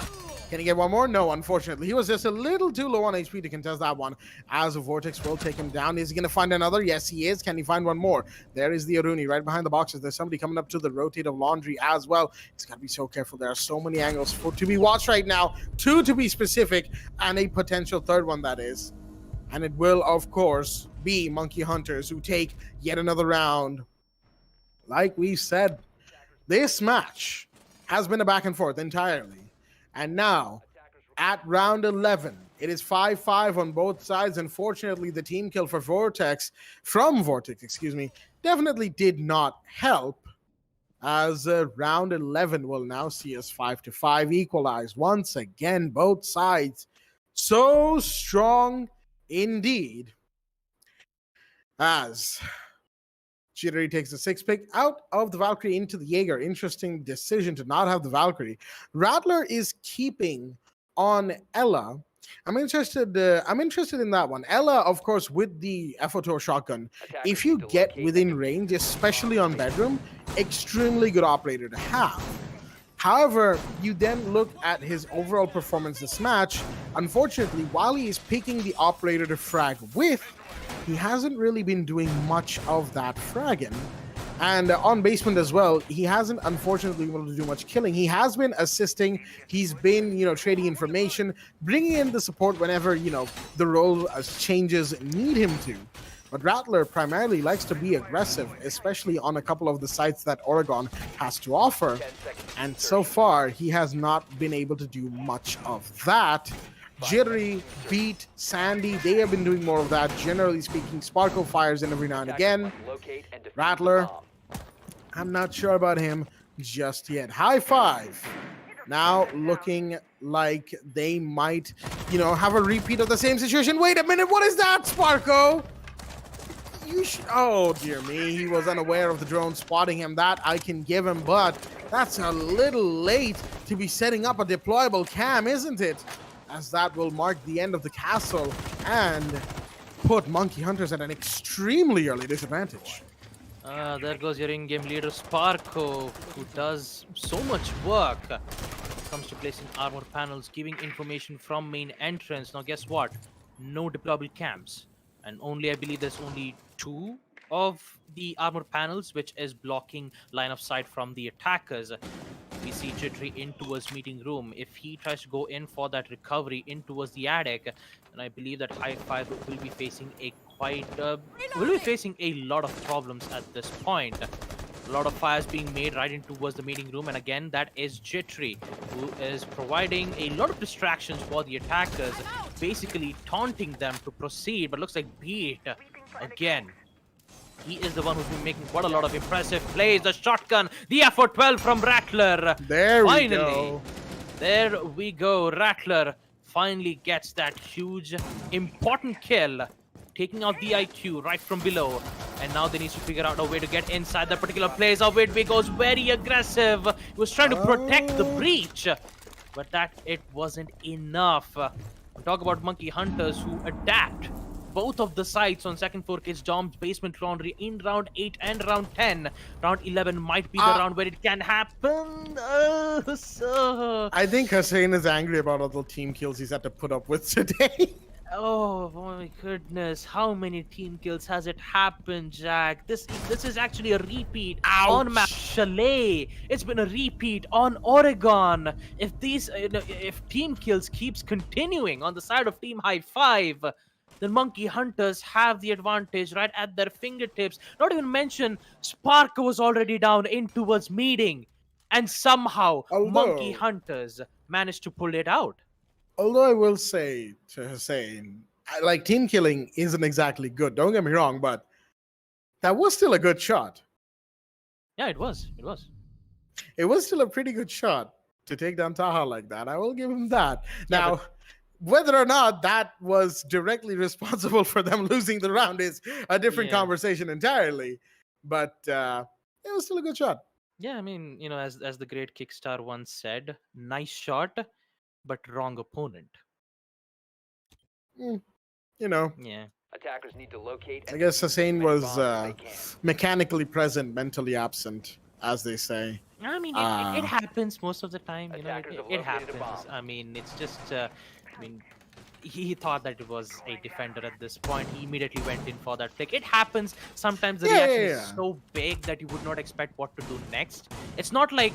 Can he get one more? No, unfortunately. He was just a little too low on HP to contest that one, as a Vortex will take him down. Is he going to find another? Yes, he is. Can he find one more? There is the Aruni right behind the boxes. There's somebody coming up to the rotate of laundry as well. He's got to be so careful. There are so many angles to be watched right now. 2 to be specific, and a potential third one, that is. And it will, of course, be Monkey Hunters who take yet another round. Like we said, this match has been a back and forth entirely. And now, at round 11, it is 5-5 on both sides. Unfortunately, the team kill for Vortex, definitely did not help, as round 11 will now see us 5-5 equalized. Once again, both sides so strong indeed, as Jittery takes the 6th pick out of the Valkyrie into the Jaeger. Interesting decision to not have the Valkyrie. Rattler is keeping on Ella. I'm interested in that one. Ella, of course, with the FO2 shotgun. If you get within range, especially on bedroom, extremely good operator to have. However, you then look at his overall performance this match. Unfortunately, while he is picking the operator to frag with, he hasn't really been doing much of that fragging. And on basement as well, he hasn't unfortunately been able to do much killing. He has been assisting. He's been, trading information, bringing in the support whenever, the role changes need him to. But Rattler primarily likes to be aggressive, especially on a couple of the sites that Oregon has to offer. And so far, he has not been able to do much of that. Jittery, Beat, Sandy, they have been doing more of that. Generally speaking, Sparkle fires in every now and again. Rattler, I'm not sure about him just yet. High Five, now looking like they might, have a repeat of the same situation. Wait a minute, what is that, Sparko? Oh, dear me, he was unaware of the drone spotting him. That I can give him, but that's a little late to be setting up a deployable cam, isn't it? As that will mark the end of the castle and put Monkey Hunters at an extremely early disadvantage. There goes your in-game leader, Sparko, who does so much work when it comes to placing armor panels, giving information from main entrance. Now, guess what? No deployable cams. And I believe there's only 2 of the armor panels, which is blocking line of sight from the attackers. We see Jittery in towards meeting room. If he tries to go in for that recovery in towards the attic, then I believe that High Five will be facing a lot of problems at this point. A lot of fires being made right in towards the meeting room, and again, that is Jittery, who is providing a lot of distractions for the attackers, basically taunting them to proceed. But looks like Beat again. He is the one who's been making quite a lot of impressive plays. The shotgun, the FO12 from Rattler. There we go. There we go. Rattler finally gets that huge, important kill, taking out the IQ right from below. And now they need to figure out a way to get inside that particular place. Away goes very aggressive. He was trying to protect the breach, but it wasn't enough. Talk about Monkey Hunters who adapt. Both of the sites on second floor Kids Dom's basement laundry in round 8 and round 10. Round 11 might be the round where it can happen. I think Hussein is angry about all the team kills he's had to put up with today. Oh my goodness, how many team kills has it happened, Jack? This is actually a repeat on map Chalet. It's been a repeat on Oregon. If team kills keeps continuing on the side of Team High Five, the Monkey Hunters have the advantage right at their fingertips. Not even mention, Sparko was already down in towards meeting, and somehow Monkey Hunters managed to pull it out. Although I will say to Hussein, team killing isn't exactly good. Don't get me wrong, but that was still a good shot. Yeah, it was. It was still a pretty good shot. to take down Taha like that. I will give him that. Yeah, Now, whether or not that was directly responsible for them losing the round is a different Yeah. conversation entirely. But it was still a good shot. Yeah, I mean, as the great Kickstar once said, nice shot, but wrong opponent. Mm, you know, Yeah. Attackers need to locate. I and guess defuse as Hussein many was bombs as they can. mechanically present, mentally absent, as they say. I mean, it happens most of the time. Attackers have It located a happens. bomb. I mean, it's just, I mean, he thought that it was a defender at this point. He immediately went in for that flick. It happens. Sometimes the Yeah, reaction yeah, is yeah. so big that you would not expect what to do next. It's not like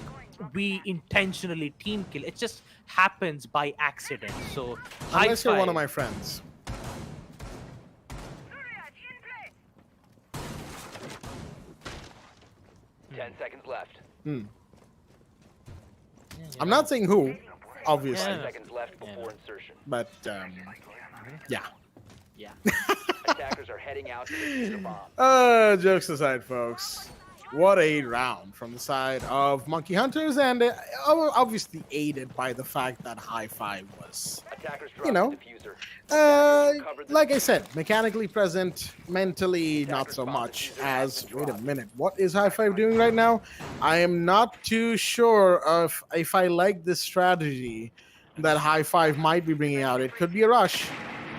we intentionally team kill. It just happens by accident. So, high Unless you're one of five. my friends. 10 seconds left. I'm not saying who, obviously, 5 Yeah. seconds left before insertion. but yeah. Yeah. Attackers are heading out to defuse a bomb. Jokes aside, folks, what a round from the side of Monkey Hunters, and obviously aided by the fact that High Five was, Attackers you dropped know, the diffuser. like I said, mechanically present, mentally not so much. As wait a minute, what is High Five doing right now? I am not too sure of if I like this strategy that High Five might be bringing out. It could be a rush.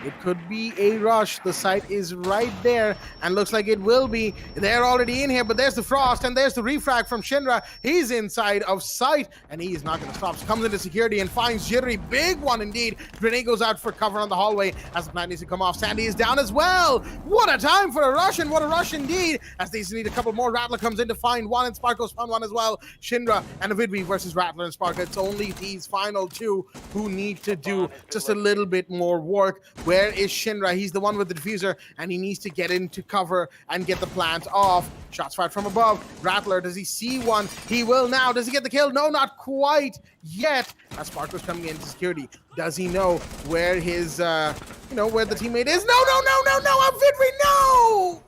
It could be a rush. The site is right there and looks like it will be. They're already in here, but there's the Frost and there's the refrag from Shinra. He's inside of sight and he is not going to stop. So comes into security and finds Jittery. Big one indeed. Grenade goes out for cover on the hallway as the plant needs to come off. Sandy is down as well. What a time for a rush, and what a rush indeed, as they need a couple more. Rattler comes in to find one and Sparko's found one as well. Shinra and Avidvi versus Rattler and Sparko. It's only these final two who need to do just a little bit more work. Where is Shinra? He's the one with the diffuser, and he needs to get into cover and get the plant off. Shots fired from above. Rattler, does he see one? He will now. Does he get the kill? No, not quite yet. As Sparko's coming into security, does he know where his, where the teammate is? No, Avidri, no!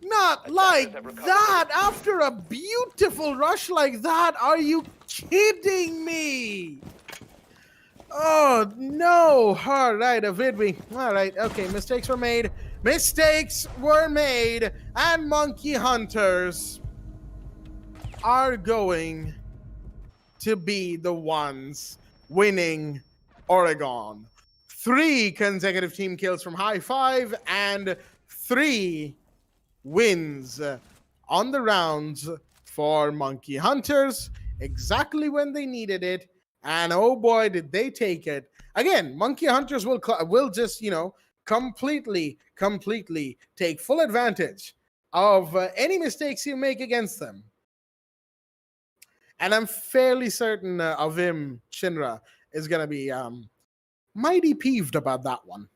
Not like that. After a beautiful rush like that, are you kidding me? Oh, no. All right, Avidwi. All right, okay, mistakes were made. And Monkey Hunters are going to be the ones winning Oregon. 3 consecutive team kills from High Five and 3 wins on the rounds for Monkey Hunters, exactly when they needed it. And oh boy, did they take it. Again, Monkey Hunters will just, completely take full advantage of any mistakes you make against them. And I'm fairly certain of him, Shinra, is going to be mighty peeved about that one.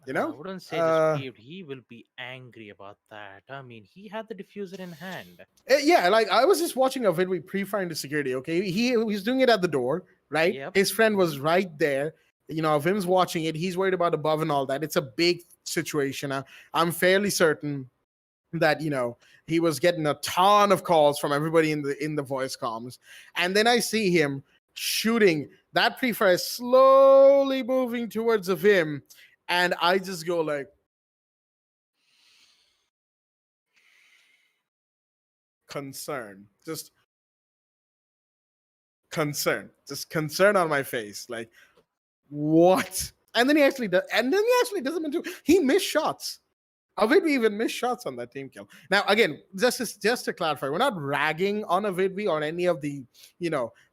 I wouldn't say just peeved. He will be angry about that. I mean, he had the diffuser in hand. Yeah, like I was just watching a video pre-fire into security, okay? He was doing it at the door, right? Yep. His friend was right there. If him's watching it, he's worried about above and all that. It's a big situation. I'm fairly certain that, he was getting a ton of calls from everybody in the voice comms. And then I see him shooting. That pre-fire is slowly moving towards of him. And I just go like, concern. Just concern on my face. Like, what? And then he actually does. And then he actually does them too. He missed shots. Avidvi even missed shots on that team kill. Now, again, just to clarify, we're not ragging on Avidvi or any of the,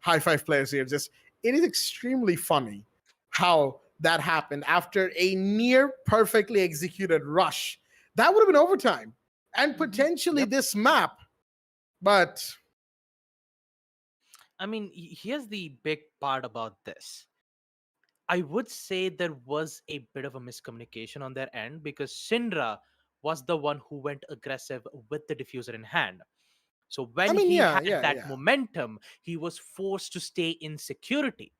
High Five players here. Just, it is extremely funny how that happened after a near perfectly executed rush. That would have been overtime and potentially this map. But I mean, here's the big part about this. I would say there was a bit of a miscommunication on their end because Shinra was the one who went aggressive with the diffuser in hand. So when he had that momentum, he was forced to stay in security.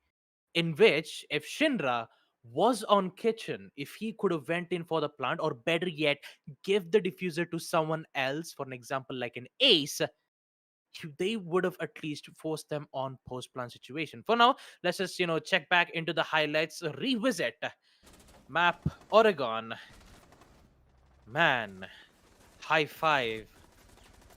In which, if Shinra was on kitchen, if he could have went in for the plant, or better yet, give the diffuser to someone else, for an example like an ace, they would have at least forced them on post-plan situation. For now, let's just check back into the highlights, revisit map Oregon. Man, high five.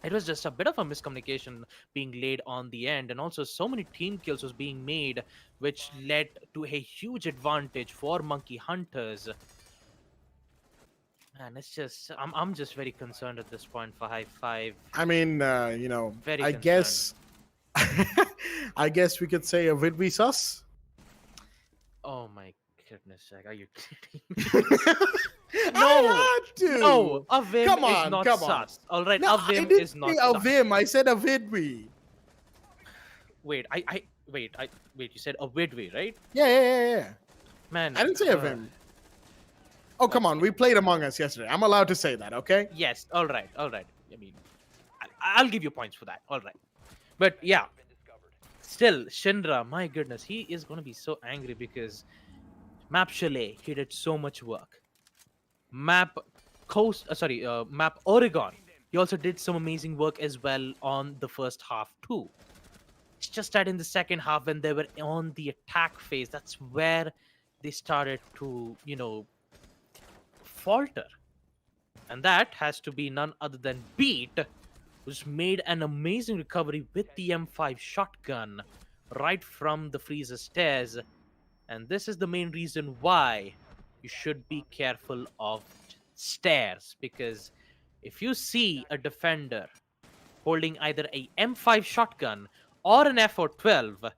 It was just a bit of a miscommunication being laid on the end, and also so many team kills was being made, which led to a huge advantage for Monkey Hunters. Man, it's just I'm just very concerned at this point for high five. I mean, Very I concerned. guess, I guess we could say a Vidvi sus. Oh my goodness, Jack, are you kidding? I had to. No, a Vim Come is on, not come on. sus. All right, No, a Vim I didn't is not say a sus. Vim. I said a Vidvi. Wait, wait. You said a Widway, right? Yeah. Man, I didn't say a Vim. Oh, come on. We played Among Us yesterday. I'm allowed to say that, okay? Yes, all right. I mean, I'll give you points for that. All right, but yeah, still Shinra. My goodness, he is gonna be so angry because Map Chalet, he did so much work. Map Oregon, he also did some amazing work as well on the first half too. It's just that in the second half, when they were on the attack phase, that's where they started to, falter. And that has to be none other than Beat, who's made an amazing recovery with the M5 shotgun right from the freezer stairs. And this is the main reason why you should be careful of stairs, because if you see a defender holding either a M5 shotgun or an FO12,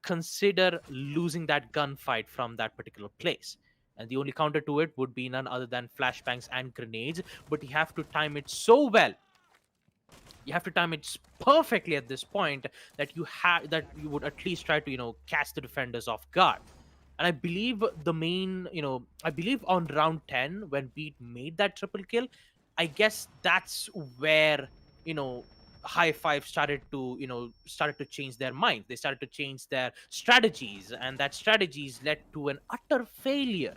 consider losing that gunfight from that particular place. And the only counter to it would be none other than flashbangs and grenades, but you have to time it so well. You have to time it perfectly at this point that you would at least try to catch the defenders off guard. And I believe I believe on round 10 when Beat made that triple kill, I guess that's where High Five started to change their minds. They started to change their strategies, and that strategies led to an utter failure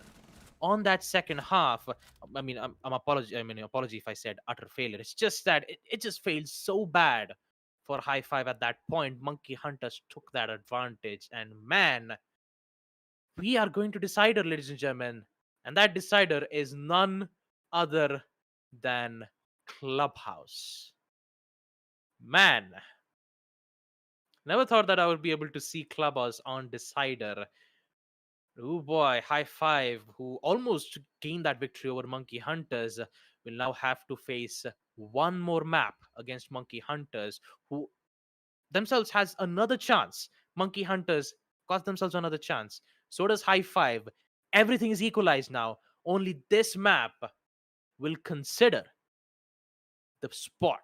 on that second half. I mean, apology if I said utter failure. It's just that it just failed so bad for High Five at that point. Monkey Hunters took that advantage, and man, we are going to decider, ladies and gentlemen, and that decider is none other than Clubhouse. Man, never thought that I would be able to see Clubhouse on decider. Oh boy, High Five, who almost gained that victory over Monkey Hunters, will now have to face one more map against Monkey Hunters, who themselves has another chance. Monkey Hunters got themselves another chance. So does High Five. Everything is equalized now. Only this map will consider the spot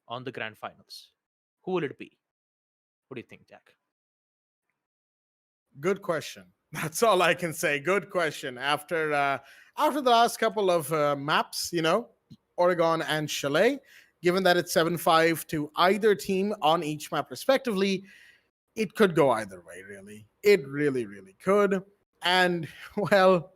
on the grand finals. Who will it be? What do you think, Jack? Good question. That's all I can say. Good question. After the last couple of maps, Oregon and Chalet, given that it's 7-5 to either team on each map respectively, it could go either way, really. It really, really could. And, well,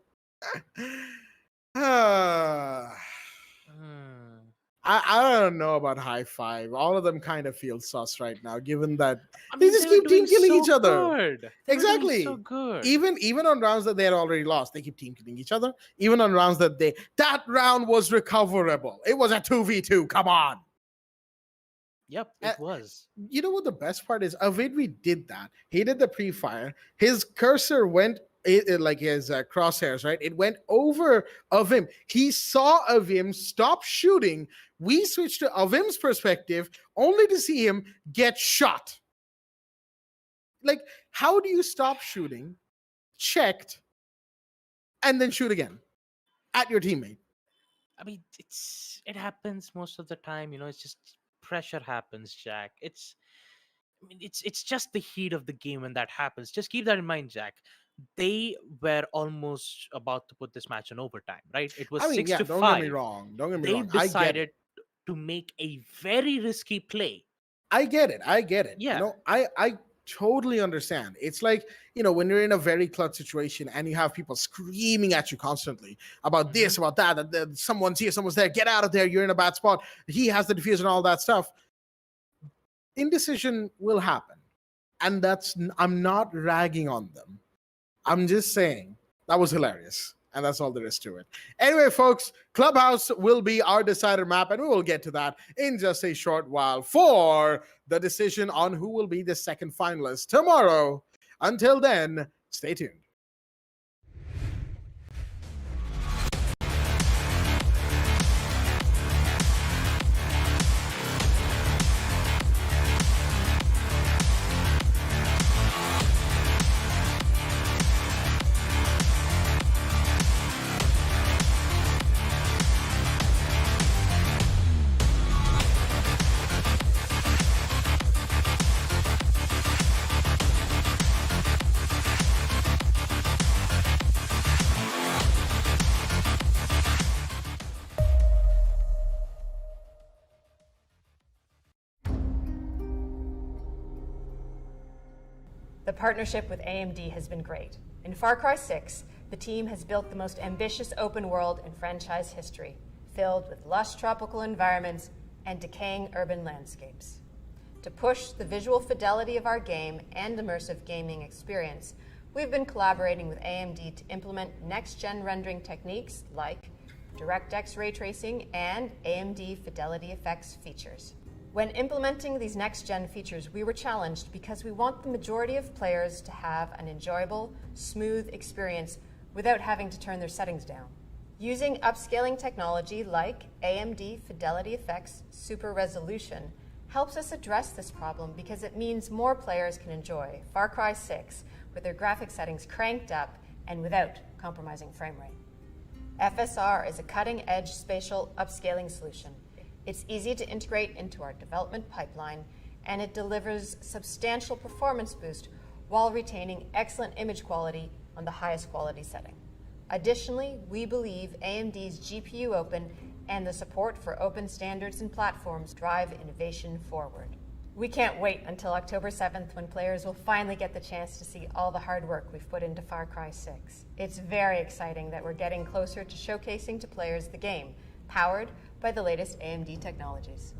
I don't know about High Five. All of them kind of feel sus right now, given that they just keep team killing each other. Exactly. So good. Even on rounds that they had already lost, they keep team killing each other. Even on rounds that round was recoverable. It was a 2v2. Come on. Yep, it was. You know what the best part is? Avidvi did that. He did the pre-fire. His cursor went like his crosshairs, right? It went over Avim. He saw Avim stop shooting. We switched to Avim's perspective only to see him get shot. Like, how do you stop shooting, checked, and then shoot again at your teammate? I mean, it happens most of the time. It's just pressure happens, Jack. It's just the heat of the game when that happens. Just keep that in mind, Jack. They were almost about to put this match in overtime, right? It was 6-5. Don't get me wrong. They decided to make a very risky play. I get it. Yeah. I totally understand. It's like, when you're in a very clutch situation and you have people screaming at you constantly about this, about that someone's here, someone's there, get out of there, you're in a bad spot. He has the diffuser and all that stuff. indecision will happen. And I'm not ragging on them. I'm just saying that was hilarious. And that's all there is to it. Anyway, folks, Clubhouse will be our decider map, and we will get to that in just a short while for the decision on who will be the second finalist tomorrow. Until then, stay tuned. The partnership with AMD has been great. In Far Cry 6, the team has built the most ambitious open world in franchise history, filled with lush tropical environments and decaying urban landscapes. To push the visual fidelity of our game and immersive gaming experience, we've been collaborating with AMD to implement next-gen rendering techniques like DirectX ray tracing and AMD Fidelity Effects features. When implementing these next-gen features, we were challenged because we want the majority of players to have an enjoyable, smooth experience without having to turn their settings down. Using upscaling technology like AMD Fidelity Effects Super Resolution helps us address this problem because it means more players can enjoy Far Cry 6 with their graphic settings cranked up and without compromising frame rate. FSR is a cutting-edge spatial upscaling solution. It's easy to integrate into our development pipeline, and it delivers substantial performance boost while retaining excellent image quality on the highest quality setting. Additionally, we believe AMD's GPU Open and the support for open standards and platforms drive innovation forward. We can't wait until October 7th when players will finally get the chance to see all the hard work we've put into Far Cry 6. It's very exciting that we're getting closer to showcasing to players the game, powered by the latest AMD technologies.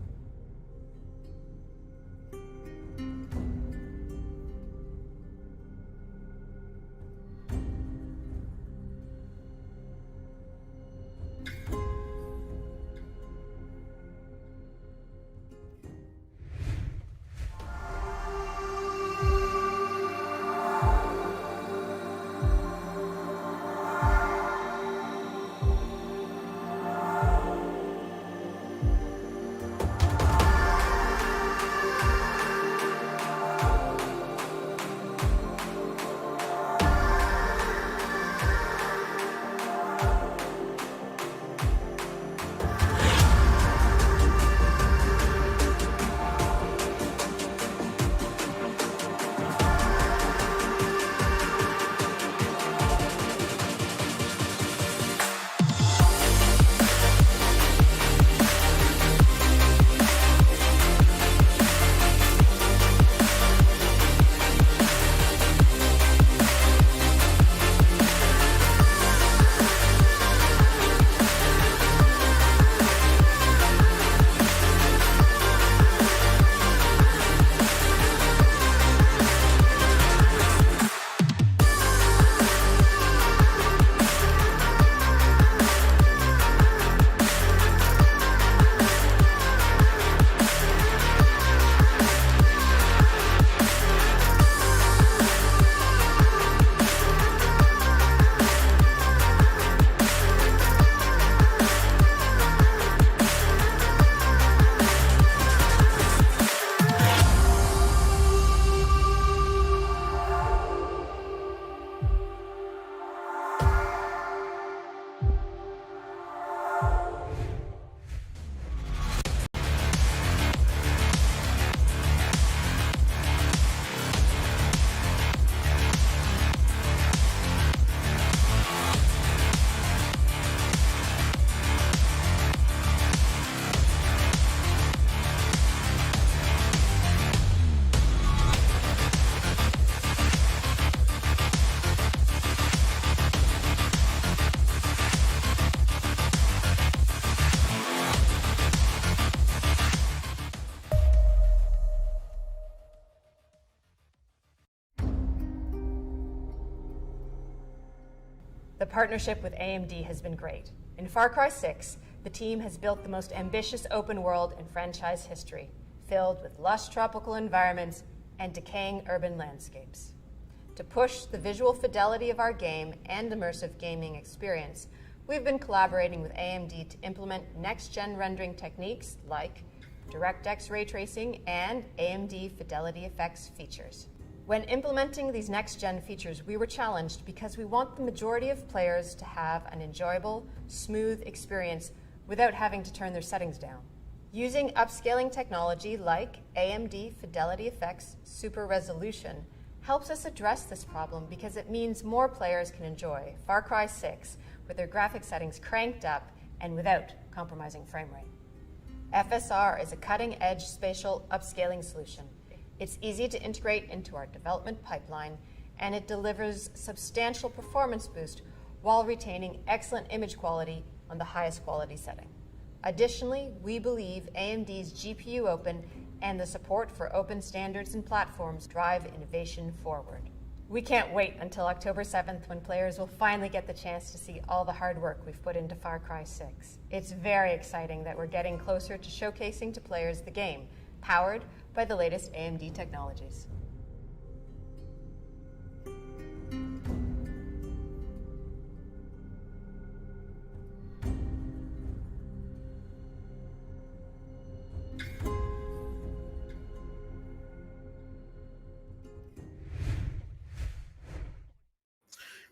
The partnership with AMD has been great. In Far Cry 6, the team has built the most ambitious open world in franchise history, filled with lush tropical environments and decaying urban landscapes. To push the visual fidelity of our game and immersive gaming experience, we've been collaborating with AMD to implement next-gen rendering techniques like DirectX ray tracing and AMD Fidelity Effects features. When implementing these next-gen features, we were challenged because we want the majority of players to have an enjoyable, smooth experience without having to turn their settings down. Using upscaling technology like AMD Fidelity Effects Super Resolution helps us address this problem because it means more players can enjoy Far Cry 6 with their graphic settings cranked up and without compromising frame rate. FSR is a cutting-edge spatial upscaling solution. It's easy to integrate into our development pipeline, and it delivers substantial performance boost while retaining excellent image quality on the highest quality setting. Additionally, we believe AMD's GPU Open and the support for open standards and platforms drive innovation forward. We can't wait until October 7th when players will finally get the chance to see all the hard work we've put into Far Cry 6. It's very exciting that we're getting closer to showcasing to players the game, powered by the latest AMD technologies.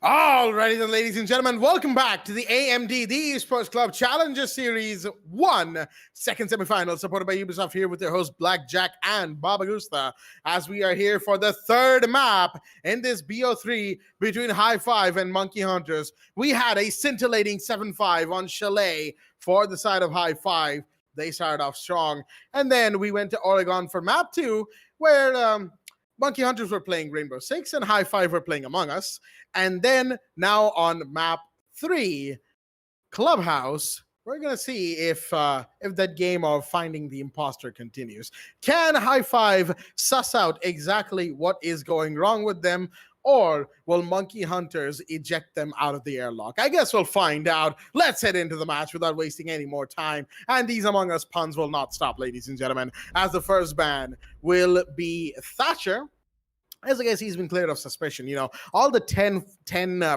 Alrighty then, ladies and gentlemen, welcome back to the AMD, the Esports Club Challenger Series 1, second semifinal, supported by Ubisoft, here with their hosts Blackjack and Baba Gusta, as we are here for the third map in this BO3 between High Five and Monkey Hunters. We had a scintillating 7-5 on Chalet for the side of High Five. They started off strong. And then we went to Oregon for map 2, where Monkey Hunters were playing Rainbow Six and High Five were playing Among Us. And then now on map 3, Clubhouse, we're going to see if that game of finding the imposter continues. Can High Five suss out exactly what is going wrong with them, or will Monkey Hunters eject them out of the airlock? I guess we'll find out. Let's head into the match without wasting any more time. And these Among Us puns will not stop, ladies and gentlemen, as the first ban will be Thatcher. As I guess he's been cleared of suspicion. You know, all the 10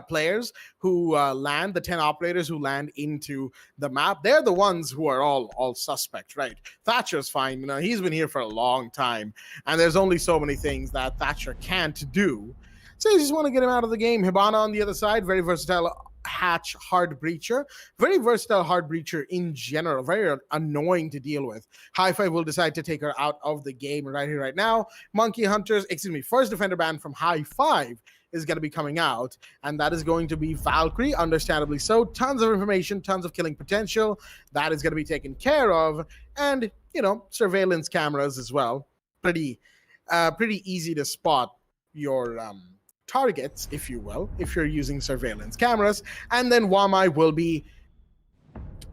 players who land, the 10 operators who land into the map, they're the ones who are all suspect, right? Thatcher's fine. You know, he's been here for a long time, and there's only so many things that Thatcher can't do. So you just want to get him out of the game. Hibana on the other side, very versatile hatch hard breacher, very versatile hard breacher in general, very annoying to deal with. High Five will decide to take her out of the game right here, right now. Monkey Hunters, first defender ban from High Five is going to be coming out, and that is going to be Valkyrie, understandably so. Tons of information, tons of killing potential. That is going to be taken care of, and, you know, surveillance cameras as well. Pretty easy to spot your targets, if you will, if you're using surveillance cameras. And then Wamai will be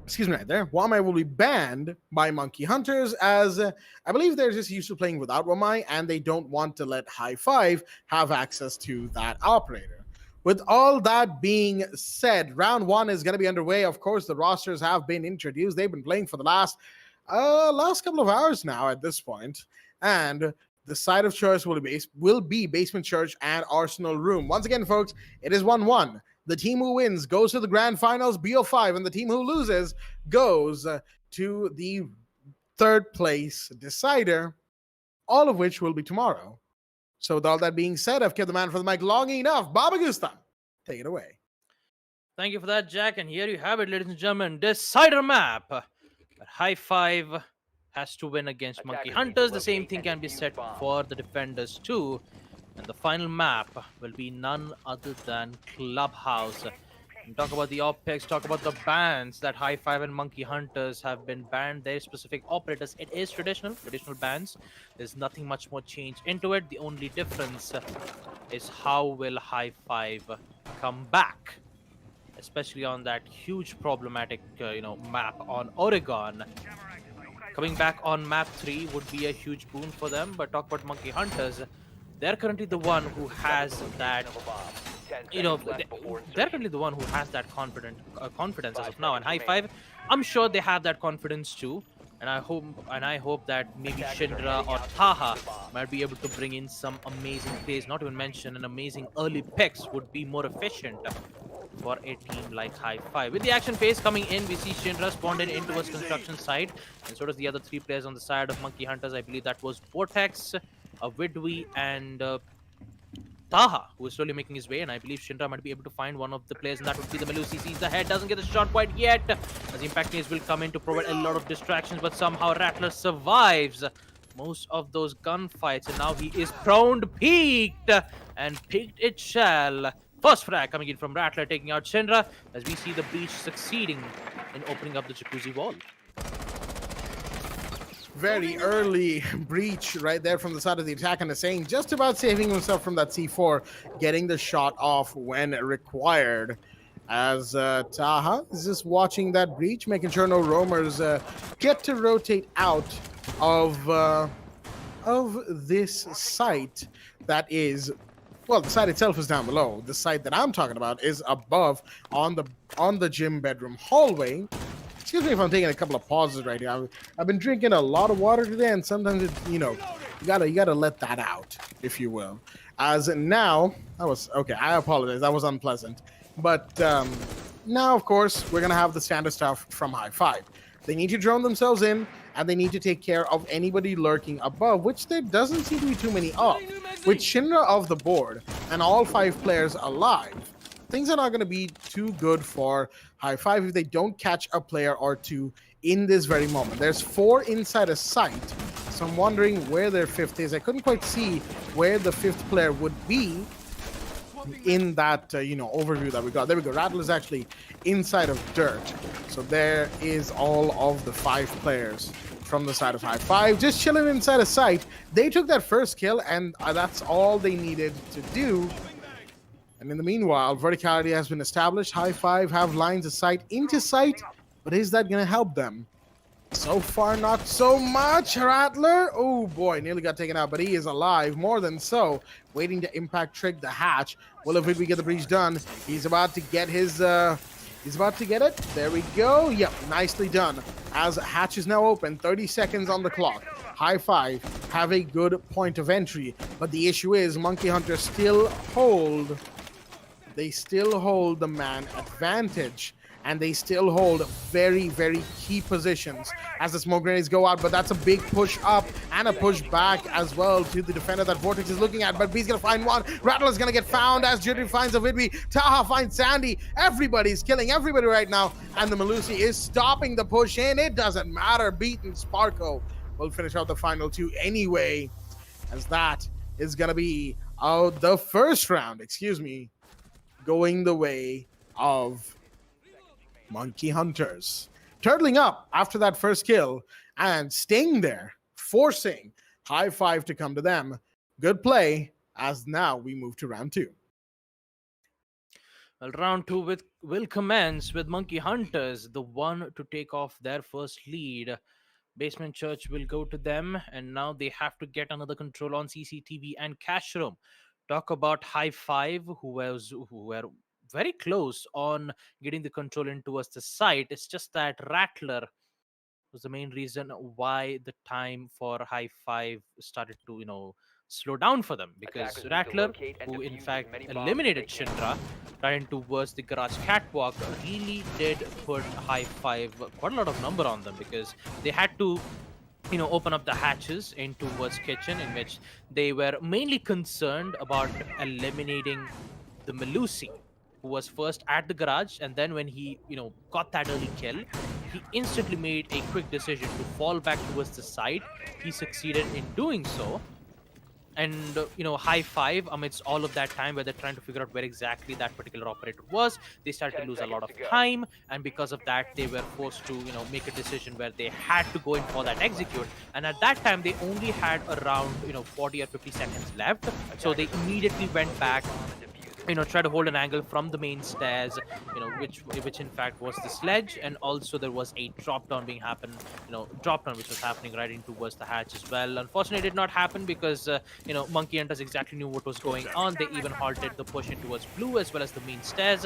Wamai will be banned by Monkey Hunters, as I believe they're just used to playing without Wamai, and they don't want to let High Five have access to that operator. With all that being said, round 1 is going to be underway. Of course, the rosters have been introduced. They've been playing for the last couple of hours now at this point, and the side of choice will be Basement Church and Arsenal Room. Once again, folks, it is 1-1. The team who wins goes to the grand finals, BO5, and the team who loses goes to the third place decider, all of which will be tomorrow. So with all that being said, I've kept the man for the mic long enough. Baba Gusta, take it away. Thank you for that, Jack. And here you have it, ladies and gentlemen. Decider map. High Five has to win against Monkey Hunters. The same thing can be said for the defenders too. And the final map will be none other than Clubhouse. And talk about the OPEX, talk about the bans that High Five and Monkey Hunters have been banned. Their specific operators, it is traditional bans. There's nothing much more change into it. The only difference is how will High Five come back, especially on that huge problematic map on Oregon. Coming back on map 3 would be a huge boon for them. But talk about Monkey Hunters, they're currently the one who has that you know, left before they're insertion. really the one who has that confidence as of now. And High Five, I'm sure they have that confidence too. And I hope that maybe Attackers are Shinra heading or out to Taha defuse the bomb. might be able to bring in some amazing plays. Not to even mention an amazing early picks would be more efficient for a team like High Five. With the action phase coming in, we see Shinra spawned in into his construction site, and so does the other three players on the side of Monkey Hunters. I believe that was Vortex, Vidwi, and Taha, who is slowly making his way, and I believe Shinra might be able to find one of the players, and that would be the Melusi. Sees the head, doesn't get the shot quite yet, as the impact phase will come in to provide a lot of distractions, but somehow Rattler survives most of those gunfights, and now he is prone, peaked, and peaked it shall. First frag coming in from Rattler, taking out Shinra, as we see the breach succeeding in opening up the jacuzzi wall. Very early breach right there from the side of the attack, and Hussein just about saving himself from that C4, getting the shot off when required. As Taha is just watching that breach, making sure no roamers get to rotate out of this site that is, well, the site itself is down below. The site that I'm talking about is above on the gym bedroom hallway. Excuse me if I'm taking a couple of pauses right here. I've been drinking a lot of water today, and sometimes it, you gotta let that out, if you will. As now, that was okay. I apologize. That was unpleasant. But now, of course, we're gonna have the standard stuff from High Five. They need to drone themselves in, and they need to take care of anybody lurking above, which there doesn't seem to be too many of. With Shinra off the board and all 5 players alive, things are not going to be too good for High Five if they don't catch a player or two in this very moment. There's 4 inside a site, so I'm wondering where their 5th is. I couldn't quite see where the 5th player would be in that overview that we got. There we go. Rattle is actually inside of dirt, so there is all of the 5 players from the side of High Five just chilling inside a site. They took that first kill, and that's all they needed to do. And in the meanwhile, verticality has been established. High Five have lines of sight into sight, but is that going to help them? So far, not so much. Rattler, oh boy, nearly got taken out, but he is alive. More than so, waiting to impact trick the hatch. Will if we get the breach done? He's about to get his. He's about to get it. There we go. Yep, nicely done. As hatch is now open, 30 seconds on the clock. High Five have a good point of entry, but the issue is Monkey Hunter still hold. They still hold the man advantage, and they still hold very, very key positions as the smoke grenades go out, but that's a big push up and a push back as well to the defender that Vortex is looking at, but B's gonna find one. Rattler's gonna get found as Jittery finds a Vidwi. Taha finds Sandy. Everybody's killing everybody right now, and the Melusi is stopping the push in. It doesn't matter. Beaten Sparko will finish out the final 2 anyway, as that is gonna be the first round, going the way of Monkey Hunters. Turtling up after that first kill and staying there, forcing High Five to come to them. Good play, as now we move to round 2. Well, round 2 will commence with Monkey Hunters, the one to take off their first lead. Basement Church will go to them, and now they have to get another control on CCTV and cash room. Talk about High Five, who were very close on getting the control in towards the site. It's just that Rattler was the main reason why the time for High Five started to slow down for them, because Attackers need to Rattler, locate and who in defuse as fact many bombs as eliminated they can. Shinra, ran towards the garage catwalk, really did put High Five quite a lot of number on them, because they had to open up the hatches in towards kitchen, in which they were mainly concerned about eliminating the Melusi, who was first at the garage, and then when he got that early kill, he instantly made a quick decision to fall back towards the site. He succeeded in doing so, and High Five, amidst all of that time where they're trying to figure out where exactly that particular operator was, they started to lose a lot of time, and because of that they were forced to make a decision where they had to go in for that execute, and at that time they only had around 40 or 50 seconds left, so they immediately went back try to hold an angle from the main stairs, which in fact was the sledge, and also there was a drop down which was happening right in towards the hatch as well. Unfortunately, it did not happen because Monkey Hunters exactly knew what was going on. They even halted the push in towards blue as well as the main stairs,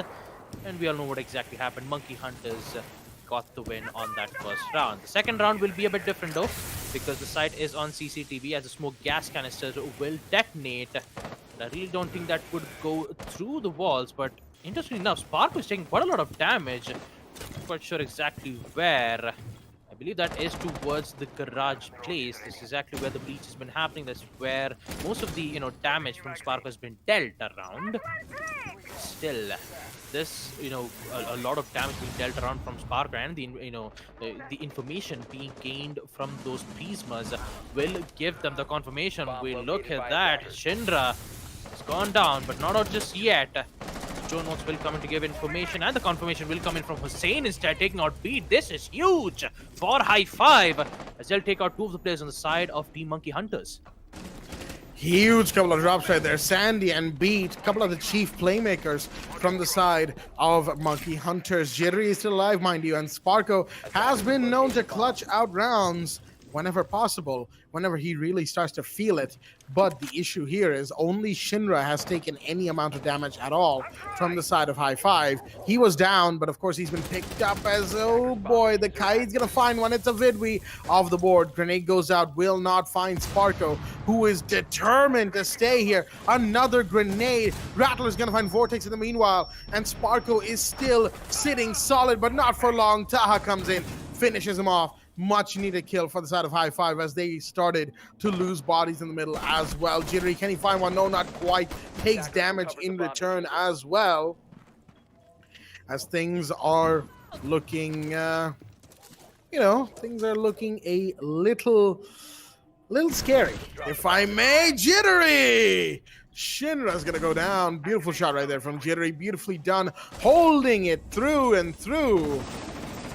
and we all know what exactly happened. Monkey Hunters got the win on that first round. The second round will be a bit different though, because the site is on CCTV as the smoke gas canisters will detonate. I really don't think that would go through the walls, but interestingly enough, Spark was taking quite a lot of damage. Not quite sure exactly where. I believe that is towards the garage place. This is exactly where the breach has been happening. That's where most of the damage from Spark has been dealt around. Still, this a lot of damage being dealt around from Spark, and the information being gained from those prismas will give them the confirmation. We look at that. Shinra has gone down, but not out just yet. Joe Notes will come in to give information, and the confirmation will come in from Hussein instead, taking out Beat. This is huge for High Five, as they'll take out two of the players on the side of Team Monkey Hunters. Huge couple of drops right there. Sandy and Beat, a couple of the chief playmakers from the side of Monkey Hunters. Jittery is still alive, mind you, and Sparko has been known to clutch out rounds whenever possible, whenever he really starts to feel it. But the issue here is only Shinra has taken any amount of damage at all from the side of High Five. He was down, but of course he's been picked up as, oh boy, the Kai's gonna find one. It's a Vidwi off the board. Grenade goes out, will not find Sparko, who is determined to stay here. Another grenade. Rattler's gonna find Vortex in the meanwhile, and Sparko is still sitting solid, but not for long. Taha comes in, finishes him off. Much needed kill for the side of High Five as they started to lose bodies in the middle as well. Jittery, can he find one? No, not quite. Takes damage in return as well. As things are looking, things are looking a little scary, if I may. Jittery! Shinra's gonna go down. Beautiful shot right there from Jittery. Beautifully done, holding it through and through.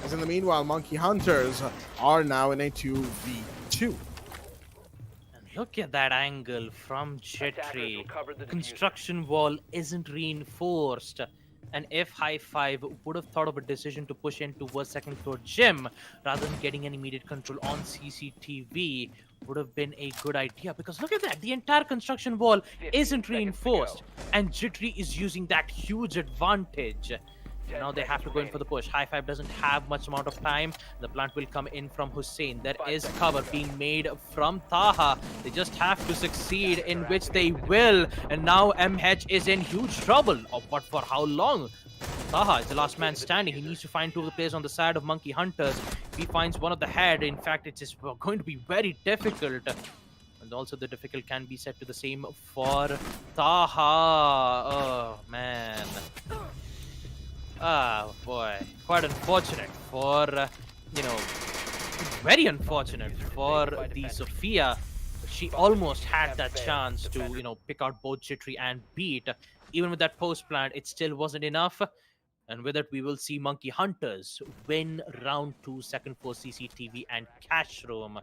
As in the meanwhile, Monkey Hunters are now in a 2v2. And look at that angle from Jittery. Construction wall isn't reinforced. And if High Five would have thought of a decision to push in towards second floor gym rather than getting an immediate control on CCTV, would have been a good idea. Because look at that, the entire construction wall isn't reinforced, and Jittery is using that huge advantage. Now they have to go in for the push. High Five doesn't have much amount of time. The plant will come in from Hussein. There is cover being made from Taha. They just have to succeed, in which they will. And now MH is in huge trouble. Oh, but for how long? Taha is the last man standing. He needs to find two of the players on the side of Monkey Hunters. If he finds one of the head, in fact, it's just going to be very difficult. And also the difficult can be set to the same for Taha. Oh, man. Ah, boy. Quite unfortunate for, very unfortunate for the Sophia. She almost had that chance to, pick out both Jittery and Beat. Even with that post plant, it still wasn't enough. And with it, we will see Monkey Hunters win round 2, second for CCTV and Cash Room.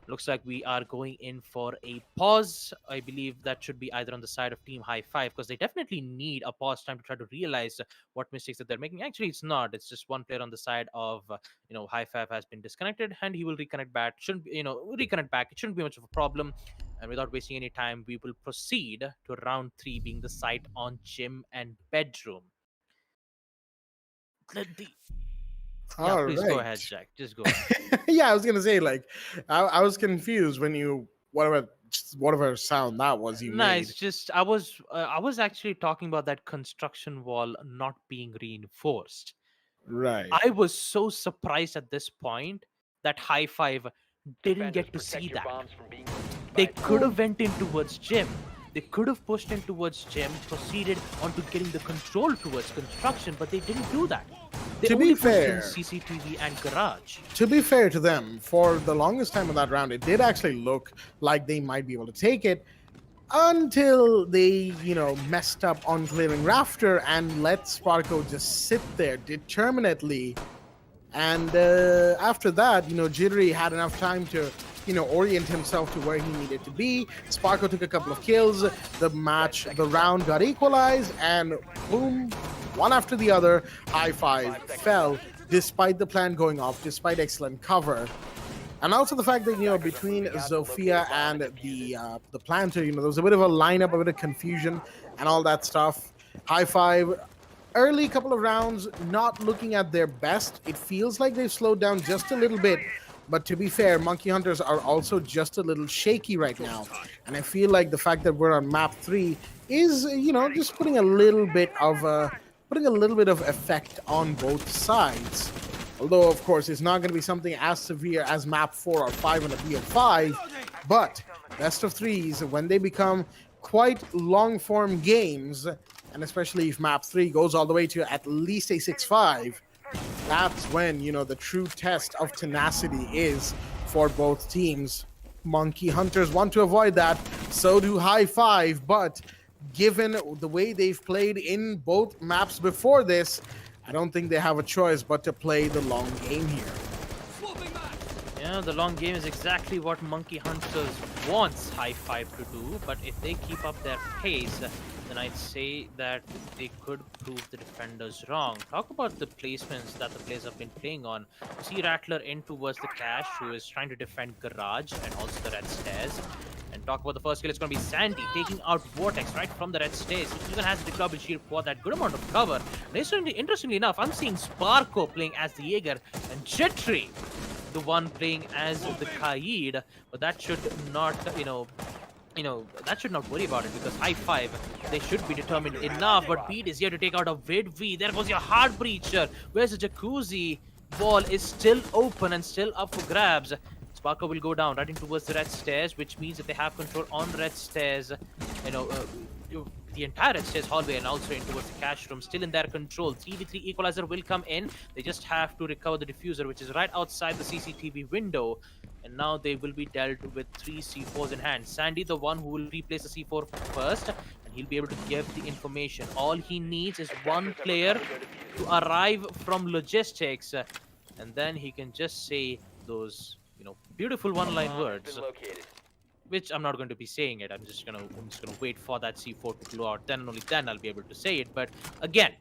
Looks like we are going in for a pause. I believe that should be either on the side of Team High Five, because they definitely need a pause time to try to realize what mistakes that they're making. Actually, it's not. It's just one player on the side of, High Five has been disconnected, and he will reconnect back. Reconnect back. It shouldn't be much of a problem. And without wasting any time, we will proceed to round 3, being the site on gym and bedroom. Please go ahead, Jack. Just go ahead. Yeah, I was gonna say, I was confused when you whatever sound that was you made. It's just I was actually talking about that construction wall not being reinforced. Right. I was so surprised at this point that High Five didn't get to see that. They could have went in towards gym. They could have pushed in towards gym, proceeded on to getting the control towards construction, but they didn't do that. They to only be fair, CCTV and garage. To be fair to them, for the longest time of that round, it did actually look like they might be able to take it until they, messed up on clearing Rafter and let Sparko just sit there determinedly. And after that, Jittery had enough time to orient himself to where he needed to be. Sparko took a couple of kills. The round got equalized, and boom, one after the other, High5 fell despite the plan going off, despite excellent cover. And also the fact that, between Zofia and the planter, there was a bit of a lineup, a bit of confusion and all that stuff. High5, early couple of rounds, not looking at their best. It feels like they've slowed down just a little bit. But to be fair, Monkey Hunters are also just a little shaky right now. And I feel like the fact that we're on map 3 is, just putting a little bit of effect on both sides. Although, of course, it's not going to be something as severe as map 4 or 5 on a BO5. But best of threes, when they become quite long-form games, and especially if map 3 goes all the way to at least a 6-5, that's when, the true test of tenacity is for both teams. Monkey Hunters want to avoid that, so do High5, but given the way they've played in both maps before this, I don't think they have a choice but to play the long game here. Yeah, the long game is exactly what Monkey Hunters wants High5 to do, but if they keep up their pace, then I'd say that they could prove the defenders wrong. Talk about the placements that the players have been playing on. You see Rattler in towards the Cash, who is trying to defend Garage and also the Red Stairs. And talk about the first kill, it's going to be Sandy taking out Vortex right from the Red Stairs. He even has the double shield for that good amount of cover. And interestingly enough, I'm seeing Sparko playing as the Jaeger and Jittery, the one playing as the Kaid. But that should not, that should not worry about it, because High5, they should be determined enough. But Beat is here to take out a Vid-V. There goes your Heart Breacher. Where's the Jacuzzi? Wall is still open and still up for grabs. Sparko will go down right in towards the Red Stairs, which means that they have control on the Red Stairs, the entire Red Stairs hallway, and also in towards the Cash room, still in their control. 3v3 equalizer will come in. They just have to recover the diffuser, which is right outside the CCTV window. And now they will be dealt with 3 C4s in hand. Sandy, the one who will replace the C4 first, and he'll be able to give the information. All he needs is one player to arrive from logistics, and then he can just say those beautiful one-line words, which I'm not going to be saying it. I'm just gonna wait for that C4 to blow out. Then and only then I'll be able to say it. But again,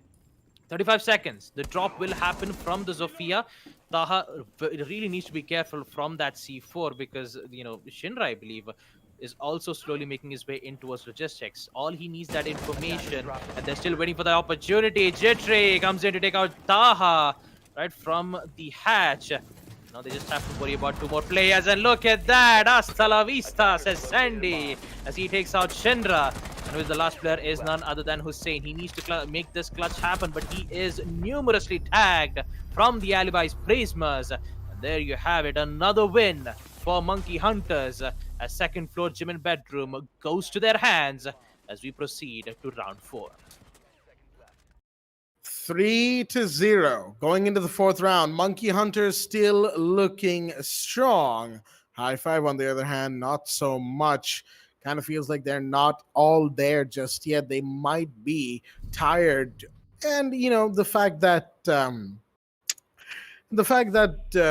35 seconds. The drop will happen from the Zofia. Taha really needs to be careful from that C4, because Shinra, I believe, is also slowly making his way in towards logistics. All he needs that information, and they're still waiting for the opportunity. Jittery comes in to take out Taha right from the hatch. Now they just have to worry about 2 more players, and look at that! Hasta la vista, says Sandy, as he takes out Shinra. And with the last player is none other than Hussein. He needs to make this clutch happen, but he is numerously tagged from the Alibi's Prismas. And there you have it, another win for Monkey Hunters, as second floor gym and bedroom goes to their hands as we proceed to round 4. 3-0 going into the 4th round. Monkey Hunters still looking strong. High5, on the other hand, not so much. Kind of feels like they're not all there just yet. They might be tired, and the fact that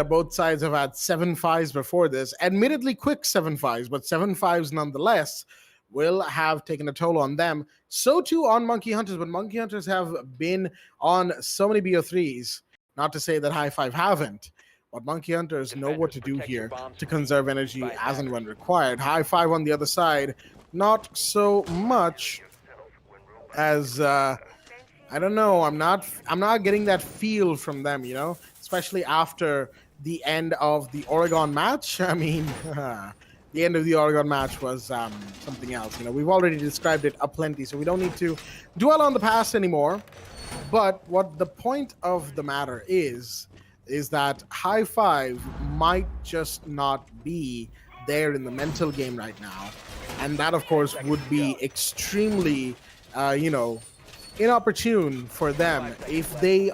both sides have had 7-5s before this, admittedly quick 7-5s, but 7-5s nonetheless, will have taken a toll on them. So too on Monkey Hunters, but Monkey Hunters have been on so many BO3s, not to say that High5 haven't, but Monkey Hunters know what to do here to conserve energy as and when required. High5 on the other side, not so much, as I don't know, I'm not getting that feel from them, especially after the end of the Oregon match. I mean, the end of the Oregon match was something else. We've already described it aplenty, so we don't need to dwell on the past anymore. But what the point of the matter is that High5 might just not be there in the mental game right now. And that, of course, would be extremely, inopportune for them if they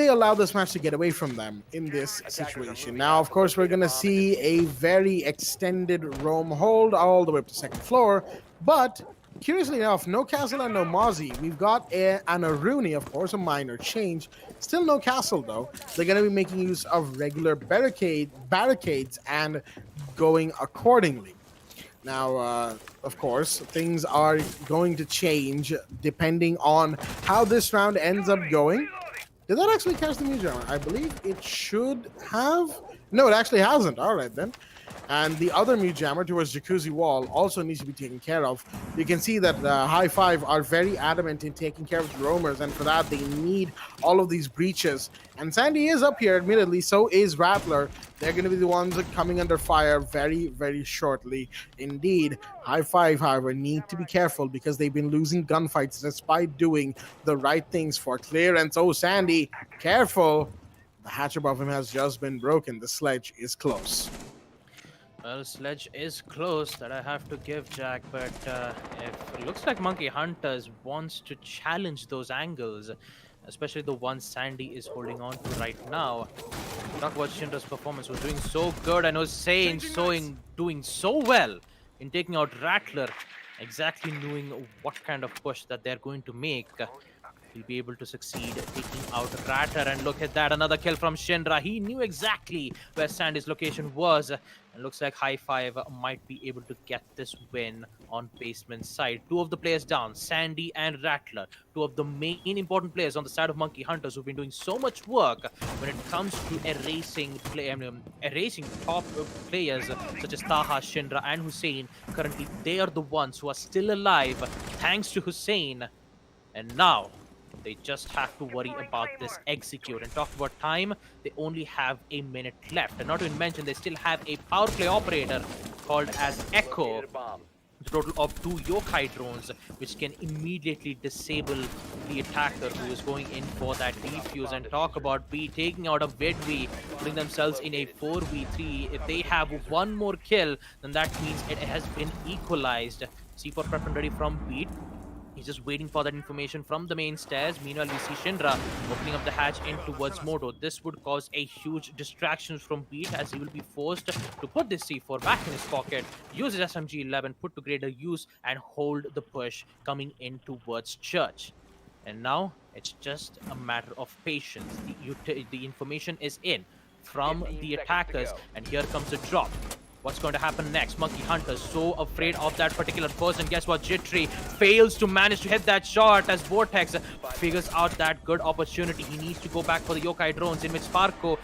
allow this match to get away from them in this situation. Now, of course, we're going to see a very extended roam hold all the way up to 2nd floor, but Curiously enough, no castle and no Mozzie. We've got an Aruni, of course, a minor change. Still no castle, though. They're going to be making use of regular barricades and going accordingly. Now, of course, things are going to change depending on how this round ends up going. Did that actually catch the Muse Jammer? I believe it should have. No, it actually hasn't. All right, then. And the other Mute Jammer towards Jacuzzi Wall also needs to be taken care of. You can see that High Five are very adamant in taking care of the roamers, and for that they need all of these breaches. And Sandy is up here, admittedly, so is Rattler. They're going to be the ones coming under fire very, very shortly. Indeed, High Five, however, need to be careful because they've been losing gunfights despite doing the right things for clearance. Oh, Sandy, careful. The hatch above him has just been broken. The sledge is close. Well, sledge is close, that I have to give Jack, but if it looks like Monkey Hunters wants to challenge those angles, especially the one Sandy is holding on to right now. Talk about Shinra's performance, was doing so good, and Hussein doing so well in taking out Rattler, exactly knowing what kind of push that they're going to make. He'll be able to succeed taking out Rattler, and look at that, another kill from Shinra. He knew exactly where Sandy's location was, and looks like High Five might be able to get this win on Basement side. Two of the players down, Sandy and Rattler, two of the main important players on the side of Monkey Hunters who've been doing so much work when it comes to erasing top players such as Taha, Shinra and Hussein. Currently, they are the ones who are still alive thanks to Hussein, and now they just have to worry about this execute. And talk about time, they only have a minute left. And not to mention, they still have a power play operator called as Echo. A total of 2 yokai drones, which can immediately disable the attacker who is going in for that defuse. And talk about B taking out a Vidvi, putting themselves in a 4v3. If they have one more kill, then that means it has been equalized. C4 preference ready from Beat. He's just waiting for that information from the main stairs. Meanwhile, we see Shinra opening up the hatch in towards Moto. This would cause a huge distraction from Beat, as he will be forced to put this C4 back in his pocket, use his SMG-11, put to greater use, and hold the push coming in towards Church. And now, it's just a matter of patience. The information is in from the attackers, and here comes the drop. What's going to happen next? Monkey Hunter so afraid of that particular person. Guess what? Jittery fails to manage to hit that shot as Vortex figures out that good opportunity. He needs to go back for the yokai drones, in which Sparko,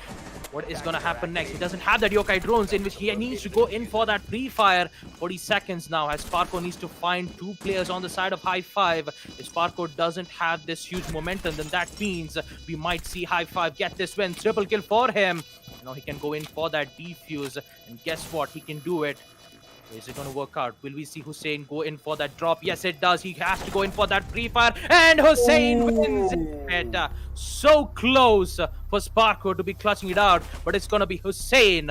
what is going to happen next? He doesn't have that yokai drones, in which he needs to go in for that pre-fire. 40 seconds now as Sparko needs to find 2 players on the side of High Five. If Sparko doesn't have this huge momentum, then that means we might see High Five get this win. Triple kill for him. Now he can go in for that defuse, and guess what? He can do it. Is it going to work out? Will we see Hussein go in for that drop? Yes, it does. He has to go in for that pre-fire, and Hussein wins it. So close for Sparko to be clutching it out, but it's going to be Hussein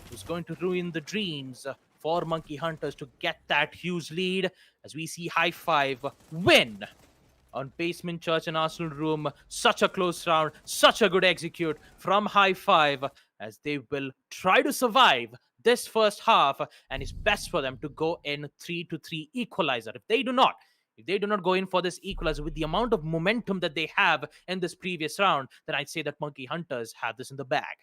who's going to ruin the dreams for Monkey Hunters to get that huge lead, as we see High Five win on Basement, Church and Arsenal Room. Such a close round, such a good execute from High Five, as they will try to survive this first half, and it's best for them to go in 3-3 equalizer. If they do not go in for this equalizer with the amount of momentum that they have in this previous round, then I'd say that Monkey Hunters have this in the bag.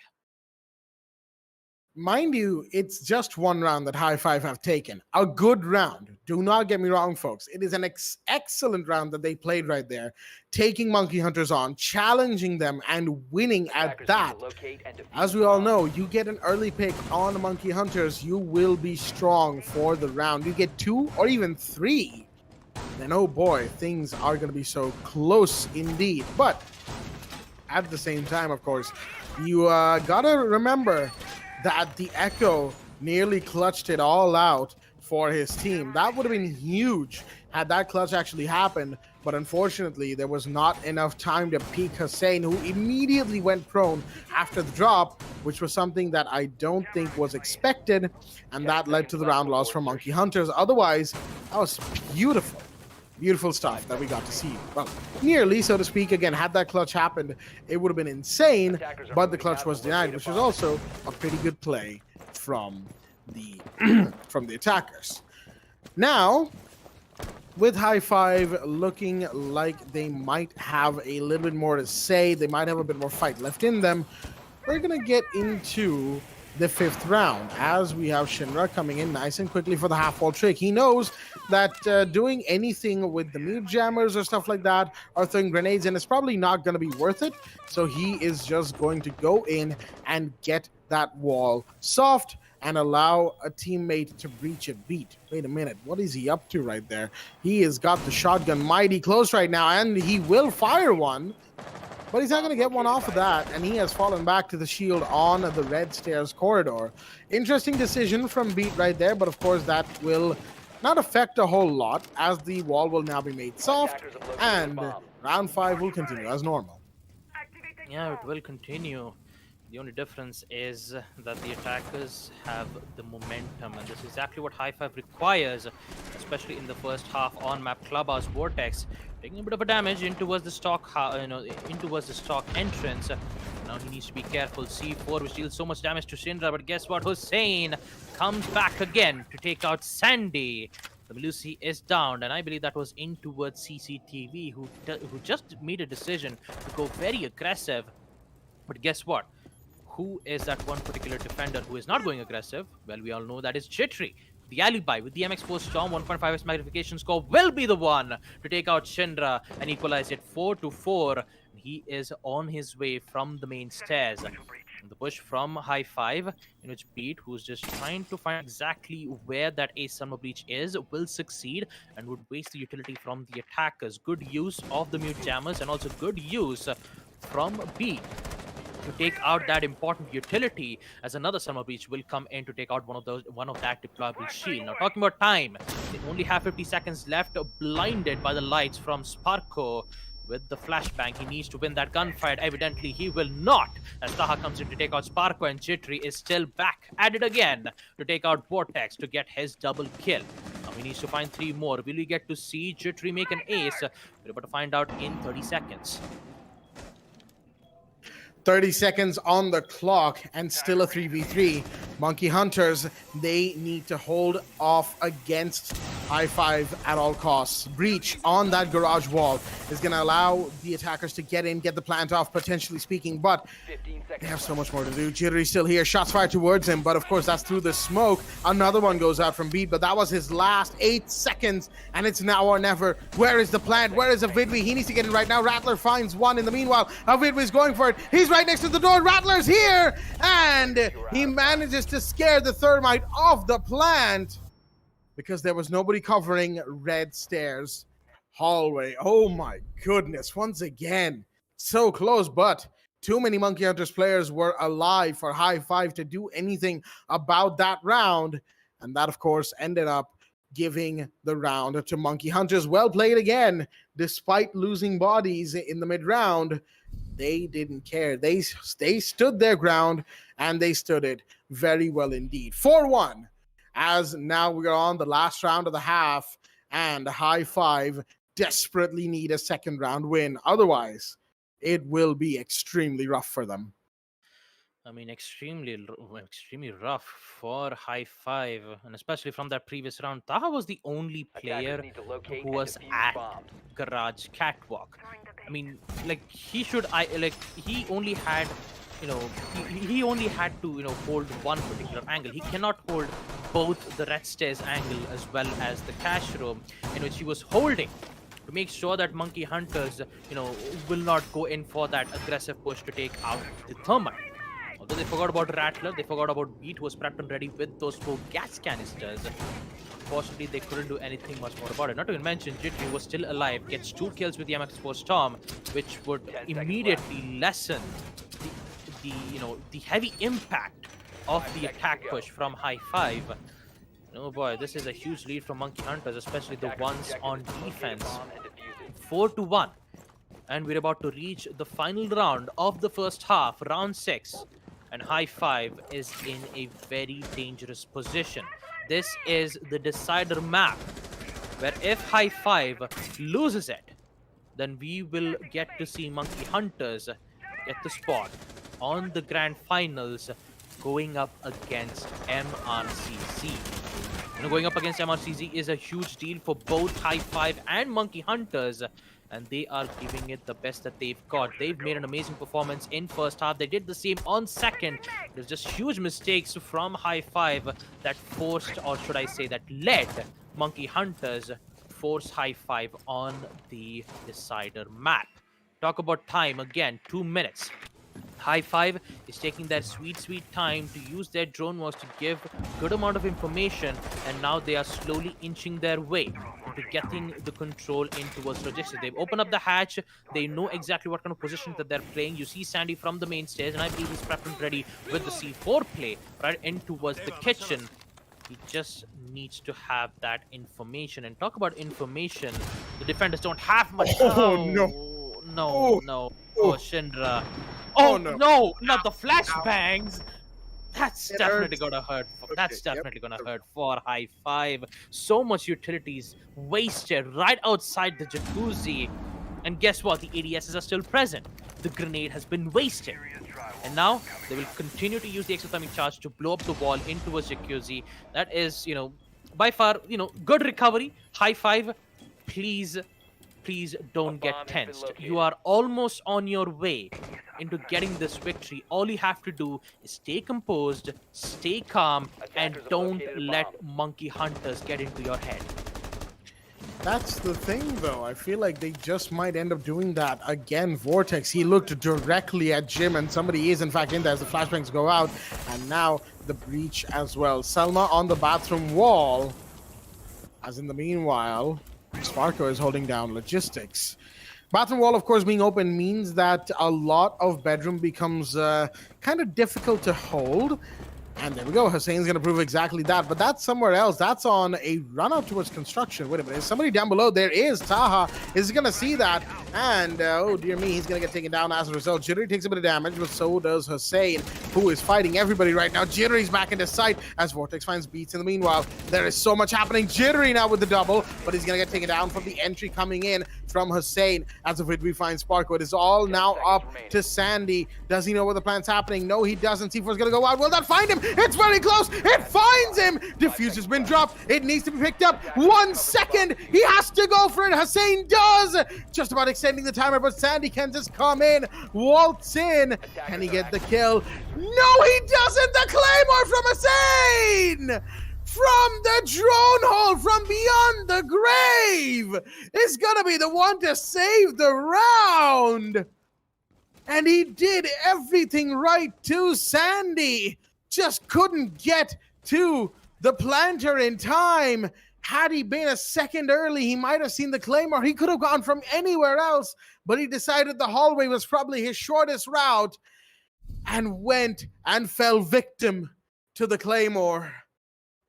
Mind you, it's just one round that High Five have taken. A good round. Do not get me wrong, folks. It is an excellent round that they played right there, taking Monkey Hunters on, challenging them, and winning at that. As we all know, you get an early pick on Monkey Hunters, you will be strong for the round. You get 2 or even 3, then oh boy, things are going to be so close indeed. But at the same time, of course, you gotta remember that the Echo nearly clutched it all out for his team. That would have been huge had that clutch actually happened, but unfortunately there was not enough time to peek Hussein, who immediately went prone after the drop, which was something that I don't think was expected, and that led to the round loss from Monkey Hunters. Otherwise, that was beautiful stuff that we got to see. Well, nearly, so to speak. Again, had that clutch happened, it would have been insane, but the clutch was denied, which was also a pretty good play from the from the attackers. Now, with High Five looking like they might have a little bit more to say. They might have a bit more fight left in them. We're going to get into the 5th round as we have Shinra coming in nice and quickly for the half-wall trick. He knows that doing anything with the mute jammers or stuff like that or throwing grenades in is probably not going to be worth it. So he is just going to go in and get that wall soft and allow a teammate to breach it. Beat. Wait a minute. What is he up to right there? He has got the shotgun mighty close right now, and he will fire one. But he's not going to get one off of that, and he has fallen back to the shield on the red stairs corridor. Interesting decision from Beat right there, but of course that will not affect a whole lot as the wall will now be made soft, and round 5 will continue as normal. Yeah, it will continue. The only difference is that the attackers have the momentum, and this is exactly what High Five requires, especially in the first half on map Clubhouse Vortex. Taking a bit of a damage in towards the stock, in towards the stock entrance. Now he needs to be careful. C4, which deals so much damage to Shinra, but guess what? Hussein comes back again to take out Sandy. The Melusi is down, and I believe that was in towards CCTV, who just made a decision to go very aggressive. But guess what? Who is that one particular defender who is not going aggressive? Well, we all know that is Jittery. The alibi with the MX4 Storm 1.5x magnification score will be the one to take out Shinra and equalize it 4-4. He is on his way from the main stairs. The push from High Five, in which Beat, who's just trying to find exactly where that Ace Summer Breach is, will succeed and would waste the utility from the attackers. Good use of the mute jammers and also good use from Beat to take out that important utility, as another Summer Breach will come in to take out one of that deployable shield. Now, talking about time, they only have 50 seconds left, blinded by the lights from Sparko. With the flashbang, he needs to win that gunfight. Evidently, he will not, as Taha comes in to take out Sparko, and Jittery is still back at it again to take out Vortex to get his double kill. Now he needs to find 3 more. Will we get to see Jittery make an ace? We're about to find out in 30 seconds. 30 seconds on the clock and still a 3v3. Monkey Hunters, they need to hold off against High Five at all costs. Breach on that garage wall is going to allow the attackers to get in, get the plant off, potentially speaking, but they have so much more to do. Jittery's still here, shots fired towards him, but of course that's through the smoke. Another one goes out from Beat, but that was his last 8 seconds, and it's now or never. Where is the plant? Where is Avidwi? He needs to get in right now. Rattler finds one. In the meanwhile, Avidwi's going for it. He's right next to the door. Rattler's here, and he manages to scare the thermite off the plant because there was nobody covering red stairs hallway. Oh my goodness, once again, so close, but too many Monkey Hunters players were alive for High Five to do anything about that round, and that of course ended up giving the round to Monkey Hunters. Well played again, despite losing bodies in the mid-round. They didn't care. They stood their ground, and they stood it very well indeed. 4-1, as now we are on the last round of the half, and High Five desperately need a second round win. Otherwise, it will be extremely rough for them. I mean, extremely rough for High Five, and especially from that previous round. Taha was the only player who was at Garage Catwalk. I mean, like he only had, he only had to, hold one particular angle. He cannot hold both the red stairs angle as well as the cash room, in which he was holding to make sure that Monkey Hunters, will not go in for that aggressive push to take out the thermite. Although they forgot about Rattler, they forgot about Beat, who was prepped and ready with those 4 gas canisters. Unfortunately, they couldn't do anything much more about it. Not to even mention, Jittery was still alive, gets 2 kills with the MX4 Storm, which would immediately lessen the heavy impact of the attack push from High Five. Oh boy, this is a huge lead from Monkey Hunters, especially the ones on defense. 4-1. And we're about to reach the final round of the first half, round 6. And High Five is in a very dangerous position. This is the decider map, where if High Five loses it, then we will get to see Monkey Hunters get the spot on the grand finals, going up against MRCC. Going up against MRCZ is a huge deal for both High Five and Monkey Hunters, and they are giving it the best that they've got. They've made an amazing performance in first half. They did the same on second. There's just huge mistakes from High Five that forced, or should I say, that led Monkey Hunters force High Five on the decider map. Talk about time again, 2 minutes. High Five is taking their sweet time to use their drone wars to give good amount of information, and now they are slowly inching their way into getting the control in towards logistics. They've opened up the hatch. They know exactly what kind of position that they're playing. You see Sandy from the main stairs, and I believe he's prepped and ready with the C4 play right in towards the kitchen. He just needs to have that information. And talk about information, the defenders don't have much. No. Oh, Shindra. Oh no, not the flashbangs. That's definitely gonna hurt. That's definitely gonna hurt for High Five. So much utilities wasted right outside the jacuzzi. And guess what? The ADSs are still present. The grenade has been wasted. And now they will continue to use the exothermic charge to blow up the wall into a jacuzzi. That is, by far, good recovery. High Five, please don't get tensed. You are almost on your way into getting this victory. All you have to do is stay composed, stay calm, and don't let Monkey Hunters get into your head. That's the thing, though. I feel like they just might end up doing that again. Vortex, he looked directly at Jim, and somebody is, in fact, in there as the flashbangs go out. And now the breach as well. Selma on the bathroom wall. As in the meanwhile, Sparko is holding down logistics. Bathroom wall, of course, being open means that a lot of bedroom becomes kind of difficult to hold. And there we go. Hussein's going to prove exactly that. But that's somewhere else. That's on a run out towards construction. Wait a minute. Is somebody down below? There is. Taha is going to see that. And, oh, dear me, he's going to get taken down as a result. Jittery takes a bit of damage, but so does Hussein, who is fighting everybody right now. Jittery's back into sight as Vortex finds beats in the meanwhile. There is so much happening. Jittery now with the double, but he's going to get taken down from the entry coming in from Hussein. As of it, we find Sparko. It is all now up to Sandy. Does he know where the plan's happening? No, he doesn't. C4 is going to go out. Will that find him? It's very close. It finds him. Diffuser's been dropped. It needs to be picked up. 1 second. He has to go for it. Hussein does. Just about extending the timer, but Sandy can just come in, waltz in. Can he get the kill? No, he doesn't. The Claymore from Hussein! From the drone hole, from beyond the grave, is gonna be the one to save the round. And he did everything right to Sandy. Just couldn't get to the planter in time. Had he been a second early, he might have seen the Claymore. He could have gone from anywhere else, but he decided the hallway was probably his shortest route and went and fell victim to the Claymore.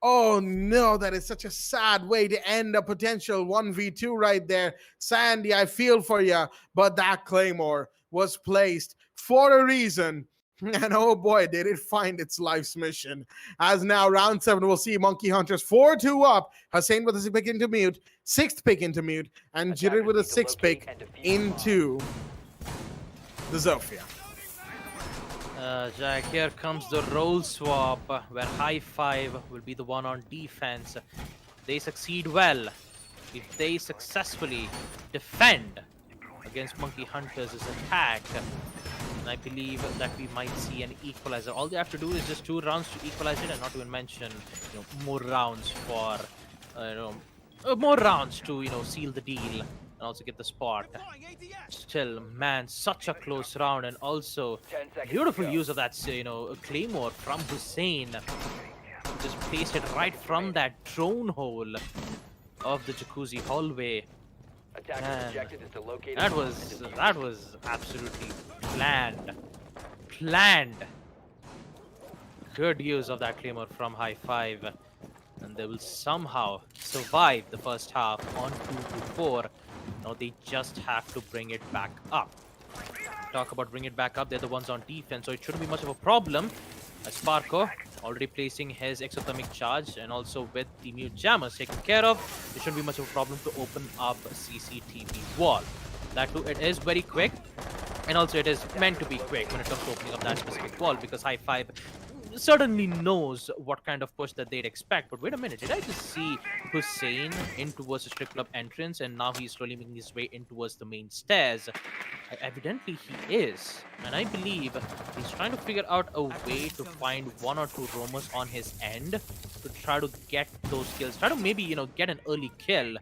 Oh no, that is such a sad way to end a potential 1v2 right there. Sandy, I feel for you, but that Claymore was placed for a reason. And oh boy, did it find its life's mission. As now round 7, we'll see Monkey Hunters 4-2 up. Hussein with a 6th pick into mute, 6th pick into mute, and Jitter with a 6th pick into the Zofia. Jack, here comes the role swap where High Five will be the one on defense. They succeed well if they successfully defend against Monkey Hunters' attack. And I believe that we might see an equalizer. All they have to do is just 2 rounds to equalize it, and not to even mention, more rounds for, more rounds to, seal the deal and also get the spot. Still, man, such a close round, and also beautiful use of that, Claymore from Hussein. Just placed it right from that drone hole of the jacuzzi hallway. Man, that was absolutely planned. Good use of that Claymore from High Five, and they will somehow survive the first half on 2-4. Now they just have to bring it back up. Talk about bring it back up, they're the ones on defense, so it shouldn't be much of a problem. Sparko already placing his exothermic charge, and also with the mute jammers taken care of, it shouldn't be much of a problem to open up a CCTV wall. That too, it is very quick, and also it is meant to be quick when it comes to opening up that specific wall, because High Five certainly knows what kind of push that they'd expect. But wait a minute, did I just see Hussein in towards the strip club entrance, and now he's slowly making his way in towards the main stairs? Evidently he is, and I believe he's trying to figure out a way to find one or two roamers on his end to try to get those kills, try to maybe get an early kill.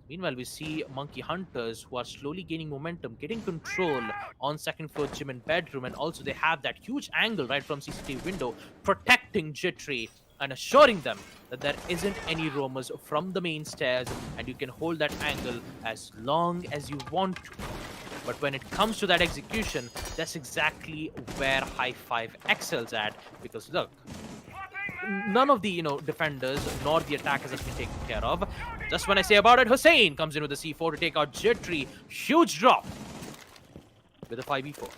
Meanwhile, we see Monkey Hunters who are slowly gaining momentum, getting control on second floor gym and bedroom, and also they have that huge angle right from CCTV window, protecting Jittery and assuring them that there isn't any roamers from the main stairs, and you can hold that angle as long as you want to. But when it comes to that execution, that's exactly where High Five excels at, because look, none of the defenders nor the attackers has been taken care of. Just when I say about it, Hussein comes in with the C4 to take out Jittery. Huge drop with a 5v4.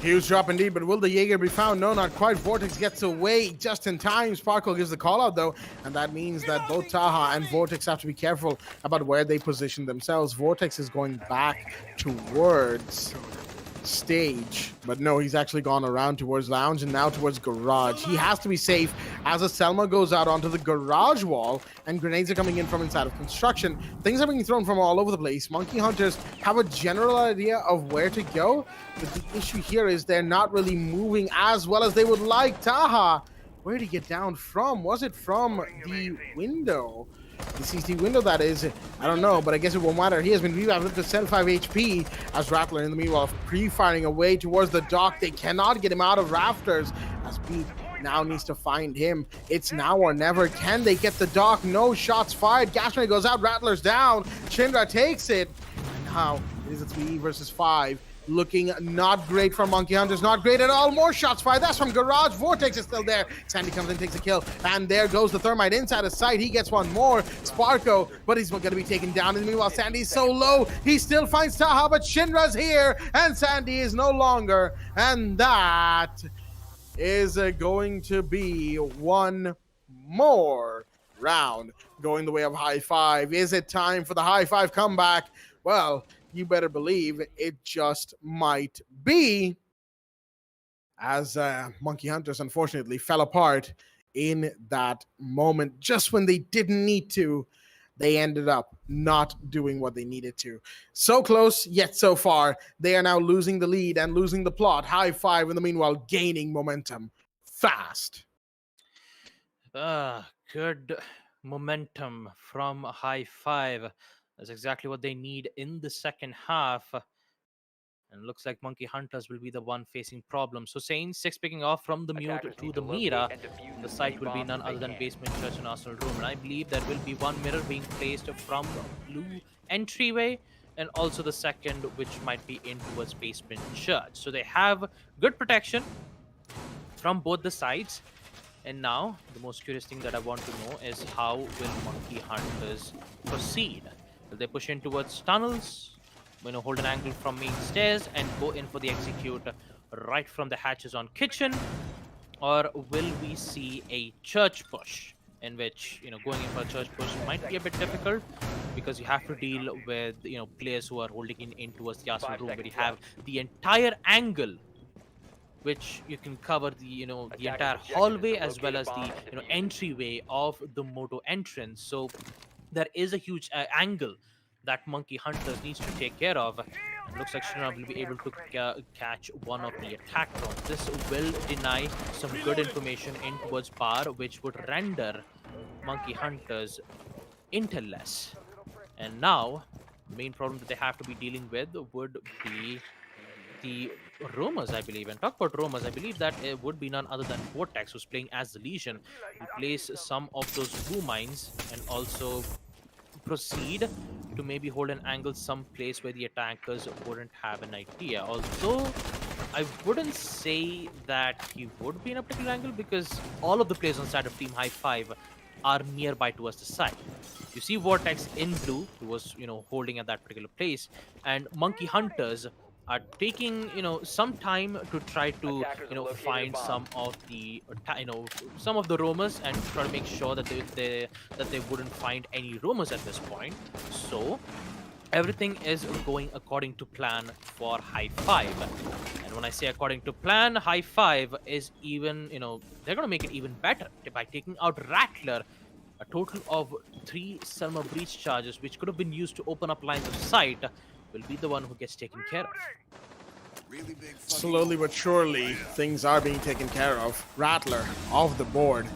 Huge drop indeed, but will the Jaeger be found? No, not quite. Vortex gets away just in time. Sparkle gives the call out though, and that means that both Taha and Vortex have to be careful about where they position themselves. Vortex is going back towards stage, but no, he's actually gone around towards lounge and now towards garage. He has to be safe as a Selma goes out onto the garage wall, and grenades are coming in from inside of construction. Things are being thrown from all over the place. Monkey Hunters have a general idea of where to go, but the issue here is they're not really moving as well as they would like. Taha, where did he get down from? Was it from the window? The CCTV window, that is. I don't know, but I guess it won't matter. He has been revived with the 75 HP as Rattler in the meanwhile pre-firing away towards the dock. They cannot get him out of rafters as Pete now needs to find him. It's now or never. Can they get the dock? No shots fired. Gasman goes out. Rattler's down. Chindra takes it. And now it is a 3 versus 5. Looking not great for Monkey Hunters, not great at all. More shots fired. That's from Garage. Vortex is still there. Sandy comes in, takes a kill, and there goes the thermite inside his sight. He gets one more. Sparko, but he's going to be taken down. And meanwhile, Sandy's so low, he still finds Taha, but Shinra's here, and Sandy is no longer. And that is going to be one more round going the way of High Five. Is it time for the High Five comeback? Well, you better believe it just might be, as Monkey Hunters unfortunately fell apart in that moment. Just when they didn't need to, they ended up not doing what they needed to. So close, yet so far. They are now losing the lead and losing the plot. High Five, in the meanwhile, gaining momentum fast. Good momentum from High Five. That's exactly what they need in the second half. And looks like Monkey Hunters will be the one facing problems. Hussein, 6 picking off from the mute to the Mira. The site will be none other than Basement Church and Arsenal Room. And I believe there will be one mirror being placed from blue entryway, and also the second, which might be in towards Basement Church. So they have good protection from both the sides. And now, the most curious thing that I want to know is how will Monkey Hunters proceed? Will they push in towards tunnels, hold an angle from main stairs and go in for the execute right from the hatches on kitchen? Or will we see a church push, in which, going in for a church push might be a bit difficult because you have to deal with, players who are holding in towards the Arsenal room, where you have the entire angle, which you can cover the, the entire hallway as well as the, entryway of the Moto entrance. So there is a huge angle that Monkey Hunters needs to take care of. It looks like Shinra will be able to catch one of the attack drones. This will deny some good information in towards bar, which would render Monkey Hunters intel-less. And now, the main problem that they have to be dealing with would be the roamers, I believe. And talk about roamers, I believe that it would be none other than Vortex, who's playing as the Legion. He place some of those blue mines and also proceed to maybe hold an angle some place where the attackers wouldn't have an idea. Although I wouldn't say that he would be in a particular angle, because all of the players on side of Team High Five are nearby towards the side. You see Vortex in blue, who was holding at that particular place, and Monkey Hunters are taking some time to try to find some of the some of the roamers and try to make sure that they wouldn't find any roamers at this point. So everything is going according to plan for High Five. And when I say according to plan, High Five is even, they're going to make it even better by taking out Rattler. A total of 3 Selma breach charges, which could have been used to open up lines of sight, will be the one who gets taken care of. Slowly but surely, things are being taken care of. Rattler off the board.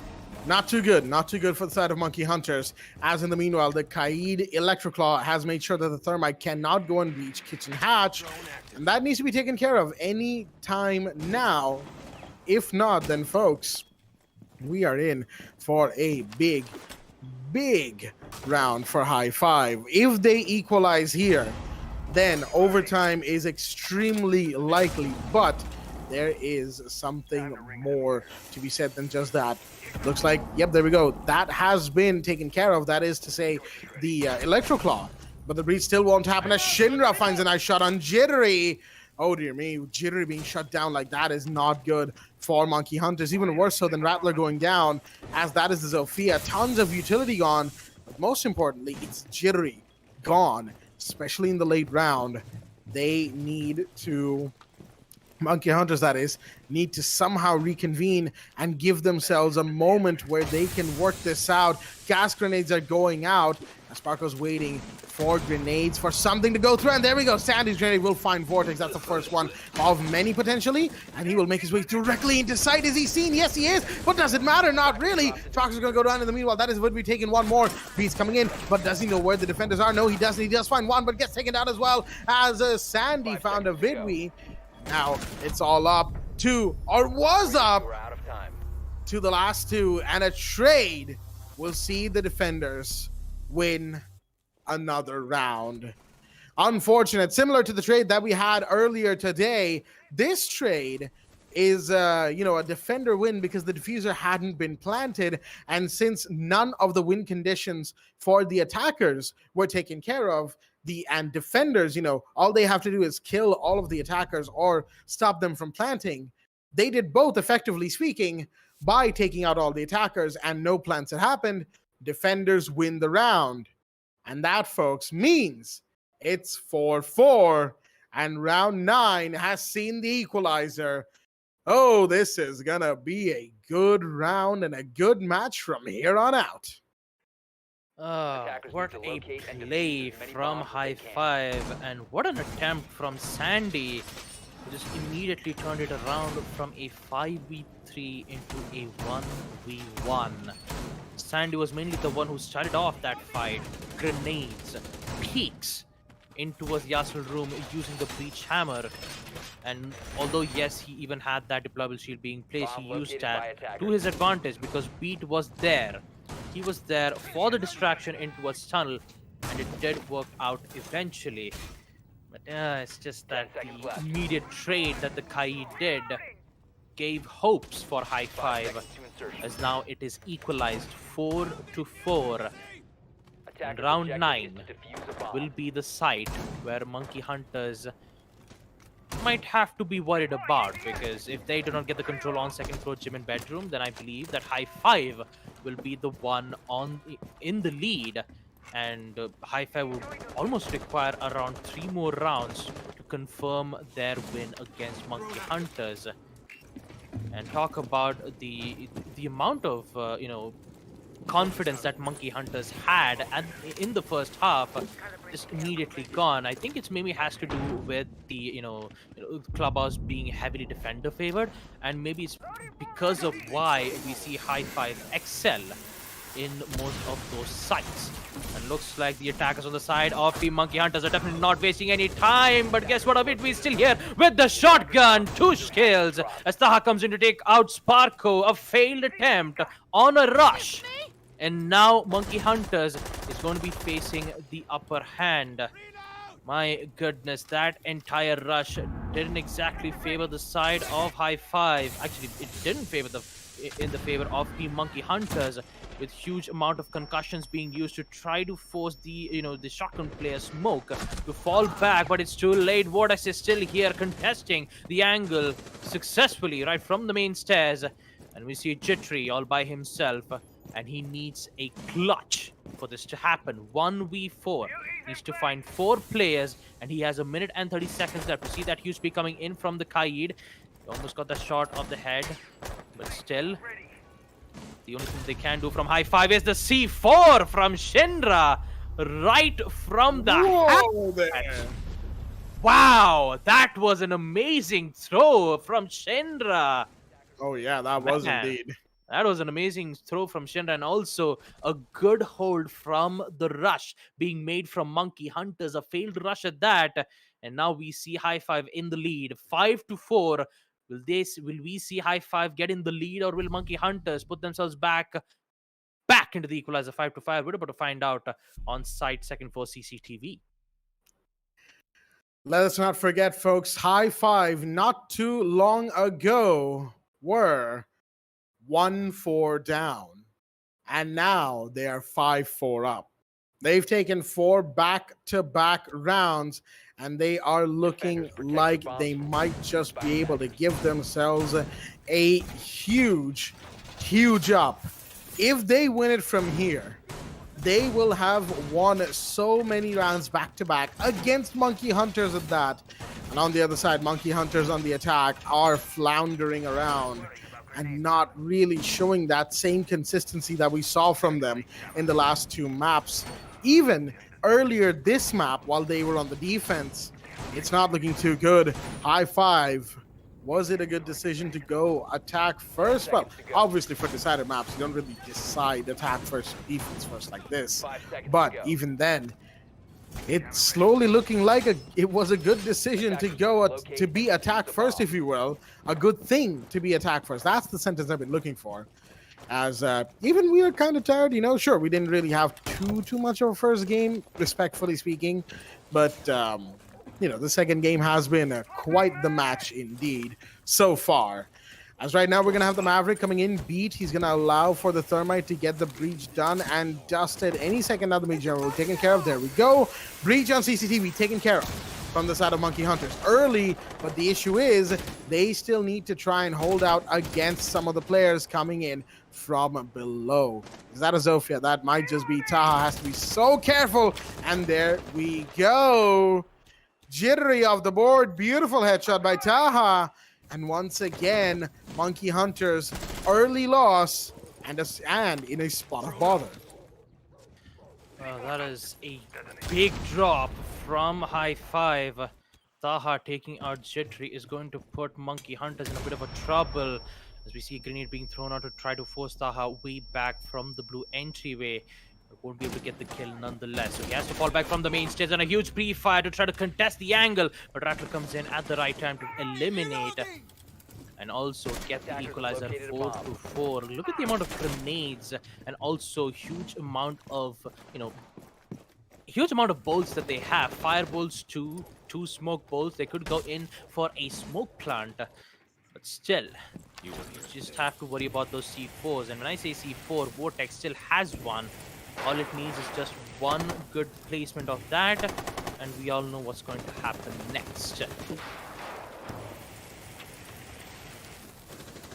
Not too good. Not too good for the side of Monkey Hunters. As in the meanwhile, the Kaid Electroclaw has made sure that the Thermite cannot go and breach Kitchen Hatch. And that needs to be taken care of any time now. If not, then folks, we are in for a big round for High Five. If they equalize here, then overtime is extremely likely. But there is something more to be said than just that. Looks like, yep, there we go. That has been taken care of. That is to say, the Electroclaw. But the breach still won't happen as Shinra finds a nice shot on Jittery. Oh dear me, Jittery being shut down like that is not good for Monkey Hunters. Even worse so than Rattler going down, as that is the Zofia. Tons of utility gone. But most importantly, it's Jittery gone, especially in the late round. They need to... Monkey Hunters, that is, need to somehow reconvene and give themselves a moment where they can work this out. Gas grenades are going out. Sparko's waiting for grenades, for something to go through. And there we go. Sandy's grenade will find Vortex. That's the first one of many, potentially. And he will make his way directly into sight. Is he seen? Yes, he is. But does it matter? Not really. Sparko's going to go down in the meanwhile. That is would be taking one more. Beats coming in. But does he know where the defenders are? No, he doesn't. He does find one, but gets taken down as well as Sandy found a Vidwi. Now it's all up to, or was up to the last two, and a trade will see the defenders win another round. Unfortunate, similar to the trade that we had earlier today. This trade is, a defender win because the diffuser hadn't been planted, and since none of the win conditions for the attackers were taken care of, and defenders, all they have to do is kill all of the attackers or stop them from planting. They did both, effectively speaking, by taking out all the attackers, and no plants had happened. Defenders win the round. And that, folks, means it's 4-4, and round 9 has seen the equalizer. Oh, this is gonna be a good round and a good match from here on out. What a play from High Five, and what an attempt from Sandy, who just immediately turned it around from a 5v3 into a 1v1. Sandy was mainly the one who started off that fight. Grenades, peeks into a Yasser room using the breach hammer. And although, yes, he even had that deployable shield being placed, he used that to his advantage because Beat was there. He was there for the distraction into a tunnel, and it did work out eventually. But it's just that the immediate trade that the Kai did gave hopes for High Five, as now it is equalized 4-4. And round 9 will be the site where Monkey Hunters might have to be worried about, because if they do not get the control on second floor gym and bedroom, then I believe that High Five will be the one in the lead, and High Five will almost require around 3 more rounds to confirm their win against Monkey Hunters. And talk about the amount of confidence that Monkey Hunters had in the first half, just immediately gone. I think it's maybe has to do with the clubhouse being heavily defender favored, and maybe it's because of why we see High Five excel in most of those sites. And looks like the attackers on the side of the Monkey Hunters are definitely not wasting any time. But guess what? We still here with the shotgun. 2 kills as Taha comes in to take out Sparko. A failed attempt on a rush. And now Monkey Hunters is going to be facing the upper hand. My goodness, that entire rush didn't exactly favor the side of High Five. Actually, it didn't favor in the favor of Team Monkey Hunters, with huge amount of concussions being used to try to force the the shotgun player Smoke to fall back, but it's too late. Vortex is still here contesting the angle successfully right from the main stairs, and we see Jittery all by himself, and he needs a clutch for this to happen. 1v4 Needs to find 4 players, and he has a minute and 30 seconds left. To see that huge peek coming in from the Kaid. He almost got the shot of the head, but still, the only thing they can do from high 5 is the C4 from Shinra, right from the Whoa there. Wow, that was an amazing throw from Shinra. Oh yeah, that was Man. indeed. That was an amazing throw from Shinra, and also a good hold from the rush being made from Monkey Hunters, a failed rush at that. And now we see High Five in the lead, 5-4. Will we see High Five get in the lead, or will Monkey Hunters put themselves back into the equalizer 5-5? We're about to find out on site second for CCTV. Let us not forget, folks, High Five not too long ago were 1-4 down, and now they are 5-4 up. They've taken 4 back-to-back rounds, and they are looking like they might just be able to give themselves a huge up. If they win it from here, they will have won so many rounds back-to-back against Monkey Hunters at that. And on the other side, Monkey Hunters on the attack are floundering around and not really showing that same consistency that we saw from them in the last 2 maps. Even earlier this map, while they were on the defense, it's not looking too good. High Five, was it a good decision to go attack first? Well, obviously for decided maps, you don't really decide attack first or defense first like this. But even then, it's slowly looking like it was a good decision to go to be attack first, if you will. A good thing to be attack first. That's the sentence I've been looking for. As even we are kind of tired, you know. Sure, we didn't really have too much of a first game, respectfully speaking, but you know, the second game has been quite the match indeed so far. As right now, we're going to have the Maverick coming in, beat. He's going to allow for the Thermite to get the breach done and dusted any second now. The Mage General taken care of. There we go. Breach on CCTV taken care of from the side of Monkey Hunters. Early, but the issue is they still need to try and hold out against some of the players coming in from below. Is that a Zofia? That might just be Taha. Has to be so careful. And there we go. Jittery off the board. Beautiful headshot by Taha. And once again, Monkey Hunters early loss and in a spot of bother. That is a big drop from High Five. Taha taking out Jittery is going to put Monkey Hunters in a bit of a trouble, as we see a grenade being thrown out to try to force Taha way back from the blue entryway. But won't be able to get the kill nonetheless. So he has to fall back from the main stage on a huge pre-fire to try to contest the angle. But Rattler comes in at the right time to eliminate and also get the equalizer 4-4. Look at the amount of grenades and also huge amount of, huge amount of bolts that they have. Fire bolts, two smoke bolts. They could go in for a smoke plant. But still, you just have to worry about those C4s. And when I say C4, Vortex still has one. All it needs is just one good placement of that, and we all know what's going to happen next.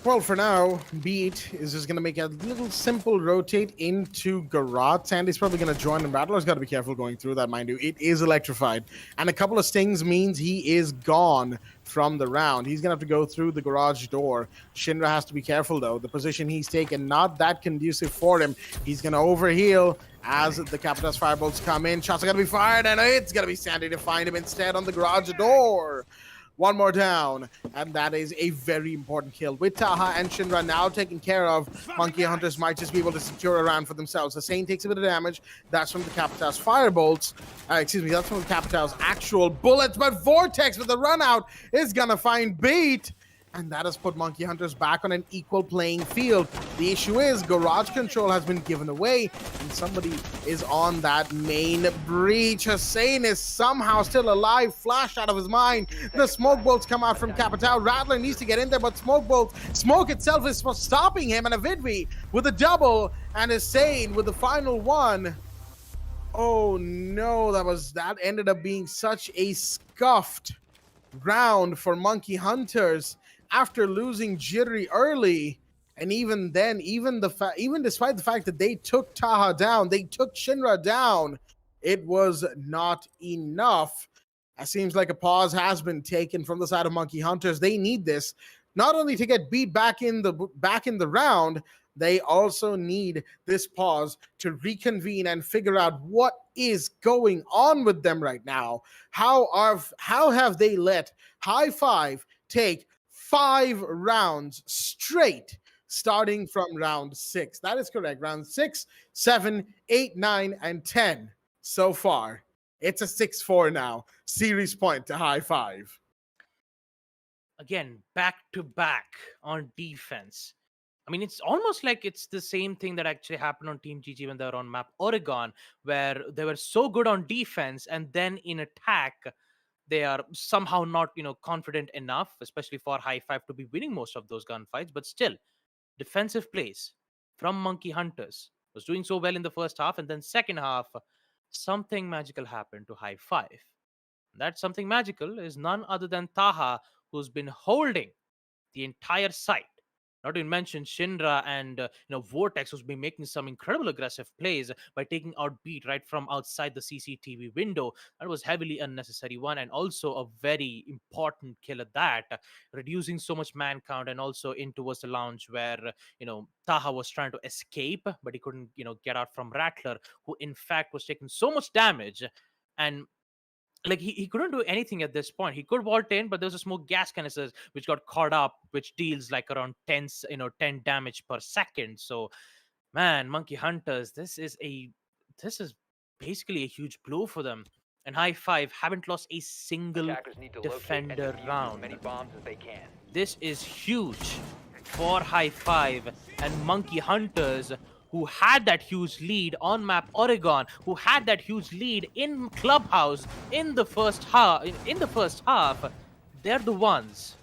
Well, for now, Beat is just going to make a little simple rotate into Garage. Sandy's probably going to join, and Rattler's got to be careful going through that, mind you. It is electrified. And a couple of stings means he is gone from the round. He's going to have to go through the garage door. Shinra has to be careful, though. The position he's taken, not that conducive for him. He's going to overheal as the Capita's firebolts come in. Shots are going to be fired, and it's going to be Sandy to find him instead on the garage door. One more down, and that is a very important kill. With Taha and Shinra now taken care of, Monkey Hunters might just be able to secure a round for themselves. Hussein takes a bit of damage. That's from the Capita's firebolts. That's from the Capita's actual bullets, but Vortex with the run out is gonna find Beat. And that has put Monkey Hunters back on an equal playing field. The issue is garage control has been given away, and somebody is on that main breach. Hussein is somehow still alive, flashed out of his mind. The smoke bolts come out from Capital. Rattler needs to get in there, but smoke itself is stopping him, and a Vidvi with a double, and Hussein with the final one. Oh no, that ended up being such a scuffed round for Monkey Hunters. After losing Jittery early, and even then, even despite the fact that they took Taha down, they took Shinra down, it was not enough. It seems like a pause has been taken from the side of Monkey Hunters. They need this not only to get beat back in the round, they also need this pause to reconvene and figure out what is going on with them right now. How have they let High Five take 5 rounds straight, starting from round 6? That is correct. Round 6, 7, 8, 9, and 10 so far. It's a 6-4 now. Series point to High Five. Again, back to back on defense. I mean, it's almost like it's the same thing that actually happened on Team GG when they were on map Oregon, where they were so good on defense, and then in attack, they are somehow not, confident enough, especially for High Five, to be winning most of those gunfights. But still, defensive plays from Monkey Hunters was doing so well in the first half, and then second half, something magical happened to High Five. That something magical is none other than Taha, who's been holding the entire site. Not to mention Shinra and Vortex, who's been making some incredible aggressive plays by taking out Beat right from outside the CCTV window. That was heavily unnecessary one, and also a very important kill at that, reducing so much man count, and also in towards the lounge where Taha was trying to escape, but he couldn't get out from Rattler, who in fact was taking so much damage. And like he couldn't do anything at this point. He could vault in, but there's a smoke gas canisters which got caught up, which deals like around 10 damage per second. So man, Monkey Hunters, this is basically a huge blow for them. And High Five haven't lost a single defender round. Many bombs as they can. This is huge for High Five and Monkey Hunters, who had that huge lead on map Oregon, who had that huge lead in Clubhouse in the first half. They're the ones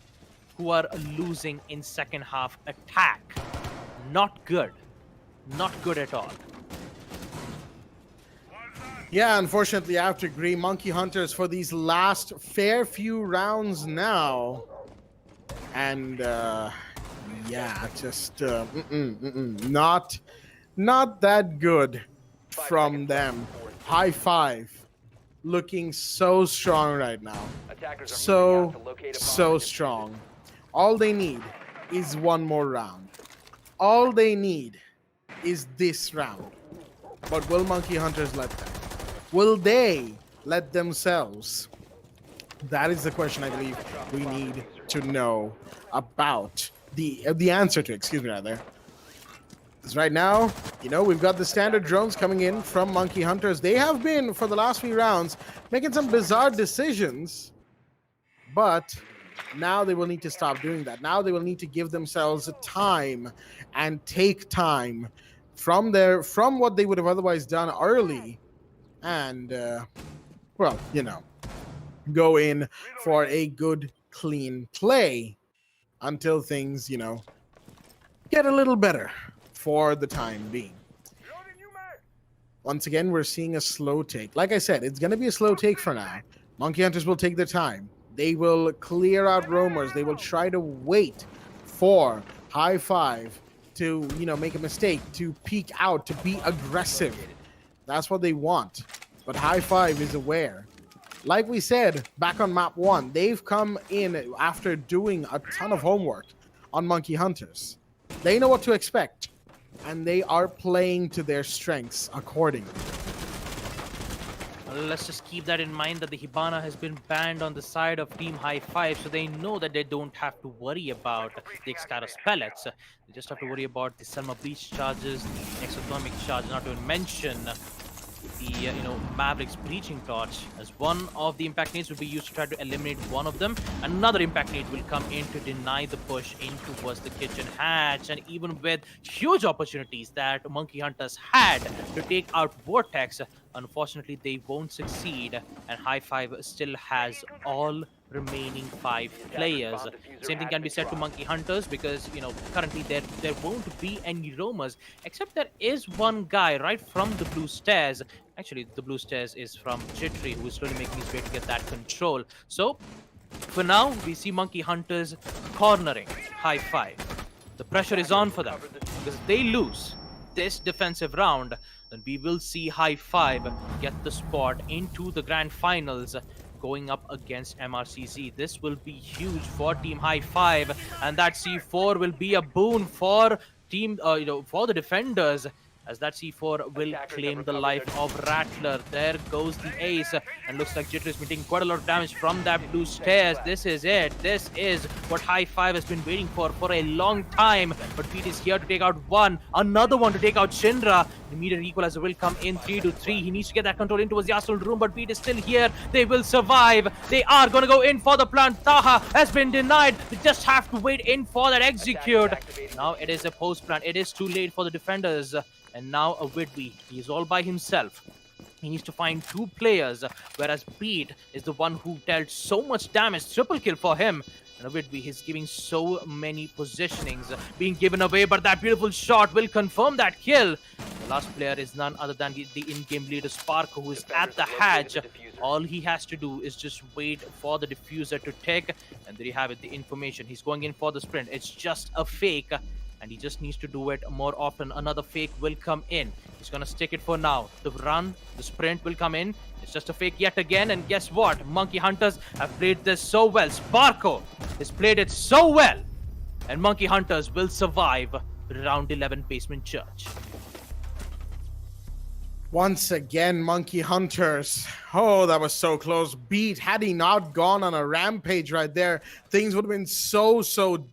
who are losing in second half attack. Not good. Not good at all. Yeah, unfortunately, I have to agree. Monkey Hunters for these last fair few rounds now. And, just not that good from them. High Five looking so strong right now. So strong. All they need is one more round. All they need is this round. But will Monkey Hunters let them? Will they let themselves? That is the question I believe we need to know about. The answer to, excuse me, rather. Because right now, we've got the standard drones coming in from Monkey Hunters. They have been, for the last few rounds, making some bizarre decisions. But now they will need to stop doing that. Now they will need to give themselves time and take time from what they would have otherwise done early. And, go in for a good, clean play until things, get a little better for the time being. Once again, we're seeing a slow take. Like I said, it's going to be a slow take for now. Monkey Hunters will take their time. They will clear out roamers. They will try to wait for High Five to, make a mistake, to peek out, to be aggressive. That's what they want. But High Five is aware. Like we said back on map 1, they've come in after doing a ton of homework on Monkey Hunters. They know what to expect, and they are playing to their strengths accordingly. Well, let's just keep that in mind, that the Hibana has been banned on the side of Team High Five, so they know that they don't have to worry about the Excaros pellets. They just have to worry about the Selma Breach charges, the exothermic charge, not to mention the Maverick's breaching torch, as one of the impact nades will be used to try to eliminate one of them. Another impact nade will come in to deny the push in towards the kitchen hatch, and even with huge opportunities that Monkey Hunters had to take out Vortex, unfortunately they won't succeed, and High Five still has all remaining 5 players. Same thing can be said to Monkey Hunters, because currently there won't be any roamers, except there is one guy right from the blue stairs. Actually, the blue stairs is from Jittery, who is slowly making his way to get that control. So for now, we see Monkey Hunters cornering High Five. The pressure is on for them, because if they lose this defensive round, then we will see High Five get the spot into the grand finals, going up against MRCZ. This will be huge for Team High Five, and that C4 will be a boon for team, for the defenders, as that C4 will claim the life of Rattler. There goes the ace, and looks like Jitter is meeting quite a lot of damage from that blue stairs. This is it. This is what High Five has been waiting for a long time. But Pete is here to take out one, another one to take out Shinra. The immediate equalizer will come in 3-3. He needs to get that control in towards the Arsenal room, but Pete is still here. They will survive. They are going to go in for the plant. Taha has been denied. They just have to wait in for that execute. Now it is a post plant. It is too late for the defenders. And now a Whitby, he is all by himself. He needs to find two players, whereas Pete is the one who dealt so much damage. Triple kill for him. And Whitby, he's giving so many positionings being given away, but that beautiful shot will confirm that kill. The last player is none other than the in-game leader, Spark, who is at the hatch. All he has to do is just wait for the diffuser to tick. And there you have it, the information. He's going in for the sprint. It's just a fake. And he just needs to do it more often. Another fake will come in. He's going to stick it for now. The run, the sprint will come in. It's just a fake yet again. And guess what? Monkey Hunters have played this so well. Sparko has played it so well. And Monkey Hunters will survive round 11 Basement Church. Once again, Monkey Hunters. Oh, that was so close. Beat, had he not gone on a rampage right there, things would have been so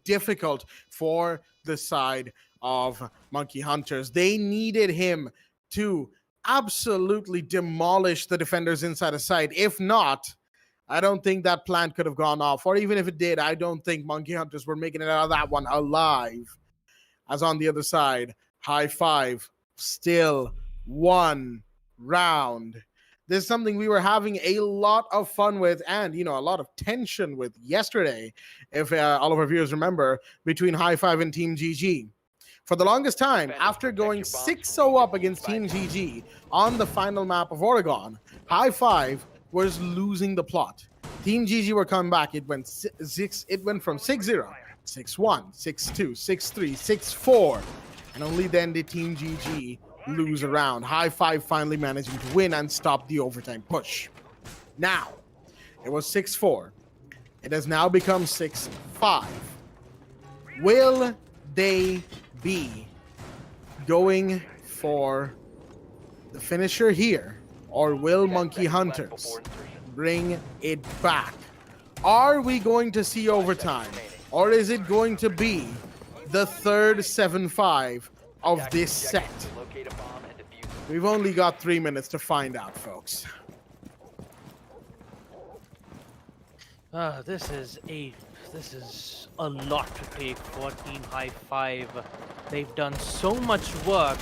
difficult for the side of Monkey Hunters. They needed him to absolutely demolish the defenders inside the site. If not, I don't think that plant could have gone off. Or even if it did, I don't think Monkey Hunters were making it out of that one alive. As on the other side, High Five, still one round. This is something we were having a lot of fun with and, a lot of tension with yesterday, if all of our viewers remember, between High Five and Team GG. For the longest time, after going 6-0 up against Team GG on the final map of Oregon, High Five was losing the plot. Team GG were coming back. It went from 6-0, 6-1, 6-2, 6-3, 6-4, and only then did Team GG lose a round. High Five finally managing to win and stop the overtime push. Now, it was 6-4. It has now become 6-5. Will they be going for the finisher here, or will Monkey Hunters bring it back? Are we going to see overtime, or is it going to be the third 7-5 of this set? We've only got 3 minutes to find out, folks. This is a lot to take for Team High Five. They've done so much work,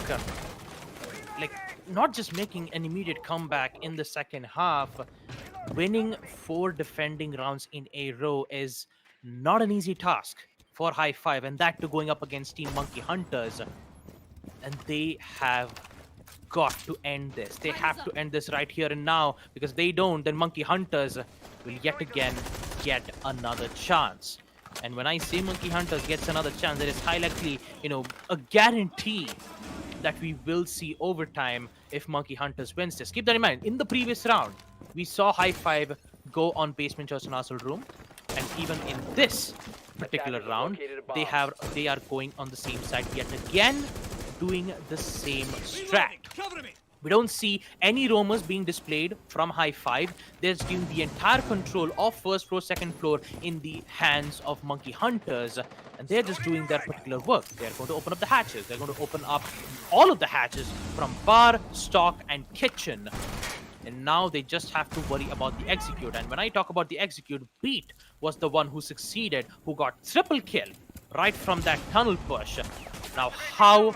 like not just making an immediate comeback in the second half. Winning 4 defending rounds in a row is not an easy task for High Five, and that too going up against Team Monkey Hunters. And they have got to end this. They have to end this right here and now, because if they don't, then Monkey Hunters will yet again get another chance. And when I say Monkey Hunters gets another chance, there is high likely, a guarantee that we will see overtime if Monkey Hunters wins this. Keep that in mind. In the previous round, we saw High Five go on Basement Church and Arsenal Room, and even in this particular round, they are going on the same side yet again, doing the same strat. We don't see any roamers being displayed from High Five. They're giving the entire control of first floor, second floor in the hands of Monkey Hunters, and they're just doing their particular work. They're going to open up the hatches. They're going to open up all of the hatches from bar, stock, and kitchen. And now they just have to worry about the execute. And when I talk about the execute, Beat was the one who succeeded, who got triple kill right from that tunnel push. Now, how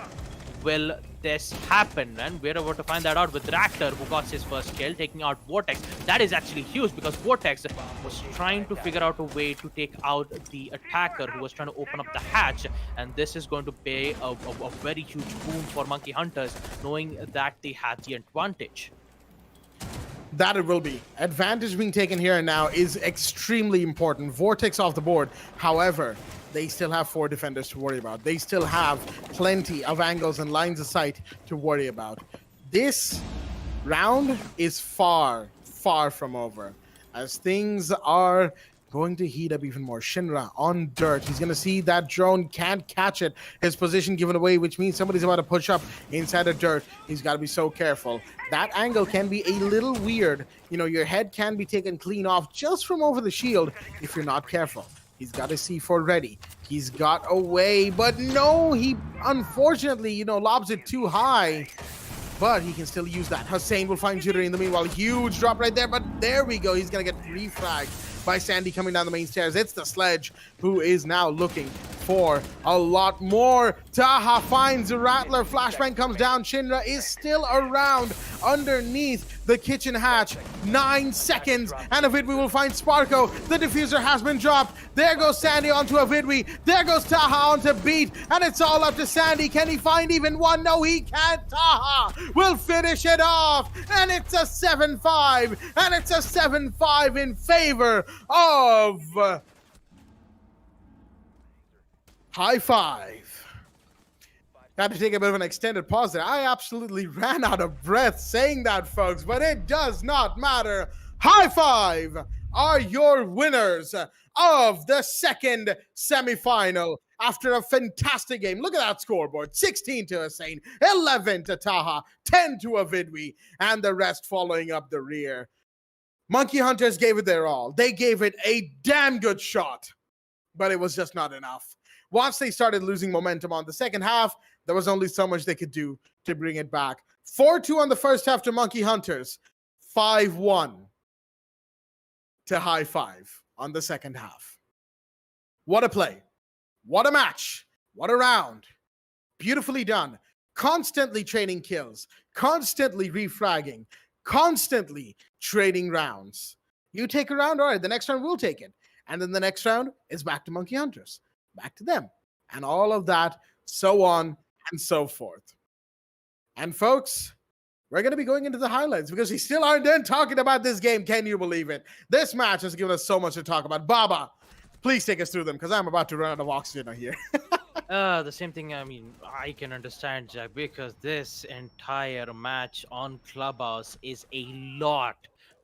will this happen? And we're about to find that out with Raptor, who got his first kill, taking out Vortex. That is actually huge, because Vortex was trying to figure out a way to take out the attacker who was trying to open up the hatch. And this is going to pay a very huge boom for Monkey Hunters, knowing that they had the advantage. That it will be. Advantage being taken here and now is extremely important. Vortex off the board. However, they still have 4 defenders to worry about. They still have plenty of angles and lines of sight to worry about. this round is far, far from over, as things are going to heat up even more. Shinra on dirt. He's going to see that drone, can't catch it. His position given away, which means somebody's about to push up inside the dirt. He's got to be so careful. That angle can be a little weird. You know, your head can be taken clean off just from over the shield if you're not careful. He's got his C4 ready. He's got away, but no, he unfortunately, you know, lobs it too high. But he can still use that. Hussein will find Jittery in the meanwhile. Huge drop right there, but there we go. He's going to get refragged by Sandy coming down the main stairs. It's the Sledge who is now looking for a lot more. Taha finds the Rattler. Flashbang comes down. Shinra is still around underneath the kitchen hatch. 9 seconds, and a Vidwi will find Sparko. The diffuser has been dropped. There goes Sandy onto a Vidwi. There goes Taha onto Beat, and it's all up to Sandy. Can he find even one? No, he can't. Taha will finish it off, and it's a 7-5, and it's a 7-5 in favor of High Five. Had to take a bit of an extended pause there. I absolutely ran out of breath saying that, folks, but it does not matter. High Five are your winners of the second semifinal after a fantastic game. Look at that scoreboard. 16 to Hussein, 11 to Taha, 10 to Avidwi, and the rest following up the rear. Monkey Hunters gave it their all. They gave it a damn good shot, but it was just not enough. Once they started losing momentum on the second half, there was only so much they could do to bring it back. 4-2 on the first half to Monkey Hunters, 5-1 to High Five on the second half. What a play. What a match. What a round. Beautifully done. Constantly trading kills. Constantly refragging. Constantly trading rounds. You take a round, all right, the next round we'll take it. And then the next round is back to Monkey Hunters. Back to them. And all of that, so on and so forth. And folks, we're going to be going into the highlights because we still aren't done talking about this game. Can you believe it? This match has given us so much to talk about. Baba, please take us through them because I'm about to run out of oxygen here. The same thing, I mean, I can understand, Jack, because this entire match on Clubhouse is a lot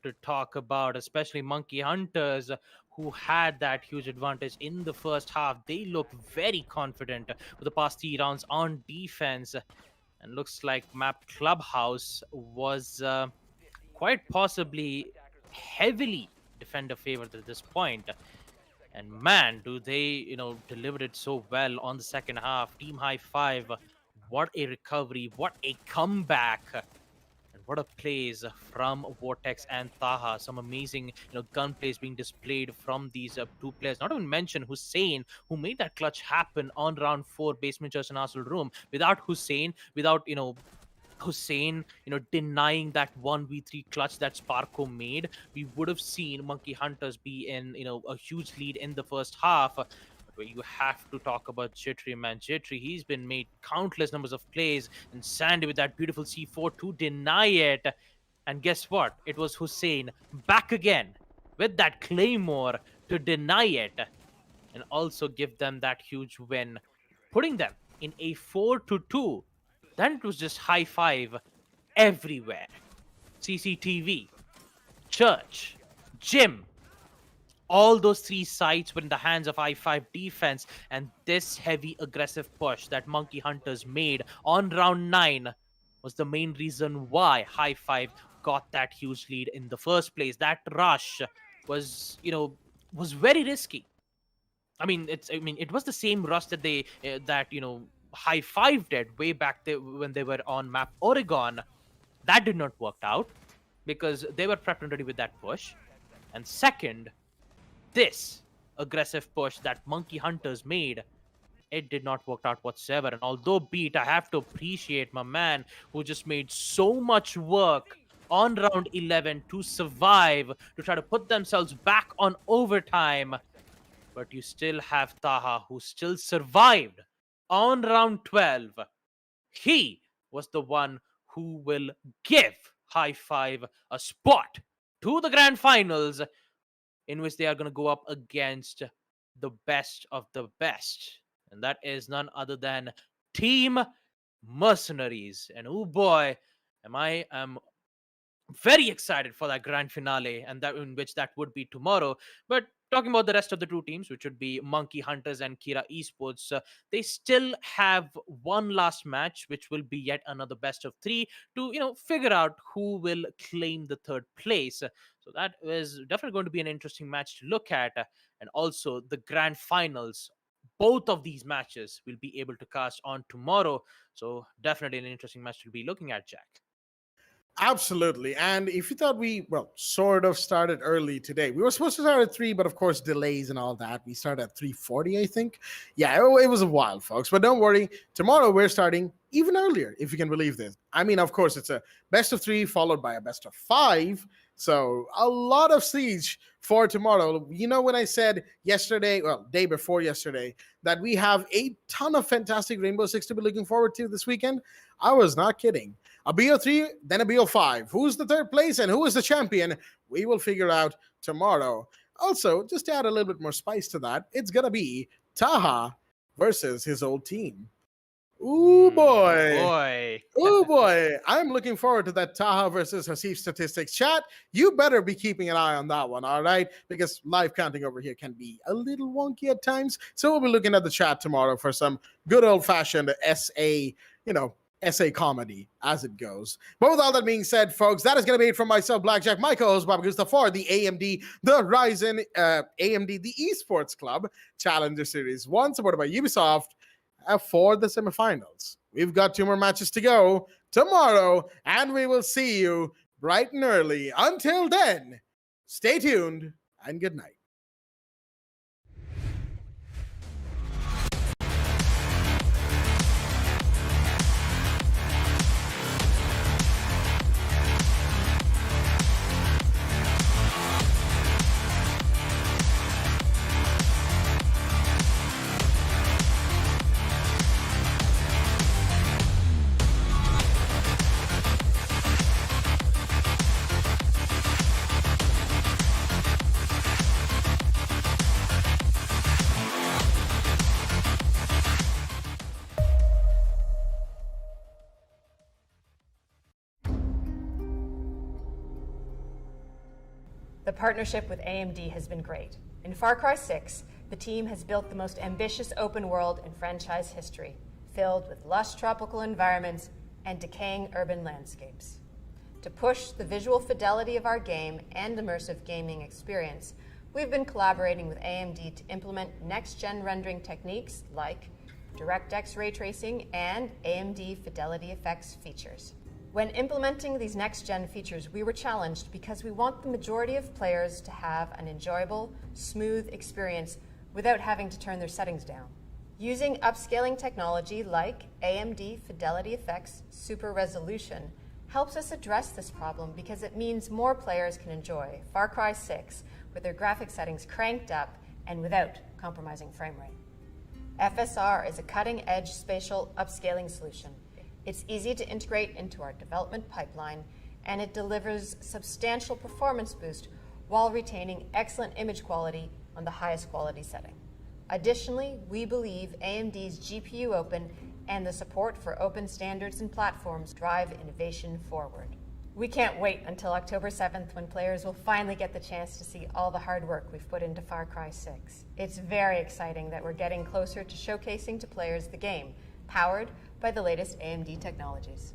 to talk about, especially Monkey Hunters, who had that huge advantage in the first half. They looked very confident for the past 3 rounds on defense, and looks like Map Clubhouse was quite possibly heavily defender favored at this point. And man, do they, delivered it so well on the second half. Team High Five, what a recovery, what a comeback. And what a plays from Vortex and Taha. Some amazing, gun plays being displayed from these 2 players. Not even mention Hussein, who made that clutch happen on round 4, Basement Church and Arsenal Room. Without Hussein, denying that 1v3 clutch that Sparko made, we would have seen Monkey Hunters be in, a huge lead in the first half. But where you have to talk about Jittery, man. Jittery, he's been made countless numbers of plays, and Sandy with that beautiful C4 to deny it. And guess what? It was Hussein back again with that Claymore to deny it, and also give them that huge win, putting them in a 4-2. Then it was just High Five everywhere. CCTV, church, gym. All those 3 sites were in the hands of High Five defense. And this heavy aggressive push that Monkey Hunters made on round 9 was the main reason why High Five got that huge lead in the first place. That rush was, was very risky. It was the same rush that they, High Five did way back when they were on map Oregon. That did not work out because they were prepped and ready with that push. And second, this aggressive push that Monkey Hunters made, it did not work out whatsoever. And although Beat, I have to appreciate my man who just made so much work on round 11 to survive, to try to put themselves back on overtime. But you still have Taha, who still survived on round 12. He was the one who will give High Five a spot to the grand finals, in which they are going to go up against the best of the best. And that is none other than Team Mercenaries. And oh boy, And I am very excited for that grand finale, and that in which that would be tomorrow. But talking about the rest of the two teams, which would be Monkey Hunters and Kira Esports, they still have one last match, which will be yet another best of three to figure out who will claim the third place. So that is definitely going to be an interesting match to look at, and also the grand finals. Both of these matches will be able to cast on tomorrow, so definitely an interesting match to be looking at, Jack. Absolutely. And if you thought we, well, sort of started early today, we were supposed to start at 3, but of course, delays and all that. We started at 3:40, I think. Yeah, it was a while, folks. But don't worry. Tomorrow, we're starting even earlier, if you can believe this. I mean, of course, it's a best of 3 followed by a best of 5. So a lot of siege for tomorrow. You know, when I said yesterday, well, day before yesterday, that we have a ton of fantastic Rainbow Six to be looking forward to this weekend, I was not kidding. A BO3, then a BO5. Who's the third place and who is the champion? We will figure out tomorrow. Also, just to add a little bit more spice to that, it's going to be Taha versus his old team. Ooh, boy. Oh boy, I'm looking forward to that Taha versus Hasif statistics. Chat, you better be keeping an eye on that one, all right? Because live counting over here can be a little wonky at times. So we'll be looking at the chat tomorrow for some good old-fashioned essay comedy as it goes. But with all that being said, folks, that is going to be it from myself, Blackjack, my co-host, Bob Gusta, for the AMD, the Ryzen, AMD, the Esports Club Challenger Series 1, supported by Ubisoft, for the semifinals. We've got 2 more matches to go tomorrow, and we will see you bright and early. Until then, stay tuned, and good night. The partnership with AMD has been great. In Far Cry 6, the team has built the most ambitious open world in franchise history, filled with lush tropical environments and decaying urban landscapes. To push the visual fidelity of our game and immersive gaming experience, we've been collaborating with AMD to implement next-gen rendering techniques like DirectX ray tracing and AMD Fidelity Effects features. When implementing these next-gen features, we were challenged because we want the majority of players to have an enjoyable, smooth experience without having to turn their settings down. Using upscaling technology like AMD Fidelity Effects Super Resolution helps us address this problem because it means more players can enjoy Far Cry 6 with their graphic settings cranked up and without compromising frame rate. FSR is a cutting-edge spatial upscaling solution. It's easy to integrate into our development pipeline, and it delivers substantial performance boost while retaining excellent image quality on the highest quality setting. Additionally, we believe AMD's GPU Open and the support for open standards and platforms drive innovation forward. We can't wait until October 7th when players will finally get the chance to see all the hard work we've put into Far Cry 6. It's very exciting that we're getting closer to showcasing to players the game, powered by the latest AMD technologies.